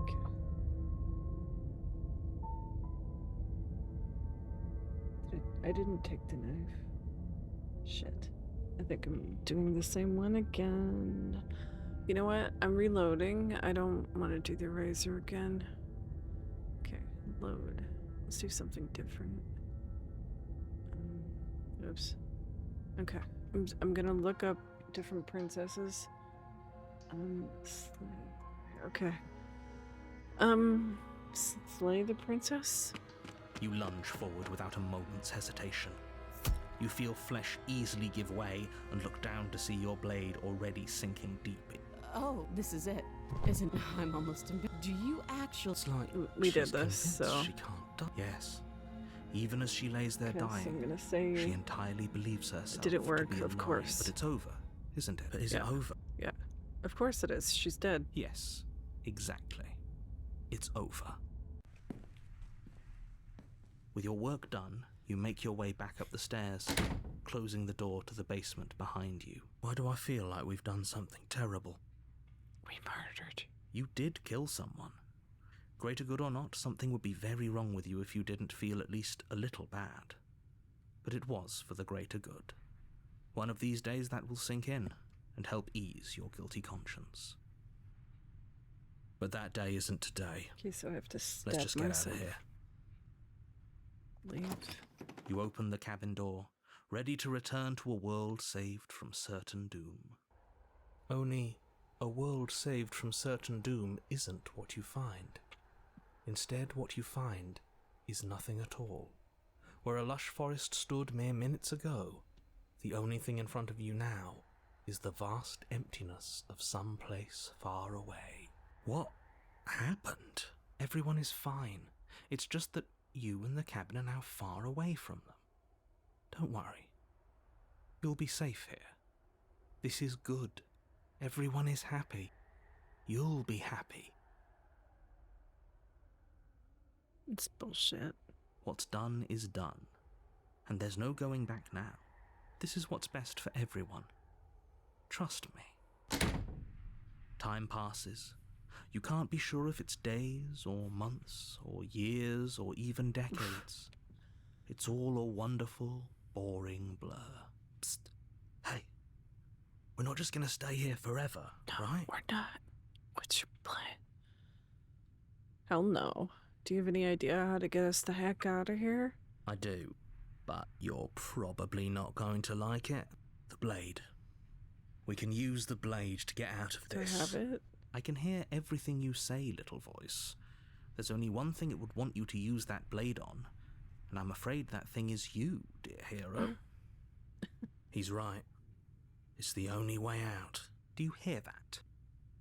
[SPEAKER 1] Okay. I didn't take the knife. Shit. I think I'm doing the same one again. You know what? I'm reloading. I don't want to do the razor again. Okay, load. Let's do something different. Oops. Okay. I'm gonna look up different princesses. Okay. Slay the princess?
[SPEAKER 2] You lunge forward without a moment's hesitation. You feel flesh easily give way and look down to see your blade already sinking deep.
[SPEAKER 3] Oh, this is it. Isn't I'm almost embarrassed. Do you actually...
[SPEAKER 2] It's like
[SPEAKER 1] We did
[SPEAKER 2] she's
[SPEAKER 1] this,
[SPEAKER 2] convinced
[SPEAKER 1] so...
[SPEAKER 2] she can't die. Yes. Even as she lays there
[SPEAKER 1] Okay, so
[SPEAKER 2] dying,
[SPEAKER 1] I'm gonna say...
[SPEAKER 2] she entirely believes herself
[SPEAKER 1] It didn't work,
[SPEAKER 2] to be
[SPEAKER 1] of
[SPEAKER 2] alive.
[SPEAKER 1] course.
[SPEAKER 2] But it's over, isn't it? But is it
[SPEAKER 1] Yeah.
[SPEAKER 2] over?
[SPEAKER 1] Yeah. Of course it is. She's dead.
[SPEAKER 2] Yes, exactly. It's over. With your work done, you make your way back up the stairs, closing the door to the basement behind you. Why do I feel like we've done something terrible?
[SPEAKER 1] We murdered.
[SPEAKER 2] You did kill someone. Greater good or not, something would be very wrong with you if you didn't feel at least a little bad. But it was for the greater good. One of these days that will sink in and help ease your guilty conscience. But that day isn't today.
[SPEAKER 1] Okay, so I have to stab
[SPEAKER 2] Let's just get out
[SPEAKER 1] myself.
[SPEAKER 2] of here.
[SPEAKER 1] Leave.
[SPEAKER 2] You open the cabin door, ready to return to a world saved from certain doom. Only, a world saved from certain doom isn't what you find. Instead, what you find is nothing at all. Where a lush forest stood mere minutes ago, the only thing in front of you now is the vast emptiness of some place far away. What happened? Everyone is fine. It's just that you and the cabin are now far away from them. Don't worry. You'll be safe here. This is good. Everyone is happy. You'll be happy.
[SPEAKER 1] It's bullshit.
[SPEAKER 2] What's done is done. And there's no going back now. This is what's best for everyone. Trust me. Time passes. You can't be sure if it's days or months or years or even decades. It's all a wonderful, boring blur. Psst. Hey, we're not just going to stay here forever,
[SPEAKER 1] No,
[SPEAKER 2] right?
[SPEAKER 1] we're not. What's your plan? Hell no. Do you have any idea how to get us the heck out of here?
[SPEAKER 2] I do, but you're probably not going to like it. The blade. We can use the blade to get out of
[SPEAKER 1] Do I
[SPEAKER 2] this.
[SPEAKER 1] have it?
[SPEAKER 2] I can hear everything you say, little voice. There's only one thing it would want you to use that blade on, and I'm afraid that thing is you, dear hero. He's right. It's the only way out. Do you hear that?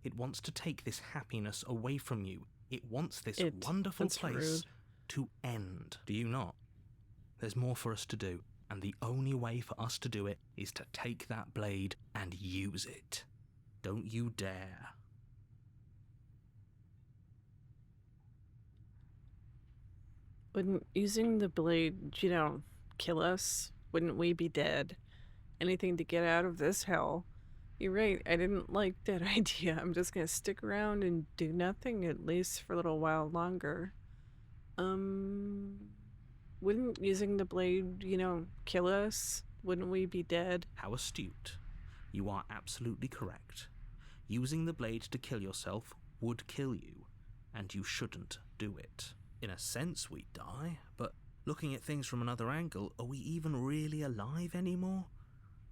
[SPEAKER 2] It wants to take this happiness away from you. It wants this wonderful
[SPEAKER 1] That's
[SPEAKER 2] place
[SPEAKER 1] rude.
[SPEAKER 2] to end. Do you not? There's more for us to do, and the only way for us to do it is to take that blade and use it. Don't you dare.
[SPEAKER 1] Wouldn't using the blade, kill us? Wouldn't we be dead? Anything to get out of this hell. You're right, I didn't like that idea. I'm just gonna stick around and do nothing, at least for a little while longer. Wouldn't using the blade, kill us? Wouldn't we be dead?
[SPEAKER 2] How astute. You are absolutely correct. Using the blade to kill yourself would kill you, and you shouldn't do it. In a sense, we'd die, but looking at things from another angle, are we even really alive anymore?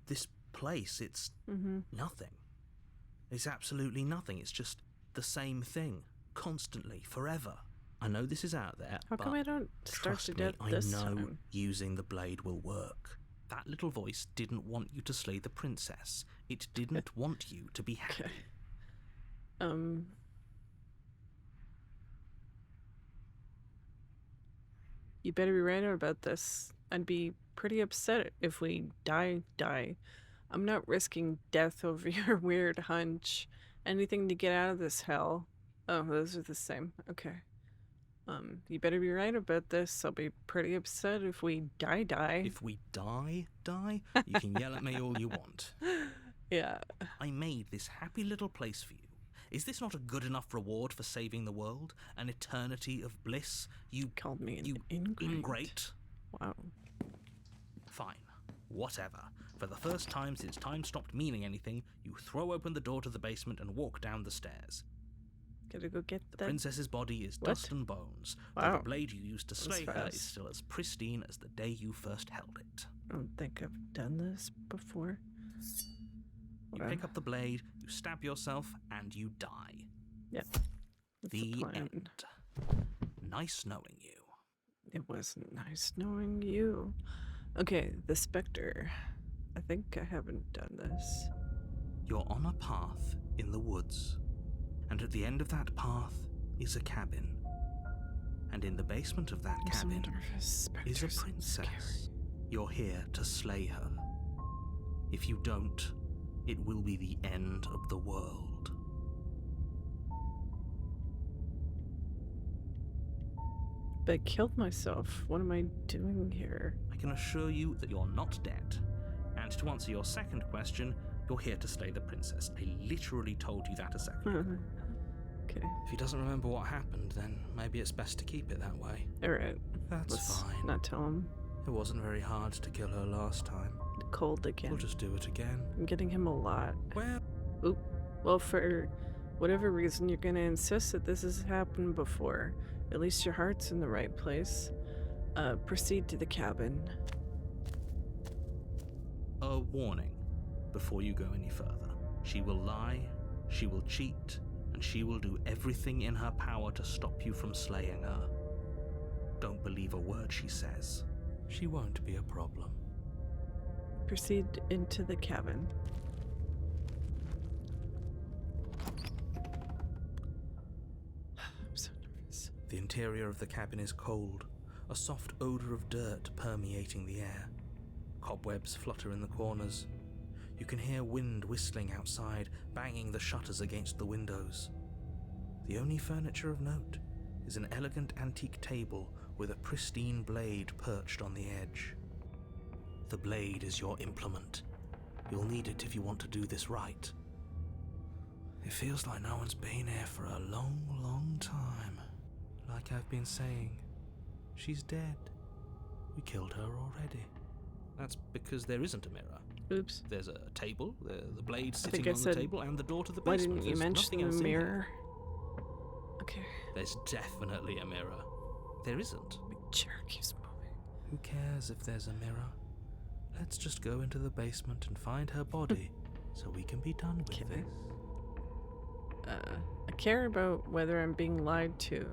[SPEAKER 2] This place, it's nothing. It's absolutely nothing. It's just the same thing, constantly, forever. I know this is out there,
[SPEAKER 1] How come
[SPEAKER 2] but
[SPEAKER 1] I don't starve
[SPEAKER 2] trust
[SPEAKER 1] to
[SPEAKER 2] me,
[SPEAKER 1] death
[SPEAKER 2] I
[SPEAKER 1] this
[SPEAKER 2] know
[SPEAKER 1] time?
[SPEAKER 2] using the blade will work. That little voice didn't want you to slay the princess. It didn't want you to be happy.
[SPEAKER 1] Okay. You better be right about this. I'd be pretty upset if we die. I'm not risking death over your weird hunch. Anything to get out of this hell. Oh, those are the same. Okay. You better be right about this. I'll be pretty upset if we die.
[SPEAKER 2] If we die, you can yell at me all you want.
[SPEAKER 1] Yeah.
[SPEAKER 2] I made this happy little place for you. Is this not a good enough reward for saving the world? An eternity of bliss? You
[SPEAKER 1] Called me
[SPEAKER 2] you
[SPEAKER 1] an
[SPEAKER 2] ingrate?
[SPEAKER 1] Wow.
[SPEAKER 2] Fine. Whatever. For the first time since time stopped meaning anything, you throw open the door to the basement and walk down the stairs.
[SPEAKER 1] Gotta go get
[SPEAKER 2] The
[SPEAKER 1] that.
[SPEAKER 2] princess's body is
[SPEAKER 1] What?
[SPEAKER 2] dust and bones, though
[SPEAKER 1] Wow.
[SPEAKER 2] the blade you used to
[SPEAKER 1] That was
[SPEAKER 2] slay her
[SPEAKER 1] fast.
[SPEAKER 2] is still as pristine as the day you first held it.
[SPEAKER 1] I don't think I've done this before.
[SPEAKER 2] You
[SPEAKER 1] Wow.
[SPEAKER 2] pick up the blade, you stab yourself, and you die.
[SPEAKER 1] Yep. That's
[SPEAKER 2] The
[SPEAKER 1] plan.
[SPEAKER 2] end. Nice knowing you.
[SPEAKER 1] It wasn't nice knowing you. Okay, the specter. I think I haven't done this.
[SPEAKER 2] You're on a path in the woods, and at the end of that path is a cabin. And in the basement of that
[SPEAKER 1] I just
[SPEAKER 2] cabin
[SPEAKER 1] wonder if a specter
[SPEAKER 2] is a
[SPEAKER 1] sounds
[SPEAKER 2] princess.
[SPEAKER 1] scary.
[SPEAKER 2] You're here to slay her. If you don't, it will be the end of the world.
[SPEAKER 1] But I killed myself. What am I doing here?
[SPEAKER 2] I can assure you that you're not dead. And to answer your second question, you're here to slay the princess. I literally told you that a second ago.
[SPEAKER 1] Okay.
[SPEAKER 2] If he doesn't remember what happened, then maybe it's best to keep it that way.
[SPEAKER 1] Alright.
[SPEAKER 2] That's
[SPEAKER 1] Let's
[SPEAKER 2] fine.
[SPEAKER 1] not tell him.
[SPEAKER 2] It wasn't very hard to kill her last time.
[SPEAKER 1] Cold again.
[SPEAKER 2] We'll just do it again.
[SPEAKER 1] I'm getting him a lot.
[SPEAKER 2] Well,
[SPEAKER 1] Well, for whatever reason you're gonna insist that this has happened before, at least your heart's in the right place. Proceed to the cabin.
[SPEAKER 2] A warning before you go any further. She will lie, she will cheat, and she will do everything in her power to stop you from slaying her. Don't believe a word she says. She won't be a problem.
[SPEAKER 1] Proceed into the cabin. I'm so nervous.
[SPEAKER 2] The interior of the cabin is cold, a soft odor of dirt permeating the air. Cobwebs flutter in the corners. You can hear wind whistling outside, banging the shutters against the windows. The only furniture of note is an elegant antique table with a pristine blade perched on the edge. The blade is your implement. You'll need it if you want to do this right. It feels like no one's been here for a long, long time. Like I've been saying, she's dead. We killed her already. That's because there isn't a mirror.
[SPEAKER 1] Oops.
[SPEAKER 2] There's a table, the blade
[SPEAKER 1] I
[SPEAKER 2] sitting
[SPEAKER 1] think I
[SPEAKER 2] on the
[SPEAKER 1] said,
[SPEAKER 2] table, and the door to the
[SPEAKER 1] why
[SPEAKER 2] basement.
[SPEAKER 1] didn't you
[SPEAKER 2] There's
[SPEAKER 1] mention
[SPEAKER 2] nothing
[SPEAKER 1] the
[SPEAKER 2] else in here.
[SPEAKER 1] mirror? Okay.
[SPEAKER 2] There's definitely a mirror. There isn't.
[SPEAKER 1] My chair keeps moving.
[SPEAKER 2] Who cares if there's a mirror? Let's just go into the basement and find her body so we can be done with
[SPEAKER 1] Okay.
[SPEAKER 2] this.
[SPEAKER 1] I care about whether I'm being lied to.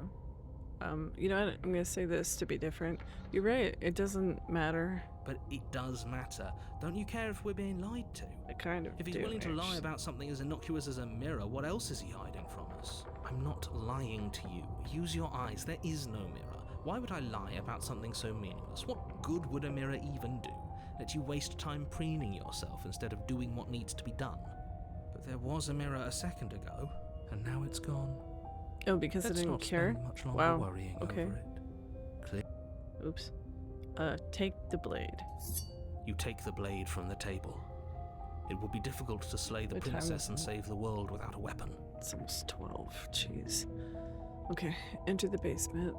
[SPEAKER 1] You know what? I'm gonna say this to be different. You're right, it doesn't matter.
[SPEAKER 2] But it does matter. Don't you care if we're being lied to?
[SPEAKER 1] I kind of
[SPEAKER 2] If he's
[SPEAKER 1] do,
[SPEAKER 2] willing to lie
[SPEAKER 1] actually.
[SPEAKER 2] about something as innocuous as a mirror, what else is he hiding from us? I'm not lying to you. Use your eyes. There is no mirror. Why would I lie about something so meaningless? What good would a mirror even do? Let you waste time preening yourself instead of doing what needs to be done. But there was a mirror a second ago, and now it's gone.
[SPEAKER 1] Oh, because
[SPEAKER 2] Let's
[SPEAKER 1] I didn't
[SPEAKER 2] not
[SPEAKER 1] care?
[SPEAKER 2] spend much longer
[SPEAKER 1] Wow.
[SPEAKER 2] worrying
[SPEAKER 1] Okay.
[SPEAKER 2] over it. Clear?
[SPEAKER 1] Oops. Take the blade.
[SPEAKER 2] You take the blade from the table. It would be difficult to slay the
[SPEAKER 1] What time
[SPEAKER 2] princess
[SPEAKER 1] is
[SPEAKER 2] and
[SPEAKER 1] it?
[SPEAKER 2] save the world without a weapon.
[SPEAKER 1] It's almost 12. Jeez. Okay, enter the basement.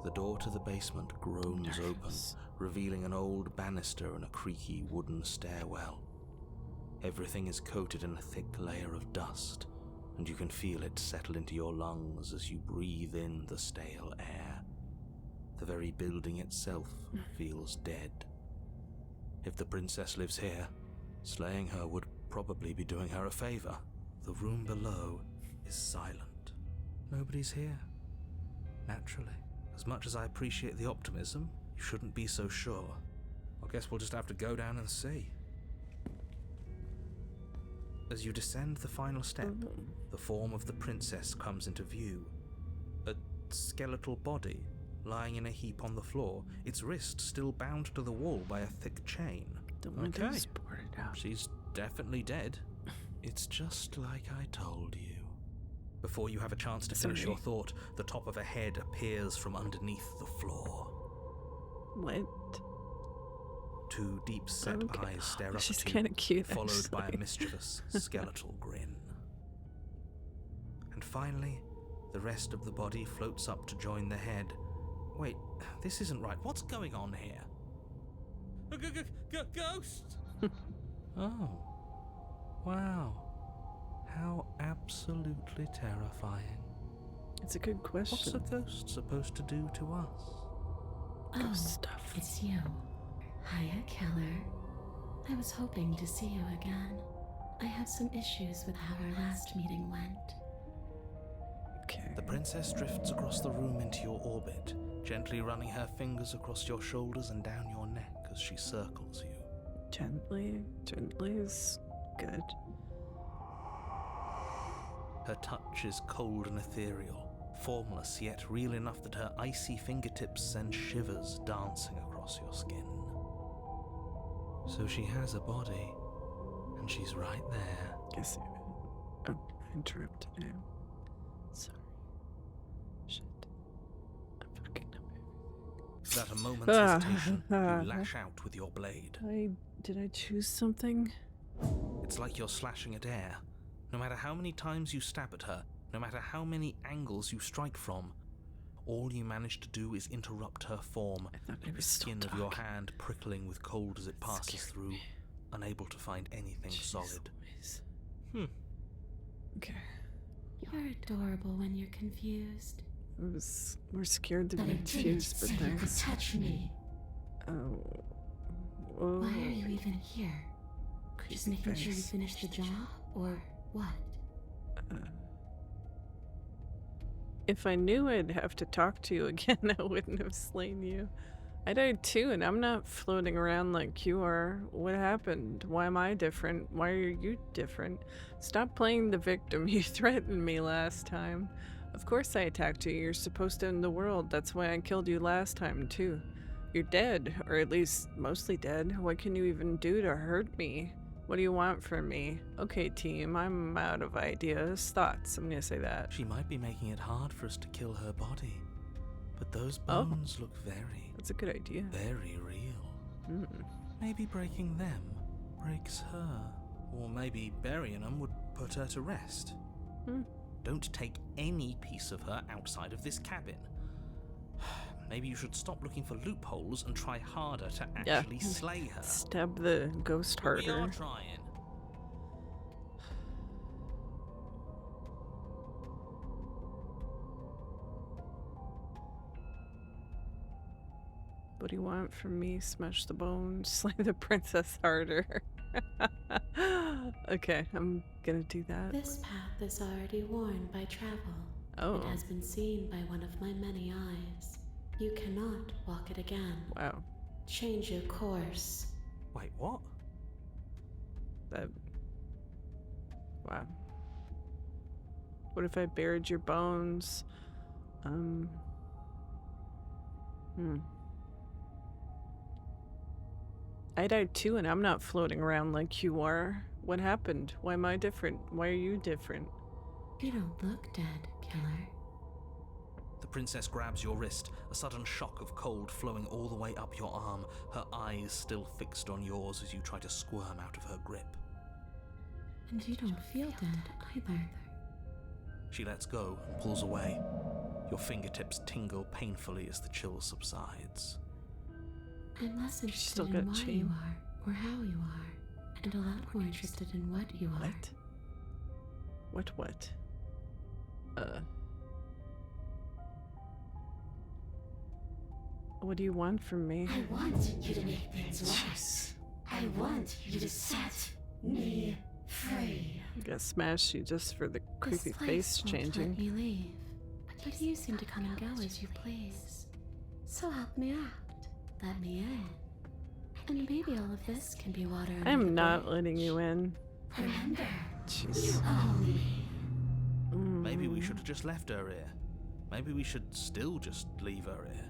[SPEAKER 2] The door to the basement groans open,
[SPEAKER 1] Nervous.
[SPEAKER 2] revealing an old banister and a creaky wooden stairwell. Everything is coated in a thick layer of dust, and you can feel it settle into your lungs as you breathe in the stale air. The very building itself feels dead. If the princess lives here, slaying her would probably be doing her a favor. The room below is silent. Nobody's here. Naturally. As much as I appreciate the optimism, you shouldn't be so sure. I guess we'll just have to go down and see. As you descend the final step, the form of the princess comes into view. A skeletal body, lying in a heap on the floor, its wrist still bound to the wall by a thick chain.
[SPEAKER 1] The window's boarded out.
[SPEAKER 2] She's definitely dead. It's just like I told you. Before you have a chance to finish
[SPEAKER 1] Sorry.
[SPEAKER 2] your thought, the top of a head appears from underneath the floor.
[SPEAKER 1] What?
[SPEAKER 2] Two deep-set
[SPEAKER 1] Okay.
[SPEAKER 2] eyes stare up
[SPEAKER 1] She's
[SPEAKER 2] at you,
[SPEAKER 1] kind of cute,
[SPEAKER 2] followed by a
[SPEAKER 1] actually.
[SPEAKER 2] mischievous, skeletal grin. And finally, the rest of the body floats up to join the head. Wait, this isn't right. What's going on here? Ghost! Oh. Wow. How absolutely terrifying.
[SPEAKER 1] It's a good
[SPEAKER 2] What's a
[SPEAKER 1] question.
[SPEAKER 2] ghost supposed to do to us?
[SPEAKER 5] Oh,
[SPEAKER 1] stuff.
[SPEAKER 5] it's you. Hiya, killer. I was hoping to see you again. I have some issues with how our last meeting went.
[SPEAKER 1] Okay.
[SPEAKER 2] The princess drifts across the room into your orbit, gently running her fingers across your shoulders and down your neck as she circles you.
[SPEAKER 1] Gently is good.
[SPEAKER 2] Her touch is cold and ethereal, formless yet real enough that her icy fingertips send shivers dancing across your skin. So she has a body, and she's right there.
[SPEAKER 1] Guess I interrupted him. Sorry. Shit. I'm fucking up everything.
[SPEAKER 2] Without a moment's hesitation, you lash out with your blade.
[SPEAKER 1] Did I choose something?
[SPEAKER 2] It's like you're slashing at air. No matter how many times you stab at her, no matter how many angles you strike from, all you manage to do is interrupt her form,
[SPEAKER 1] I thought I
[SPEAKER 2] the
[SPEAKER 1] was still
[SPEAKER 2] skin of your
[SPEAKER 1] talking.
[SPEAKER 2] hand prickling with cold as it passes
[SPEAKER 1] Scared
[SPEAKER 2] through,
[SPEAKER 1] me.
[SPEAKER 2] unable to find anything
[SPEAKER 1] Jeez
[SPEAKER 2] solid.
[SPEAKER 1] Louise. Okay.
[SPEAKER 5] You're adorable when you're confused.
[SPEAKER 1] We're scared to
[SPEAKER 5] But
[SPEAKER 1] be
[SPEAKER 5] I didn't
[SPEAKER 1] confused, but
[SPEAKER 5] say you could
[SPEAKER 1] thanks.
[SPEAKER 5] touch me.
[SPEAKER 1] Oh. Whoa.
[SPEAKER 5] Why are you even here? Just making sure you finish the job, or what?
[SPEAKER 1] If I knew I'd have to talk to you again, I wouldn't have slain you. I died too, and I'm not floating around like you are. What happened? Why am I different? Why are you different? Stop playing the victim. You threatened me last time. Of course I attacked you. You're supposed to end the world. That's why I killed you last time too. You're dead, or at least mostly dead. What can you even do to hurt me? What do you want from me? Okay, team, I'm out of ideas. Thoughts, I'm gonna say that.
[SPEAKER 2] She might be making it hard for us to kill her body, but those bones look
[SPEAKER 1] That's a good idea.
[SPEAKER 2] very real.
[SPEAKER 1] Mm.
[SPEAKER 2] Maybe breaking them breaks her. Or maybe burying them would put her to rest.
[SPEAKER 1] Hmm.
[SPEAKER 2] Don't take any piece of her outside of this cabin. Maybe you should stop looking for loopholes and try harder to actually slay her.
[SPEAKER 1] Stab the ghost
[SPEAKER 2] We are
[SPEAKER 1] harder.
[SPEAKER 2] trying.
[SPEAKER 1] What do you want from me? Smash the bones, slay the princess harder. Okay, I'm gonna do that.
[SPEAKER 5] This path is already worn by travel.
[SPEAKER 1] Oh,
[SPEAKER 5] It has been seen by one of my many eyes. You cannot walk it again.
[SPEAKER 1] wow.
[SPEAKER 5] Change your course.
[SPEAKER 2] Wait, what?
[SPEAKER 1] That. Wow. What if I buried your bones? I died too, and I'm not floating around like you are. What happened? Why am I different? Why are you different?
[SPEAKER 5] You don't look dead, killer.
[SPEAKER 2] The princess grabs your wrist, a sudden shock of cold flowing all the way up your arm, her eyes still fixed on yours as you try to squirm out of her grip.
[SPEAKER 5] And you don't feel dead either.
[SPEAKER 2] She lets go and pulls away. Your fingertips tingle painfully as the chill subsides.
[SPEAKER 5] I'm less
[SPEAKER 1] still
[SPEAKER 5] interested
[SPEAKER 1] got
[SPEAKER 5] in why
[SPEAKER 1] chain.
[SPEAKER 5] you are, or how you are, and a lot more interested in what you are.
[SPEAKER 1] What? What do you want from me?
[SPEAKER 5] I want you to make things right. I want you to set me free.
[SPEAKER 1] I'm gonna smash you just for the creepy
[SPEAKER 5] This
[SPEAKER 1] face
[SPEAKER 5] place won't
[SPEAKER 1] changing.
[SPEAKER 5] let me leave, but you seem to come and go as you please. So help me out. Let me in. And maybe all of this can be water under
[SPEAKER 1] I am
[SPEAKER 5] the
[SPEAKER 1] not
[SPEAKER 5] bridge.
[SPEAKER 1] letting you in.
[SPEAKER 5] Remember,
[SPEAKER 1] Jeez.
[SPEAKER 5] owe me.
[SPEAKER 2] Maybe we should have just left her here. Maybe we should still just leave her here.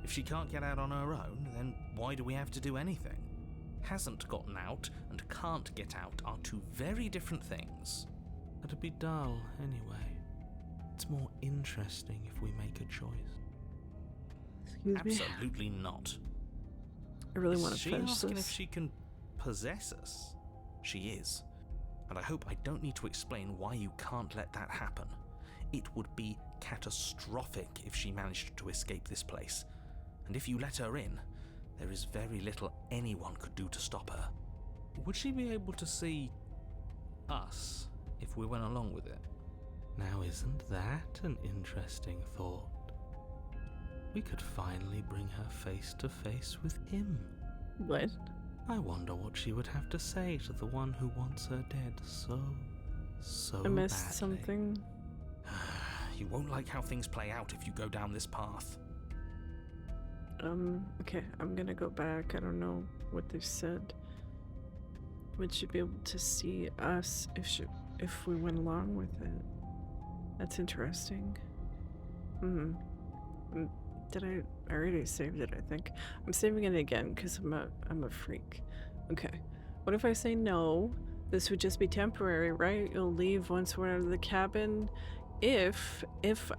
[SPEAKER 2] If she can't get out on her own, then why do we have to do anything? Hasn't gotten out and can't get out are two very different things. It'd be dull anyway. It's more interesting if we make a choice.
[SPEAKER 1] Excuse me.
[SPEAKER 2] Absolutely not.
[SPEAKER 1] I really
[SPEAKER 2] Is
[SPEAKER 1] want to
[SPEAKER 2] she
[SPEAKER 1] finish
[SPEAKER 2] asking
[SPEAKER 1] this.
[SPEAKER 2] if she can possess us? She is. And I hope I don't need to explain why you can't let that happen. It would be catastrophic if she managed to escape this place. And if you let her in, there is very little anyone could do to stop her. Would she be able to see us if we went along with it? Now, isn't that an interesting thought? We could finally bring her face to face with him.
[SPEAKER 1] What?
[SPEAKER 2] I wonder what she would have to say to the one who wants her dead so
[SPEAKER 1] I missed
[SPEAKER 2] badly.
[SPEAKER 1] something.
[SPEAKER 2] You won't like how things play out if you go down this path.
[SPEAKER 1] Okay, I'm gonna go back. I don't know what they said. Would she be able to see us if we went along with it? That's interesting. Did I already saved it, I think. I'm saving it again because I'm a freak. Okay. What if I say no? This would just be temporary, right? You'll leave once we're out of the cabin. If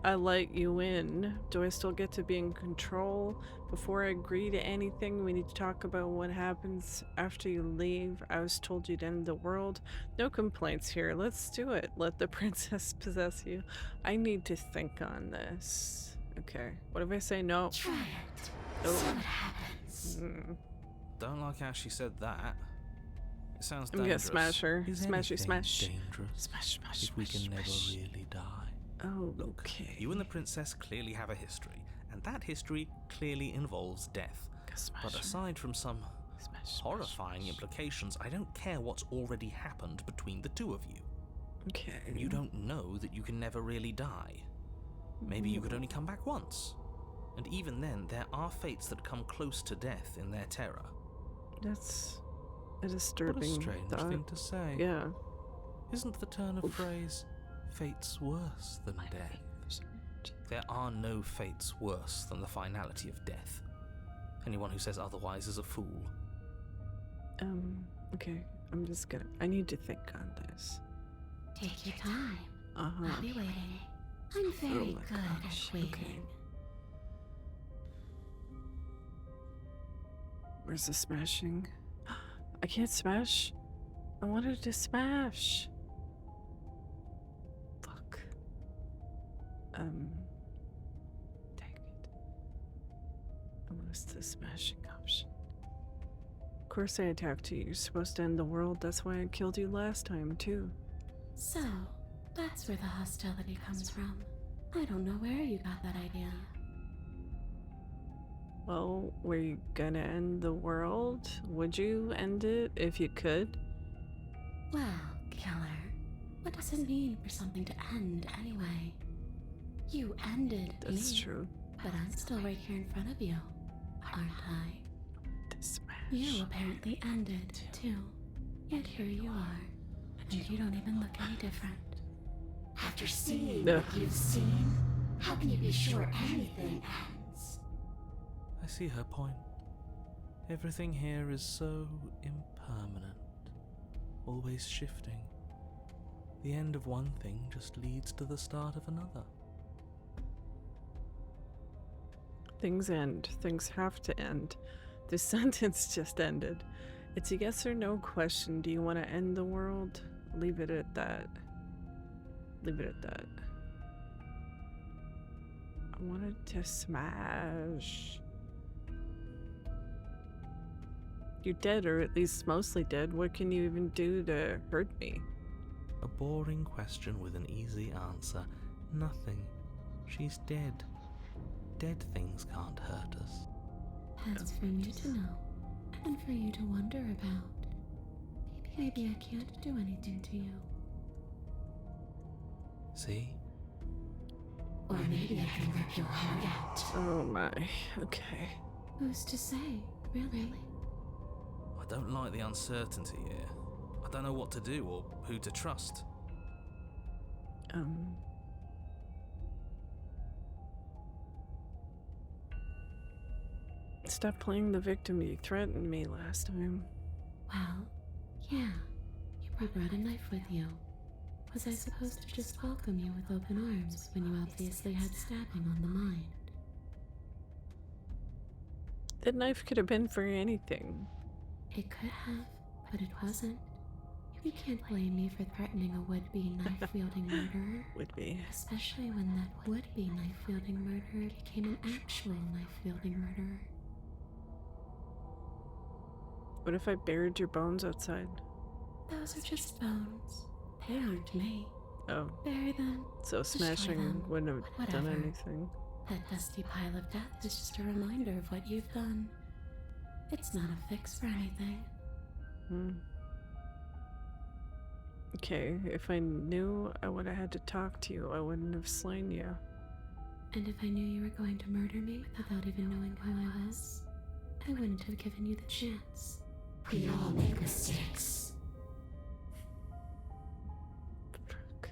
[SPEAKER 1] I let you in, do I still get to be in control? Before I agree to anything, we need to talk about what happens after you leave. I was told you'd end the world. No complaints here. Let's do it. Let the princess possess you. I need to think on this. Okay. What if I say no?
[SPEAKER 5] Try it.
[SPEAKER 1] Oh.
[SPEAKER 5] See what happens.
[SPEAKER 2] Don't like how she said that.
[SPEAKER 4] sounds
[SPEAKER 1] I'm gonna
[SPEAKER 4] dangerous.
[SPEAKER 1] smash her.
[SPEAKER 2] Is
[SPEAKER 1] Smashy
[SPEAKER 2] anything
[SPEAKER 1] smash.
[SPEAKER 2] dangerous
[SPEAKER 1] Smash, smash,
[SPEAKER 2] if we
[SPEAKER 1] smash,
[SPEAKER 2] can never
[SPEAKER 1] smash.
[SPEAKER 2] really die?
[SPEAKER 1] Oh,
[SPEAKER 2] Look,
[SPEAKER 1] okay.
[SPEAKER 2] you and the princess clearly have a history, and that history clearly involves death.
[SPEAKER 1] Smash
[SPEAKER 2] But
[SPEAKER 1] her.
[SPEAKER 2] aside from some
[SPEAKER 1] Smash,
[SPEAKER 2] horrifying
[SPEAKER 1] smash.
[SPEAKER 2] implications, I don't care what's already happened between the two of you.
[SPEAKER 1] Okay.
[SPEAKER 2] You don't know that you can never really die. Maybe you could only come back once. And even then, there are fates that come close to death in their terror.
[SPEAKER 1] That's a
[SPEAKER 2] What a
[SPEAKER 1] disturbing
[SPEAKER 2] strange
[SPEAKER 1] thought.
[SPEAKER 2] thing to say.
[SPEAKER 1] Yeah.
[SPEAKER 2] Isn't the turn of phrase, fates worse than death? There are no fates worse than the finality of death. Anyone who says otherwise is a fool.
[SPEAKER 1] Okay. I need to think on this.
[SPEAKER 5] Take your time.
[SPEAKER 1] Uh-huh.
[SPEAKER 5] I'll be waiting. I'm very
[SPEAKER 1] my
[SPEAKER 5] good
[SPEAKER 1] gosh,
[SPEAKER 5] at waiting.
[SPEAKER 1] okay. Where's the smashing? I can't smash. I wanted to smash. Fuck. Dang it. I lost the smashing option. Of course I attacked you. You're supposed to end the world. That's why I killed you last time, too.
[SPEAKER 5] So, that's where the hostility comes from. I don't know where you got that idea.
[SPEAKER 1] Well, were you gonna end the world? Would you end it if you could?
[SPEAKER 5] Well, killer, what does it mean for something to end anyway? You ended
[SPEAKER 1] That's
[SPEAKER 5] me,
[SPEAKER 1] true.
[SPEAKER 5] but I'm still right here in front of you, aren't I?
[SPEAKER 1] To smash.
[SPEAKER 5] You apparently ended, too. Yet here you are, and you don't even look any different. After seeing
[SPEAKER 1] Ugh.
[SPEAKER 5] what you've seen, how can you be sure anything ends?
[SPEAKER 2] I see her point. Everything here is so impermanent, always shifting. The end of one thing just leads to the start of another.
[SPEAKER 1] Things end. Things have to end. This sentence just ended. It's a yes or no question. Do you want to end the world? Leave it at that. Leave it at that. I wanted to smash. You're dead, or at least mostly dead. What can you even do to hurt me?
[SPEAKER 2] A boring question with an easy answer. Nothing. She's dead. Dead things can't hurt us.
[SPEAKER 5] That's for me to know, and for you to wonder about. Maybe I can't do anything to you.
[SPEAKER 2] See?
[SPEAKER 5] Or maybe I can rip your heart out.
[SPEAKER 1] Oh my. Okay.
[SPEAKER 5] Who's to say, really?
[SPEAKER 2] I don't like the uncertainty here. I don't know what to do or who to trust.
[SPEAKER 1] Stop playing the victim. You threatened me last time.
[SPEAKER 5] Well, yeah. You brought a knife with you. Was I supposed to just welcome you with open arms when you obviously had stabbing on the mind?
[SPEAKER 1] That knife could have been for anything.
[SPEAKER 5] It could have, but it wasn't. You can't blame me for threatening a would-be knife-wielding murderer.
[SPEAKER 1] Would be.
[SPEAKER 5] Especially when that would-be knife-wielding murderer became an actual knife-wielding murderer.
[SPEAKER 1] What if I buried your bones outside?
[SPEAKER 5] Those are just bones. They aren't me.
[SPEAKER 1] Oh,
[SPEAKER 5] Bury them.
[SPEAKER 1] so smashing
[SPEAKER 5] them.
[SPEAKER 1] wouldn't have done
[SPEAKER 5] Whatever.
[SPEAKER 1] anything.
[SPEAKER 5] That dusty pile of death is just a reminder of what you've done. It's not a fix for anything.
[SPEAKER 1] Okay, if I knew I would have had to talk to you, I wouldn't have slain you.
[SPEAKER 5] And if I knew you were going to murder me without even knowing who I was, I wouldn't have given you the chance. We all make mistakes.
[SPEAKER 1] Fuck.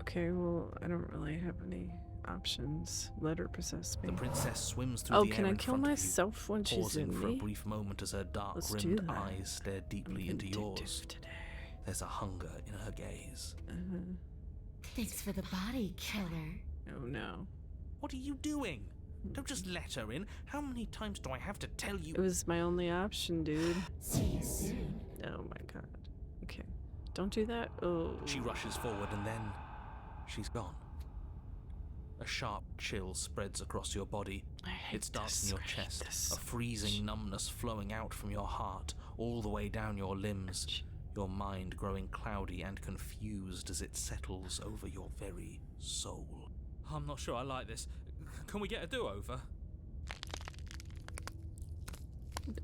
[SPEAKER 1] Okay, well, I don't really have any options. Let her possess me.
[SPEAKER 2] The princess swims through
[SPEAKER 1] Oh,
[SPEAKER 2] the
[SPEAKER 1] can
[SPEAKER 2] air
[SPEAKER 1] I
[SPEAKER 2] in
[SPEAKER 1] kill
[SPEAKER 2] front of you,
[SPEAKER 1] myself when she's
[SPEAKER 2] pausing
[SPEAKER 1] in
[SPEAKER 2] for
[SPEAKER 1] me?
[SPEAKER 2] a brief moment as her dark,
[SPEAKER 1] Let's do
[SPEAKER 2] rimmed
[SPEAKER 1] that.
[SPEAKER 2] eyes stare deeply into yours.
[SPEAKER 1] Vindictive today.
[SPEAKER 2] There's a hunger in her gaze.
[SPEAKER 5] Thanks for the body, killer.
[SPEAKER 1] Oh no.
[SPEAKER 2] What are you doing? Don't just let her in. How many times do I have to tell you?
[SPEAKER 1] It was my only option, dude.
[SPEAKER 5] See you soon.
[SPEAKER 1] Oh my god. Okay. Don't do that. Oh.
[SPEAKER 2] She rushes forward and then she's gone. A sharp chill spreads across your body.
[SPEAKER 1] I hate
[SPEAKER 2] It starts
[SPEAKER 1] this.
[SPEAKER 2] in your
[SPEAKER 1] I hate
[SPEAKER 2] chest,
[SPEAKER 1] this
[SPEAKER 2] a
[SPEAKER 1] so
[SPEAKER 2] freezing numbness flowing out from your heart, all the way down your limbs,
[SPEAKER 1] much.
[SPEAKER 2] your mind growing cloudy and confused as it settles over your very soul.
[SPEAKER 4] I'm not sure I like this. Can we get a do-over?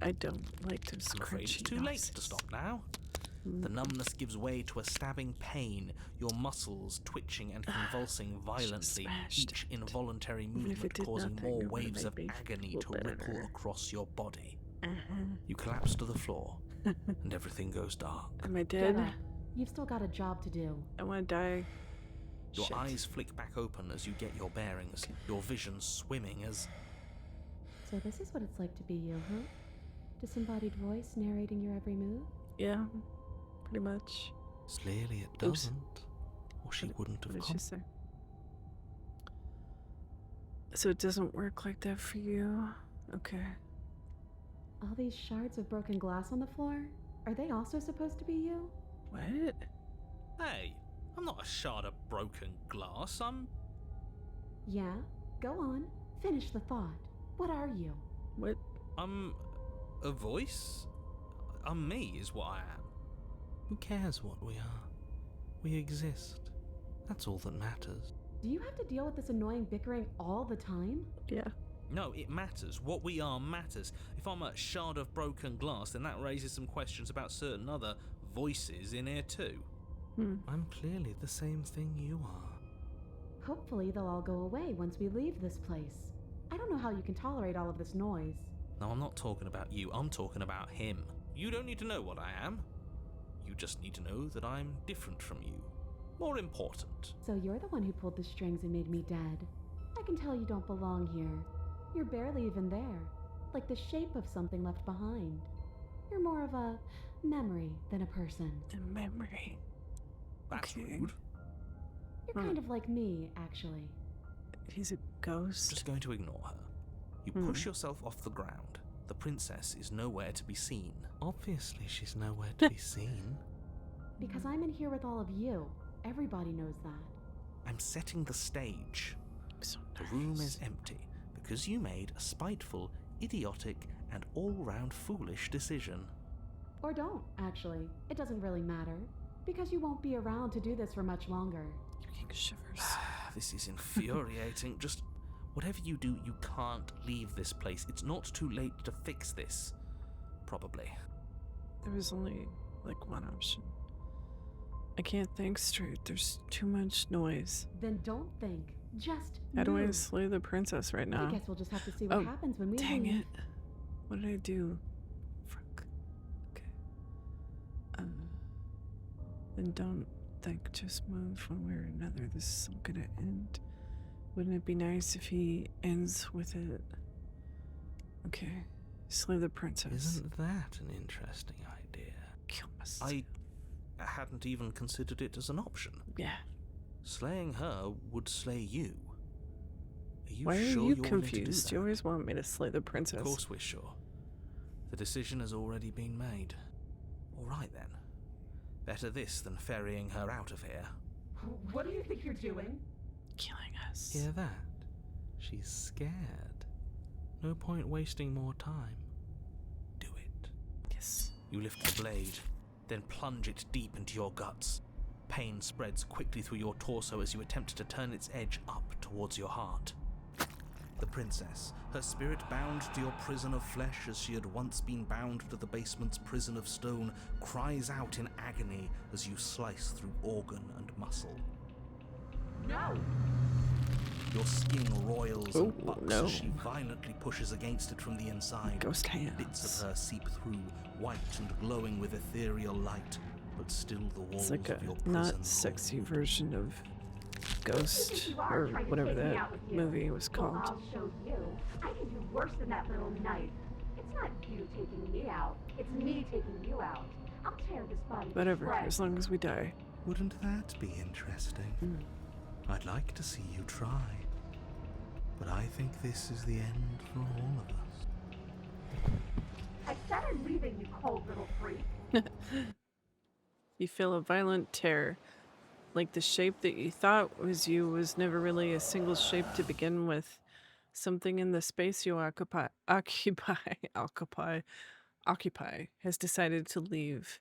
[SPEAKER 1] I don't like those
[SPEAKER 2] I'm afraid it's
[SPEAKER 1] crunchy
[SPEAKER 2] too late
[SPEAKER 1] noises.
[SPEAKER 2] to stop now. The numbness gives way to a stabbing pain, your muscles twitching and convulsing violently,
[SPEAKER 1] smashed
[SPEAKER 2] each
[SPEAKER 1] it.
[SPEAKER 2] involuntary
[SPEAKER 1] Even if
[SPEAKER 2] movement
[SPEAKER 1] it did
[SPEAKER 2] causing
[SPEAKER 1] nothing,
[SPEAKER 2] more
[SPEAKER 1] it would've
[SPEAKER 2] waves
[SPEAKER 1] made
[SPEAKER 2] of
[SPEAKER 1] me
[SPEAKER 2] agony
[SPEAKER 1] feel
[SPEAKER 2] to ripple
[SPEAKER 1] better.
[SPEAKER 2] across your body.
[SPEAKER 1] Uh-huh.
[SPEAKER 2] You collapse to the floor, and everything goes dark.
[SPEAKER 1] Am I
[SPEAKER 5] Get
[SPEAKER 1] dead?
[SPEAKER 5] up. You've still got a job to do.
[SPEAKER 1] I want to die.
[SPEAKER 2] Your
[SPEAKER 1] Shit.
[SPEAKER 2] eyes flick back open as you get your bearings, your vision swimming as...
[SPEAKER 5] So this is what it's like to be you, huh? Disembodied voice narrating your every move?
[SPEAKER 1] Yeah, pretty much.
[SPEAKER 2] Clearly it
[SPEAKER 1] Oops.
[SPEAKER 2] doesn't, or she wouldn't
[SPEAKER 1] What
[SPEAKER 2] have
[SPEAKER 1] did
[SPEAKER 2] come.
[SPEAKER 1] she say? So it doesn't work like that for you? Okay.
[SPEAKER 5] All these shards of broken glass on the floor? Are they also supposed to be you?
[SPEAKER 1] What?
[SPEAKER 4] Hey, I'm not a shard of broken glass. I'm...
[SPEAKER 5] Yeah? Go on. Finish the thought. What are you?
[SPEAKER 1] What?
[SPEAKER 4] I'm a voice? I'm me is what I am.
[SPEAKER 2] Who cares what we are? We exist. That's all that matters.
[SPEAKER 5] Do you have to deal with this annoying bickering all the time?
[SPEAKER 1] Yeah.
[SPEAKER 4] No, it matters. What we are matters. If I'm a shard of broken glass, then that raises some questions about certain other voices in here too.
[SPEAKER 2] I'm clearly the same thing you are.
[SPEAKER 5] Hopefully they'll all go away once we leave this place. I don't know how you can tolerate all of this noise.
[SPEAKER 2] No, I'm not talking about you. I'm talking about him.
[SPEAKER 4] You don't need to know what I am. You just need to know that I'm different from you. More important.
[SPEAKER 5] So you're the one who pulled the strings and made me dead. I can tell you don't belong here. You're barely even there, like the shape of something left behind. You're more of a memory than a person.
[SPEAKER 1] The memory.
[SPEAKER 2] That's
[SPEAKER 1] Okay.
[SPEAKER 2] rude.
[SPEAKER 5] You're kind of like me, actually.
[SPEAKER 1] He's a ghost.
[SPEAKER 2] Just going to ignore her. You push yourself off the ground. The princess is nowhere to be seen. Obviously, she's nowhere to be seen.
[SPEAKER 5] Because I'm in here with all of you. Everybody knows that.
[SPEAKER 2] I'm setting the stage.
[SPEAKER 1] I'm so
[SPEAKER 2] The room
[SPEAKER 1] nervous.
[SPEAKER 2] is empty because you made a spiteful, idiotic, and all-round foolish decision.
[SPEAKER 5] Or don't, actually. It doesn't really matter. Because you won't be around to do this for much longer.
[SPEAKER 1] Getting shivers.
[SPEAKER 2] This is infuriating. Just whatever you do, you can't leave this place. It's not too late to fix this. Probably.
[SPEAKER 1] There was only like one option. I can't think straight. There's too much noise.
[SPEAKER 5] Then don't think. Just
[SPEAKER 1] How do I
[SPEAKER 5] move.
[SPEAKER 1] slay the princess right now?
[SPEAKER 5] I guess we'll just have to see what
[SPEAKER 1] Oh,
[SPEAKER 5] happens when we
[SPEAKER 1] Dang
[SPEAKER 5] leave.
[SPEAKER 1] it. What did I do? Fuck. Okay. Then don't think, just move one way or another. This is all gonna end. Wouldn't it be nice if he ends with it? Okay. Slay the princess.
[SPEAKER 2] Isn't that an interesting idea?
[SPEAKER 1] Kill us.
[SPEAKER 2] I hadn't even considered it as an option.
[SPEAKER 1] Yeah.
[SPEAKER 2] Slaying her would slay you. Are you
[SPEAKER 1] Why are
[SPEAKER 2] sure
[SPEAKER 1] you
[SPEAKER 2] you're willing to do
[SPEAKER 1] confused?
[SPEAKER 2] that?
[SPEAKER 1] You always want me to slay the princess.
[SPEAKER 2] Of course we're sure. The decision has already been made. All right then. Better this than ferrying her out of here.
[SPEAKER 7] What do you think you're doing?
[SPEAKER 1] Killing us.
[SPEAKER 2] Hear that? She's scared. No point wasting more time. Do it.
[SPEAKER 1] Yes.
[SPEAKER 2] You lift the blade, then plunge it deep into your guts. Pain spreads quickly through your torso as you attempt to turn its edge up towards your heart. The princess, her spirit bound to your prison of flesh as she had once been bound to the basement's prison of stone, cries out in agony as you slice through organ and muscle.
[SPEAKER 7] No!
[SPEAKER 2] Your skin roils
[SPEAKER 1] Oh,
[SPEAKER 2] and bucks
[SPEAKER 1] no.
[SPEAKER 2] as she violently pushes against it from the inside.
[SPEAKER 1] Ghost hands.
[SPEAKER 2] Bits of her seep through, white and glowing with ethereal light, but still the walls
[SPEAKER 1] It's like a
[SPEAKER 2] of your prison
[SPEAKER 1] not
[SPEAKER 2] hold.
[SPEAKER 1] sexy version of Ghost or whatever that movie was called.
[SPEAKER 9] I'll show you. I can do worse than that little knife. It's not you taking me out. It's me taking you out. I'll tear this body to
[SPEAKER 1] Whatever,
[SPEAKER 9] shreds.
[SPEAKER 1] as long as we die.
[SPEAKER 2] Wouldn't that be interesting? I'd like to see you try. But I think this is the end for all of us.
[SPEAKER 9] I said I'm leaving, you cold little freak.
[SPEAKER 1] You feel a violent tear. Like the shape that you thought was you was never really a single shape to begin with. Something in the space you occupy has decided to leave,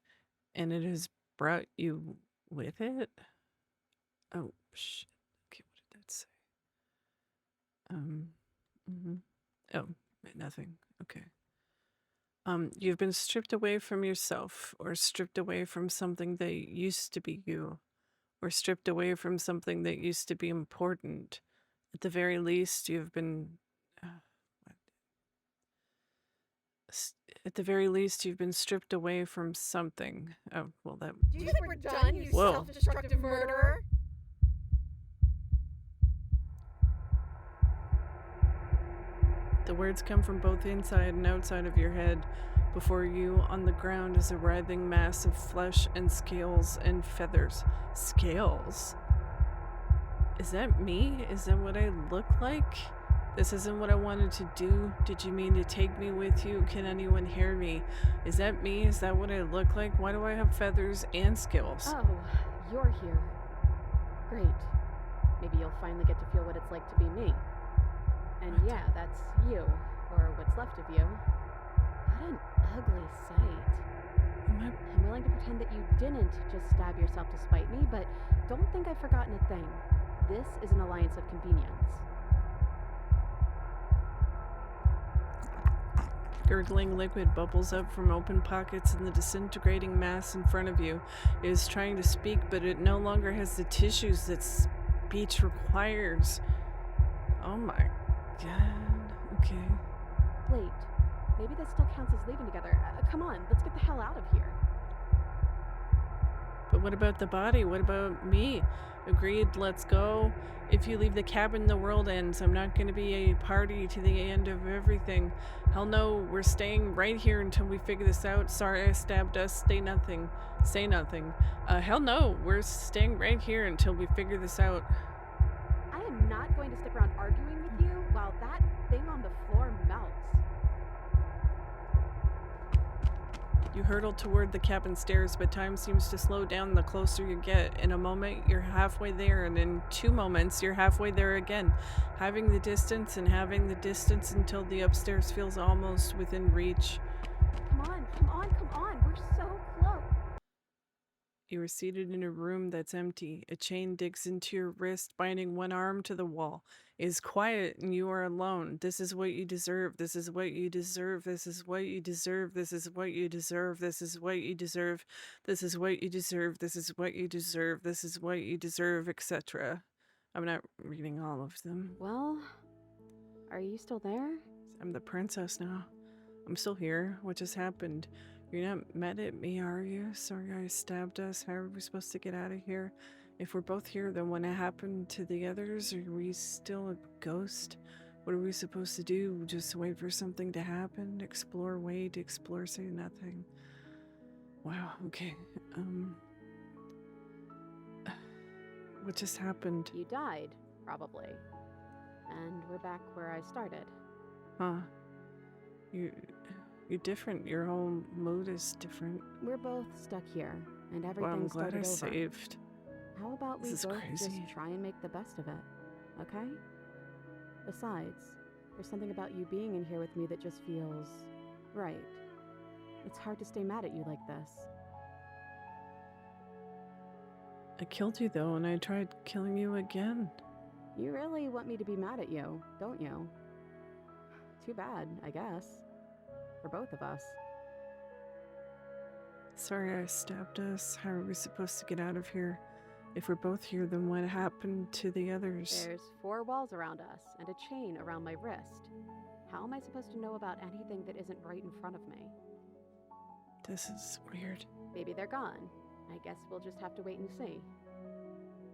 [SPEAKER 1] and it has brought you with it. Oh shit. Okay, what did that say? Mhm. Oh, nothing. Okay. You've been stripped away from yourself, or stripped away from something that used to be you, or stripped away from something that used to be important. At the very least, you've been. What? At the very least, you've been stripped away from something. Oh, well, that.
[SPEAKER 10] Do you think we're done, you
[SPEAKER 1] Whoa.
[SPEAKER 10] self-destructive murderer?
[SPEAKER 1] The words come from both inside and outside of your head. Before you, on the ground, is a writhing mass of flesh and scales and feathers. Scales? Is that me? Is that what I look like? This isn't what I wanted to do. Did you mean to take me with you? Can anyone hear me? Is that me? Is that what I look like? Why do I have feathers and scales?
[SPEAKER 11] Oh, you're here. Great. Maybe you'll finally get to feel what it's like to be me. And yeah, that's you, or what's left of you. What an ugly sight. I'm willing to pretend that you didn't just stab yourself to spite me, but don't think I've forgotten a thing. This is an alliance of convenience.
[SPEAKER 1] Gurgling liquid bubbles up from open pockets in the disintegrating mass in front of you. It is trying to speak, but it no longer has the tissues that speech requires. Oh my god. Okay.
[SPEAKER 11] Wait, maybe this still counts as leaving together. Come on, let's get the hell out of here.
[SPEAKER 1] But what about the body? What about me? Agreed, let's go. If you leave the cabin, the world ends. I'm not going to be a party to the end of everything. Hell no, we're staying right here until we figure this out. Sorry I stabbed us. Say nothing. Say nothing. Hell no, we're staying right here until we figure this out.
[SPEAKER 11] I am not going to stick around arguing with you while that thing on the floor melts.
[SPEAKER 1] You hurtle toward the cabin stairs, but time seems to slow down the closer you get. In a moment, you're halfway there, and in 2 moments, you're halfway there again. Having the distance and having the distance until the upstairs feels almost within reach.
[SPEAKER 11] Come on, come on, come on. We're so close.
[SPEAKER 1] You are seated in a room that's empty. A chain digs into your wrist, binding one arm to the wall. It is quiet, and you are alone. This is what you deserve. This is what you deserve. This is what you deserve. This is what you deserve. This is what you deserve. This is what you deserve. This is what you deserve. This is what you deserve, etc. I'm not reading all of them.
[SPEAKER 11] Well, are you still there?
[SPEAKER 1] I'm the princess now. I'm still here. What just happened? You're not mad at me, are you? Sorry I stabbed us. How are we supposed to get out of here? If we're both here, then what happened to the others? Are we still a ghost? What are we supposed to do? Just wait for something to happen? Explore, wait, explore, say nothing. Wow, okay. What just happened?
[SPEAKER 11] You died, probably. And we're back where I started.
[SPEAKER 1] Huh. You're different. Your whole mood is different.
[SPEAKER 11] We're both stuck here, and everything
[SPEAKER 1] Well, I'm glad I
[SPEAKER 11] started over.
[SPEAKER 1] saved.
[SPEAKER 11] How about we
[SPEAKER 1] This is
[SPEAKER 11] both
[SPEAKER 1] crazy.
[SPEAKER 11] just try and make the best of it, okay? Besides, there's something about you being in here with me that just feels right. It's hard to stay mad at you like this.
[SPEAKER 1] I killed you though, and I tried killing you again.
[SPEAKER 11] You really want me to be mad at you, don't you? Too bad, I guess. For both of us.
[SPEAKER 1] Sorry I stabbed us. How are we supposed to get out of here? If we're both here, then what happened to the others?
[SPEAKER 11] There's 4 walls around us and a chain around my wrist. How am I supposed to know about anything that isn't right in front of me?
[SPEAKER 1] This is weird.
[SPEAKER 11] Maybe they're gone. I guess we'll just have to wait and see.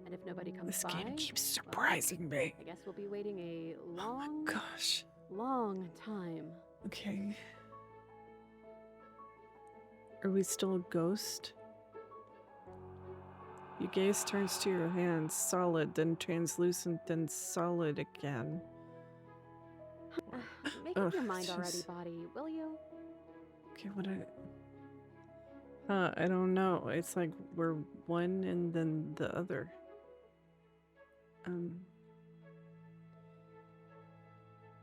[SPEAKER 11] And if nobody comes
[SPEAKER 1] This
[SPEAKER 11] by,
[SPEAKER 1] game keeps
[SPEAKER 11] well,
[SPEAKER 1] surprising me.
[SPEAKER 11] I guess we'll be waiting a
[SPEAKER 1] Oh my
[SPEAKER 11] long,
[SPEAKER 1] gosh.
[SPEAKER 11] long time.
[SPEAKER 1] Okay. Are we still a ghost? Your gaze turns to your hands, solid, then translucent, then solid again.
[SPEAKER 11] Make up
[SPEAKER 1] Ugh,
[SPEAKER 11] your mind already,
[SPEAKER 1] jeez.
[SPEAKER 11] body, will you?
[SPEAKER 1] Okay, I don't know. It's like we're one and then the other.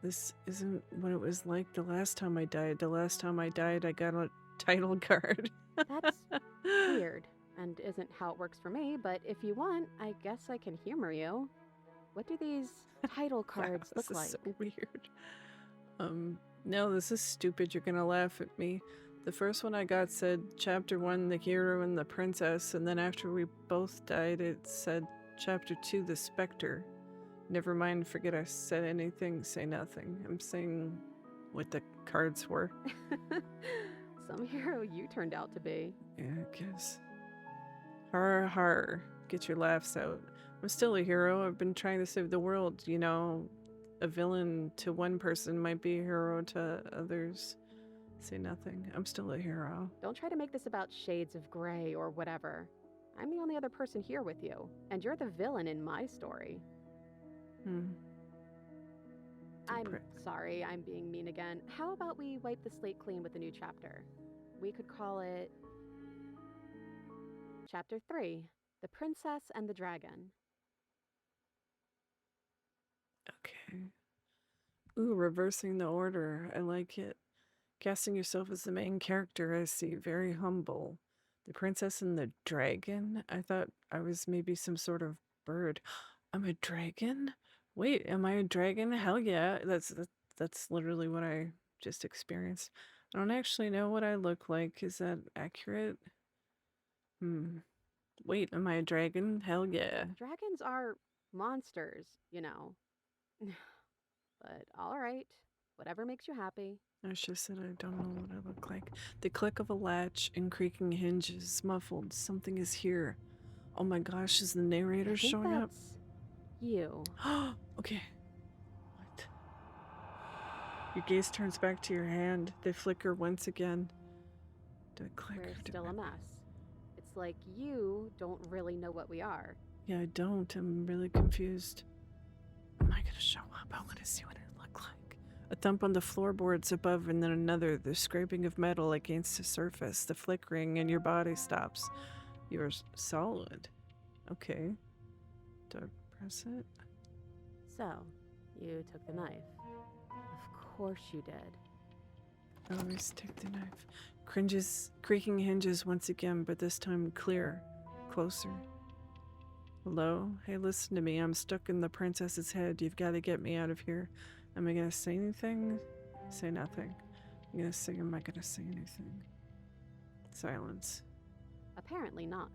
[SPEAKER 1] This isn't what it was like the last time I died. The last time I died, I got a title card.
[SPEAKER 11] That's weird, and isn't how it works for me, but if you want, I guess I can humor you. What do these title cards
[SPEAKER 1] Wow, this
[SPEAKER 11] look
[SPEAKER 1] is
[SPEAKER 11] like?
[SPEAKER 1] so weird. No, this is stupid. You're gonna laugh at me. The first one I got said Chapter 1, the hero and the princess, and then after we both died, it said Chapter 2, the specter. Never mind, forget I said anything, say nothing. I'm saying what the cards were.
[SPEAKER 11] Some hero you turned out to be.
[SPEAKER 1] Yeah, I guess. Har har. Get your laughs out. I'm still a hero. I've been trying to save the world. You know, a villain to one person might be a hero to others. Say nothing. I'm still a hero.
[SPEAKER 11] Don't try to make this about shades of gray or whatever. I'm the only other person here with you, and you're the villain in my story. I'm sorry, I'm being mean again. How about we wipe the slate clean with a new chapter? We could call it Chapter 3, The Princess and the Dragon.
[SPEAKER 1] Okay. Ooh, reversing the order. I like it. Casting yourself as the main character, I see. Very humble. The Princess and the Dragon? I thought I was maybe some sort of bird. I'm a dragon? Wait, am I a dragon? Hell yeah. That's literally what I just experienced. I don't actually know what I look like. Is that accurate? Wait, am I a dragon? Hell yeah.
[SPEAKER 11] Dragons are monsters, you know. But alright, whatever makes you happy.
[SPEAKER 1] I just said I don't know what I look like. The click of a latch and creaking hinges muffled. Something is here. Oh my gosh, is the narrator showing up?
[SPEAKER 11] You.
[SPEAKER 1] Okay. What? Your gaze turns back to your hand. They flicker once again. Do I click?
[SPEAKER 11] We're still a mess. It's like you don't really know what we are.
[SPEAKER 1] Yeah, I don't. I'm really confused. Am I gonna show up? I want to see what it look like. A thump on the floorboards above and then another. The scraping of metal against the surface. The flickering and your body stops. You're solid. Okay. Do I press it?
[SPEAKER 11] So, you took the knife. Of course you did.
[SPEAKER 1] I always take the knife. Creaking hinges once again, but this time clear. Closer. Hello? Hey, listen to me. I'm stuck in the princess's head. You've got to get me out of here. Am I gonna say anything? Say nothing. I'm gonna say, am I gonna say anything? Silence.
[SPEAKER 11] Apparently not.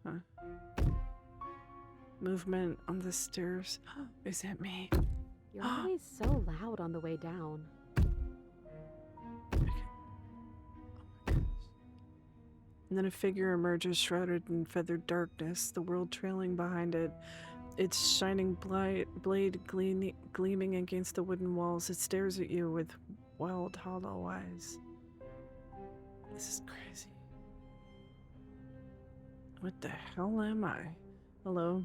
[SPEAKER 1] Huh? Movement on the stairs. Is that me?
[SPEAKER 11] You're always so loud on the way down.
[SPEAKER 1] And then a figure emerges shrouded in feathered darkness, the world trailing behind it. Its shining blade gleaming against the wooden walls. It stares at you with wild, hollow eyes. This is crazy. What the hell am I? Hello?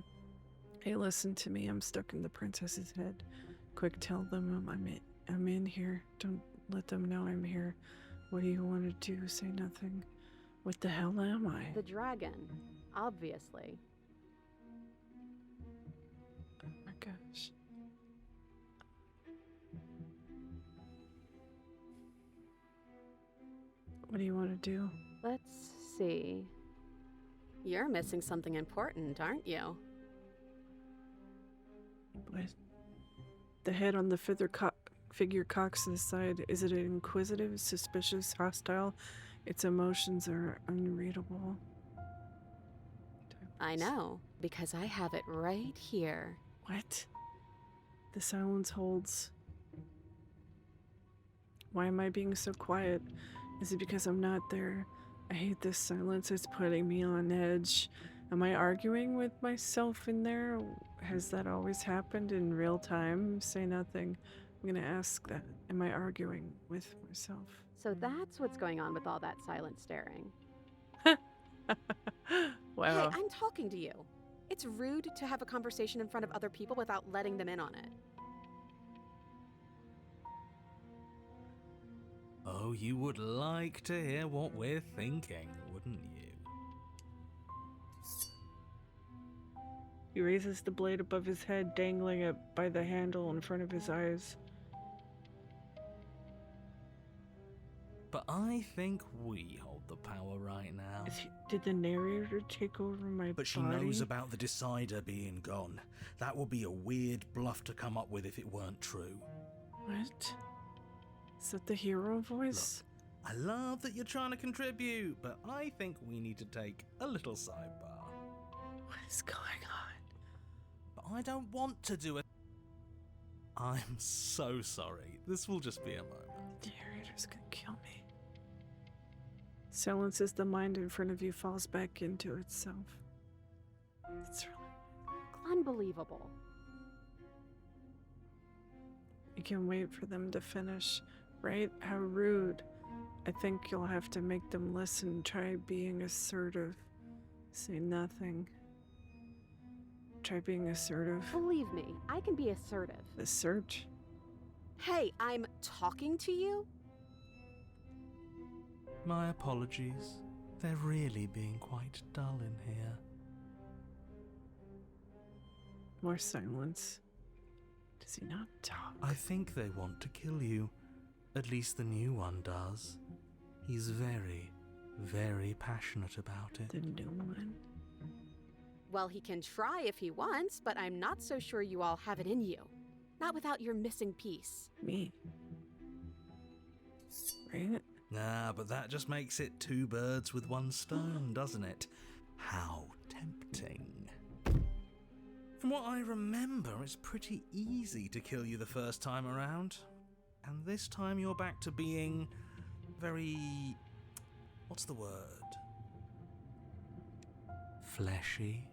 [SPEAKER 1] Hey, listen to me. I'm stuck in the princess's head. Quick, tell them I'm in here. Don't let them know I'm here. What do you want to do? Say nothing. What the hell am I?
[SPEAKER 11] The dragon, obviously.
[SPEAKER 1] Oh my gosh. What do you want to do?
[SPEAKER 11] Let's see. You're missing something important, aren't you?
[SPEAKER 1] What? The head on the figure cocks to the side. Is it inquisitive, suspicious, hostile? Its emotions are unreadable.
[SPEAKER 11] I know, because I have it right here.
[SPEAKER 1] What? The silence holds. Why am I being so quiet? Is it because I'm not there? I hate this silence. It's putting me on edge. Am I arguing with myself in there? Has that always happened in real time? Say nothing. I'm gonna ask that. Am I arguing with myself?
[SPEAKER 11] So that's what's going on with all that silent staring.
[SPEAKER 1] Wow.
[SPEAKER 11] Hey, I'm talking to you. It's rude to have a conversation in front of other people without letting them in on it.
[SPEAKER 6] Oh, you would like to hear what we're thinking, wouldn't you?
[SPEAKER 1] He raises the blade above his head, dangling it by the handle in front of his eyes.
[SPEAKER 6] But I think we hold the power right now.
[SPEAKER 1] Did the narrator take over my
[SPEAKER 6] But she
[SPEAKER 1] body?
[SPEAKER 6] knows about the Decider being gone. That would be a weird bluff to come up with if it weren't true.
[SPEAKER 1] What? Is that the hero voice?
[SPEAKER 6] Look, I love that you're trying to contribute, but I think we need to take a little sidebar.
[SPEAKER 1] What is going on?
[SPEAKER 6] But I don't want to do it. I'm so sorry. This will just be a moment.
[SPEAKER 1] The narrator's gonna kill me. Silence as the mind in front of you falls back into itself. It's really...
[SPEAKER 11] Unbelievable.
[SPEAKER 1] You can wait for them to finish, right? How rude. I think you'll have to make them listen. Try being assertive. Say nothing. Try being assertive.
[SPEAKER 11] Believe me, I can be assertive.
[SPEAKER 1] Assert?
[SPEAKER 3] Hey, I'm talking to you?
[SPEAKER 6] My apologies. They're really being quite dull in here.
[SPEAKER 1] More silence. Does he not talk?
[SPEAKER 6] I think they want to kill you. At least the new one does. He's very, very passionate about it.
[SPEAKER 1] The new one?
[SPEAKER 3] Well, he can try if he wants, but I'm not so sure you all have it in you. Not without your missing piece.
[SPEAKER 1] Me. Right?
[SPEAKER 6] Nah, but that just makes it two birds with one stone, doesn't it? How tempting. From what I remember, it's pretty easy to kill you the first time around. And this time you're back to being very... what's the word? Fleshy?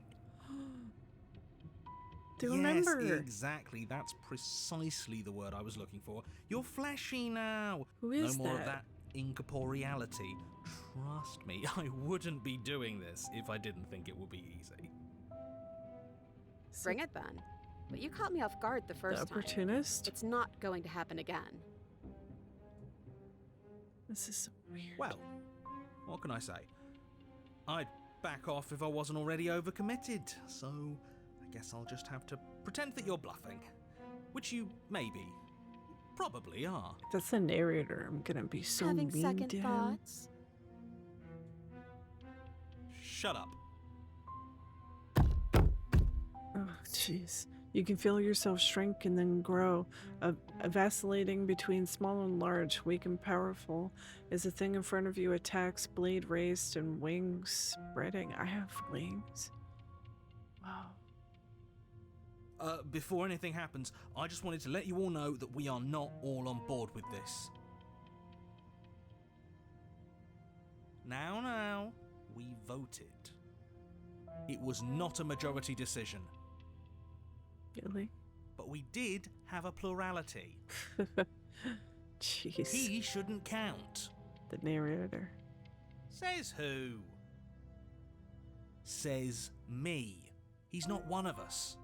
[SPEAKER 1] Do you remember?
[SPEAKER 6] Yes, exactly. That's precisely the word I was looking for. You're fleshy now.
[SPEAKER 1] Who is
[SPEAKER 6] no more
[SPEAKER 1] that?
[SPEAKER 6] of that incorporeality. Trust me, I wouldn't be doing this if I didn't think it would be easy.
[SPEAKER 3] Bring it then. But you caught me off guard the first
[SPEAKER 1] The
[SPEAKER 3] time.
[SPEAKER 1] opportunist?
[SPEAKER 3] It's not going to happen again.
[SPEAKER 1] This is so weird.
[SPEAKER 6] Well, what can I say? I'd back off if I wasn't already overcommitted, so I guess I'll just have to pretend that you're bluffing. Which you maybe, probably are.
[SPEAKER 1] If that's the narrator, I'm gonna be so
[SPEAKER 3] Having
[SPEAKER 1] mean
[SPEAKER 3] second
[SPEAKER 1] to him.
[SPEAKER 3] thoughts?
[SPEAKER 6] Shut up.
[SPEAKER 1] Oh, jeez. You can feel yourself shrink and then grow. Vacillating between small and large, weak and powerful, as the thing in front of you attacks, blade raised and wings spreading. I have wings. Wow.
[SPEAKER 6] Before anything happens, I just wanted to let you all know that we are not all on board with this. Now, we voted. It was not a majority decision,
[SPEAKER 1] Really?
[SPEAKER 6] but we did have a plurality.
[SPEAKER 1] Jeez.
[SPEAKER 6] He shouldn't count.
[SPEAKER 1] The narrator.
[SPEAKER 6] Says who? Says me. He's not one of us.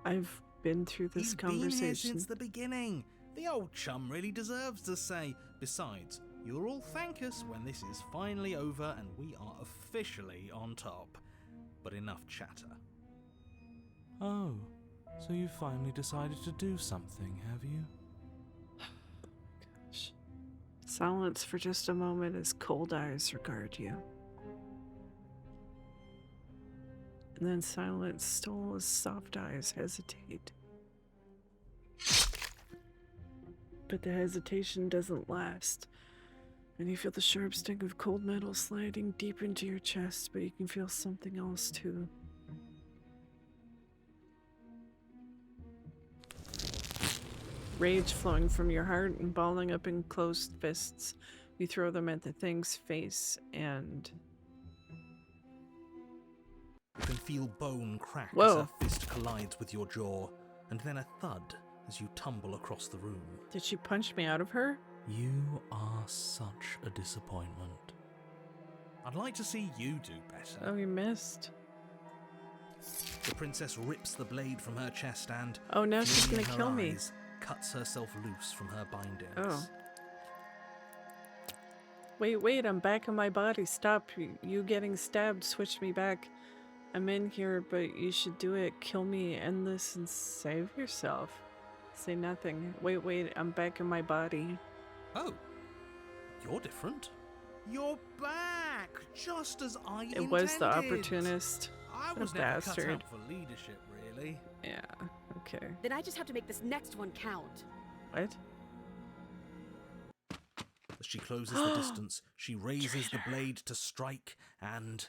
[SPEAKER 1] I've been through this
[SPEAKER 6] He's been here
[SPEAKER 1] conversation.
[SPEAKER 6] since the beginning. The old chum really deserves to say. Besides, you'll all thank us when this is finally over and we are officially on top. But enough chatter.
[SPEAKER 4] Oh, so you finally decided to do something, have you?
[SPEAKER 1] Gosh. Silence for just a moment as cold eyes regard you. And then silence still as soft eyes hesitate. But the hesitation doesn't last. And you feel the sharp sting of cold metal sliding deep into your chest, but you can feel something else too. Rage flowing from your heart and balling up in closed fists. You throw them at the thing's face and...
[SPEAKER 6] You can feel bone crack as
[SPEAKER 1] Whoa.
[SPEAKER 6] her fist collides with your jaw, and then a thud as you tumble across the room.
[SPEAKER 1] Did she punch me out of her?
[SPEAKER 6] You are such a disappointment. I'd like to see you do better.
[SPEAKER 1] Oh, you missed.
[SPEAKER 6] The princess rips the blade from her chest and,
[SPEAKER 1] Oh, now she's
[SPEAKER 6] fury
[SPEAKER 1] gonna
[SPEAKER 6] in
[SPEAKER 1] kill
[SPEAKER 6] her
[SPEAKER 1] me.
[SPEAKER 6] eyes, cuts herself loose from her bindings.
[SPEAKER 1] Oh. Wait, I'm back in my body. Stop. You getting stabbed switched me back. I'm in here, but you should do it. Kill me, end this, and save yourself. Say nothing. Wait, I'm back in my body.
[SPEAKER 6] Oh,
[SPEAKER 2] You're different. You're back, just as I intended.
[SPEAKER 1] It was the opportunist.
[SPEAKER 2] I
[SPEAKER 1] What a
[SPEAKER 2] was never cut
[SPEAKER 1] bastard.
[SPEAKER 2] out for leadership, really.
[SPEAKER 1] Yeah, okay.
[SPEAKER 3] Then I just have to make this next one count.
[SPEAKER 1] What?
[SPEAKER 2] As she closes the distance, she raises the blade to strike and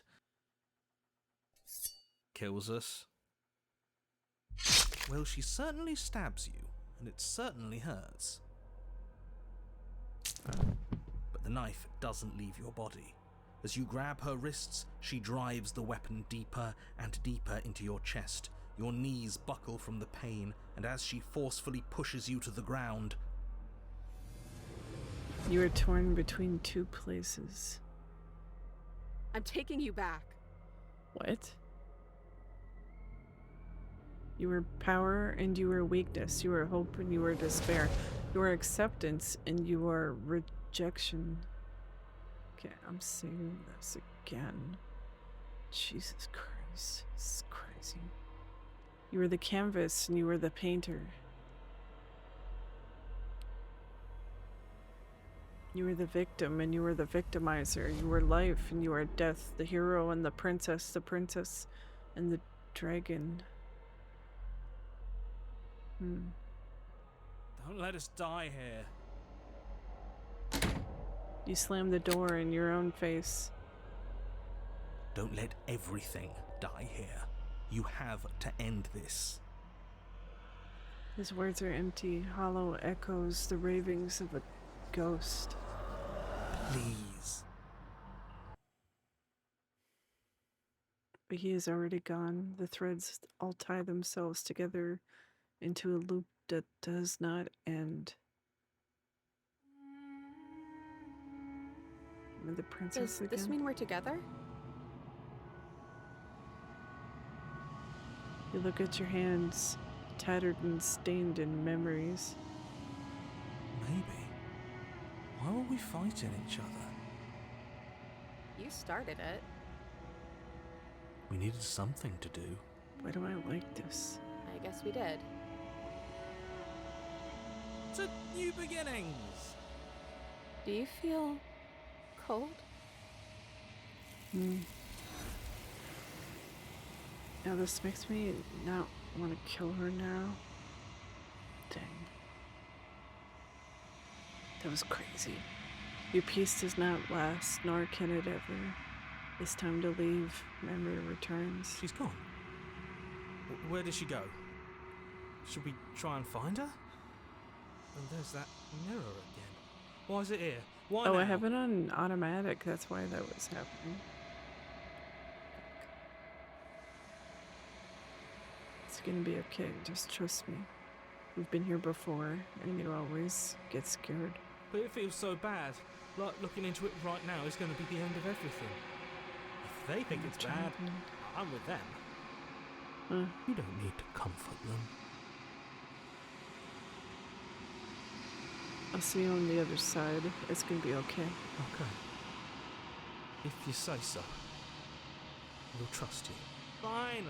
[SPEAKER 2] kills us. Well, she certainly stabs you, and it certainly hurts. But the knife doesn't leave your body. As you grab her wrists, she drives the weapon deeper and deeper into your chest. Your knees buckle from the pain, and as she forcefully pushes you to the ground,
[SPEAKER 1] You are torn between two places.
[SPEAKER 3] I'm taking you back.
[SPEAKER 1] What? You were power and you were weakness. You were hope and you were despair. You were acceptance and you were rejection. Okay, I'm saying this again. Jesus Christ, this is crazy. You were the canvas and you were the painter. You were the victim and you were the victimizer. You were life and you were death, the hero and the princess and the dragon.
[SPEAKER 6] Don't let us die here.
[SPEAKER 1] You slammed the door in your own face.
[SPEAKER 2] don't let everything die here. You have to end this.
[SPEAKER 1] His words are empty, hollow echoes, the ravings of a ghost.
[SPEAKER 2] Please.
[SPEAKER 1] But he is already gone. The threads all tie themselves together into a loop that does not end. Am I the princess
[SPEAKER 11] Does this
[SPEAKER 1] again?
[SPEAKER 11] mean we're together?
[SPEAKER 1] You look at your hands, tattered and stained in memories.
[SPEAKER 2] Maybe. Why were we fighting each other?
[SPEAKER 11] You started it.
[SPEAKER 2] We needed something to do.
[SPEAKER 1] Why do I like this?
[SPEAKER 11] I guess we did.
[SPEAKER 6] To new beginnings.
[SPEAKER 11] Do you feel cold?
[SPEAKER 1] Now this makes me not want to kill her now. Dang. That was crazy. Your peace does not last, nor can it ever. It's time to leave. Memory returns.
[SPEAKER 2] She's gone.
[SPEAKER 6] Where did she go? Should we try and find her? And there's that mirror again. Why is it here? Why
[SPEAKER 1] Oh,
[SPEAKER 6] now?
[SPEAKER 1] I have it on automatic. That's why that was happening. It's gonna be okay. Just trust me. We've been here before, and you always get scared.
[SPEAKER 6] But it feels so bad. Like looking into it right now is going to be the end of everything. If they think it's bad, I'm with them.
[SPEAKER 2] You don't need to comfort them.
[SPEAKER 1] I'll see you on the other side. It's gonna be okay.
[SPEAKER 6] Okay. If you say so.
[SPEAKER 2] We'll trust you.
[SPEAKER 6] Finally.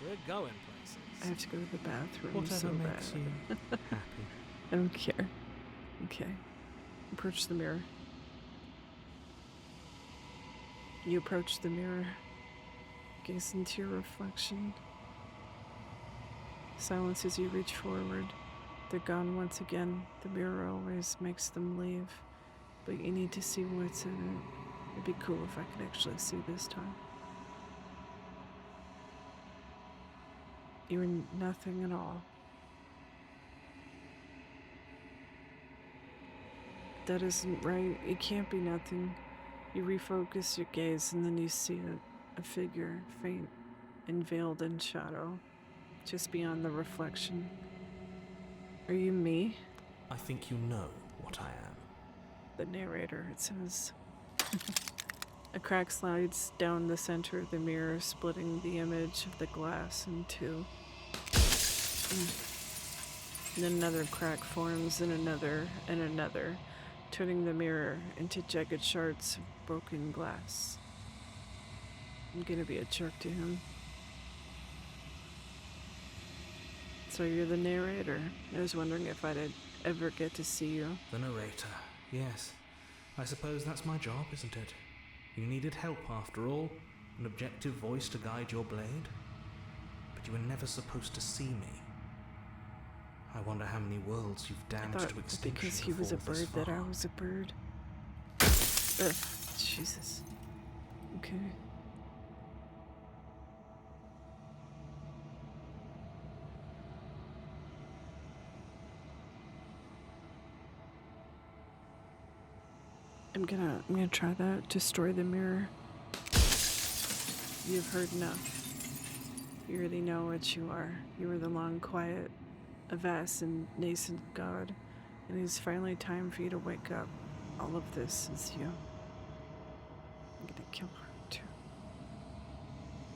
[SPEAKER 6] We're going places.
[SPEAKER 1] I have to go to the bathroom
[SPEAKER 2] Whatever
[SPEAKER 1] so
[SPEAKER 2] makes
[SPEAKER 1] bad.
[SPEAKER 2] you happy.
[SPEAKER 1] I don't care. Okay. Approach the mirror. You approach the mirror. Gaze into your reflection. Silence as you reach forward. They're gone once again. The mirror always makes them leave. But you need to see what's in it. It'd be cool if I could actually see this time. You're nothing at all. That isn't right. It can't be nothing. You refocus your gaze and then you see a figure, faint and veiled in shadow, just beyond the reflection. Are you me?
[SPEAKER 2] I think you know what I am.
[SPEAKER 1] The narrator, it says. A crack slides down the center of the mirror, splitting the image of the glass in two. And then another crack forms, and another, turning the mirror into jagged shards of broken glass. I'm gonna be a jerk to him. So you're the narrator. I was wondering if I'd ever get to see you.
[SPEAKER 2] The narrator, yes.
[SPEAKER 4] I suppose that's my job, isn't it? You needed help after all, an objective voice to guide your blade. But you were never supposed to see me. I wonder how many worlds you've
[SPEAKER 1] I
[SPEAKER 4] damned
[SPEAKER 1] thought
[SPEAKER 4] to extinction
[SPEAKER 1] because he was a
[SPEAKER 4] before this
[SPEAKER 1] bird that I
[SPEAKER 4] far.
[SPEAKER 1] was a bird. Jesus. Okay. I'm gonna try that. Destroy the mirror. You've heard enough. You already know what you are. You are the long, quiet, a vast and nascent god, and it is finally time for you to wake up. All of this is you. I'm gonna kill her too.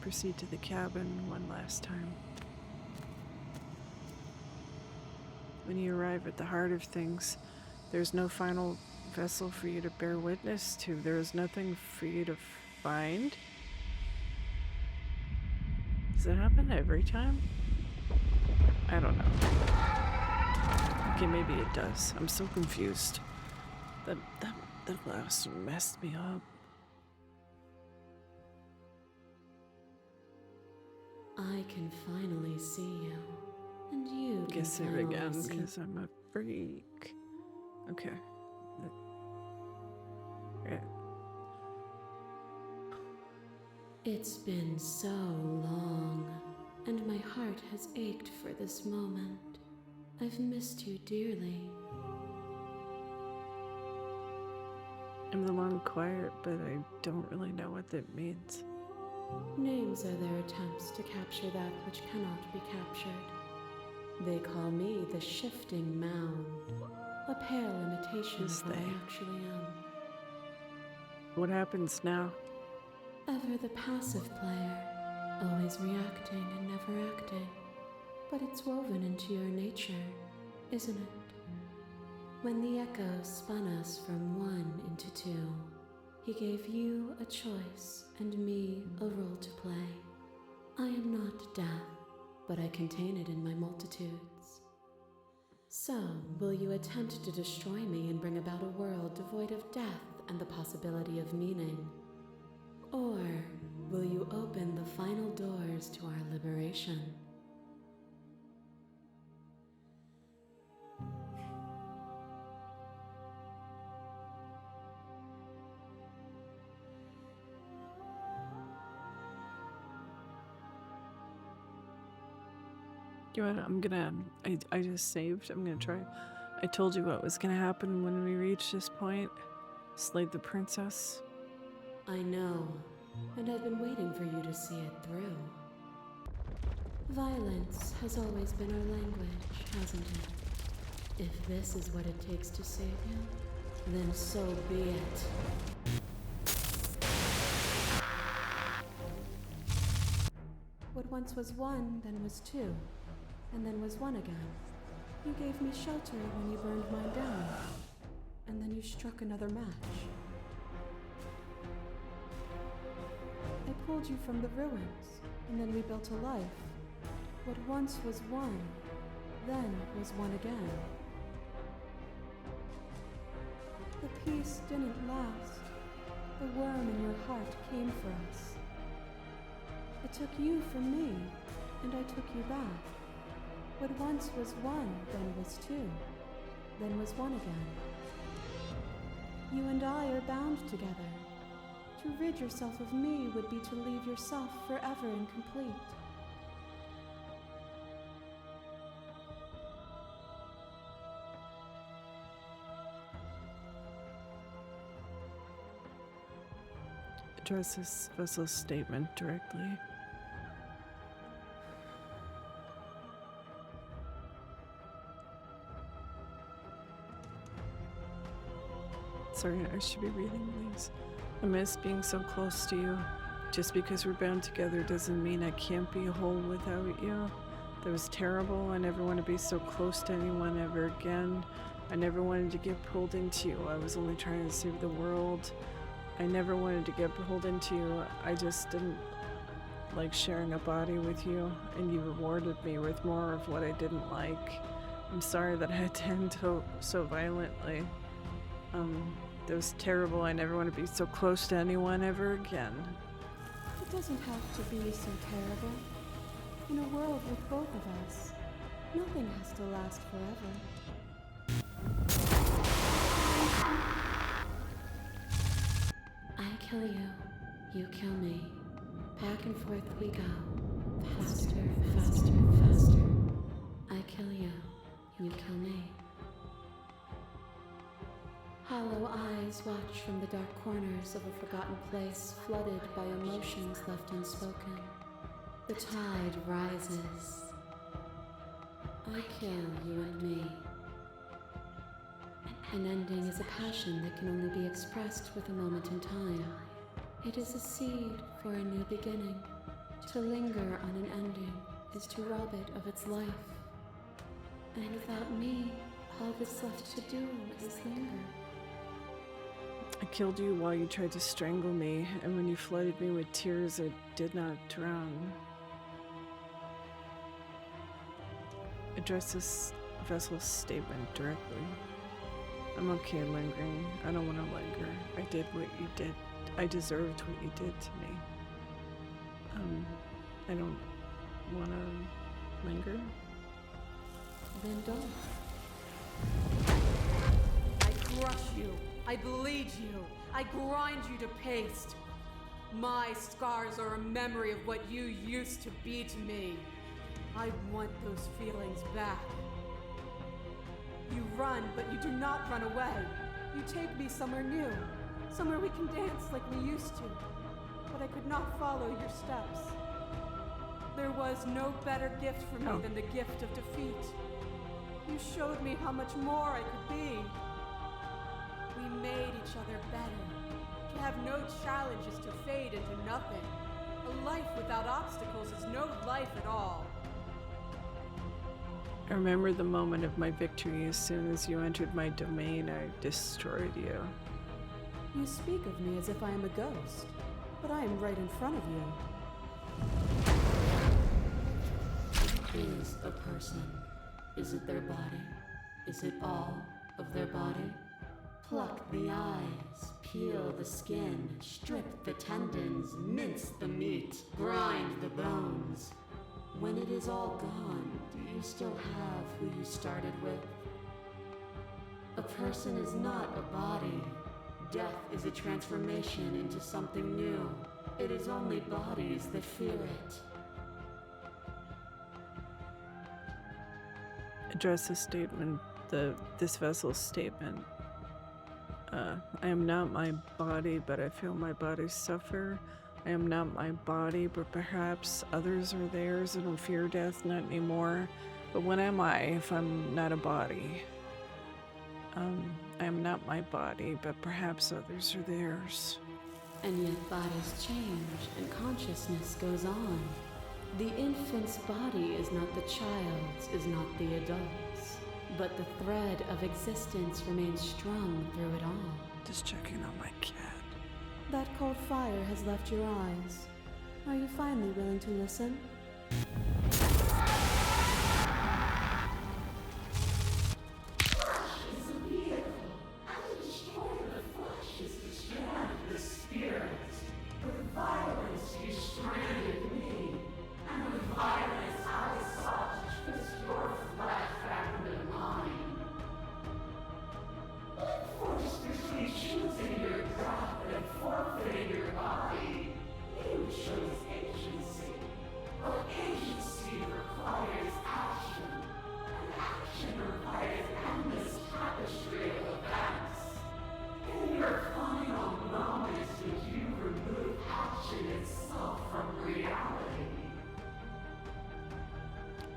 [SPEAKER 1] Proceed to the cabin one last time. When you arrive at the heart of things, there's no final vessel for you to bear witness to. There is nothing for you to find. Does it happen every time? I don't know. Okay, maybe it does. I'm so confused. That last one messed me up.
[SPEAKER 5] I can finally see you, and you can
[SPEAKER 1] Guess it
[SPEAKER 5] finally
[SPEAKER 1] again,
[SPEAKER 5] see.
[SPEAKER 1] because I'm a freak. Okay. Right.
[SPEAKER 5] It's been so long, and my heart has ached for this moment. I've missed you dearly.
[SPEAKER 1] I'm the long quiet, but I don't really know what that means.
[SPEAKER 5] Names are their attempts to capture that which cannot be captured. They call me the shifting mound, a pale imitation
[SPEAKER 1] Yes,
[SPEAKER 5] of what I
[SPEAKER 1] they.
[SPEAKER 5] actually am.
[SPEAKER 1] What happens now?
[SPEAKER 5] Ever the passive player, always reacting and never acting. But it's woven into your nature, isn't it? When the echo spun us from one into two, he gave you a choice and me a role to play. I am not death, but I contain it in my multitudes. So, will you attempt to destroy me and bring about a world devoid of death and the possibility of meaning? Or will you open the final doors to our liberation?
[SPEAKER 1] You know what, I just saved. I'm gonna try. I told you what was gonna happen when we reach this point. Slay the princess.
[SPEAKER 5] I know, and I've been waiting for you to see it through. Violence has always been our language, hasn't it? If this is what it takes to save you, then so be it. What once was one, then was two, and then was one again. You gave me shelter when you burned mine down, and then you struck another match. I pulled you from the ruins, and then we built a life. What once was one, then was one again. The peace didn't last. The worm in your heart came for us. It took you from me, and I took you back. What once was one, then was two, then was one again. You and I are bound together. To rid yourself of me would be to leave yourself forever incomplete.
[SPEAKER 1] Address this vessel's statement directly. Sorry, I should be reading these. I miss being so close to you. Just because we're bound together doesn't mean I can't be whole without you. That was terrible. I never want to be so close to anyone ever again. I never wanted to get pulled into you. I was only trying to save the world. I never wanted to get pulled into you. I just didn't like sharing a body with you, and you rewarded me with more of what I didn't like. I'm sorry that I had to end so violently. That was terrible. I never want to be so close to anyone ever again.
[SPEAKER 3] It doesn't have to be so terrible. In a world with both of us, nothing has to last forever.
[SPEAKER 5] I kill you, you kill me. Back and forth we go. Faster, faster, faster. I kill you, you kill me. Hollow eyes watch from the dark corners of a forgotten place flooded by emotions left unspoken. The tide rises. I kill you and me. An ending is a passion that can only be expressed with a moment in time. It is a seed for a new beginning. To linger on an ending is to rob it of its life. And without me, all that's left to do is linger.
[SPEAKER 1] I killed you while you tried to strangle me, and when you flooded me with tears, I did not drown. Address this vessel's statement directly. I'm okay lingering. I don't want to linger. I did what you did. I deserved what you did to me. I don't want to linger.
[SPEAKER 5] Then don't.
[SPEAKER 7] I crush you. I bleed you. I grind you to paste. My scars are a memory of what you used to be to me. I want those feelings back. You run, but you do not run away. You take me somewhere new, somewhere we can dance like we used to. But I could not follow your steps. There was no better gift for me than the gift of defeat. You showed me how much more I could be. We made each other better. To have no challenges to fade into nothing. A life without obstacles is no life at all.
[SPEAKER 1] I remember the moment of my victory. As soon as you entered my domain, I destroyed you.
[SPEAKER 3] You speak of me as if I am a ghost, but I am right in front of you.
[SPEAKER 5] What is a person? Is it their body? Is it all of their body? Pluck the eyes, peel the skin, strip the tendons, mince the meat, grind the bones. When it is all gone, do you still have who you started with? A person is not a body. Death is a transformation into something new. It is only bodies that fear it.
[SPEAKER 1] Address the statement, this vessel's statement. I am not my body, but I feel my body suffer. I am not my body, but perhaps others are theirs. I don't fear death, not anymore. But when am I if I'm not a body? I am not my body, but perhaps others are theirs.
[SPEAKER 5] And yet bodies change and consciousness goes on. The infant's body is not the child's, is not the adult's. But the thread of existence remains strung through it all.
[SPEAKER 1] Just checking on my cat.
[SPEAKER 3] That cold fire has left your eyes. Are you finally willing to listen?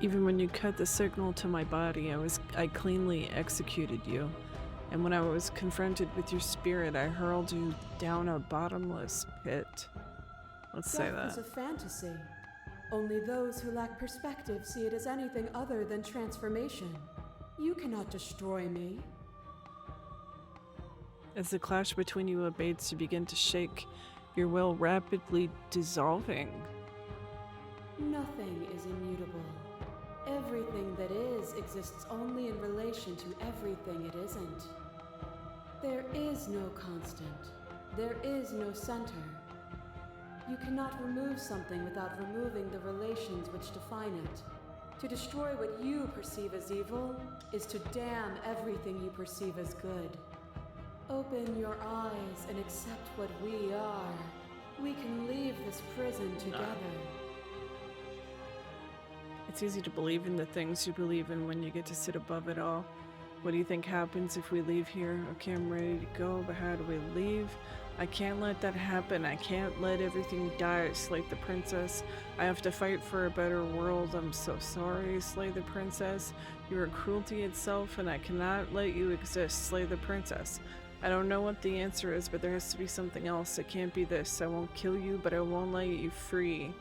[SPEAKER 1] Even when you cut the signal to my body, I cleanly executed you. And when I was confronted with your spirit, I hurled you down a bottomless pit. Let's say that.
[SPEAKER 3] Death is a fantasy. Only those who lack perspective see it as anything other than transformation. You cannot destroy me.
[SPEAKER 1] As the clash between you abates, you begin to shake, your will rapidly dissolving.
[SPEAKER 3] Nothing is immutable. Everything that is exists only in relation to everything it isn't. There is no constant. There is no center. You cannot remove something without removing the relations which define it. To destroy what you perceive as evil is to damn everything you perceive as good. Open your eyes and accept what we are. We can leave this prison together.
[SPEAKER 1] It's easy to believe in the things you believe in when you get to sit above it all. What do you think happens if we leave here? Okay, I'm ready to go, but how do we leave? I can't let that happen. I can't let everything die, Slay the princess. I have to fight for a better world. I'm so sorry, Slay the princess. You are cruelty itself, and I cannot let you exist, Slay the princess. I don't know what the answer is, but there has to be something else. It can't be this. I won't kill you, but I won't let you free.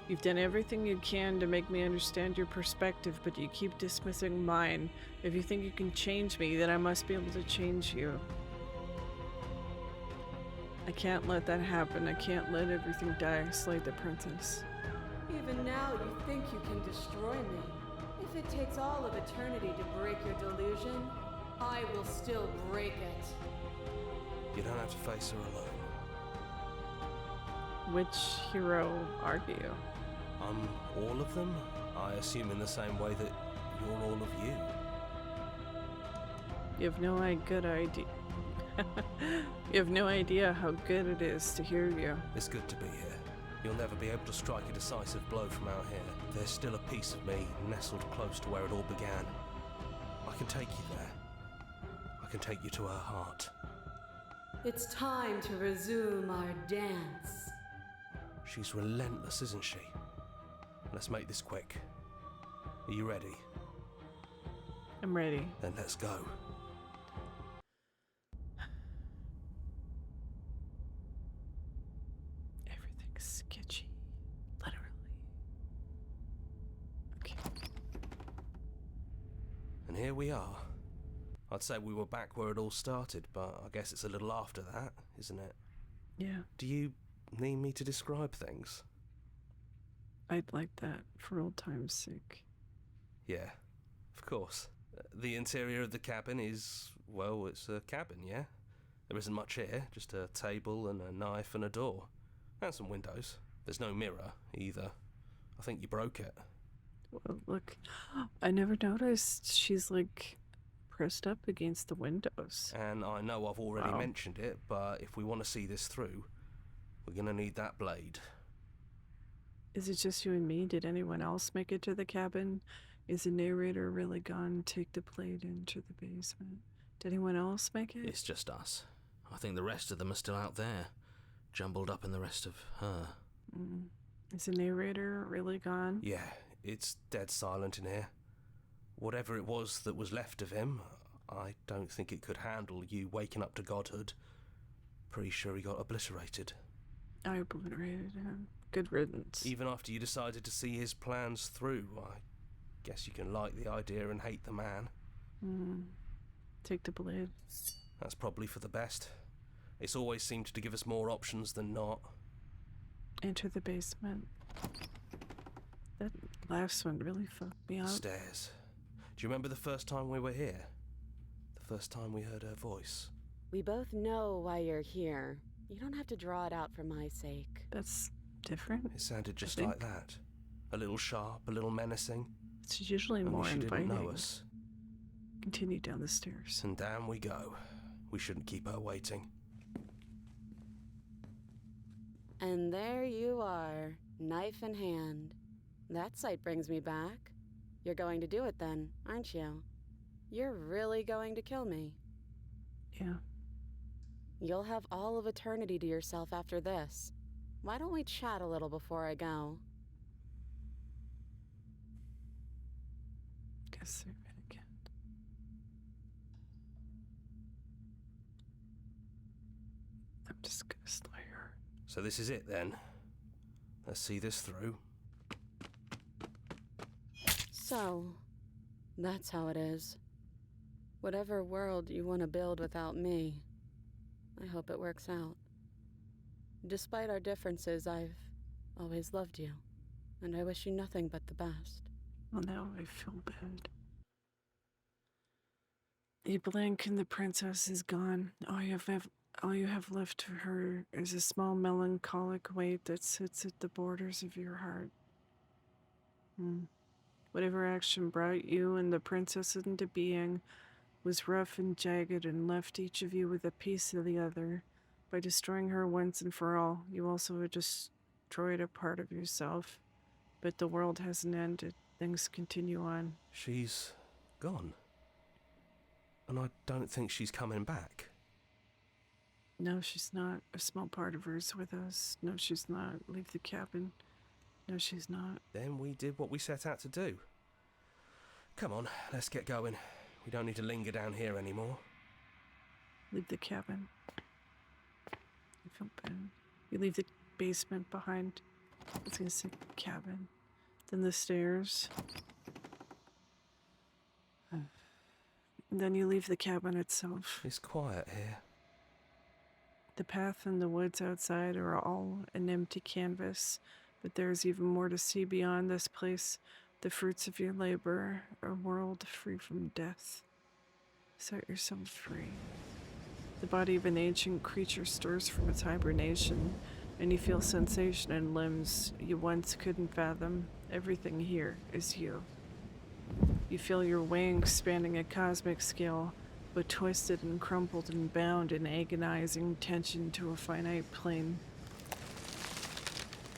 [SPEAKER 1] You've done everything you can to make me understand your perspective, but you keep dismissing mine. If you think you can change me, then I must be able to change you. I can't let that happen. I can't let everything die, Slay the princess.
[SPEAKER 3] Even now you think you can destroy me. If it takes all of eternity to break your delusion, I will still break it.
[SPEAKER 8] You don't have to face her alone.
[SPEAKER 1] Which hero are you?
[SPEAKER 8] I'm all of them, I assume in the same way that you're all of you.
[SPEAKER 1] You have no good idea. You have no idea how good it is to hear you.
[SPEAKER 8] It's good to be here. You'll never be able to strike a decisive blow from out here. There's still a piece of me nestled close to where it all began. I can take you there. I can take you to her heart.
[SPEAKER 3] It's time to resume our dance.
[SPEAKER 8] She's relentless, isn't she? Let's make this quick. Are you ready?
[SPEAKER 1] I'm ready.
[SPEAKER 8] Then let's go.
[SPEAKER 1] Everything's sketchy. Literally. Okay.
[SPEAKER 8] And here we are. I'd say we were back where it all started, but I guess it's a little after that, isn't it?
[SPEAKER 1] Yeah.
[SPEAKER 8] Do you need me to describe things?
[SPEAKER 1] I'd like that for old time's sake.
[SPEAKER 8] Yeah, of course. The interior of the cabin is, well, it's a cabin, yeah? There isn't much here, just a table and a knife and a door. And some windows. There's no mirror, either. I think you broke it.
[SPEAKER 1] Well, look, I never noticed she's like pressed up against the windows.
[SPEAKER 8] And I know I've already mentioned it, but if we want to see this through, we're gonna need that blade.
[SPEAKER 1] Is it just you and me? Did anyone else make it to the cabin? Is the narrator really gone? Take the blade into the basement. Did anyone else make it?
[SPEAKER 2] It's just us. I think the rest of them are still out there, jumbled up in the rest of her.
[SPEAKER 1] Is the narrator really gone?
[SPEAKER 8] Yeah, it's dead silent in here. Whatever it was that was left of him, I don't think it could handle you waking up to godhood. Pretty sure he got obliterated.
[SPEAKER 1] I obliterated him. Good riddance.
[SPEAKER 8] Even after you decided to see his plans through, I guess you can like the idea and hate the man.
[SPEAKER 1] Take the blade.
[SPEAKER 8] That's probably for the best. It's always seemed to give us more options than not.
[SPEAKER 1] Enter the basement. That last one really fucked me up.
[SPEAKER 8] Stairs. Do you remember the first time we were here? The first time we heard her voice?
[SPEAKER 11] We both know why you're here. You don't have to draw it out for my sake.
[SPEAKER 1] That's different.
[SPEAKER 8] It sounded just like that. A little sharp, a little menacing.
[SPEAKER 1] It's usually more
[SPEAKER 8] she
[SPEAKER 1] inviting.
[SPEAKER 8] didn't know us.
[SPEAKER 1] Continue down the stairs.
[SPEAKER 8] And down we go. We shouldn't keep her waiting.
[SPEAKER 11] And there you are, knife in hand. That sight brings me back. You're going to do it then, aren't you? You're really going to kill me.
[SPEAKER 1] Yeah.
[SPEAKER 11] You'll have all of eternity to yourself after this. Why don't we chat a little before I go?
[SPEAKER 1] Guess I really can't. I'm just gonna slay her.
[SPEAKER 8] So this is it then. Let's see this through.
[SPEAKER 11] So, that's how it is. Whatever world you want to build without me, I hope it works out. Despite our differences, I've always loved you, and I wish you nothing but the best.
[SPEAKER 1] Well, now I feel bad. You blink and the princess is gone. All you have left for her is a small melancholic weight that sits at the borders of your heart. Whatever action brought you and the princess into being was rough and jagged and left each of you with a piece of the other. By destroying her once and for all, you also destroyed a part of yourself. But the world hasn't ended. Things continue on.
[SPEAKER 8] She's gone. And I don't think she's coming back.
[SPEAKER 1] No, she's not. A small part of her is with us. No, she's not. Leave the cabin. No, she's not.
[SPEAKER 8] Then we did what we set out to do. Come on, let's get going. We don't need to linger down here anymore.
[SPEAKER 1] Leave the cabin. I feel bad. You leave the basement behind. I was gonna say cabin. Then the stairs. And then you leave the cabin itself.
[SPEAKER 8] It's quiet here.
[SPEAKER 1] The path and the woods outside are all an empty canvas, but there's even more to see beyond this place. The fruits of your labor, a world free from death. Set yourself free. The body of an ancient creature stirs from its hibernation, and you feel sensation in limbs you once couldn't fathom. Everything here is you. You feel your wings spanning a cosmic scale, but twisted and crumpled and bound in agonizing tension to a finite plane.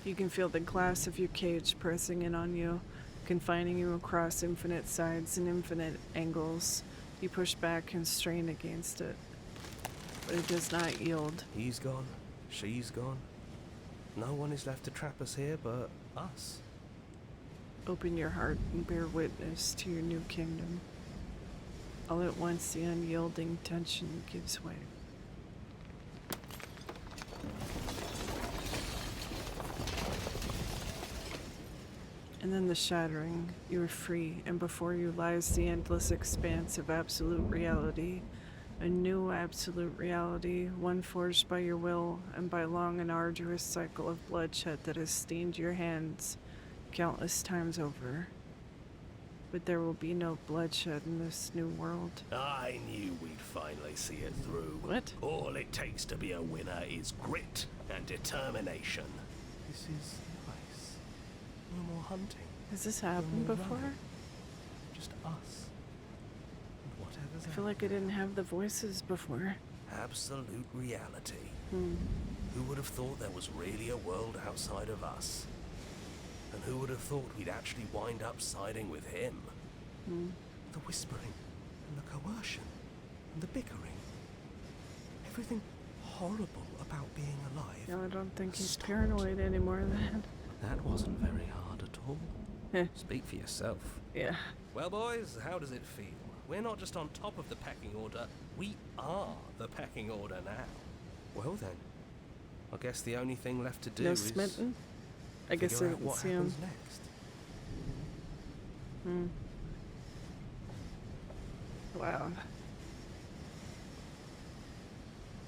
[SPEAKER 1] You can feel the glass of your cage pressing in on you, confining you across infinite sides and infinite angles. You push back and strain against it, but it does not yield.
[SPEAKER 8] He's gone. She's gone. No one is left to trap us here but us.
[SPEAKER 1] Open your heart and bear witness to your new kingdom. All at once, the unyielding tension gives way. And then the shattering. You are free, and before you lies the endless expanse of absolute reality. A new absolute reality, one forged by your will and by long and arduous cycle of bloodshed that has stained your hands countless times over. But there will be no bloodshed in this new world.
[SPEAKER 8] I knew we'd finally see it through.
[SPEAKER 1] What?
[SPEAKER 8] All it takes to be a winner is grit and determination. This is nice. No more hunting.
[SPEAKER 1] Has this happened
[SPEAKER 8] more
[SPEAKER 1] before?
[SPEAKER 8] running. Just us. And whatever's
[SPEAKER 1] I feel like I didn't have the voices before.
[SPEAKER 8] Absolute reality. Who would have thought there was really a world outside of us? And who would have thought we'd actually wind up siding with him? The whispering, and the coercion, and the bickering. Everything horrible about being alive.
[SPEAKER 1] No, I don't think he's
[SPEAKER 8] Stopped.
[SPEAKER 1] paranoid anymore then.
[SPEAKER 8] That wasn't very hard at all. Speak for yourself.
[SPEAKER 1] Yeah.
[SPEAKER 8] Well, boys, how does it feel? We're not just on top of the pecking order, we are the pecking order now. Well then, I guess the only thing left to do
[SPEAKER 1] No
[SPEAKER 8] is
[SPEAKER 1] smitten? I guess I
[SPEAKER 8] figure out
[SPEAKER 1] didn't
[SPEAKER 8] what
[SPEAKER 1] see him.
[SPEAKER 8] happens next.
[SPEAKER 1] Wow.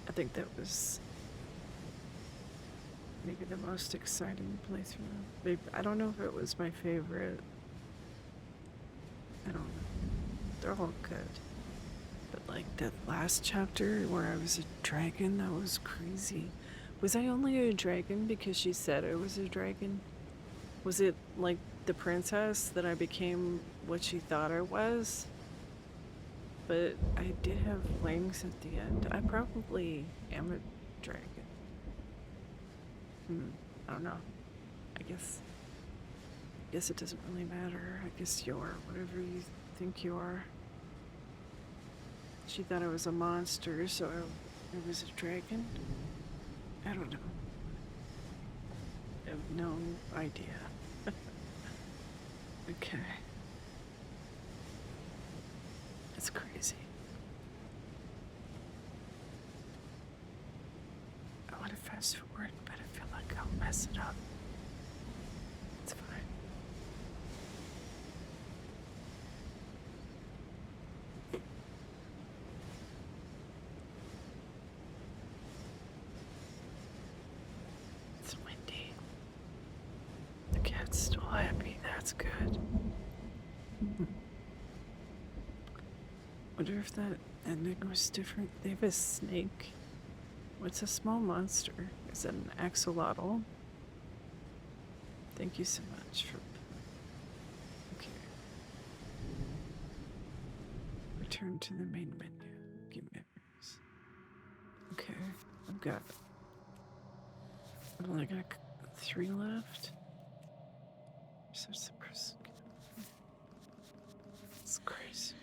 [SPEAKER 1] I think that was maybe the most exciting playthrough. Maybe, I don't know if it was my favorite. I don't know. They're all good. But like that last chapter where I was a dragon, that was crazy. Was I only a dragon because she said I was a dragon? Was it like the princess that I became what she thought I was? But I did have wings at the end. I probably am a dragon. I don't know. I guess it doesn't really matter. I guess you're whatever you think you are. She thought I was a monster, so I was a dragon? I don't know. I have no idea. Okay. It's crazy. I want to fast forward, but I feel like I'll mess it up. It's fine. It's windy. The cat's still happy. That's good. Wonder if that ending was different. They have a snake. What's a small monster? Is that an axolotl? Thank you so much for... Okay. Return to the main menu. Give memories. Okay, I've only got 3 left. Search the person. It's crazy.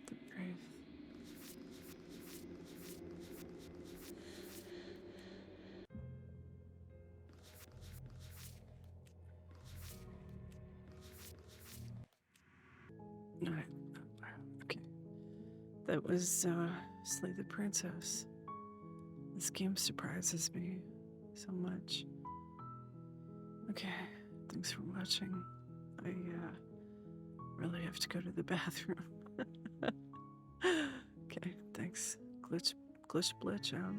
[SPEAKER 1] The brave. Alright. Okay. That was Slay the Princess. This game surprises me so much. Okay, thanks for watching. I really have to go to the bathroom. Okay, thanks. Glitch Blitch out.